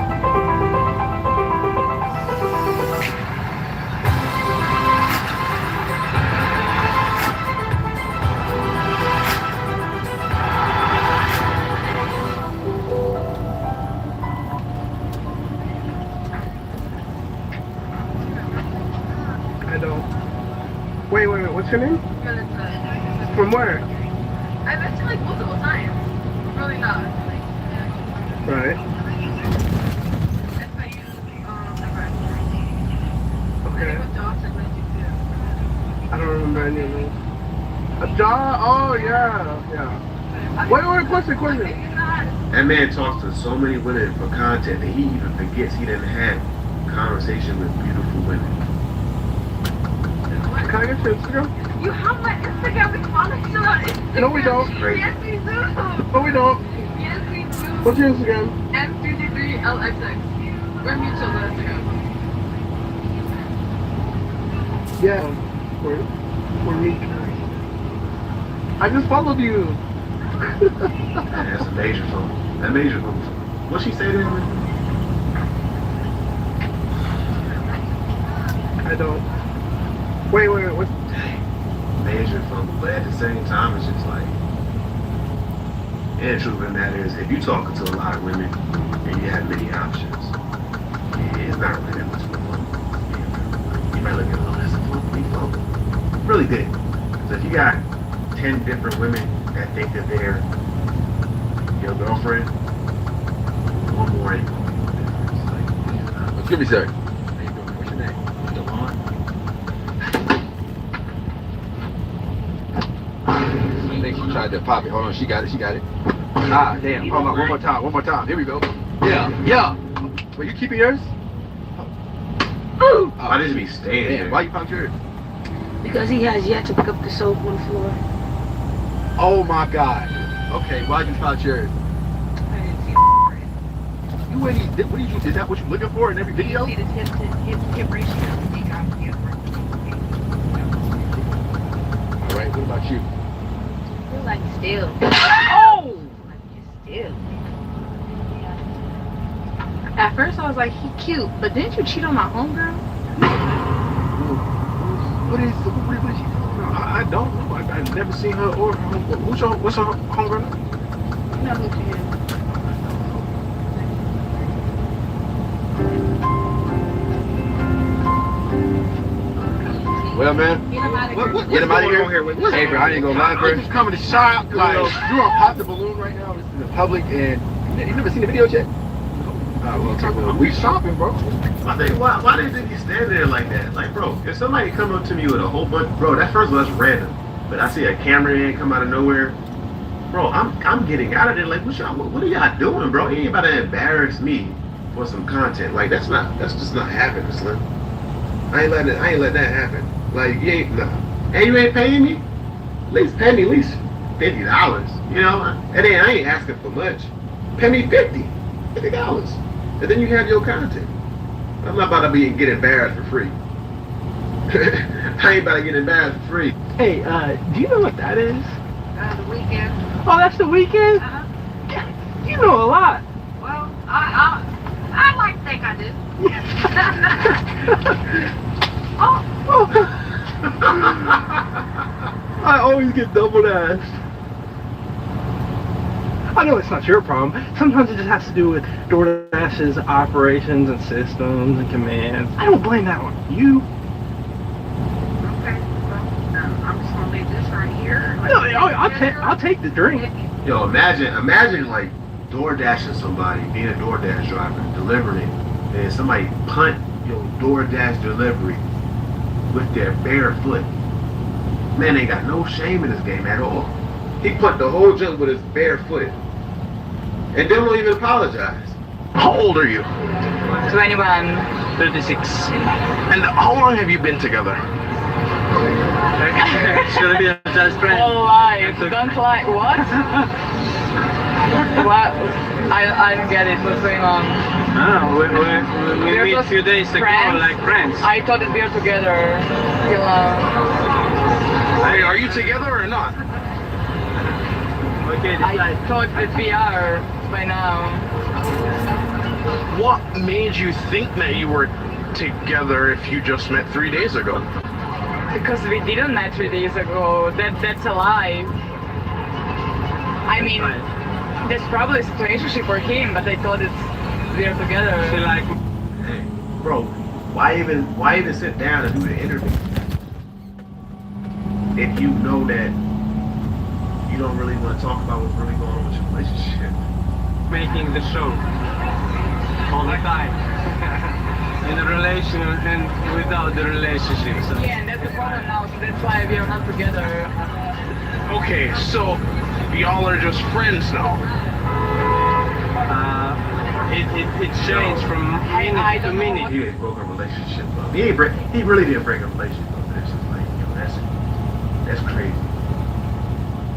I don't. Wait, what's your name? From where? I bet you like multiple times. Really not. Like, Right. Okay. I don't remember any of those. A jaw? Oh, yeah. Wait, question. That man talks to so many women for content that he even forgets he didn't have conversation with beautiful women. Can I get your Instagram? you have my Instagram. We follow each other on Instagram. No, we don't. Yes, we do. No, we don't. Yes, we do. What's your Instagram? M53LXX. We're mutual on Instagram. Yeah. We're mutual. I just followed you. That's a major phone. That major phone. What she say to him? I don't. Wait, what? Major phone. But at the same time, it's just like, and the truth of the matter is, if you're talking to a lot of women and you have many options, it's not really that much fun. You might look at, oh, that's a phone. Really big. So if you got 10 different women that think that they're your girlfriend, one more ain't gonna make no difference. Like, excuse me, sir. How you doing? What's your name? Delon? I think she tried to pop it. Hold on, she got it. Ah, damn. Hold on, one more time. Here we go. Yeah. Were you keeping yours? Oh, I just be staying there. Why you popped yours? Because he has yet to pick up the soap on the floor. Oh my God. Okay, why'd you pop yours? You really did? What did you? Is that what you're looking for in every video? See the hip ratio. All right. What about you? You're like still. Oh! Still. At first I was like, he cute, but didn't you cheat on my homegirl? What is she talking about? I don't know. I've never seen her or her homegirl. What's her homegirl? You know who she is. Well, man, get him out of here. Hey, bro, I ain't gonna lie, bro. I'm just coming to shop. Like, Like, you gonna pop the balloon right now in the public, and you never seen the video yet? we shopping, bro. Why do you think you stand there like that? Like, bro, if somebody come up to me with a whole bunch, bro, that first of all, that's random. But I see a cameraman come out of nowhere, bro. I'm getting out of there. Like, what are y'all doing, bro? You ain't about to embarrass me for some content. Like, that's just not happening, Slim. I ain't let that happen. Like, you ain't and you ain't paying me. At least pay me at least $50. You know, and then I ain't asking for much. Pay me $50. And then you have your content. I'm not about to get embarrassed for free. I ain't about to get embarrassed for free. Hey, do you know what that is? The weekend. Oh, that's the weekend? You know a lot. Well, I like to think I do. I always get double asked. I know it's not your problem. Sometimes it just has to do with DoorDash's operations and systems and commands. I don't blame that on you. Okay, well, I'm just gonna leave this right here. No, I'll take the drink. Yo, imagine like DoorDashing somebody, being a DoorDash driver, delivering it, and somebody punt your DoorDash delivery with their bare foot. Man, they got no shame in this game at all. He punt the whole jump with his bare foot. And they won't even apologize. How old are you? 21. 36. And how long have you been together? Should be a just friend. Oh, lie. Don't lie. What? What? I don't get it. What's going on? We meet a few days ago like friends. I thought that we were together. Till Hey, are you together or not? I thought that we are by now. What made you think that you were together if you just met 3 days ago? Because we didn't met 3 days ago. That's a lie. I mean, there's probably a situationship for him, but I thought we're together. Hey, bro, why even sit down and do the interview if you know that you don't really want to talk about what's really going on with your relationship? Making the show all the time. In a relation and without the relationship. So. Yeah, and that's the problem now, so that's why we are not together. Okay, so y'all are just friends now. It changed from minute to minute. He broke a relationship up. He really didn't break a relationship up. It's just like, yo, that's crazy.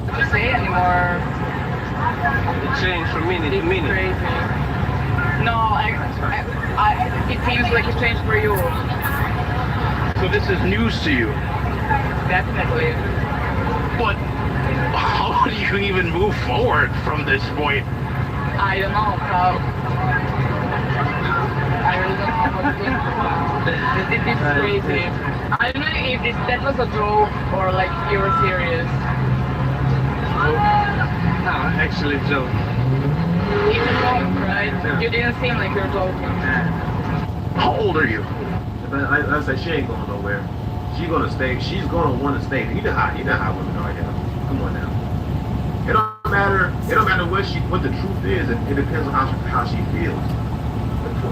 Don't say it anymore. It changed from minute to minute. Crazy. No, it seems like it changed for you. So this is news to you. Definitely. But how do you even move forward from this point? I don't know how. I really don't know what to do. This is crazy. I don't know if that was a joke or like you were serious. No, actually joke. It's a joke, right? You didn't seem like you're joking. How old are you? I said she ain't going nowhere. She's gonna stay. She's gonna want to stay. You know how women are. Yeah. Come on now. It don't matter what the truth is. It depends on how she feels.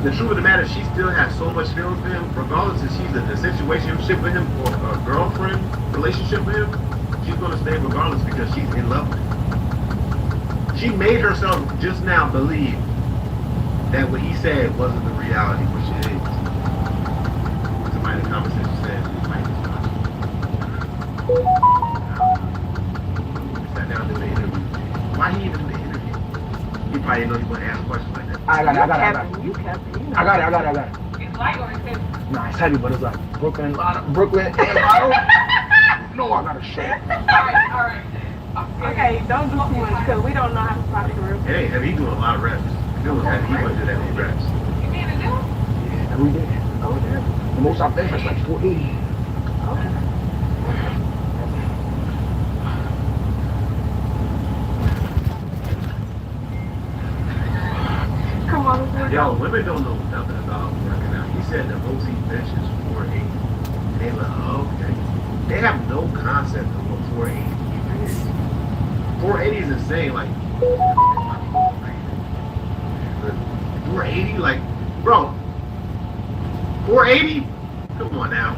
The truth of the matter, she still has so much feelings for him, regardless if she's in a situationship with him or a girlfriend relationship with him. She's gonna stay regardless because she's in love with him. She made herself just now believe that what he said wasn't the reality, which it is. Somebody in the conversation said, sat down to the interview. Why he even did the interview? He probably didn't know he was going to ask questions like that. I got it. You kept it. I got it. It's light or it's good? Nah, it's heavy, but it's like Brooklyn and Bottle. No, I got a shit. Alright. Okay, don't do too much because we don't know how to talk to real. It ain't heavy. He doing a lot of reps. If it was heavy, he wouldn't do that many reps. You didn't do it? Yeah, every day. Oh, yeah. The most I've done is like 480. Okay. Come on, let's Yo, women don't know nothing about working out. He said the most he benches 480. they like, oh, okay. They have no concept of what 480 is. 480 is insane. Like, 480, like, bro, 480? Come on now.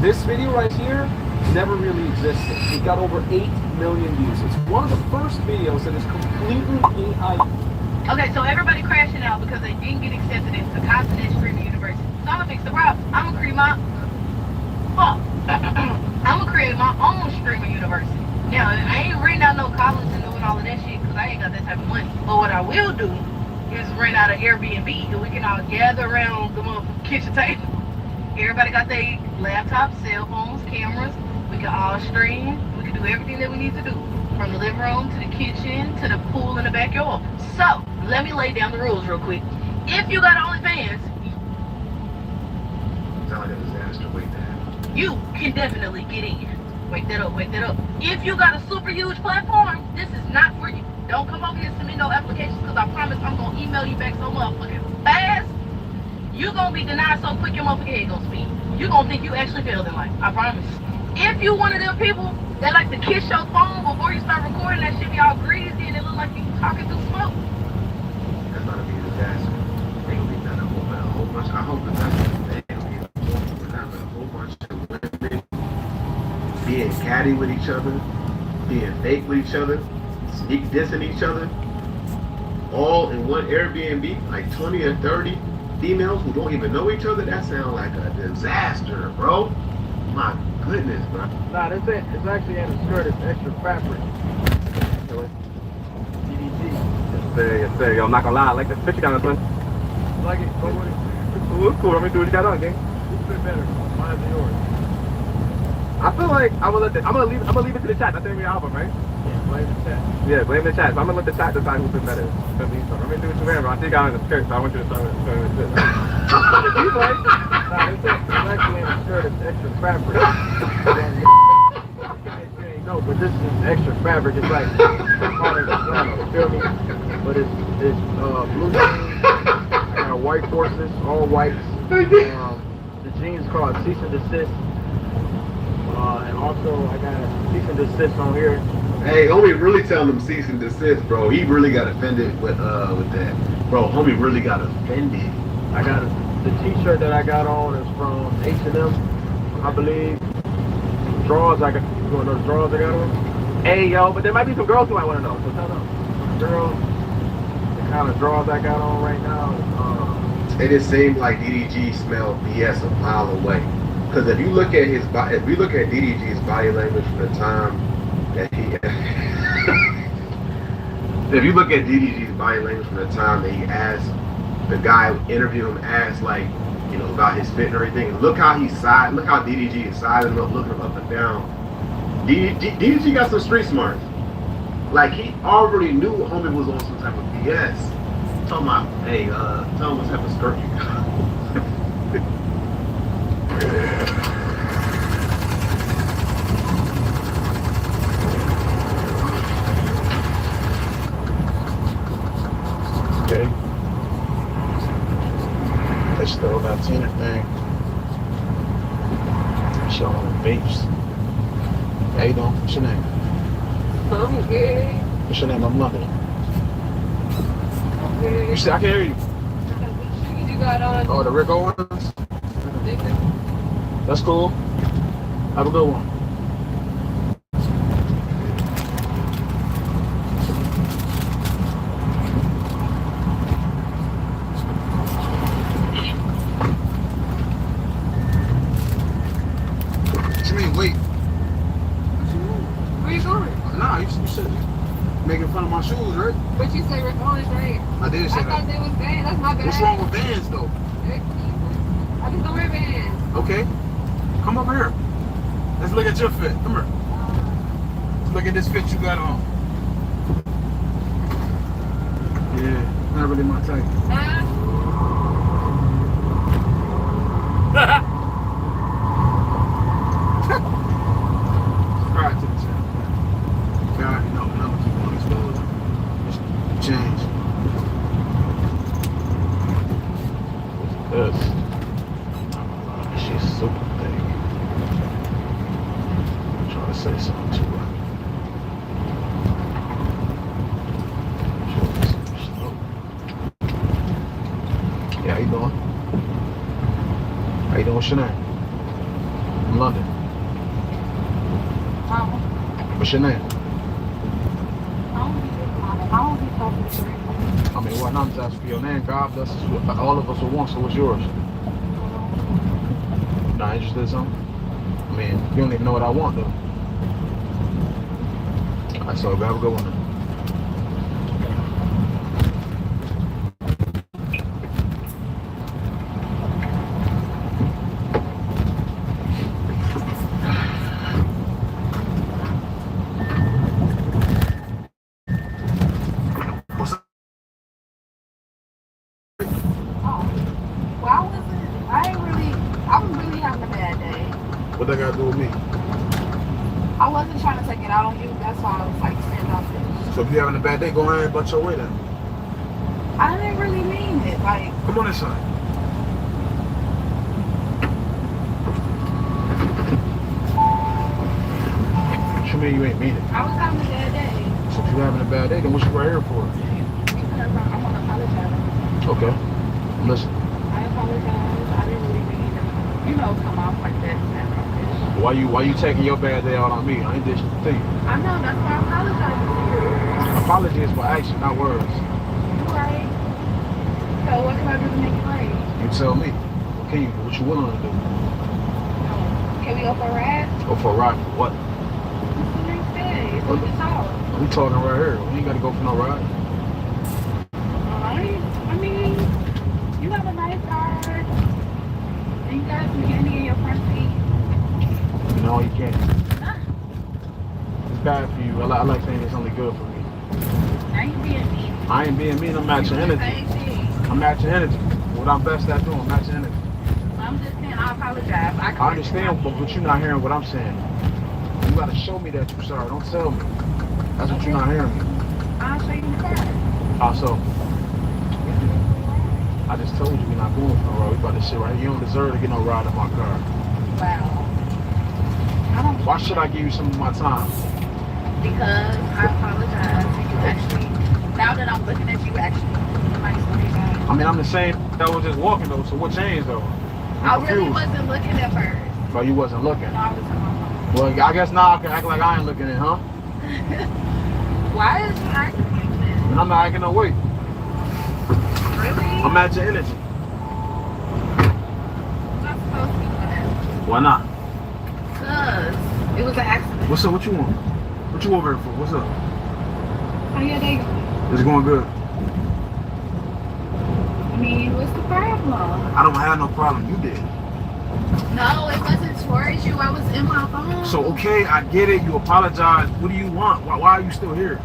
This video right here never really existed. It got over 8 million views. It's one of the first videos that is completely AI. Okay, so everybody crashing out because they didn't get accepted into Continental Streaming University. So I'm gonna fix the problem. I'm gonna create my I'm gonna create my own streaming university. Now, I ain't renting out no college and doing all of that shit because I ain't got that type of money. But what I will do is rent out an Airbnb and we can all gather around the motherfucking kitchen table. Everybody got their laptops, cell phones, cameras. We can all stream. We can do everything that we need to do. From the living room to the kitchen to the pool in the backyard. So, let me lay down the rules real quick. If you got OnlyFans, you can definitely get in. Wake that up, wake that up. If you got a super huge platform, this is not for you. Don't come over here and send me no applications because I promise I'm going to email you back so motherfucking fast. You're going to be denied so quick your motherfucking head going to spin. You're going to think you actually failed in life. I promise. If you one of them people that like to kiss your phone before you start recording, that shit be all greasy and it look like you talking through smoke. That's not a be a disaster. They gonna be done a whole bunch. I hope it's not. They gonna be a whole bunch of women being catty with each other, being fake with each other, sneak dissing each other, all in one Airbnb, like 20 or 30 females who don't even know each other. That sounds like a disaster, bro. My goodness, bro. Nah, it's actually in the skirt. It's extra fabric. Yes, sir. Yo, I'm not gonna lie. I like this picture down there, son. Like it? Go with it. It's cool. Let me do what you got on, gang. It's been better. Mine's yours. I feel like I'm gonna leave it to the chat. That's the name of your album, right? Yeah, blame the chat. Yeah, blame the chat. So I'm gonna let the chat decide who's been better. Let me do what you wearing, bro. I see you got on the skirt, so I want you to start with this. He's right. Nah, it's actually in the skirt. It's extra fabric. No, but this is extra fabric. It's like part of the flannel, you feel me? But it's blue jeans. I got white forces, all whites. The jeans called Cease and Desist. And also I got Cease and Desist on here. Hey, homie really telling them cease and desist, bro. He really got offended with that. Bro, homie really got offended. I got the t-shirt that I got on is from H&M, I believe. Drawers I got, you want those drawers I got on? Hey, yo, but there might be some girls who might want to know. So tell them. Girls, the kind of drawers I got on right now. It just seemed like DDG smelled BS a mile away. Because if you look at DDG's body language from the time that if you look at DDG's body language from the time that he asked the guy who interviewed him, asked like, you know, about his fit and everything. Look how DDG is siding up, looking up and down. DDG got some street smarts. Like he already knew homie was on some type of BS. Talking about, hey, tell him what type of skirt you got. Okay. That's the Latina thing. Showing the beeps. How you doing? What's your name? I'm good. What's your name? I'm loving it. Okay. You see, I can hear you. What you got on? Oh, the Rick Owens? That's cool. Have a good one. What you mean, wait? Where you going? Nah, you said making fun of my shoes, right? But you say Rick Owens, right? I did say I that. thought they was Vans. That's my bad. What's wrong with Vans, though? I just don't wear Vans. Okay. Come over here. Let's look at your fit. Come here. Let's look at this fit you got on. Yeah, not really my type. Subscribe to the channel. God, you know, I'm keep on exposing. Change. What's this? She's super thick. say something to her. Yeah, how you doing? How you doing? What's your name? In London. What's your name? I mean, well, I'm just asking for your name. God bless us. All of us are one, so what's yours? Not interested in something? I mean, you don't even know what I want, though. Alright, so have a good one then. What that got to do with me? I wasn't trying to take it out on you. That's why I was like standoffish. So if you're having a bad day, go ahead and butt your way then. I didn't really mean it. Like, come on this side. What you mean you ain't mean it? I was having a bad day. So if you're having a bad day, then what you right here for? Because I want to apologize. Okay. Listen. I apologize. I didn't really mean it. You know, come off like that. Why you taking your bad day out on me? I ain't did shit to you. I know, that's why I'm apologizing to you. Apology is for action, not words. Right. So what can I do to make it right? You tell me. What can you do? What you willing to do? Can we go for a ride? Go for a ride for what? What do you say? It's what we talk. We talking right here. We ain't got to go for no ride. Alright. I mean, you have a nice car. And you got some candy in your front seat. No, you can't. It's bad for you. I like saying it's only good for me. I ain't being mean. I ain't being mean. I'm matching energy. I'm matching energy. What I'm best at doing, matching energy. I'm just saying I apologize. I understand, but you're not hearing what I'm saying. You gotta show me that you're sorry. Don't tell me. That's what you're not hearing me. I'll show you the car. How so? I just told you we're not going for no ride. We about to sit right here. You don't deserve to get no ride in my car. Wow. Why should I give you some of my time? Because I apologize. You actually, now that I'm looking at you, actually, nice looking guy. I mean, I'm the same. I was just walking though. So what changed though? I really wasn't looking at first. But you wasn't looking. No, I was on my phone. Well, I guess now I can act like I ain't looking at, huh? Why is you acting like this? And I'm not acting no way. Really? I'm at your energy. I'm not supposed to be doing that. Why not? Because it was an accident. What's up? What you want? What you over here for? What's up? How your day going? It's going good. I mean, what's the problem? I don't have no problem. You did. No, it wasn't towards you. I was in my phone. So, okay, I get it. You apologize. What do you want? Why are you still here?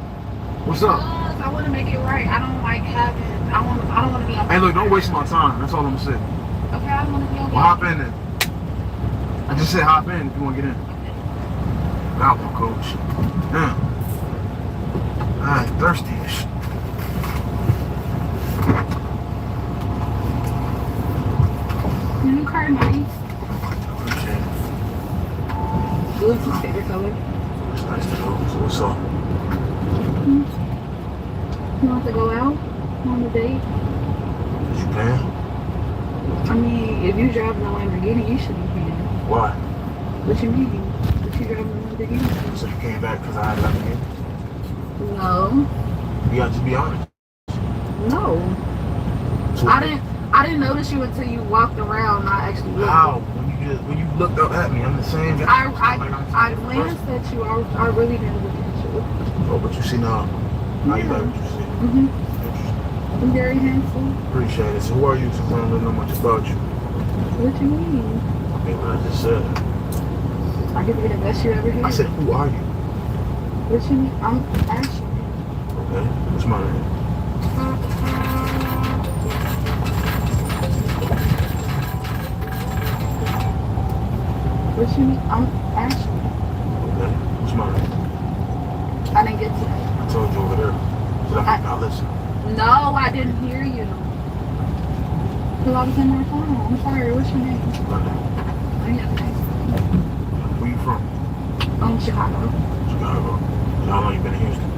What's up? Because I want to make it right. I don't like having, I don't want to be on. Hey, look, don't waste my time. That's all I'm going to say. Okay, I don't want to be on. Well, hop in then. I just said hop in if you want to get in. That one, coach. Damn. I ain't thirsty as shit. New car, nice. Appreciate it. What's your favorite color? It's nice to know. So what's up? You want to go out on a date? Is you paying? I mean, if you driving a Lamborghini, you should be paying. Why? What you mean? If you driving a Lamborghini? So you came back because I had left again? No. You got to be honest. No. So I didn't notice you until you walked around, not actually looked. How? When you looked up at me, I'm the same guy. I glanced at you. I really didn't look at you. Oh, but you see now. Now you like what you see. Mm-hmm. I'm very handsome. Appreciate it. So who are you since I don't really know much about you? What you mean? I mean, what I just said. I could be the best you ever had. I said, who are you? What you mean? I'm Ashley. Okay. What's my name? What you mean? I'm Ashley. Okay. What's my name? I didn't get to that. I told you over there. But I'm not listening. No, I didn't hear you. Because I was in my phone. I'm sorry. What's your name? London. I have a nice name. Where you from? Chicago. Chicago. How long you been in Houston?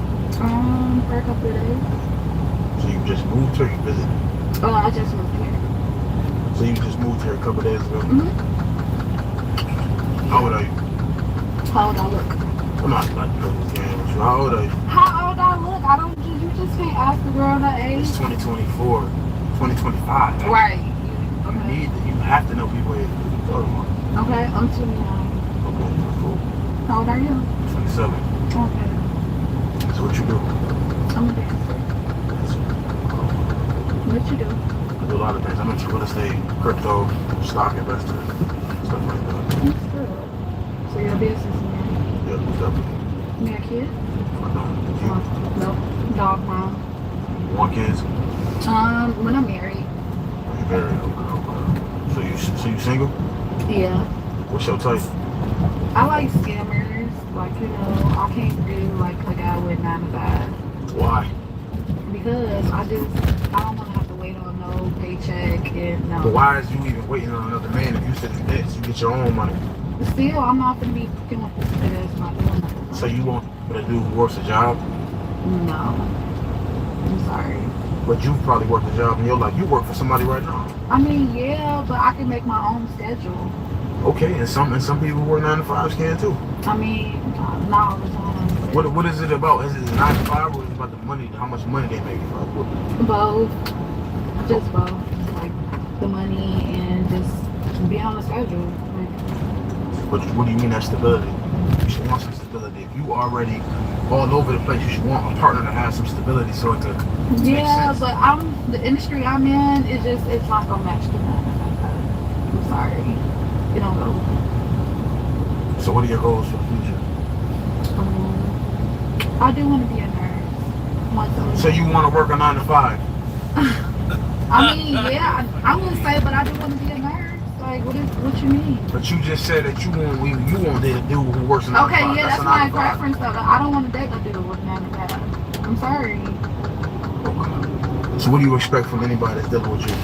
For a couple of days. So you just moved here, you visited? Oh, I just moved here. So you just moved here a couple of days ago? Mm-hmm. How old are you? How old I look? I'm not about to play this game with you. How old are you? How old I look? I don't. You just can't ask the girl her age. It's 2024, 2025. Right. You have to know people age. Okay, I'm 29. Okay, cool. How old are you? 27. Okay. So what you do? I'm a dancer. What you do? I do a lot of things. I'm into real estate, crypto, stock investor, stuff like that. That's good. So you're a businessman? Yeah, definitely. You got kids? I don't. You? No. Dog mom. You want kids? When I'm married. You're married. Okay. So you single? Yeah. What's your type? I like scammers. Like, you know, I can't do like a guy with 9 to 5. Why? Because I don't want to have to wait on no paycheck and no. But why is you even waiting on another man if you sit in debt? You get your own money. Still, I'm not going to be fucking with this ass not doing that. So you want a dude who works a job? No. I'm sorry. But you've probably worked a job in your life. You work for somebody right now. I mean, yeah, but I can make my own schedule. Okay, and some people who work 9 to 5s can too. I mean, not all the time. What is it about? Is it 9 to 5 or is it about the money? How much money they make? Both. Just both. Like the money and just be on the schedule. What do you mean that stability? You should want some stability. If you already all over the place, you should want a partner to have some stability so it could make sense. But the industry I'm in is just, it's not gonna match the money. I'm sorry. You don't go. So what are your goals for the future? I do want to be a nurse. So you want to work a 9 to 5? I mean, yeah, I wouldn't say, but I do want to be a nurse. Like, what you mean? But you just said that you want date a dude who works a 9 to 5. Okay, yeah, that's my preference though. I don't want to date a dude who works 9 to 5. I'm sorry. Okay. So what do you expect from anybody that's dealing with you?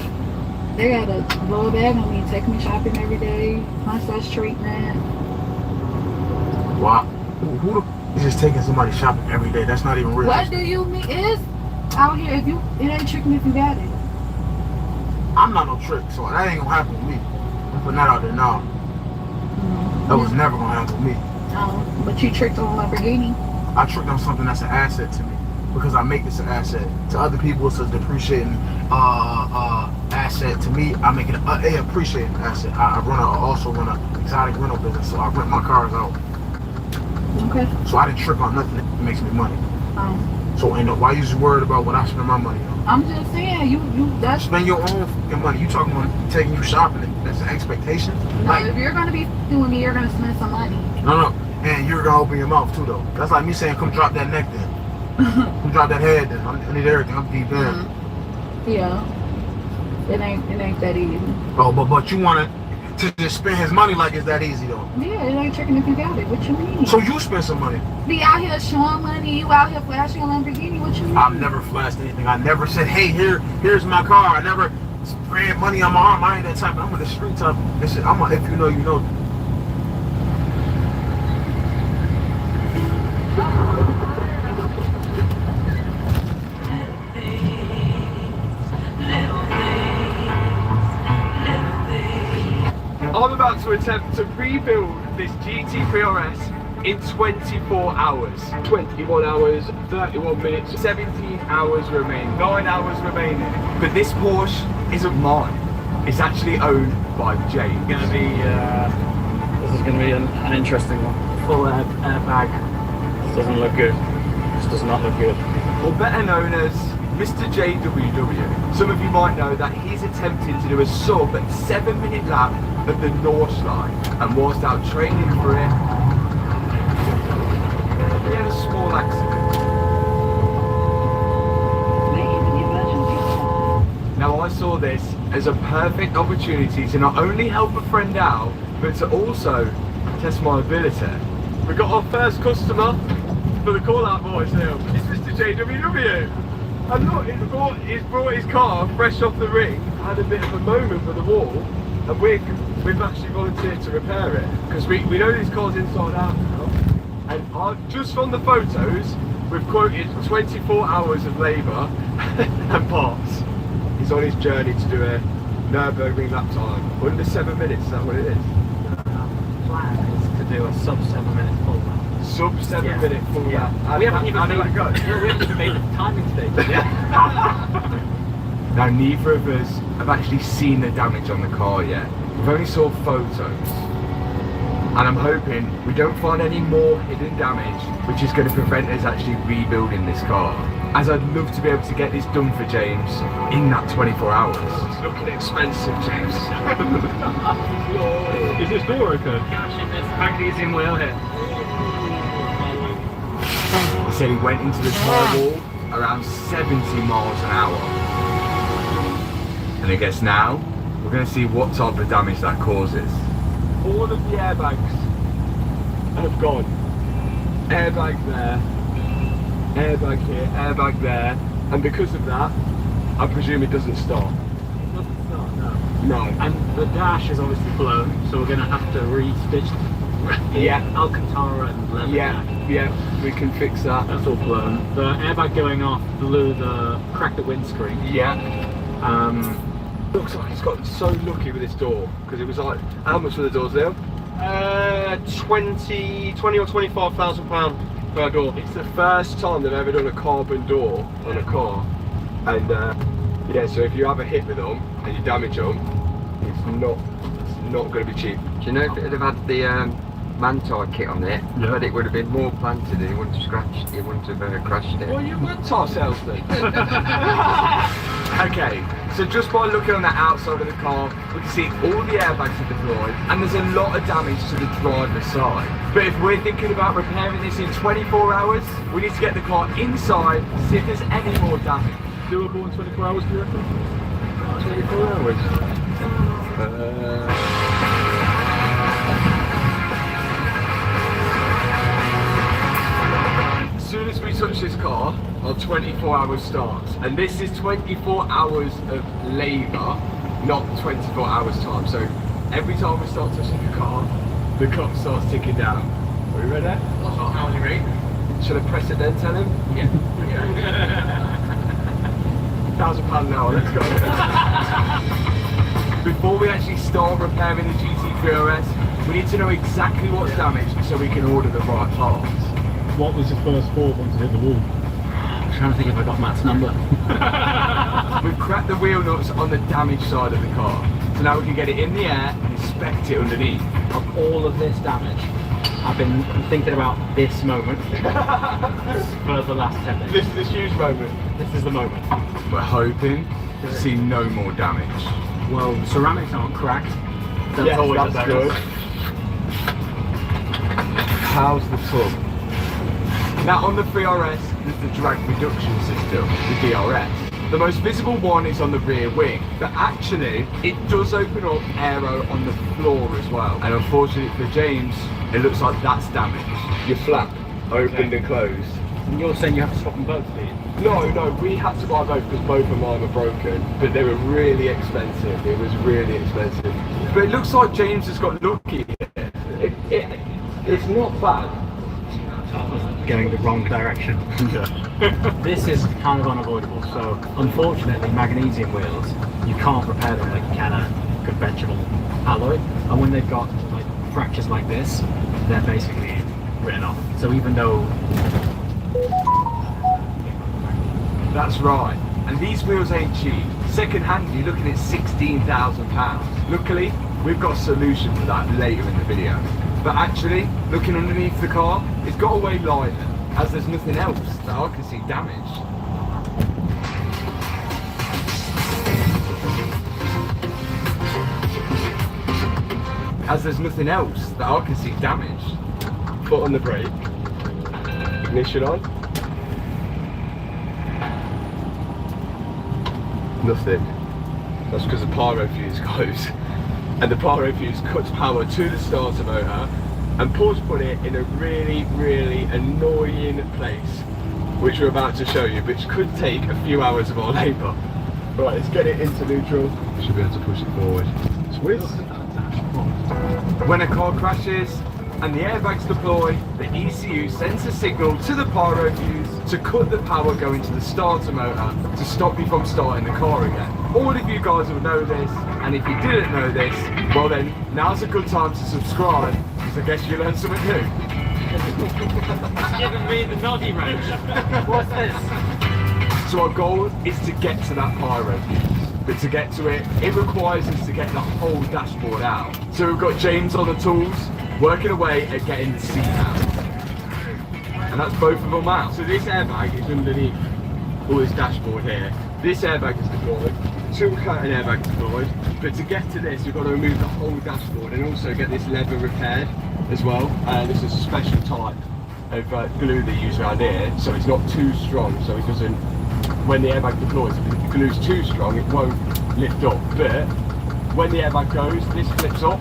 They gotta blow a bag on me, take me shopping every day, massage treatment. Wow. Who the is just taking somebody shopping every day? That's not even real. What do you mean? It's out here. It ain't tricking if you got it. I'm not no trick, so that ain't gonna happen with me. I'm putting that out there now. That was never gonna happen with me. But you tricked on Lamborghini. I tricked on something that's an asset to me because I make this an asset. To other people, it's a depreciating asset. To me, I make it a appreciating asset. I also run an exotic rental business, so I rent my cars out. Okay. So I didn't trick on nothing that makes me money. So ain't no why you just worried about what I spend my money on? I'm just saying, you that's spend your own fucking money. You talking about taking you shopping? That's an expectation. No, if you're gonna be doing me, you're gonna spend some money. No, and you're gonna open your mouth too, though. That's like me saying, "Come drop that neck, then. Come drop that head, then. I need everything. I'm deep in." Yeah. It ain't that easy. Oh, but you want to just spend his money like it's that easy, though. Yeah, it ain't tricking if you got it. What you mean? So you spend some money. Be out here showing money. You out here flashing a Lamborghini. What you mean? I've never flashed anything. I never said, "Hey, here's my car." I never sprayed money on my arm. I ain't that type. I'm in the street type. If you know, you know. I'm about to attempt to rebuild this GT3 RS in 24 hours. 21 hours, 31 minutes, 17 hours remaining, 9 hours remaining. But this Porsche isn't mine. It's actually owned by Jay. This is gonna be an interesting one. Full airbag. This doesn't look good. This does not look good. Or better known as Mr. JWW. Some of you might know that he's attempting to do a sub 7-minute lap of the North Line, and whilst out training for it, he had a small accident. Now I saw this as a perfect opportunity to not only help a friend out, but to also test my ability. We got our first customer for the call out voice now. It's Mr. JWW. And look, he's brought his car fresh off the ring, had a bit of a moment with the wall, and we've actually volunteered to repair it, because we know this car's inside out now. And just from the photos, we've quoted 24 hours of labour and parts. He's on his journey to do a Nürburgring lap time. Under 7 minutes, is that what it is? Plan is to do a sub 7 minute full lap. Sub 7 minute full lap. We haven't even made we haven't even made the timing stage. Now, neither of us have actually seen the damage on the car yet. We've only saw photos. And I'm hoping we don't find any more hidden damage, which is going to prevent us actually rebuilding this car. As I'd love to be able to get this done for James in that 24 hours. It's looking expensive, James. Is this door okay? Magnesium wheel here. He said he went into the car wall around 70 miles an hour. And I guess now, we're going to see what type of damage that causes. All of the airbags have gone. Airbag there, airbag here, airbag there, and because of that, I presume it doesn't start. It doesn't start, no. No. And the dash is obviously blown, so we're going to have to re-stitch the Alcantara and leather dash. Yeah, we can fix that. That's all blown. The airbag going off blew cracked the windscreen. Yeah. Looks like he's gotten so lucky with this door, because it was like, how much were the doors there? 20 or £25,000 per door. It's the first time they've ever done a carbon door on a car, and yeah, so if you have a hit with them and you damage them, it's not going to be cheap. Do you know if it had had the Mantar kit on it, I bet it would have been more planted and it wouldn't have scratched, it wouldn't have crashed it. Well, you Mantar salesman. Okay, so just by looking on the outside of the car, we can see all the airbags are deployed, and there's a lot of damage to the driver's side. But if we're thinking about repairing this in 24 hours, we need to get the car inside, see if there's any more damage. Doable in 24 hours, do you reckon? 24 hours? As soon as we touch this car, our 24 hours starts. And this is 24 hours of labour, not 24 hours time. So every time we start touching the clock starts ticking down. Are we ready? That's not hourly rate. Should I press it then, tell him? Yeah. £1,000 an hour, let's go. Before we actually start repairing the GT3 RS, we need to know exactly what's damaged so we can order the right parts. What was the first fall once it hit the wall? I'm trying to think if I got Matt's number. We've cracked the wheel nuts on the damaged side of the car. So now we can get it in the air and inspect it underneath. Of all of this damage, I've been thinking about this moment for the last 10 minutes. This is this huge moment. This is the moment. We're hoping to see no more damage. Well, ceramics aren't cracked. That's always good. How's the tub? Now on the 3RS, there's the drag reduction system, the DRS. The most visible one is on the rear wing, but actually it does open up aero on the floor as well. And unfortunately for James, it looks like that's damaged. Your flap opened and closed. And you're saying you have to swap them both, do you? No, we had to buy both because both of mine were broken, but they were really expensive. It was really expensive. But it looks like James has got lucky here. It's not bad. Going the wrong direction. This is kind of unavoidable. So unfortunately, magnesium wheels, you can't repair them like you can a conventional alloy. And when they've got like fractures like this, they're basically written off. So even though that's right. And these wheels ain't cheap. Second hand, you're looking at £16,000. Luckily, we've got a solution for that later in the video. But actually, looking underneath the car, it's got away lighter, as there's nothing else that I can see damaged. As there's nothing else that I can see damaged. Foot on the brake. Ignition on. Nothing. That's because the pyro fuse goes. And the pyro fuse cuts power to the starter motor and Paul's put it in a really, really annoying place, which we're about to show you, which could take a few hours of our labour. Right, let's get it into neutral. Should be able to push it forward. Sweet. When a car crashes, and the airbags deploy, the ECU sends a signal to the pyro fuse to cut the power going to the starter motor to stop you from starting the car again. All of you guys will know this, and if you didn't know this, well then, now's a good time to subscribe, because I guess you learned something new. It's giving me the noddy range. What's this? So our goal is to get to that pyro fuse, but to get to it, it requires us to get the whole dashboard out. So we've got James on the tools, working away at getting the seat out. And that's both of them out. So this airbag is underneath all this dashboard here. This airbag is deployed, two curtain airbags deployed, but to get to this, you've got to remove the whole dashboard and also get this lever repaired as well. This is a special type of glue they use around here, so it's not too strong, so it doesn't, when the airbag deploys, if the glue's too strong, it won't lift up. But when the airbag goes, this flips up,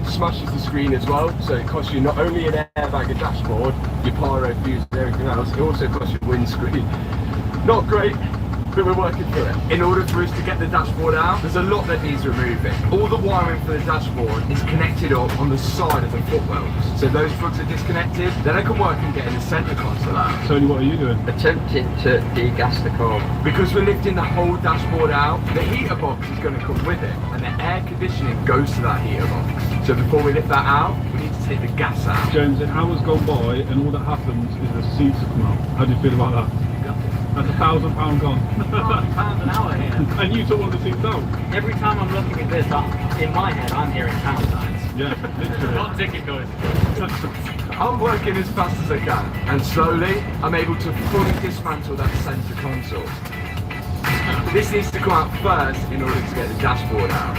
smashes the screen as well, so it costs you not only an airbag and dashboard, your pyro fuse and everything else, it also costs you windscreen. Not great, but we're working through it. In order for us to get the dashboard out, there's a lot that needs removing. All the wiring for the dashboard is connected up on the side of the footwells. So those plugs are disconnected, then I can work on getting the centre console out. Tony, what are you doing? Attempting to degas the car. Because we're lifting the whole dashboard out, the heater box is going to come with it, and the air conditioning goes to that heater box. So before we lift that out, we need to take the gas out. James, in hours gone by, and all that happens is the seats have come out. How do you feel about that? That's £1,000 gone. £1,000 an hour here. And you took one of the seats out. Every time I'm looking at this, in my head, I'm hearing pound signs. Yeah, literally. Not ticket noise. I'm working as fast as I can, and slowly I'm able to fully dismantle that centre console. This needs to come out first in order to get the dashboard out.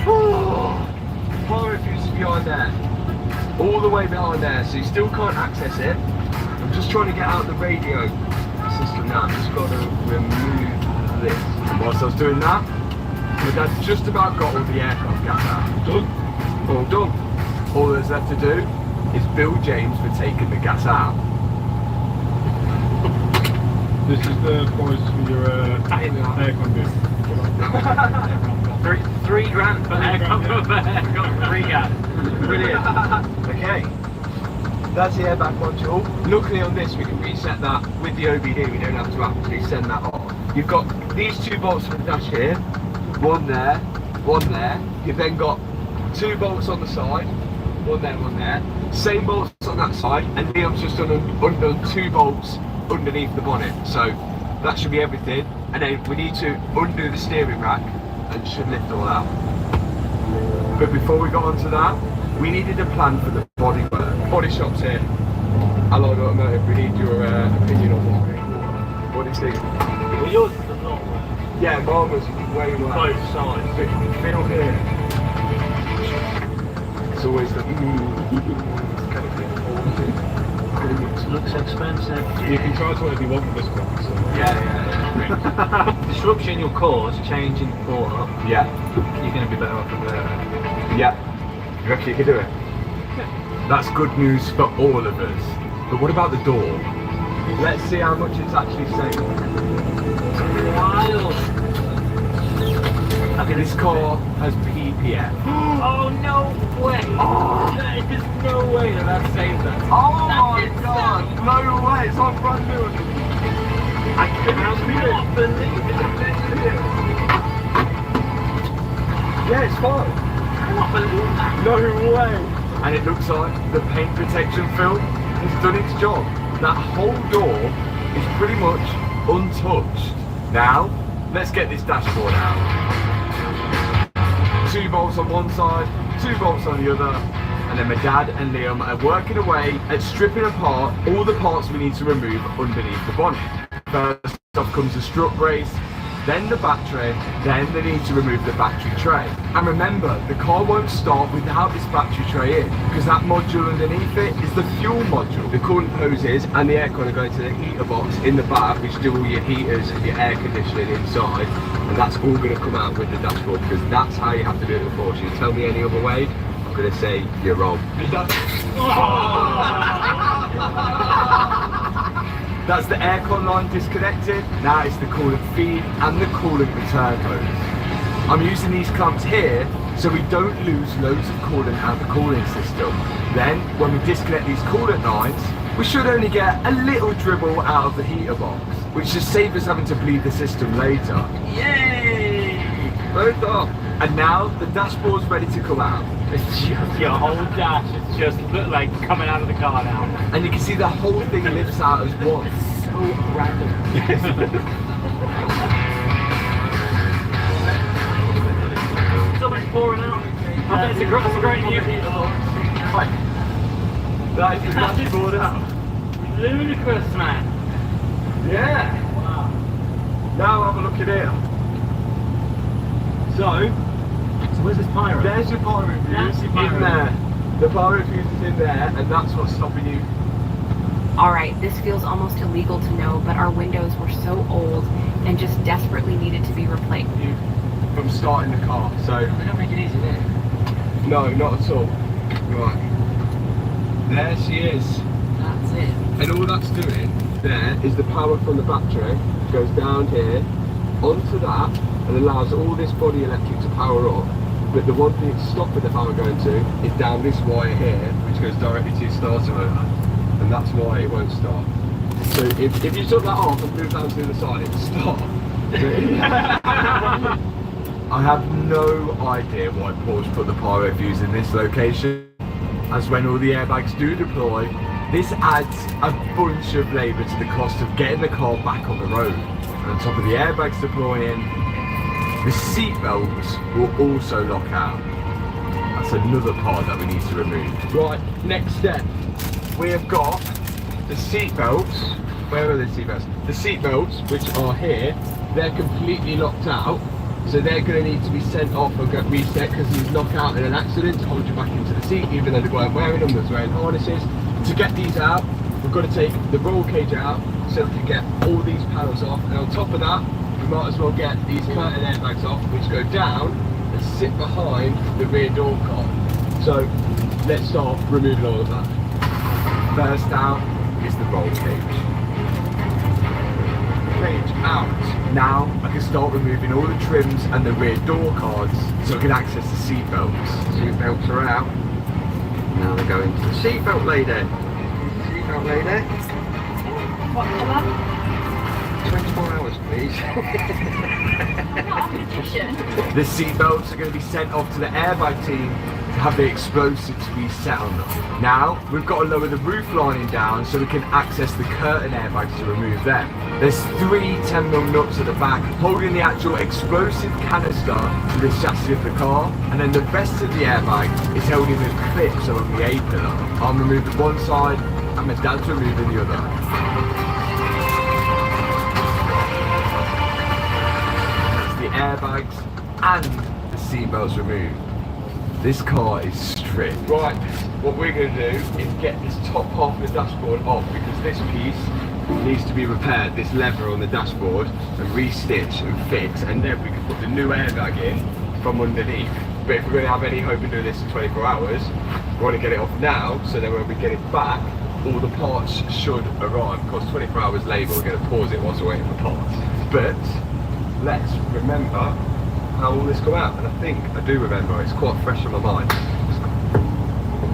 Oh, pyro fuse is behind there, all the way behind there, so you still can't access it. I'm just trying to get out the radio system now. I've just got to remove this. And whilst I was doing that, my dad's just about got all the aircon gas out. Done. All done. All that's left to do is bill James for taking the gas out. This is the price for your aircon booth. Three grand for aircon. 3 grand. Brilliant. Okay. That's the airbag module. Luckily on this we can reset that with the OBD, we don't have to actually send that on. You've got these 2 bolts for the dash here, one there, one there. You've then got 2 bolts on the side, one there, one there. Same bolts on that side, and Liam's just undone 2 bolts underneath the bonnet. So that should be everything. And then we need to undo the steering rack and should lift all out. But before we got onto that, we needed a plan for the bodywork. Body shop's here. Allied Automotive, we need your opinion on that. What do you think? Well, yours is a lot worse. Yeah, mine was way worse. Both sides. But feel here. It's always the Looks expensive. You can charge whatever you want with this one. So. Yeah. Disruption you'll cause, change in order. Yeah. You're going to be better off with that. Yeah. You reckon you can do it? That's good news for all of us. But what about the door? Let's see how much it's actually saving. Wild. Okay, this car has PPF. Oh, no way. Oh. There is no way that saved us. Oh my god, no way, it's on brand new. I cannot believe it. Yeah, it's fine. I cannot believe that. No way. And it looks like the paint protection film has done its job. That whole door is pretty much untouched. Now, let's get this dashboard out. 2 bolts on one side, 2 bolts on the other, and then my dad and Liam are working away at stripping apart all the parts we need to remove underneath the bonnet. First off comes the strut brace, then the battery, then they need to remove the battery tray. And remember, the car won't start without this battery tray in, because that module underneath it is the fuel module. The coolant hoses and the aircon are going to the heater box in the back, which do all your heaters and your air conditioning inside, and that's all going to come out with the dashboard, because that's how you have to do it with Porsche. You tell me any other way, I'm going to say you're wrong. That's the aircon line disconnected. Now it's the coolant feed and the coolant return hose. I'm using these clamps here so we don't lose loads of coolant out of the cooling system. Then, when we disconnect these coolant lines, we should only get a little dribble out of the heater box, which should save us having to bleed the system later. Yay! Both off. And now, the dashboard's ready to come out. It's just your whole dash. It's just look like coming out of the car now. And you can see the whole thing lifts out as one. So random. So much pouring out. I bet it's a great view. That is the dashboard out. Ludicrous, man. Yeah. Now have a look at here. So where's this pyro? There's your pyro fuse in there. The pyro fuse is in there, and that's what's stopping you. Alright, this feels almost illegal to know, but our windows were so old and just desperately needed to be replaced. From starting the car, so... They don't make it easy, do they? No, not at all. Right. There she is. That's it. And all that's doing there is the power from the battery, which goes down here, onto that, and allows all this body electric to power up. But the one thing it's stopping the power going to is down this wire here, which goes directly to your starter motor. And that's why it won't start. So if you took that off and moved down to the other side, it would stop. I have no idea why Porsche put the pyro fuse in this location, as when all the airbags do deploy, this adds a bunch of labour to the cost of getting the car back on the road. And on top of the airbags deploying, the seat belts will also lock out. That's another part that we need to remove. Right, next step. We have got the seat belts. Where are the seat belts? The seat belts, which are here, they're completely locked out. So they're going to need to be sent off or get reset because these knock out in an accident to hold you back into the seat, even though the guy wearing them was wearing harnesses. To get these out, we've got to take the roll cage out so we can get all these panels off. And on top of that, we might as well get these curtain airbags off, which go down and sit behind the rear door card. So let's start removing all of that. First out is the roll cage. Cage out. Now I can start removing all the trims and the rear door cards so I can access the seat belts. Seat belts are out. Now they're going to the seat belt lady. Seat belt lady. What colour? 24 hours, please. The seat belts are going to be sent off to the airbag team to have the explosives reset on them. Now we've got to lower the roof lining down so we can access the curtain airbags to remove them. There's 3 10mm nuts at the back holding the actual explosive canister to the chassis of the car, and then the rest of the airbag is held in with clips along the A-pillar. I'm removing one side and my dad's removing the other. The airbags and the seatbelts removed. This car is stripped. Right, what we're going to do is get this top half of the dashboard off because this piece needs to be repaired, this lever on the dashboard, and re-stitch and fix, and then we can put the new airbag in from underneath. But if we're going to have any hope of doing this in 24 hours, we want to get it off now so then when we get it back, all the parts should arrive. Because 24 hours later we're going to pause it whilst we're waiting for parts. But let's remember how all this come out, and I think I do remember, it's quite fresh on my mind.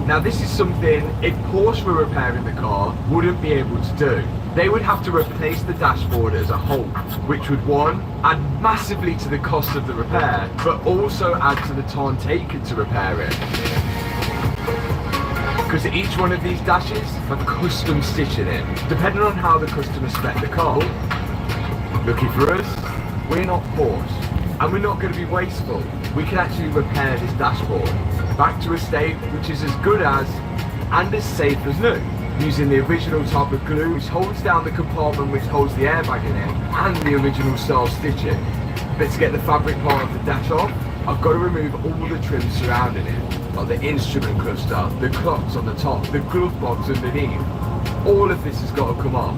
Now this is something, if Porsche were repairing the car, wouldn't be able to do. They would have to replace the dashboard as a whole, which would, one, add massively to the cost of the repair, but also add to the time taken to repair it. Because each one of these dashes have custom stitching in, depending on how the customer spec the car. Lucky for us, we're not Porsche, and we're not going to be wasteful. We can actually repair this dashboard back to a state which is as good as and as safe as new, using the original type of glue which holds down the compartment which holds the airbag in it, and the original style stitching. But to get the fabric part of the dash off, I've got to remove all the trims surrounding it, like the instrument cluster, the clocks on the top, the glove box underneath. All of this has got to come off.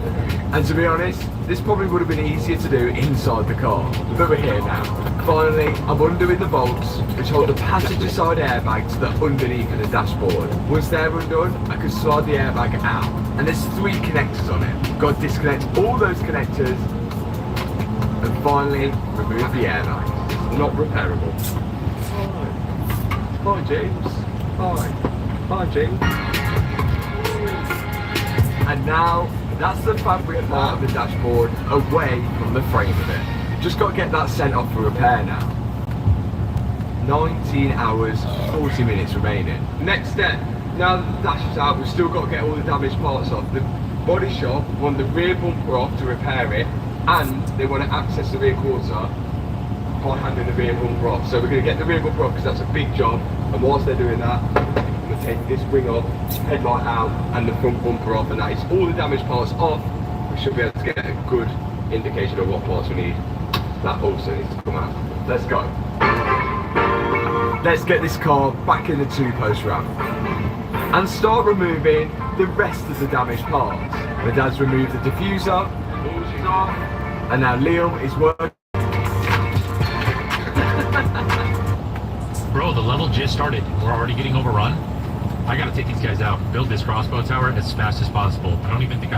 And to be honest, this probably would have been easier to do inside the car. But we're here now. Finally, I'm undoing the bolts which hold the passenger side airbag to the underneath of the dashboard. Once they're undone, I can slide the airbag out. And there's 3 connectors on it. Got to disconnect all those connectors and finally remove the airbag. not repairable. Hi James. Hi James. And now, that's the fabric part of the dashboard away from the frame of it. Just got to get that sent off for repair now. 19 hours, 40 minutes remaining. Next step, now that the dash is out, we've still got to get all the damaged parts off. The body shop want the rear bumper off to repair it, and they want to access the rear quarter by handing the rear bumper off. So we're going to get the rear bumper off because that's a big job, and whilst they're doing that, I'm going to take this wing off, headlight out, and the front bumper off, and that is all the damaged parts off. We should be able to get a good indication of what parts we need. That also needs to come out. Let's go. Let's get this car back in the two-post ramp and start removing the rest of the damaged parts. My dad's removed the diffuser, is off, and now Liam is working. Bro, the level just started. We're already getting overrun. I gotta take these guys out. Build this crossbow tower as fast as possible. I don't even think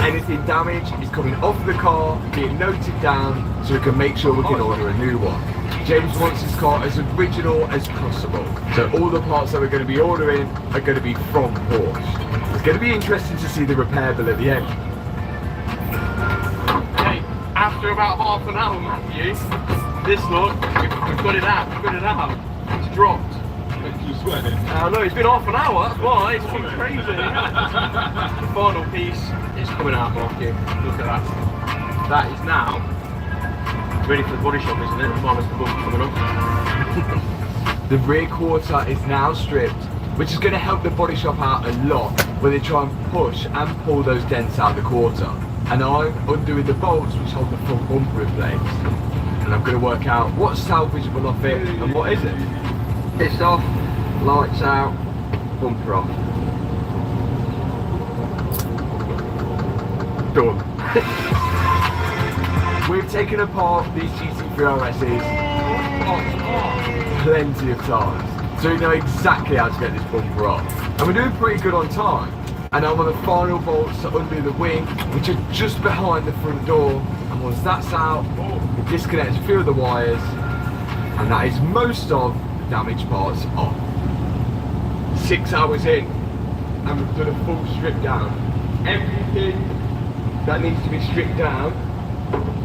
Anything damaged is coming off the car, being noted down, so we can make sure we can order a new one. James wants his car as original as possible, so all the parts that we're going to be ordering are going to be from Porsche. It's going to be interesting to see the repair bill at the end. Hey, after about half an hour, Matthew, this look, we've got it out, it's dropped. You sweating? No, it's been half an hour, that's why, it's been crazy. The final piece is coming out, Matthew. Look at that. That is now ready for the body shop, isn't it? Minus the bump coming up. The rear quarter is now stripped, which is going to help the body shop out a lot when they try and push and pull those dents out of the quarter. And I'm undoing the bolts which hold the front bumper in place. And I'm going to work out what's salvageable off it and what isn't. It's off, lights out, bumper off. Done. We've taken apart these GT3 RSs plenty of times, so we know exactly how to get this bumper off. And we're doing pretty good on time. And I'm on the final bolts to undo the wing, which are just behind the front door. And once that's out, we disconnect a few of the wires, and that is most of the damaged parts off. 6 hours in, and we've done a full strip down. Everything that needs to be stripped down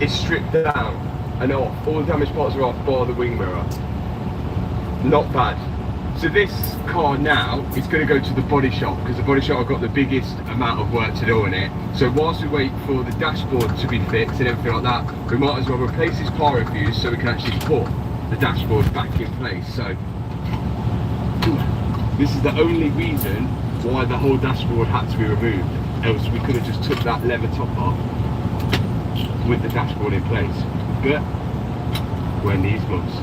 is stripped down and off. All the damaged parts are off bar the wing mirror. Not bad. So this car now is going to go to the body shop because the body shop have got the biggest amount of work to do on it. So whilst we wait for the dashboard to be fixed and everything like that, we might as well replace this pyro fuse so we can actually put the dashboard back in place. So this is the only reason why the whole dashboard had to be removed. Else we could have just took that leather top off with the dashboard in place. But when these must.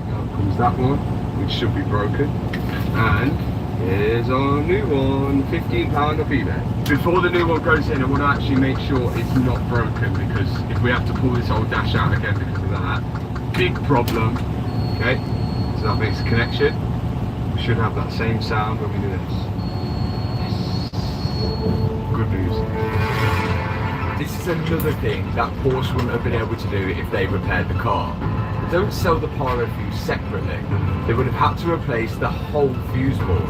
Now comes that one, which should be broken. And here's our new one, £15 off eBay. Before the new one goes in, I want to actually make sure it's not broken, because if we have to pull this old dash out again because of that, big problem. Okay, so that makes a connection. We should have that same sound when we do this. Good news. This is another thing that Porsche wouldn't have been able to do if they repaired the car. They don't sell the pyro fuse separately. They would have had to replace the whole fuse board,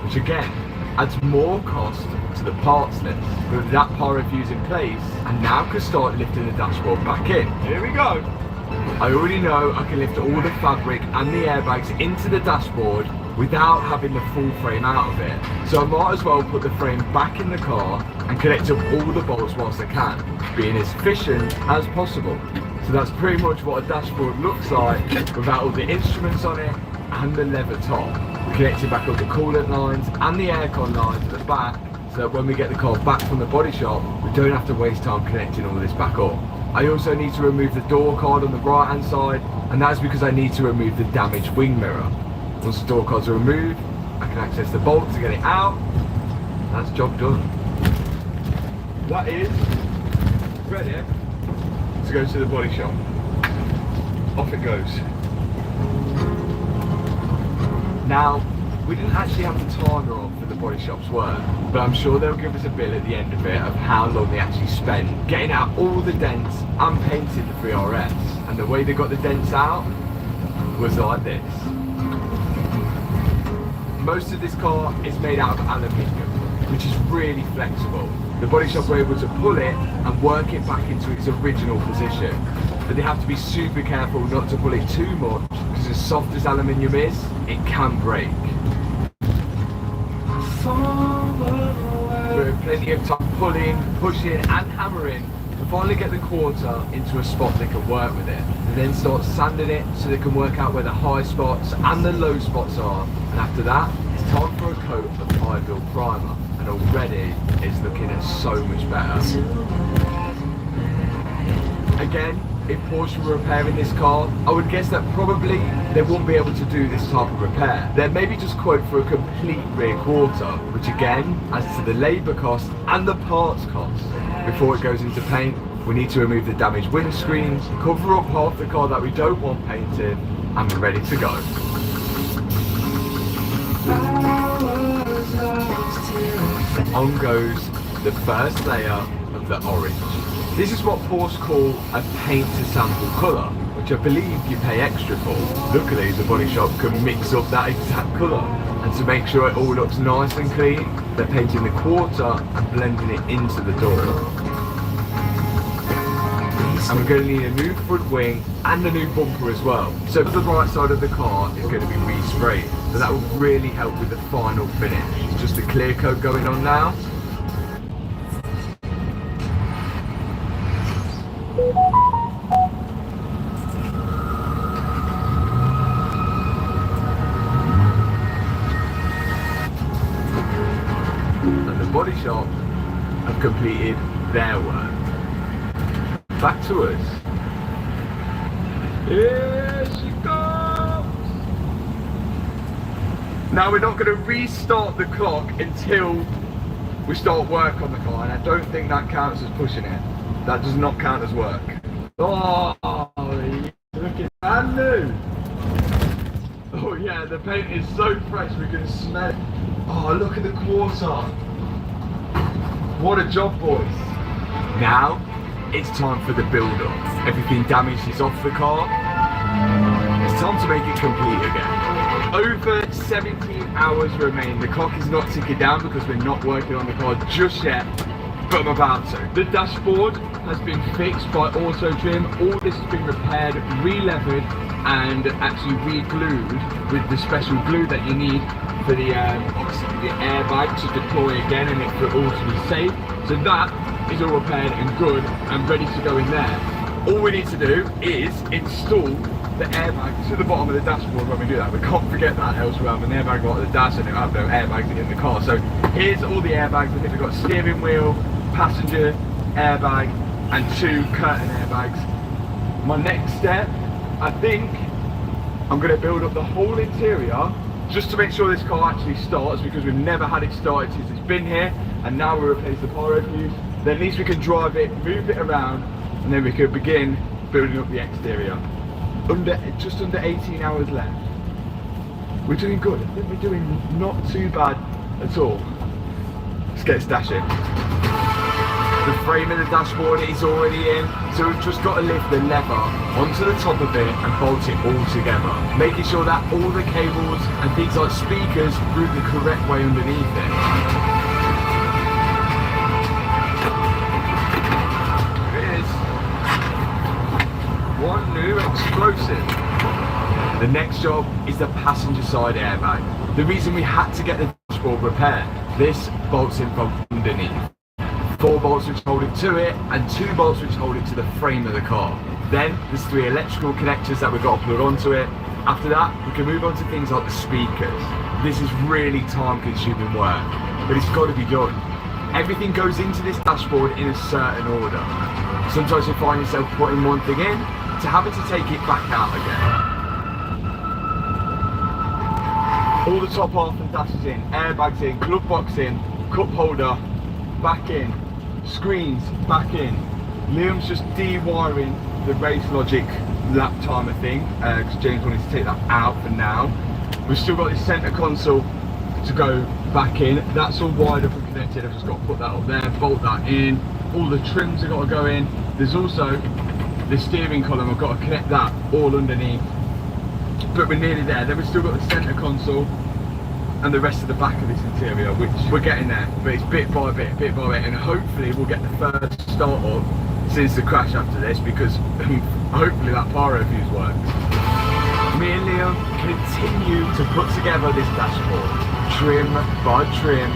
which again adds more cost to the parts list. But with that pyro fuse in place, I now can start lifting the dashboard back in. Here we go. I already know I can lift all the fabric and the airbags into the dashboard without having the full frame out of it. So I might as well put the frame back in the car and connect up all the bolts whilst I can, being as efficient as possible. So that's pretty much what a dashboard looks like without all the instruments on it and the leather top. We're connecting back up the coolant lines and the aircon lines at the back, so that when we get the car back from the body shop, we don't have to waste time connecting all this back up. I also need to remove the door card on the right hand side, and that's because I need to remove the damaged wing mirror. Once the door cards are removed, I can access the bolt to get it out. That's job done. That is ready to go to the body shop. Off it goes. Now, we didn't actually have the timer on for the body shops work, but I'm sure they'll give us a bill at the end of it of how long they actually spent getting out all the dents and painting the 3RS. And the way they got the dents out was like this. Most of this car is made out of aluminium, which is really flexible. The body shop were able to pull it and work it back into its original position. But they have to be super careful not to pull it too much, because as soft as aluminium is, it can break. We have plenty of time pulling, pushing and hammering to finally get the quarter into a spot they can work with it. They then start sanding it so they can work out where the high spots and the low spots are. And after that, it's time for a coat of high build primer. And already it's looking so much better. Again, if Porsche were repairing this car, I would guess that probably they won't be able to do this type of repair. They'd maybe just quote for a complete rear quarter, which again adds to the labour cost and the parts cost. Before it goes into paint, we need to remove the damaged windscreens, cover up half the car that we don't want painted, and we're ready to go. On goes the first layer of the orange. This is what Porsche call a paint to sample colour, which I believe you pay extra for. Luckily the body shop can mix up that exact colour, and to make sure it all looks nice and clean, they're painting the quarter and blending it into the door. And we're going to need a new front wing and a new bumper as well. So the right side of the car is going to be resprayed, so that will really help with the final finish. It's just a clear coat going on now. And the body shop have completed their work. Back to us. Here she comes! Now we're not going to restart the clock until we start work on the car, and I don't think that counts as pushing it. That does not count as work. Oh, looking brand new. Oh yeah, the paint is so fresh we can smell it. Oh, look at the quarter. What a job, boys. Now, it's time for the build-up. Everything damaged is off the car. It's time to make it complete again. Over 17 hours remain. The clock is not ticking down because we're not working on the car just yet, but I'm about to. The dashboard has been fixed by Auto Trim. All this has been repaired, re-levered, and actually re-glued with the special glue that you need for the obviously the airbag to deploy again and it for all to be safe. So that is all repaired and good and ready to go in there. All we need to do is install the airbag to the bottom of the dashboard when we do that. We can't forget that, else we'll have an airbag right at the dash and we'll have no airbags in the car. So here's all the airbags. I think we've got steering wheel, passenger airbag and 2 curtain airbags. My next step, I think I'm going to build up the whole interior just to make sure this car actually starts, because we've never had it started since it's been here, and now we replace the pyro fuse. Then at least we can drive it, move it around, and then we could begin building up the exterior. Just under 18 hours left. We're doing good. I think we're doing not too bad at all. Let's get stashing. The frame of the dashboard is already in, so we've just got to lift the lever onto the top of it and bolt it all together, making sure that all the cables and things like speakers route the correct way underneath it. One new explosive. The next job is the passenger side airbag. The reason we had to get the dashboard repaired, this bolts in from underneath. 4 bolts which hold it to it and 2 bolts which hold it to the frame of the car. Then there's 3 electrical connectors that we've got to plug onto it. After that we can move on to things like the speakers. This is really time consuming work, but it's got to be done. Everything goes into this dashboard in a certain order. Sometimes you find yourself putting one thing in to having to take it back out again. All the top half and dash is in, airbags in, glove box in, cup holder back in, screens back in. Liam's just de-wiring the Race Logic lap timer thing because James wanted to take that out for now. We've still got this centre console to go back in. That's all wired up and connected. I've just got to put that up there, bolt that in. All the trims have got to go in. There's also the steering column. I've got to connect that all underneath. But we're nearly there. Then we've still got the centre console and the rest of the back of this interior, which we're getting there. But it's bit by bit, and hopefully we'll get the first start up since the crash after this, because hopefully that pyro fuse works. Me and Liam continue to put together this dashboard, trim by trim.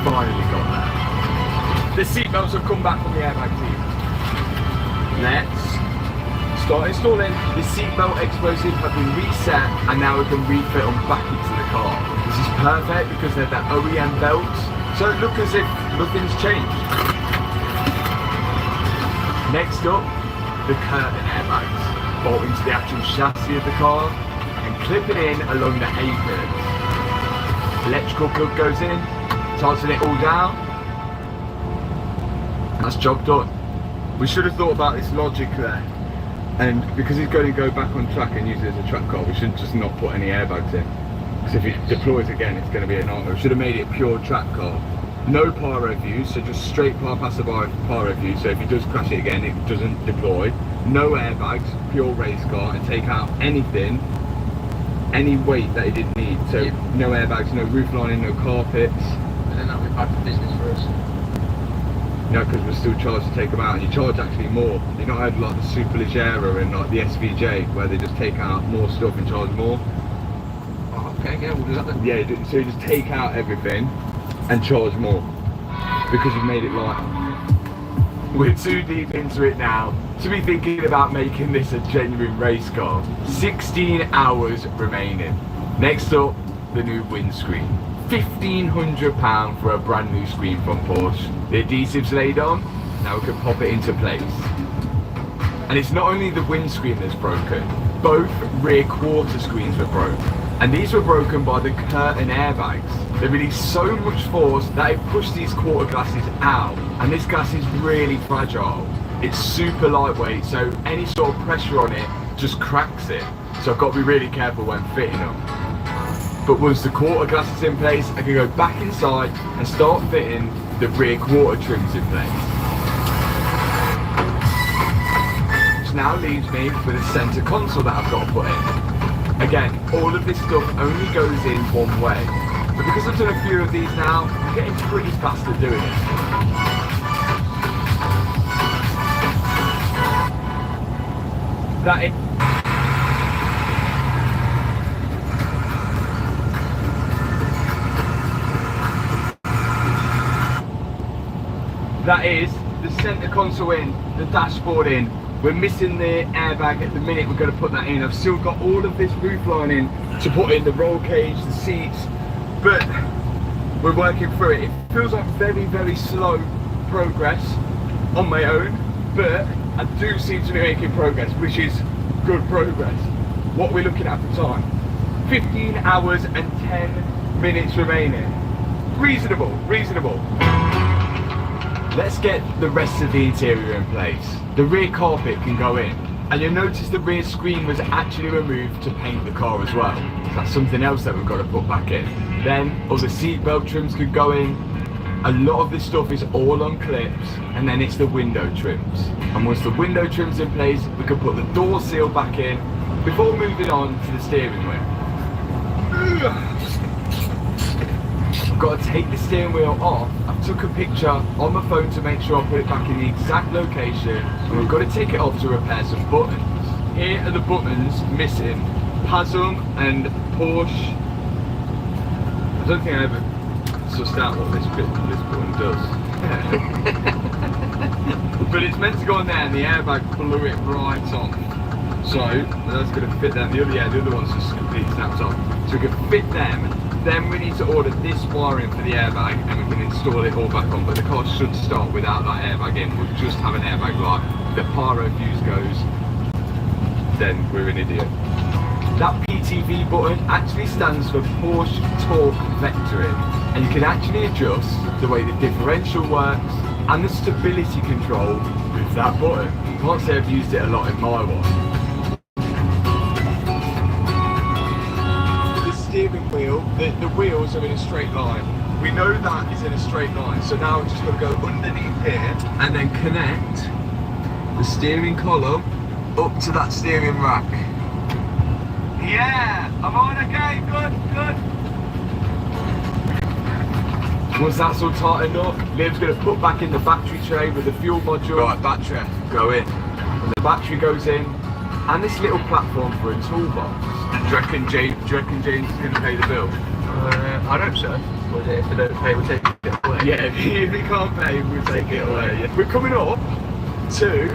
Finally got there. The seatbelts have come back from the airbag team. Let's start installing. The seatbelt explosive have been reset, and now we can refit them back into the car. This is perfect because they're the OEM belts, so it looks as if nothing's changed. Next up, the curtain airbags. Bolt into the actual chassis of the car and clip it in along the A-pillars. Electrical plug goes in, tighten it all down. That's job done. We should have thought about this logic there. And because he's going to go back on track and use it as a track car, we should just not put any airbags in. Because if he deploys again, it's going to be a nightmare. We should have made it a pure track car. No pyro fuse, so just straight passerby pyro fuse, so if he does crash it again, it doesn't deploy. No airbags, pure race car, and take out anything, any weight that he didn't need. So no airbags, no roof lining, no carpets. And then that'll be back to business for us. No, because we're still charged to take them out, and you charge actually more. You've not had like the Superleggera and like the SVJ, where they just take out more stuff and charge more. Oh, okay, yeah, we'll do that then. Yeah, so you just take out everything and charge more because you've made it light. We're too deep into it now to be thinking about making this a genuine race car. 16 hours remaining. Next up, the new windscreen. £1,500 for a brand new screen from Porsche. The adhesive's laid on, now we can pop it into place. And it's not only the windscreen that's broken, both rear quarter screens were broken. And these were broken by the curtain airbags. They released so much force that it pushed these quarter glasses out. And this glass is really fragile. It's super lightweight, so any sort of pressure on it just cracks it. So I've got to be really careful when fitting them. But once the quarter glass is in place, I can go back inside and start fitting the rear quarter trims in place. Which now leaves me with a centre console that I've got to put in. Again, all of this stuff only goes in one way. But because I've done a few of these now, I'm getting pretty fast at doing it. That is the centre console in, the dashboard in. We're missing the airbag at the minute, we're going to put that in. I've still got all of this roof lining to put in, the roll cage, the seats, but we're working through it. It feels like very, very slow progress on my own, but I do seem to be making progress, which is good progress. What we're looking at for time, 15 hours and 10 minutes remaining. Reasonable, reasonable. Let's get the rest of the interior in place. The rear carpet can go in, and you'll notice the rear screen was actually removed to paint the car as well. So that's something else that we've got to put back in. Then all the seat belt trims could go in. A lot of this stuff is all on clips, and then it's the window trims. And once the window trim's in place, we can put the door seal back in before moving on to the steering wheel. I've got to take the steering wheel off. I took a picture on my phone to make sure I put it back in the exact location, and we've got to take it off to repair some buttons. Here are the buttons missing. Pasum and Porsche. I don't think I ever sussed out what this button does. But it's meant to go on there, and the airbag blew it right on. So that's going to fit them. The other one's just completely snapped off. So we can fit them. Then we need to order this wiring for the airbag, and we can install it all back on. But the car should start without that airbag in. We'll just have an airbag light. The pyro fuse goes, then we're an idiot. That PTV button actually stands for Porsche Torque Vectoring, and you can actually adjust the way the differential works and the stability control with that button. I can't say I've used it a lot in my one. The steering wheel, the wheels are in a straight line. We know that is in a straight line, so now I'm just going to go underneath here and then connect the steering column up to that steering rack. Yeah, I'm on, okay, good. Once that's all tightened up, Liv's going to put back in the battery tray with the fuel module. Right, battery, go in. And the battery goes in, and this little platform for a toolbox. Do you reckon James is going to pay the bill? I hope so. If they don't pay, we'll take it away. Yeah, if he can't pay, we'll take it away. Yeah. We're coming up to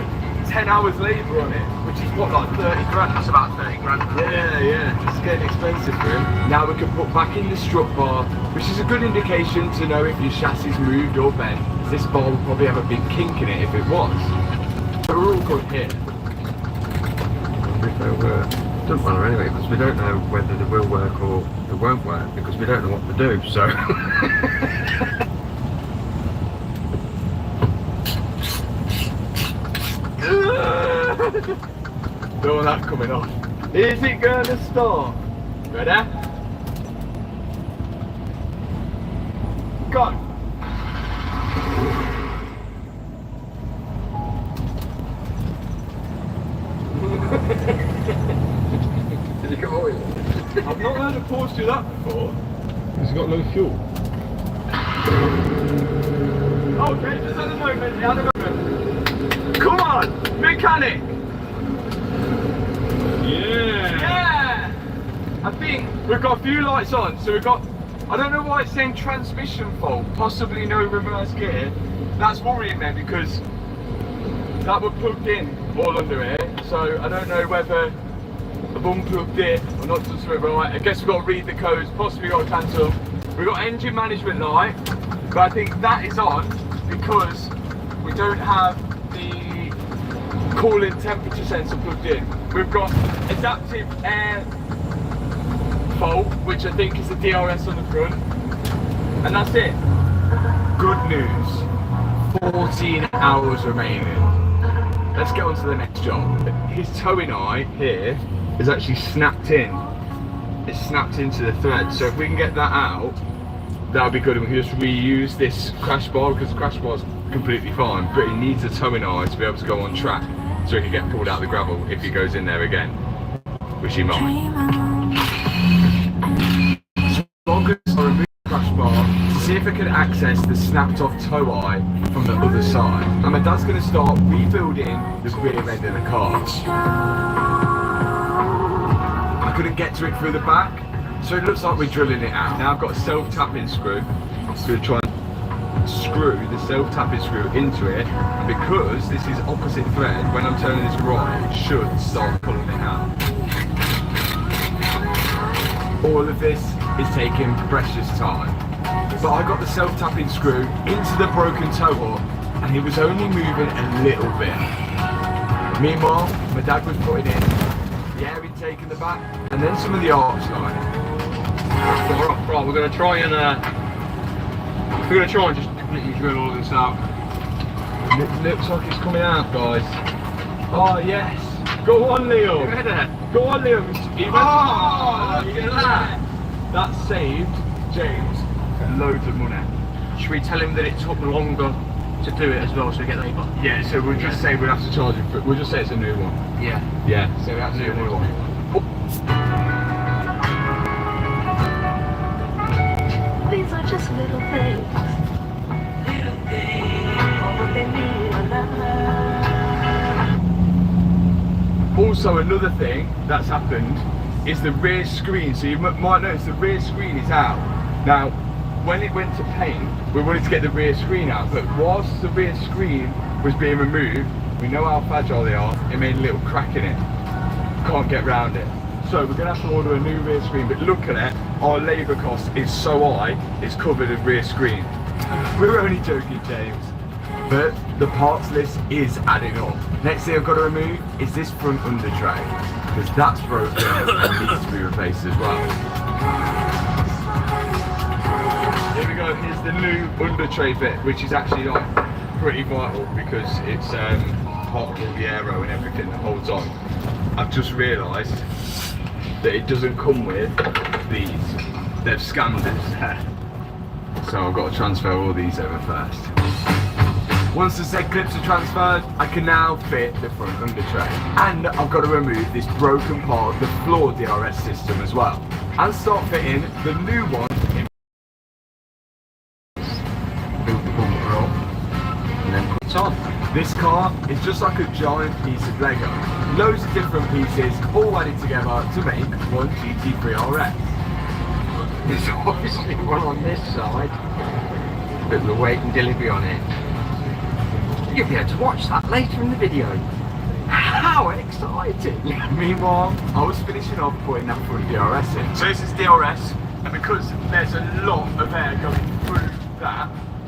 10 hours labour on it, which is what, like 30 grand? That's about 30 grand. Yeah, it's getting expensive for him. Now we can put back in the strut bar, which is a good indication to know if your chassis moved or bent. This bar will probably have a big kink in it if it was. So we're all good here. Doesn't matter anyway, because we don't know whether it will work or it won't work, because we don't know what to do, so... Don't want that coming off. Is it going to start? Ready? Go! Did you come away? I've not heard a Porsche do that before. Has it got low fuel? Okay, just at the moment, Come on, mechanic! Yeah! I think we've got a few lights on, so we've got, I don't know why it's saying transmission fault, possibly no reverse gear. That's worrying me because that was plugged in all under here, so I don't know whether I've unplugged it or not done something right. I guess we've got to read the codes, possibly got to cancel. We've got engine management light, but I think that is on because we don't have the cooling temperature sensor plugged in. We've got adaptive air fault, which I think is the DRS on the front, and that's it. Good news, 14 hours remaining. Let's get on to the next job. His towing eye here is actually snapped in. It's snapped into the thread, so if we can get that out, that'll be good, and we can just reuse this crash bar, because the crash bar's completely fine, but it needs a towing eye to be able to go on track, so he can get pulled out of the gravel if he goes in there again, which he might. So I'm going to remove the crash bar to see if I can access the snapped off tow eye from the other side. And my dad's going to start rebuilding the rear end of the car. I couldn't get to it through the back, so it looks like we're drilling it out. Now I've got a self-tapping screw. I'm just going to try and screw the self-tapping screw into it, and because this is opposite thread, when I'm turning this right, it should start pulling it out. All of this is taking precious time, but I got the self-tapping screw into the broken toe hook, and it was only moving a little bit. Meanwhile, my dad was putting in the air intake in the back, and then some of the arch lining. Right, we're going to try and just completely drill all this out. It looks like it's coming out, guys. Oh yes! Go on, Leo! Go on, Leo! Oh, look at that! That saved James loads of money. Should we tell him that it took longer to do it as well, so we get labour? Yeah, so we'll just say we'll have to charge him for it. We'll just say it's a new one. Yeah. Yeah, so we have to do a new one. These are just little things. Little things. All that they mean a lot. Also, another thing that's happened is the rear screen. So you might notice the rear screen is out. Now, when it went to paint, we wanted to get the rear screen out, but whilst the rear screen was being removed, we know how fragile they are, it made a little crack in it. Can't get round it. So we're going to have to order a new rear screen, but look at it, our labour cost is so high, it's covered in rear screen. We're only joking, James, but the parts list is adding up. Next thing I've got to remove is this front under tray, because that's broken and needs to be replaced as well. Here we go, here's the new under tray bit, which is actually like pretty vital because it's part of all the aero and everything that holds on. I've just realised that it doesn't come with these. they've scanned us. So I've got to transfer all these over first. Once the said clips are transferred, I can now fit the front under tray. And I've got to remove this broken part of the floor DRS system as well. And start fitting the new one in. Build the bumper up and then put it on. This car is just like a giant piece of Lego. Loads of different pieces all added together to make one GT3 RS. There's obviously one on this side. Bit of a wait and delivery on it. You'll be able to watch that later in the video. How exciting! Meanwhile, I was finishing off putting that front DRS in. So this is DRS, and because there's a lot of air going through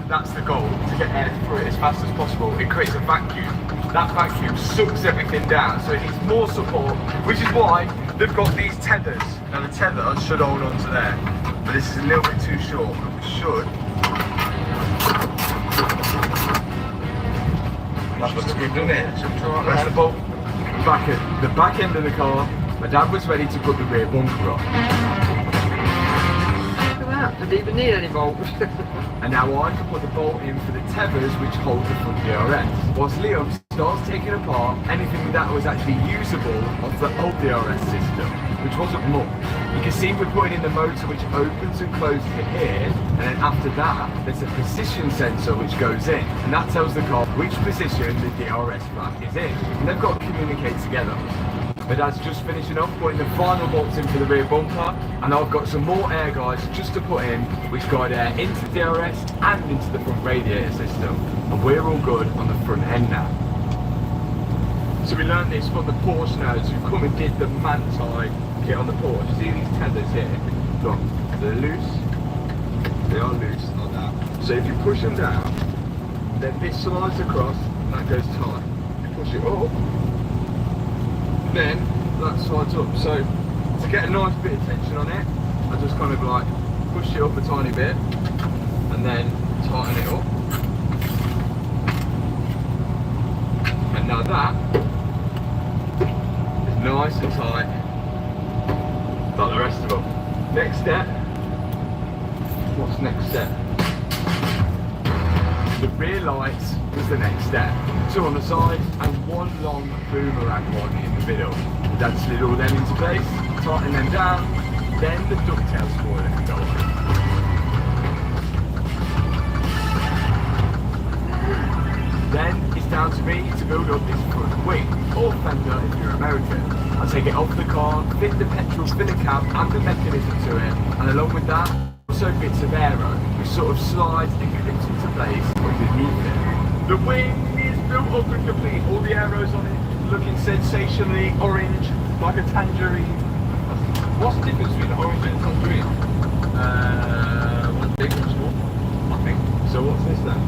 that's the goal, to get air through it as fast as possible. It creates a vacuum. That vacuum sucks everything down, so it needs more support, which is why they've got these tethers. Now the tether should hold on to there, but this is a little bit too short. It should. That looks good, doesn't it? That's the bolt. The back end of the car. My dad was ready to put the rear bumper on. Look at that, didn't even need any bolts. And now I can put the bolt in for the tethers which hold the front DRS. Whilst Liam starts taking apart anything that was actually usable of the old DRS system, which wasn't much. You can see we're putting in the motor which opens and closes it here, and then after that there's a position sensor which goes in, and that tells the car which position the DRS flag is in, and they've got to communicate together. My dad's just finishing off putting the final bolts in for the rear bumper, and I've got some more air guides just to put in which guide air into the DRS and into the front radiator system, and we're all good on the front end now. So we learned this from the Porsche nerds who come and did the man-tie kit on the Porsche. You see these tethers here? Look, they're loose. They are loose, like that. So if you push them down, then this slides across and that goes tight. You push it up, then that slides up. So to get a nice bit of tension on it, I just kind of like push it up a tiny bit and then tighten it up. And now that is nice and tight, like the rest of them. Next step. What's next step? The rear lights was the next step. Two on the side and one long boomerang one in the middle. Dad slid all them into place, tighten them down, then the ducktail spoiler can go on. Then it's down to me to build up this front wing, or fender if you're American. I take it off the car, fit the petrol filler cap and the mechanism to it, and along with that, also bits of aero, which sort of slides and clips into place underneath it. The wing is built up and complete, all the arrows on it looking sensationally orange, like a tangerine. What's the difference between orange and tangerine? One big, one small, I think. So what's this then?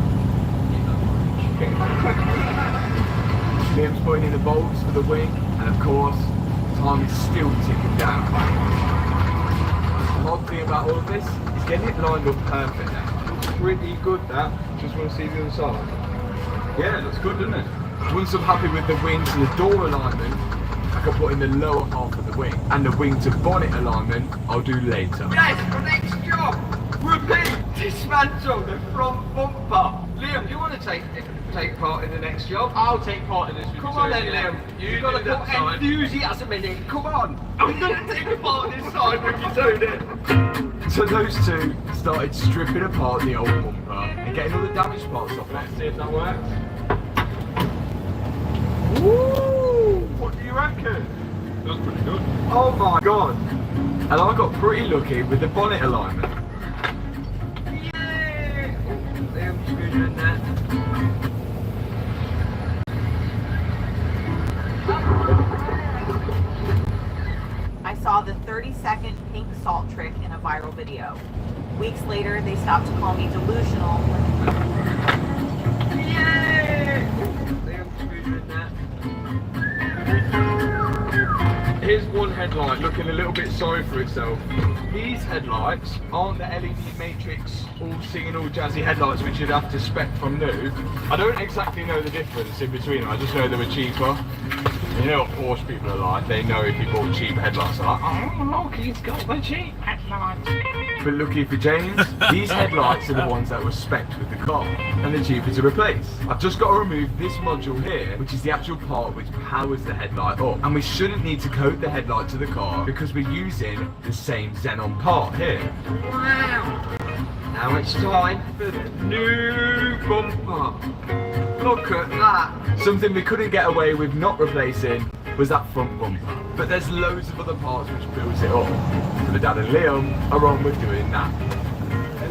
Liam's putting in the bolts for the wing, and of course, time is still ticking down. The odd thing about all of this is getting it lined up perfect now. Looks pretty good, that. Just want to see the other side. Yeah, it looks good, doesn't it? Once I'm happy with the wings and the door alignment, I can put in the lower half of the wing, and the wing to bonnet alignment I'll do later. Yes, the next job! Repeat! Dismantle the front bumper! Liam, do you want to take part in the next job? I'll take part in this. Come on then, Liam. You've got to put enthusiasm in it. Come on. I'm going to take part in this side when you're doing it. So those two started stripping apart the old bumper and getting all the damaged parts off. Let's see if that works. Woo! What do you reckon? That's pretty good. Oh my god. And I got pretty lucky with the bonnet alignment. Yeah! Liam's good in that. I saw the 30-second pink salt trick in a viral video. Weeks later, they stopped to call me delusional. Yeah! Here's one headlight looking a little bit sorry for itself. These headlights aren't the LED matrix all singing all jazzy headlights which you'd have to spec from new. I don't exactly know the difference in between them, I just know they were cheaper. You know what Porsche people are like, they know if you bought cheap headlights, they're like, oh look, he's got the cheap headlights. But lucky for James, these headlights are the ones that were specced with the car, and they're cheaper to replace. I've just got to remove this module here, which is the actual part which powers the headlight up. And we shouldn't need to coat the headlight to the car because we're using the same xenon part here. Wow! Now it's time for the new bumper. Look at that! Something we couldn't get away with not replacing was that front bumper. But there's loads of other parts which builds it up. So the dad and Liam are on with doing that.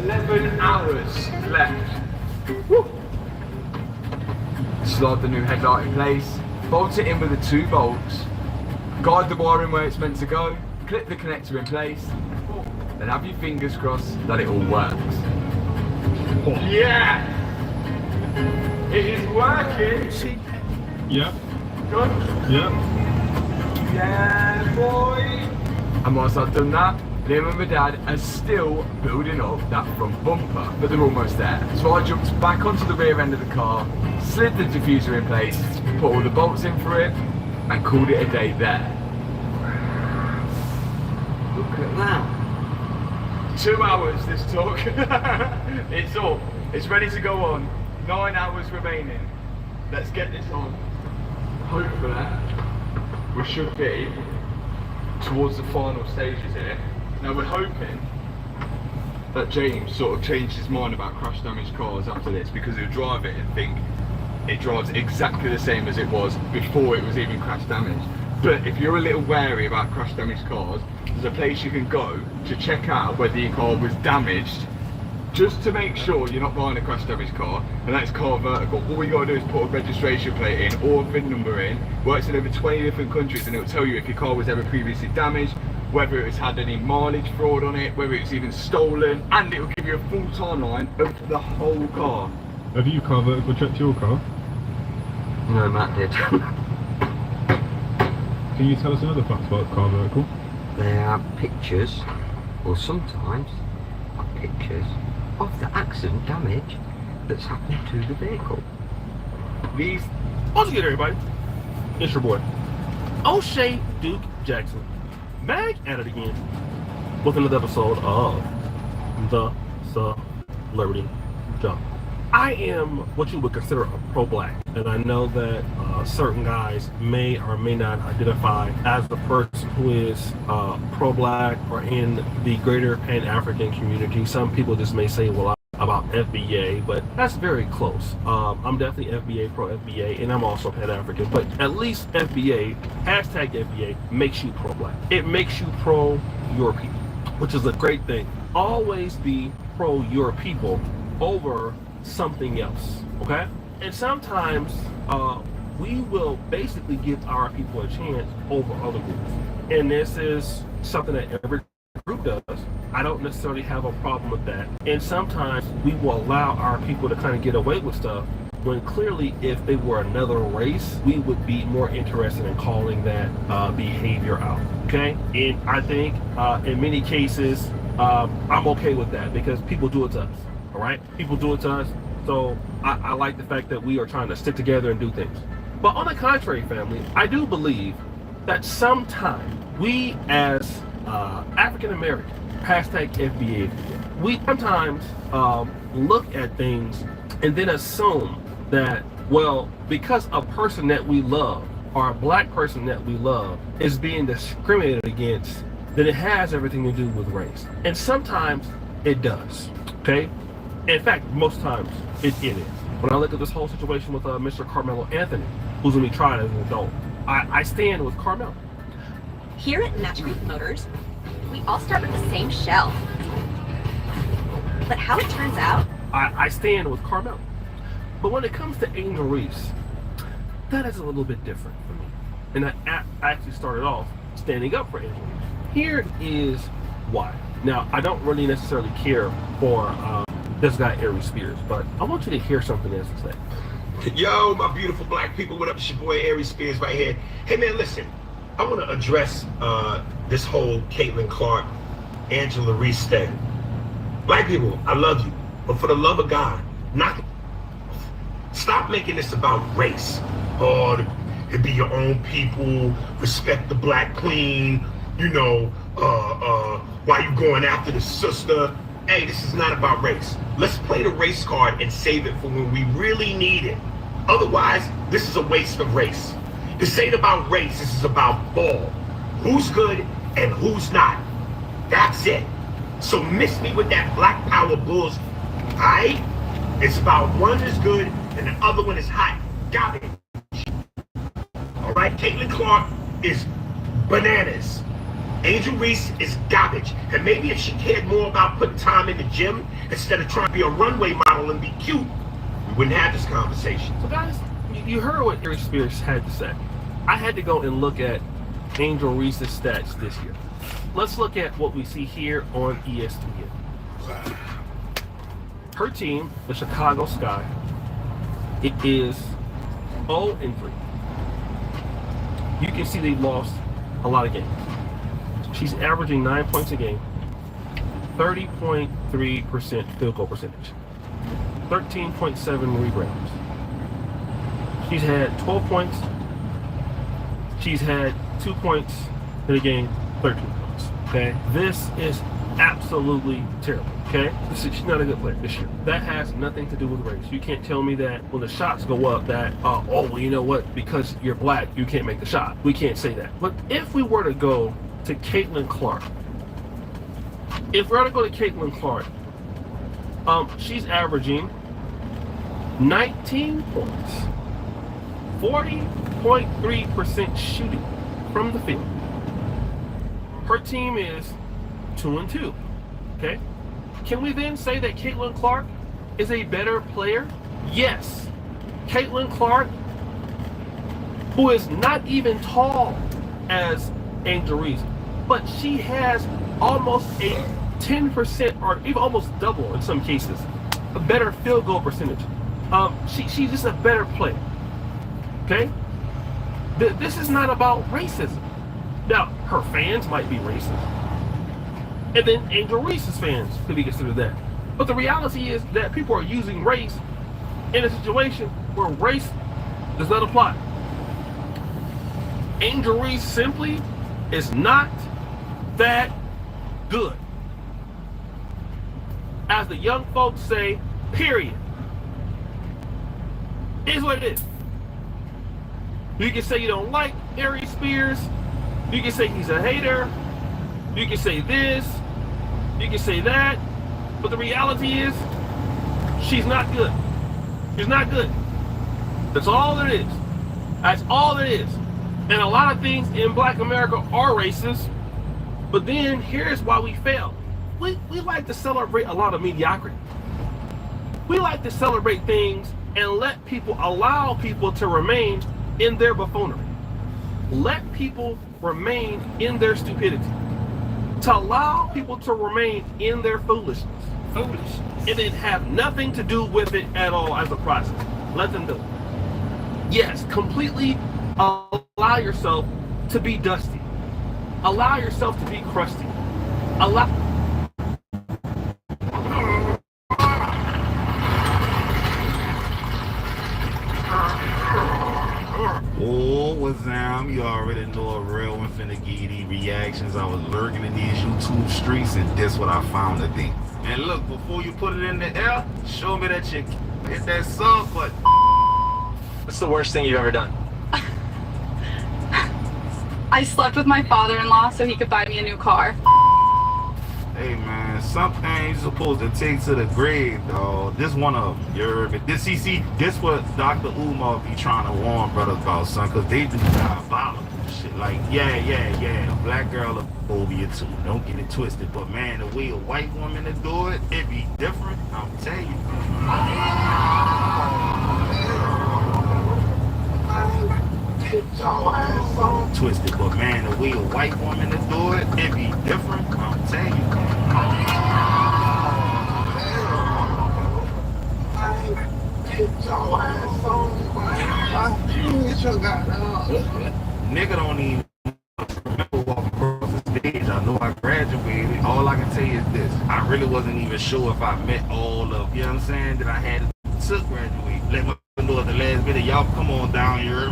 11 hours left. Woo. Slide the new headlight in place, bolt it in with the 2 bolts, guide the wiring where it's meant to go, clip the connector in place, then have your fingers crossed that it all works. Yeah! It is working! Yeah. Good? Yeah. Yeah, boy! And once I've done that, Liam and my dad are still building up that front bumper, but they're almost there. So I jumped back onto the rear end of the car, slid the diffuser in place, put all the bolts in for it, and called it a day there. Look at that. 2 hours this took. It's up. It's ready to go on. 9 hours remaining. Let's get this on. Hopefully, we should be towards the final stages here. Now we're hoping that James sort of changed his mind about crash damaged cars after this, because he'll drive it and think it drives exactly the same as it was before it was even crash damaged. But if you're a little wary about crash damaged cars, there's a place you can go to check out whether your car was damaged, just to make sure you're not buying a crash damaged car, and that's Car Vertical. All you gotta do is put a registration plate in or a VIN number in. Works in over 20 different countries, and it'll tell you if your car was ever previously damaged, whether it's had any mileage fraud on it, whether it's even stolen, and it'll give you a full timeline of the whole car. Have you Car Vertical checked your car? No, Matt did. Can you tell us another fact about Car Vertical? There are pictures, or sometimes are pictures, of the accident damage that's happened to the vehicle. These, once again, everybody, it's your boy, O'Shea Duke Jackson, back at it again with another episode of The Celebrity Jump. I am what you would consider a pro-black, and I know that certain guys may or may not identify as the person who is pro-black or in the greater Pan-African community. Some people just may say, well, I'm about FBA, but that's very close. I'm definitely FBA, pro-FBA, and I'm also Pan-African, but at least FBA, hashtag FBA, makes you pro-black. It makes you pro-your people, which is a great thing. Always be pro-your people over something else, okay? And sometimes we will basically give our people a chance over other groups, and this is something that every group does. I don't necessarily have a problem with that, and sometimes we will allow our people to kind of get away with stuff when clearly if they were another race, we would be more interested in calling that behavior out, okay? And I think in many cases I'm okay with that, because people do it to us. All right, people do it to us, so I like the fact that we are trying to stick together and do things. But on the contrary, family, I do believe that sometimes we as African American, hashtag FBA, we sometimes look at things and then assume that, well, because a person that we love or a black person that we love is being discriminated against, then it has everything to do with race. And sometimes it does, okay? In fact, most times it is. When I look at this whole situation with Mr. Carmelo Anthony, who's going to be tried as an adult, I stand with Carmelo. Here at Match Creek Motors, we all start with the same shell. But how it turns out, I stand with Carmelo. But when it comes to Angel Reese, that is a little bit different for me. And I actually started off standing up for Angel Reese. Here is why. Now, I don't really necessarily care for this guy, Aries Spears, but I want you to hear something as it's said. Yo, my beautiful black people, what up? It's your boy Aries Spears right here. Hey man, listen, I want to address this whole Caitlin Clark, Angela Reese thing. Black people, I love you, but for the love of God, knock it off. Stop making this about race. Oh, it be your own people, respect the black queen, you know, why you going after the sister? Hey, this is not about race. Let's play the race card and save it for when we really need it. Otherwise, this is a waste of race. This ain't about race, this is about ball. Who's good and who's not. That's it. So miss me with that black power bulls. Alright? It's about one is good and the other one is hot. Got it. Alright, Caitlin Clark is bananas. Angel Reese is garbage. And maybe if she cared more about putting time in the gym instead of trying to be a runway model and be cute, we wouldn't have this conversation. So guys, you heard what Aries Spears had to say. I had to go and look at Angel Reese's stats this year. Let's look at what we see here on ESPN. Her team, the Chicago Sky, it is 0-3. You can see they lost a lot of games. She's averaging 9 points a game, 30.3% field goal percentage, 13.7 rebounds. She's had 12 points. She's had 2 points in a game, 13 points. Okay, this is absolutely terrible. Okay, she's not a good player this year. That has nothing to do with race. You can't tell me that when the shots go up that, oh, well, you know what? Because you're black, you can't make the shot. We can't say that. But if we were to go to Caitlin Clark, she's averaging 19 points, 40.3% shooting from the field. Her team is 2-2. Okay, can we then say that Caitlin Clark is a better player? Yes. Caitlin Clark, who is not even tall as Angel Reese, but she has almost a 10% or even almost double in some cases a better field goal percentage. She's just a better player. Okay, this is not about racism. Now her fans might be racist, and then Angel Reese's fans could be considered that. But the reality is that people are using race in a situation where race does not apply. Angel Reese simply is not that good. As the young folks say, period. It is what it is. You can say you don't like Aries Spears. You can say he's a hater. You can say this. You can say that. But the reality is, she's not good. She's not good. That's all it is. That's all it is. And a lot of things in Black America are racist. But then here's why we fail. We like to celebrate a lot of mediocrity. We like to celebrate things and allow people to remain in their buffoonery. Let people remain in their stupidity. To allow people to remain in their foolishness. And then have nothing to do with it at all as a process. Let them do it. Yes, completely allow yourself to be dusty. Allow yourself to be crusty. Oh, what's up? You already know a real one finna give these reactions. I was lurking in these YouTube streets and that's what I found today. And look, before you put it in the air, show me that you hit that sub button. What's the worst thing you've ever done? I slept with my father-in-law so he could buy me a new car. Hey man, some things you're supposed to take to the grave, dog. This one of them. You heard me? This what Dr. Umar be trying to warn brothers about, son, because they do diabolical shit. Like, yeah, black girl will over you too. Don't get it twisted. But man, the way a white woman to do it, it be different. I'm telling you. Twisted, but man, the way a white woman to do it, it be different. I'm telling you. Nigga don't even remember walking across the stage. I know I graduated. All I can tell you is this. I really wasn't even sure if I met all of, you know what I'm saying, that I had to graduate. Let me know at the last minute. Y'all come on down here.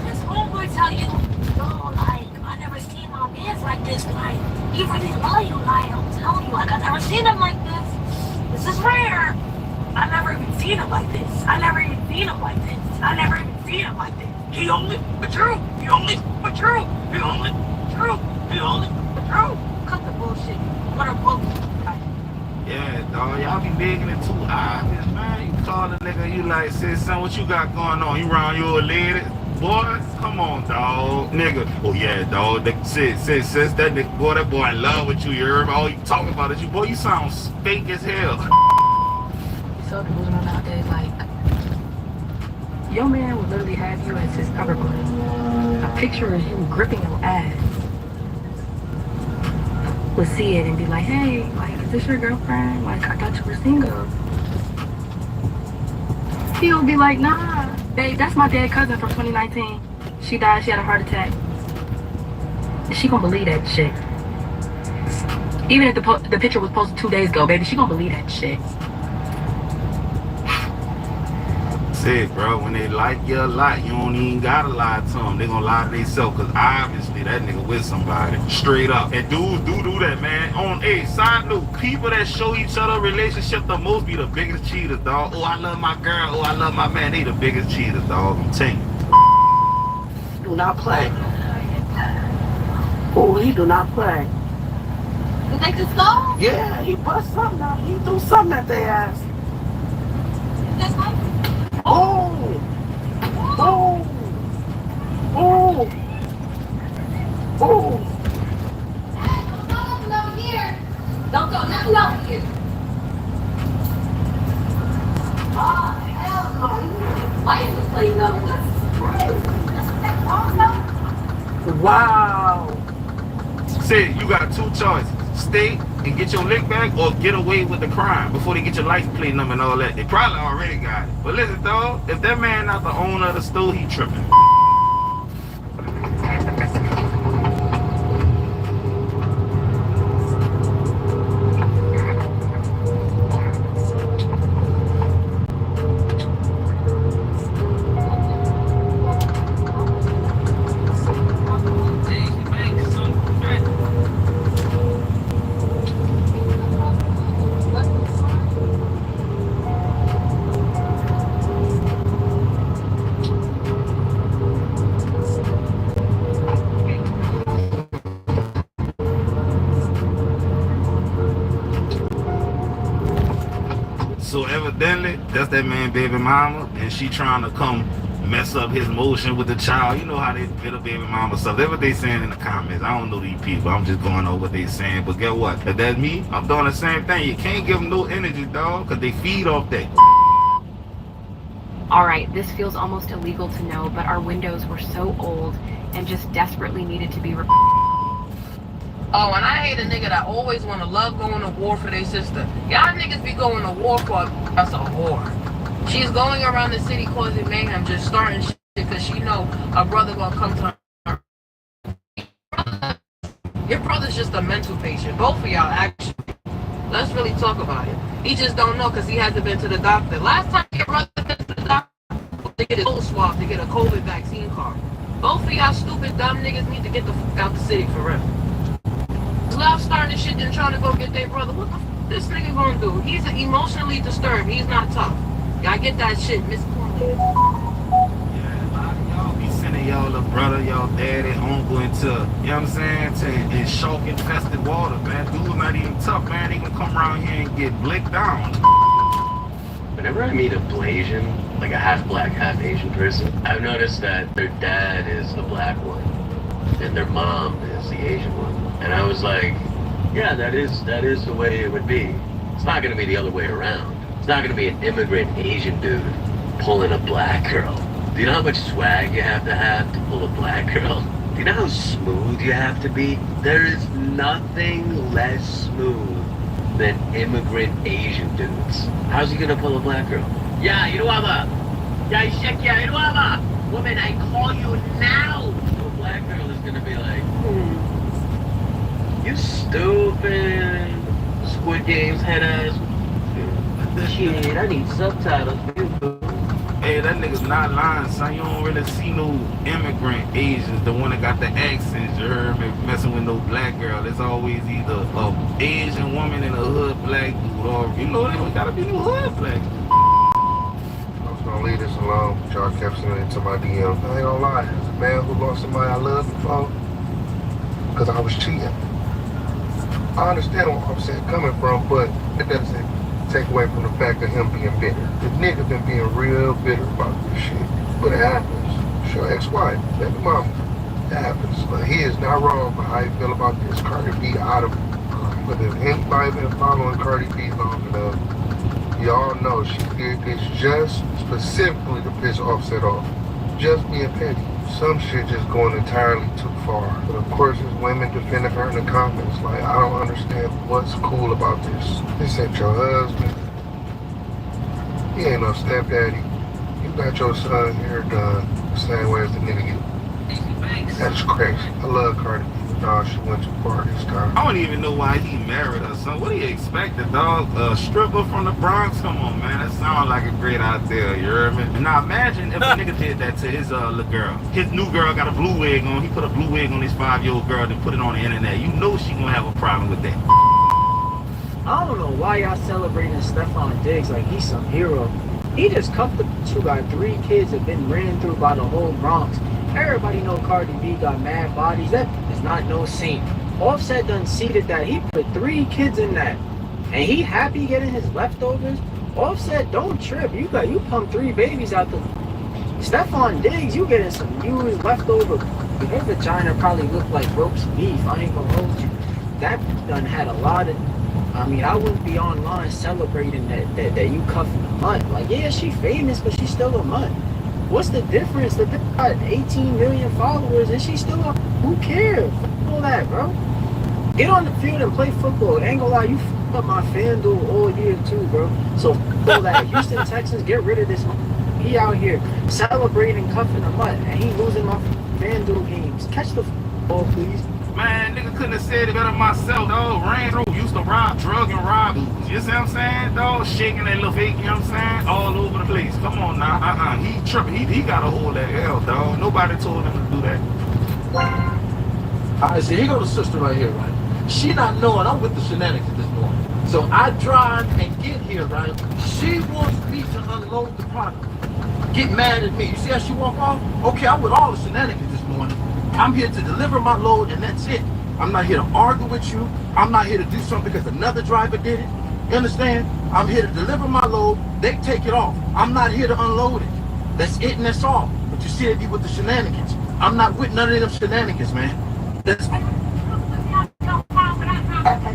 This homeboy tell you, go like I never seen my man's like this. Like, he really loyal. Like, I'm telling you, like, I never seen him like this. This is rare. I never even seen him like this. I never even seen him like this. I never even seen him like this. He only true. He only true. He only true. He only true. Cut the bullshit. What a bullshit. Yeah, dog, y'all be digging it too obvious, man. You call the nigga, you like, sis, son, what you got going on? You around your lady? Boy, come on, dog. Nigga, oh yeah, dog, sis, that nigga, boy, that boy in love with you, you heard me? All you talking about is you, boy, you sound fake as hell. So delusional nowadays, like, your man would literally have you as his cover boy. A picture of him gripping your ass. Would see it and be like, hey, like, is this your girlfriend? Like, I thought you were single. He'll be like, nah, babe, that's my dead cousin from 2019. She died, she had a heart attack. And she gonna believe that shit. Even if the picture was posted 2 days ago, baby, she gonna believe that shit. Said, bro, when they like you a lot, you don't even gotta lie to them. They gonna lie to themselves, cause obviously that nigga with somebody. Straight up. And dudes do that, man. On a side note, people that show each other relationship the most be the biggest cheaters, dog. Oh, I love my girl. Oh, I love my man. They the biggest cheaters, dog. I'm telling you. Do not play. Oh, he do not play. You think it's so? Yeah, he bust something out. He threw something at their ass. That's my Oh! Oh! Oh! Oh! Nothing over here. Don't go nothing over here. Oh, hell no. Why is this playing over? That's crazy. That's wrong, though. Wow! Said, you got two choices. Stay and get your lick back or get away with the crime before they get your license plate number and all that. They probably already got it. But listen, dog, if that man not the owner of the store, he tripping. So evidently, that's that man baby mama, and she trying to come mess up his motion with the child. You know how they fit a baby mama stuff. That's what they saying in the comments. I don't know these people. I'm just going over what they saying. But guess what? If that's me, I'm doing the same thing. You can't give them no energy, dog, because they feed off that. Alright, this feels almost illegal to know, but our windows were so old and just desperately needed to be Oh, and I hate a nigga that always want to love going to war for their sister. Y'all niggas be going to war for us a whore. She's going around the city causing mayhem, just starting shit because she know her brother gonna come to her. Your brother's just a mental patient. Both of y'all, actually. Let's really talk about it. He just don't know because he hasn't been to the doctor. Last time your brother went to the doctor, to get a cold swab, to get a COVID vaccine card. Both of y'all stupid, dumb niggas need to get the fuck out the city for real. Love starting this shit and trying to go get their brother. What the f this nigga gonna do? He's emotionally disturbed. He's not tough. Y'all get that shit, Miss Corley. Yeah, y'all be sending y'all little brother, y'all daddy, uncle into, you know what I'm saying, to in shark infested water, man. Dude's not even tough, man. They can come around here and get blicked down. Whenever I meet a Blasian, like a half black, half Asian person, I've noticed that their dad is the black one and their mom is the Asian one. And I was like, yeah, that is the way it would be. It's not gonna be the other way around. It's not gonna be an immigrant Asian dude pulling a black girl. Do you know how much swag you have to pull a black girl? Do you know how smooth you have to be? There is nothing less smooth than immigrant Asian dudes. How's he gonna pull a black girl? Yeah, you know what? Yeah, check, yeah, you know what? Woman, I call you now. So a black girl is gonna be like, you stupid Squid Games head ass. Shit, I need subtitles. Hey, that nigga's not lying, son. You don't really see no immigrant Asians, the one that got the accents, you heard me, messing with no black girl. It's always either a Asian woman and a hood black dude, or, you know, they don't gotta be no hood black dude. I was gonna leave this alone, but y'all kept sending it to my DM. I ain't gonna lie, as a man who lost somebody I loved before, because I was cheating. I understand where Offset coming from, but it doesn't take away from the fact of him being bitter. The nigga been being real bitter about this shit. But it happens. Sure, ex-wife, baby mama. It happens. But he is not wrong for how he feel about this. Cardi B out of, but if anybody been following Cardi B long enough, y'all know she did this just specifically to piss Offset off. Just being petty. Some shit just going entirely too far. But of course, there's women defending her in the comments. Like, I don't understand what's cool about this. This ain't your husband. He ain't no stepdaddy. You got your son hair done the same way as the nigga you. That's crazy. I love Cardi B. No, she went too far this time. I don't even know why he married her, son. What do you expect, dog? A stripper from the Bronx? Come on, man. That sounds like a great idea, you heard me? Now imagine if a nigga did that to his little girl. His new girl got a blue wig on. He put a blue wig on his 5-year-old girl and put it on the internet. You know she gonna have a problem with that. I don't know why y'all celebrating Stephon Diggs like he's some hero. He just cuffed the bitch who got 3 kids that been ran through by the whole Bronx. Everybody know Cardi B got mad bodies. That is not no saint. Offset done seeded that. He put 3 kids in that. And he happy getting his leftovers. Offset, don't trip. You pumped 3 babies out the... Stephon Diggs, you getting some used leftover. Her vagina probably looked like roast beef. I ain't gonna hold you. That done had a lot of... I mean, I wouldn't be online celebrating that you cuffing a mutt. Like, yeah, she famous, but she's still a mutt. What's the difference? The bitch got 18 million followers and she's still a... Who cares? Fuck all that, bro. Get on the field and play football. Ain't gonna lie, you f***ed up my FanDuel all year too, bro. So f*** all that. Houston Texans, get rid of this. He out here celebrating cuffing a mutt and he losing my FanDuel games. Catch the ball, please. Man, nigga couldn't have said it better myself, dog. Ran through, used to rob, drug and rob. You see what I'm saying, dog? Shaking that little fake, you know what I'm saying? All over the place. Come on now. He tripping. He got a hold of that L, dog. Nobody told him to do that. Alright, so here go the sister right here, right? She not knowing I'm with the shenanigans this morning. So I drive and get here, right? She wants me to unload the product. Get mad at me. You see how she walk off? Okay, I'm with all the shenanigans this morning. I'm here to deliver my load and that's it. I'm not here to argue with you. I'm not here to do something because another driver did it. You understand? I'm here to deliver my load. They take it off. I'm not here to unload it. That's it and that's all. But you see, they be with the shenanigans. I'm not with none of them shenanigans, man. That's...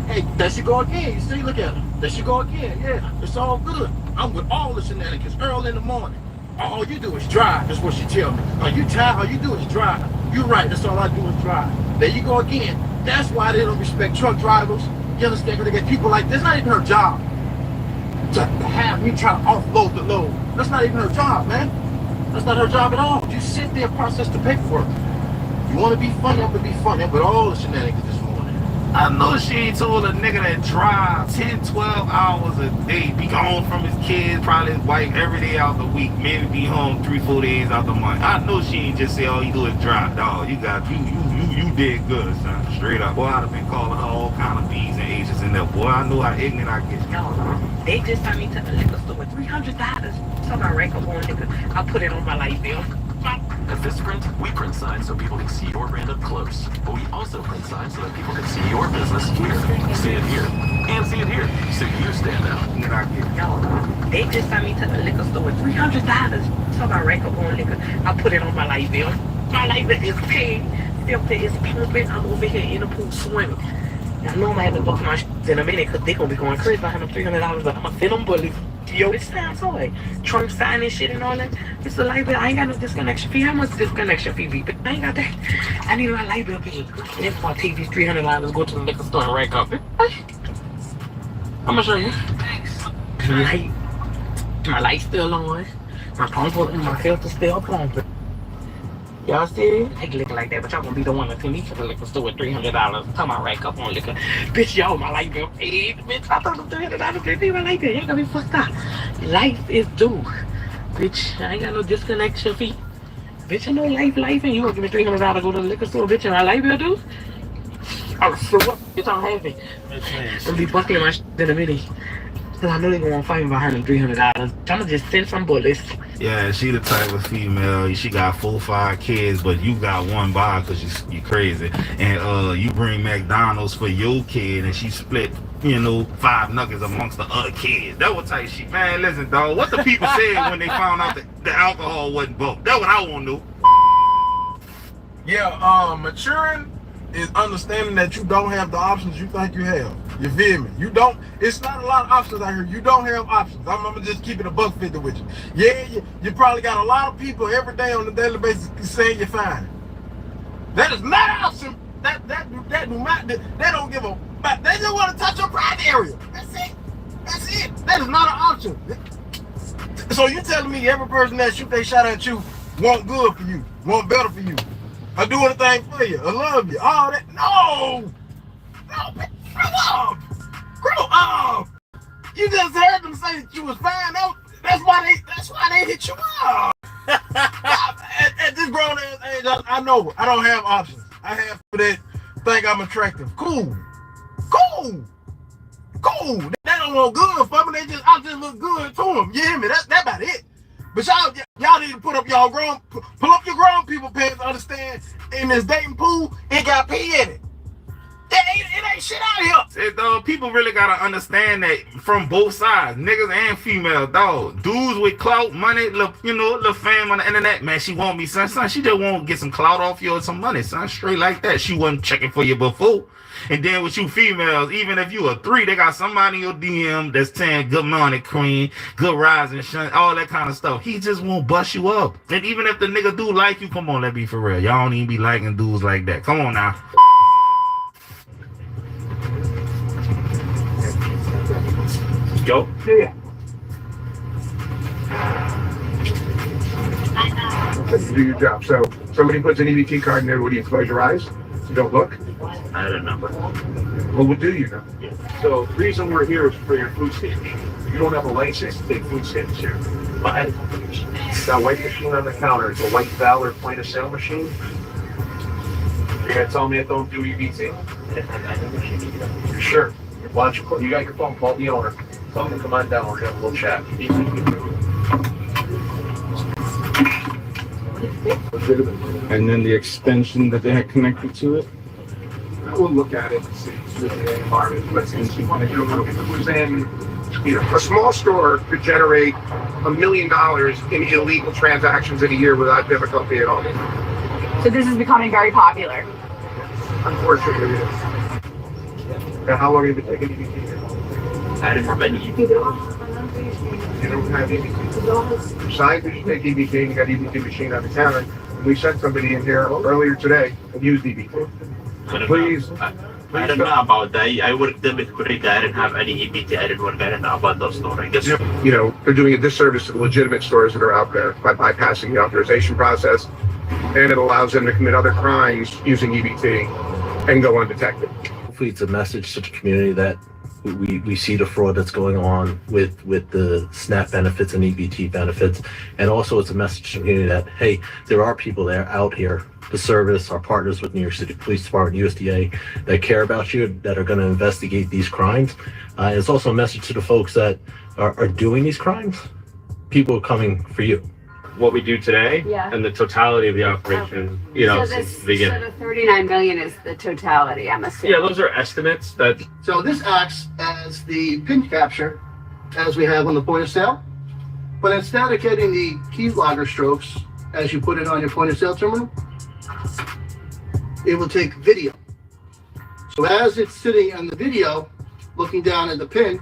Hey, there she go again. You see, look at her. There she go again. Yeah, it's all good. I'm with all the shenanigans early in the morning. All you do is drive. That's what she tell me. Are you tired? All you do is drive. You're right. That's all I do is drive. There you go again. That's why they don't respect truck drivers. You understand? Because they get people like this. That's not even her job. To have me try to offload the load. That's not even her job, man. That's not her job at all. You sit there and process the paperwork. You want to be funny, I'm going to be funny. But all the shenanigans this morning. I know she ain't told a nigga that drive 10, 12 hours a day, be gone from his kids, probably his wife every day out the week, maybe be home 3, 4 days out the month. I know she ain't just say all you do is drive, dog. You did good, son. Straight up. Boy, I'd have been calling her all kind of B's and H's in there. Boy, I know how ignorant I get. No, they just sent me to the liquor store with $300. So I rank up on liquor. I put it on my light bill. At Visprint, we print signs so people can see your brand up close. But we also print signs so that people can see your business here, see it here, and see it here, so you stand out. No, they just sent me to the liquor store with $300. So I rank up on liquor. I put it on my light bill. My light bill is paid. Filter is pumping. I'm over here in the pool swimming. I know I'm gonna have to book my in a minute because they gonna be going crazy behind them $300, but I'm gonna fit them bullies. Yo, this sounds so like Trump signing shit and all that. It's a light bill. I ain't got no disconnection fee. How much disconnection fee be? I ain't got that. I need my light bill paid. And if my TV's $300, go to the liquor store and rack up. I'm gonna show you. Light. My light's still on. My pump and my filter's still pumping. Y'all see? I ain't looking like that, but y'all gonna be the one to send me to the liquor store with $300. Come on, rack up on liquor. Bitch, y'all, my light bill paid. Bitch, I thought it was $300 to pay my light bill. Y'all gonna be fucked up. Life is due. Bitch, I ain't got no disconnection fee. Bitch, I know life, and you gonna give me $300 to go to the liquor store, bitch, and I life bill dues? Oh, so what? Bitch, I'm happy. I'm gonna be buckling my shit in a minute. Cause I know they gonna fight me behind them $300. I'm gonna just send some bullets. Yeah, she the type of female. She got 4 or 5 kids, but you got one bar because you crazy. And you bring McDonald's for your kid, and she split, 5 nuggets amongst the other kids. That what type shit. Man, listen, dog. What the people said when they found out that the alcohol wasn't bulk. That's what I want to know. Yeah, maturing is understanding that you don't have the options you think you have. You feel me? You don't. It's not a lot of options out here. You don't have options. I'm gonna just keep it $1.50 with you. Yeah, you probably got a lot of people every day on a daily basis saying you're fine. That is not an option. That don't give a. They just want to touch your private area. That's it. That's it. That is not an option. So you telling me every person that shoot they shot at you want good for you, want better for you, or do anything for you, or love you? All that? No. No. Grow up! Grow up! You just heard them say that you was fine. That's why they hit you up. At this grown ass age, I know I don't have options. I have people that think I'm attractive. Cool. They don't want good for me. I just look good to them. You hear me? That's about it. But y'all need to pull up your grown people pants to understand in this dating pool, it got pee in it. It ain't shit out here. People really gotta understand that from both sides, niggas and female, dog. Dudes with clout, money, little fame on the internet, man. She want me, son. She just want to get some clout off you or some money, son. Straight like that. She wasn't checking for you before. And then with you females, even if you a 3, they got somebody in your DM that's saying good morning, queen, good rising, all that kind of stuff. He just won't bust you up. And even if the nigga do like you, come on, let's be for real. Y'all don't even be liking dudes like that. Come on now. Go. Yeah. You do your job. So somebody puts an EBT card in there. What do you close your eyes? You don't look? I don't know. Well, what do you know? So the reason we're here is for your food stamps. You don't have a license to take food stamps here. But that white machine on the counter, it's a white Valor point of sale machine. You're gonna tell me it don't do EBT? You're sure? Why don't you got your phone, call the owner. Tell them to come on down, we're gonna have a little chat. And then the extension that they had connected to it? We'll look at it and see. A small store could generate $1 million in illegal transactions in a year without difficulty at all. So this is becoming very popular. Unfortunately, it is. And how long have you been taking EBT? I didn't have any EBT. You don't have EBT? Besides, you take EBT and you got EBT machine on the counter. We sent somebody in here earlier today and used EBT. Please. I don't know about that. I worked them with Kurika. I didn't have any EBT. I didn't work. I didn't know about those stores. I guess. They're doing a disservice to the legitimate stores that are out there by bypassing the authorization process, and it allows them to commit other crimes using EBT and go undetected. Hopefully it's a message to the community that we see the fraud that's going on with the SNAP benefits and EBT benefits, and also it's a message to the community that, hey, there are people there out here, the service, our partners with New York City Police Department, USDA, that care about you, that are going to investigate these crimes. It's also a message to the folks that are doing these crimes. People are coming for you. What we do today, and the totality of the operation, since the beginning. So the 39 million is the totality, I'm assuming. Yeah, those are estimates that. So this acts as the pin capture, as we have on the point of sale, but instead of getting the key logger strokes as you put it on your point of sale terminal, it will take video. So as it's sitting on the video, looking down at the pin,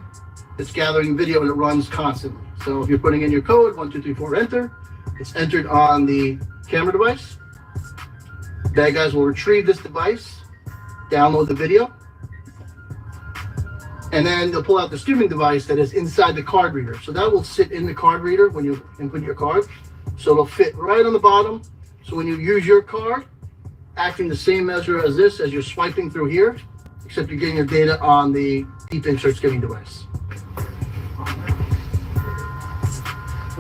it's gathering video and it runs constantly. So if you're putting in your code, 1, 2, 3, 4, enter, it's entered on the camera device. Bad guys will retrieve this device, download the video, and then they'll pull out the streaming device that is inside the card reader. So that will sit in the card reader when you input your card. So it'll fit right on the bottom. So when you use your card, acting the same measure as this, as you're swiping through here, except you're getting your data on the deep insert skimming device.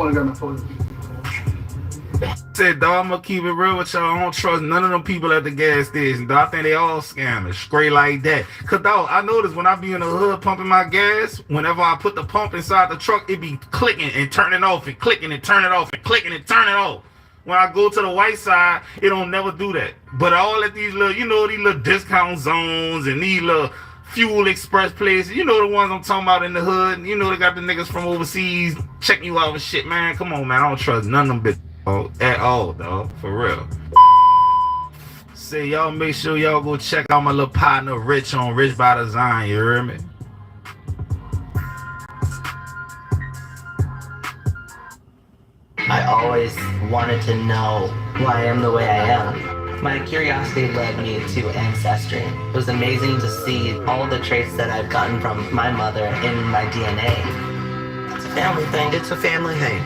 want to grab my toilet. Said, dog, I'm gonna keep it real with y'all. I don't trust none of them people at the gas station, dog. I think they all scammers, straight like that. Cause dog, I notice when I be in the hood pumping my gas, whenever I put the pump inside the truck, it be clicking and turning off and clicking and turning off and clicking and turning off. When I go to the white side, it don't never do that. But all at these little, you know, these little discount zones and these little fuel express places, you know the ones I'm talking about in the hood. You know they got the niggas from overseas checking you out and shit, man. Come on, man. I don't trust none of them bitches. At all, dog, for real. Say y'all make sure y'all go check out my little partner Rich on Rich by Design, you hear me? I always wanted to know why I am the way I am. My curiosity led me to Ancestry. It was amazing to see all the traits that I've gotten from my mother in my DNA. It's a family thing. It's a family thing.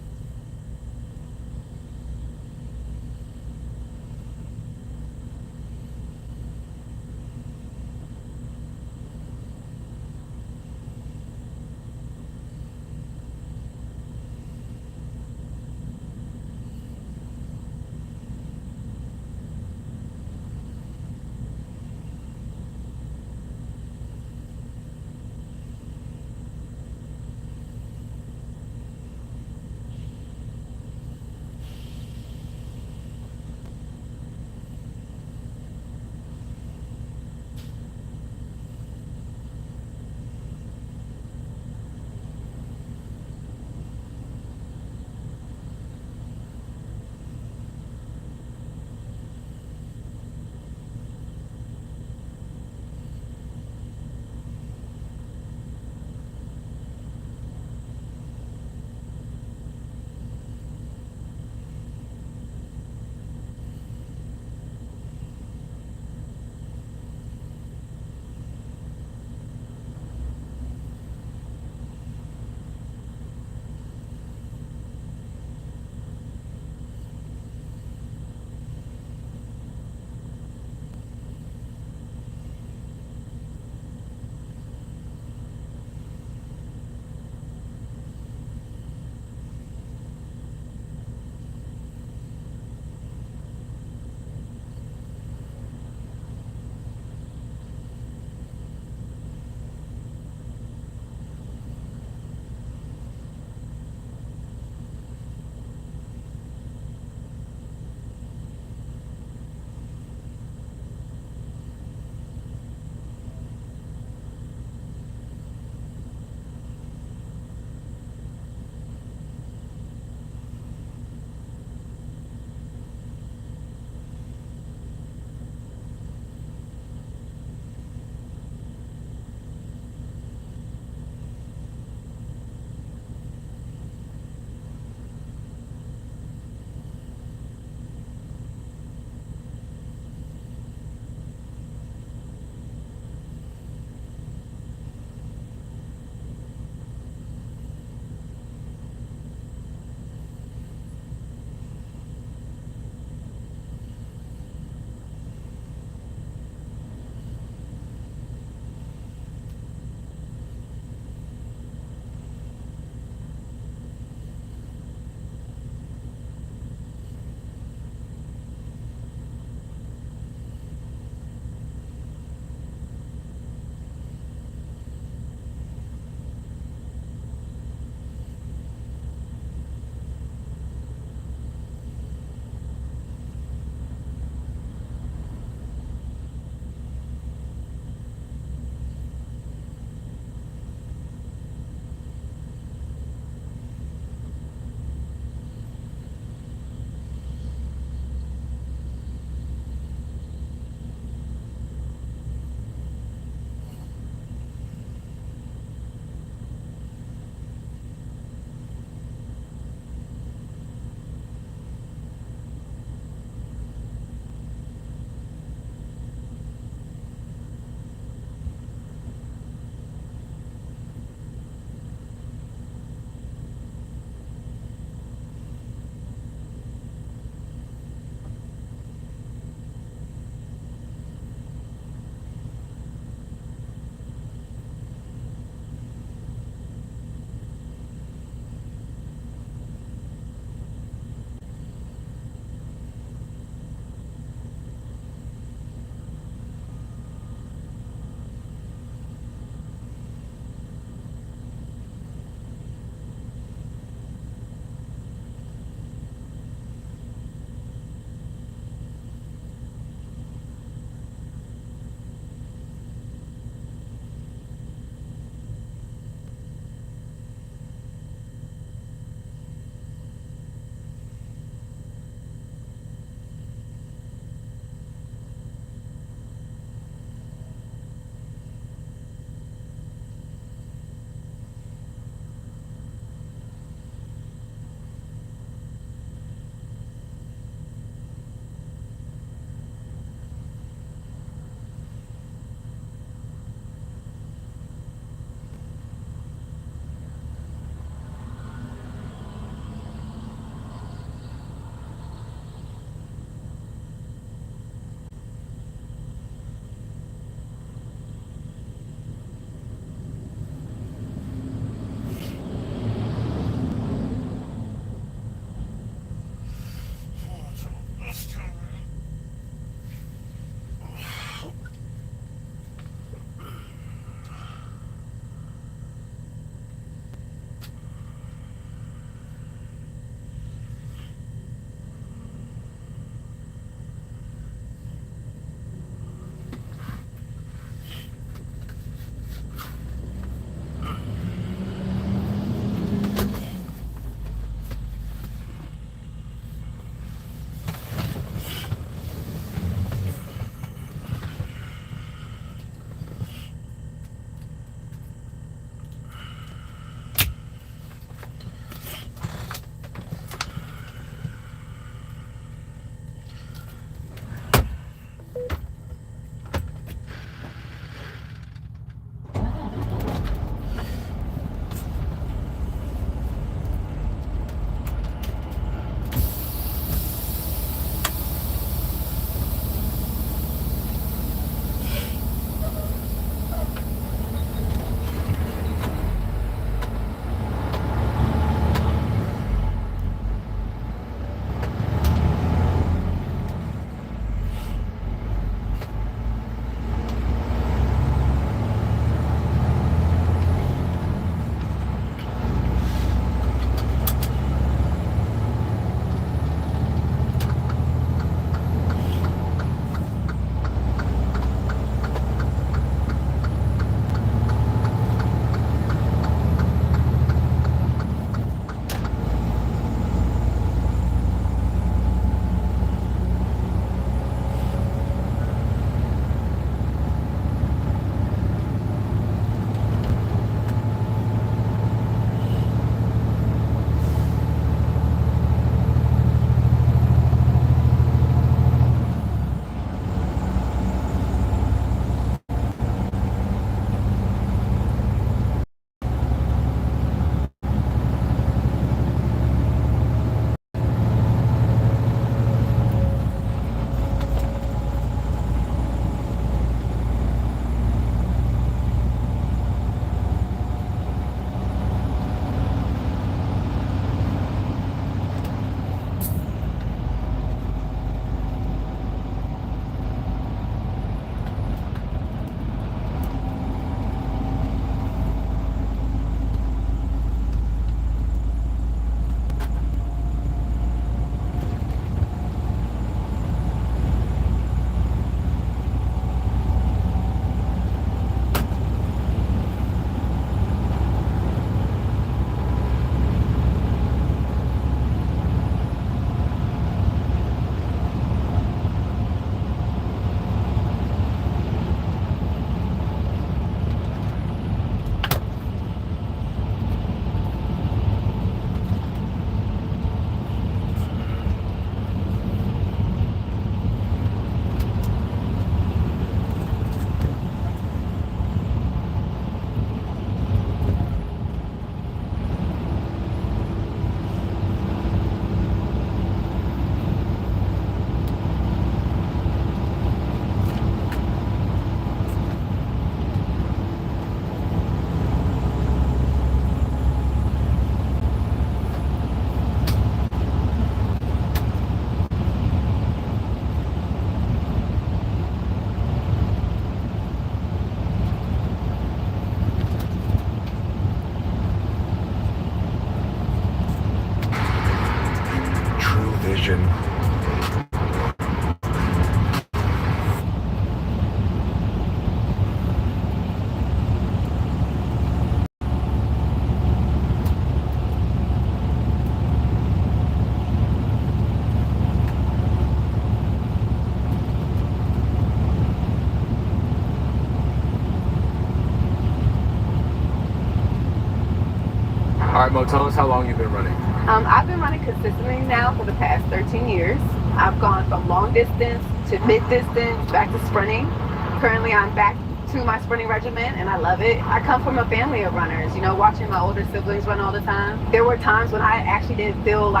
All right, Mo, tell us how long you've been running. I've been running consistently now for the past 13 years. I've gone from long distance to mid distance, back to sprinting. Currently, I'm back to my sprinting regimen, and I love it. I come from a family of runners, you know, watching my older siblings run all the time. There were times when I actually didn't feel like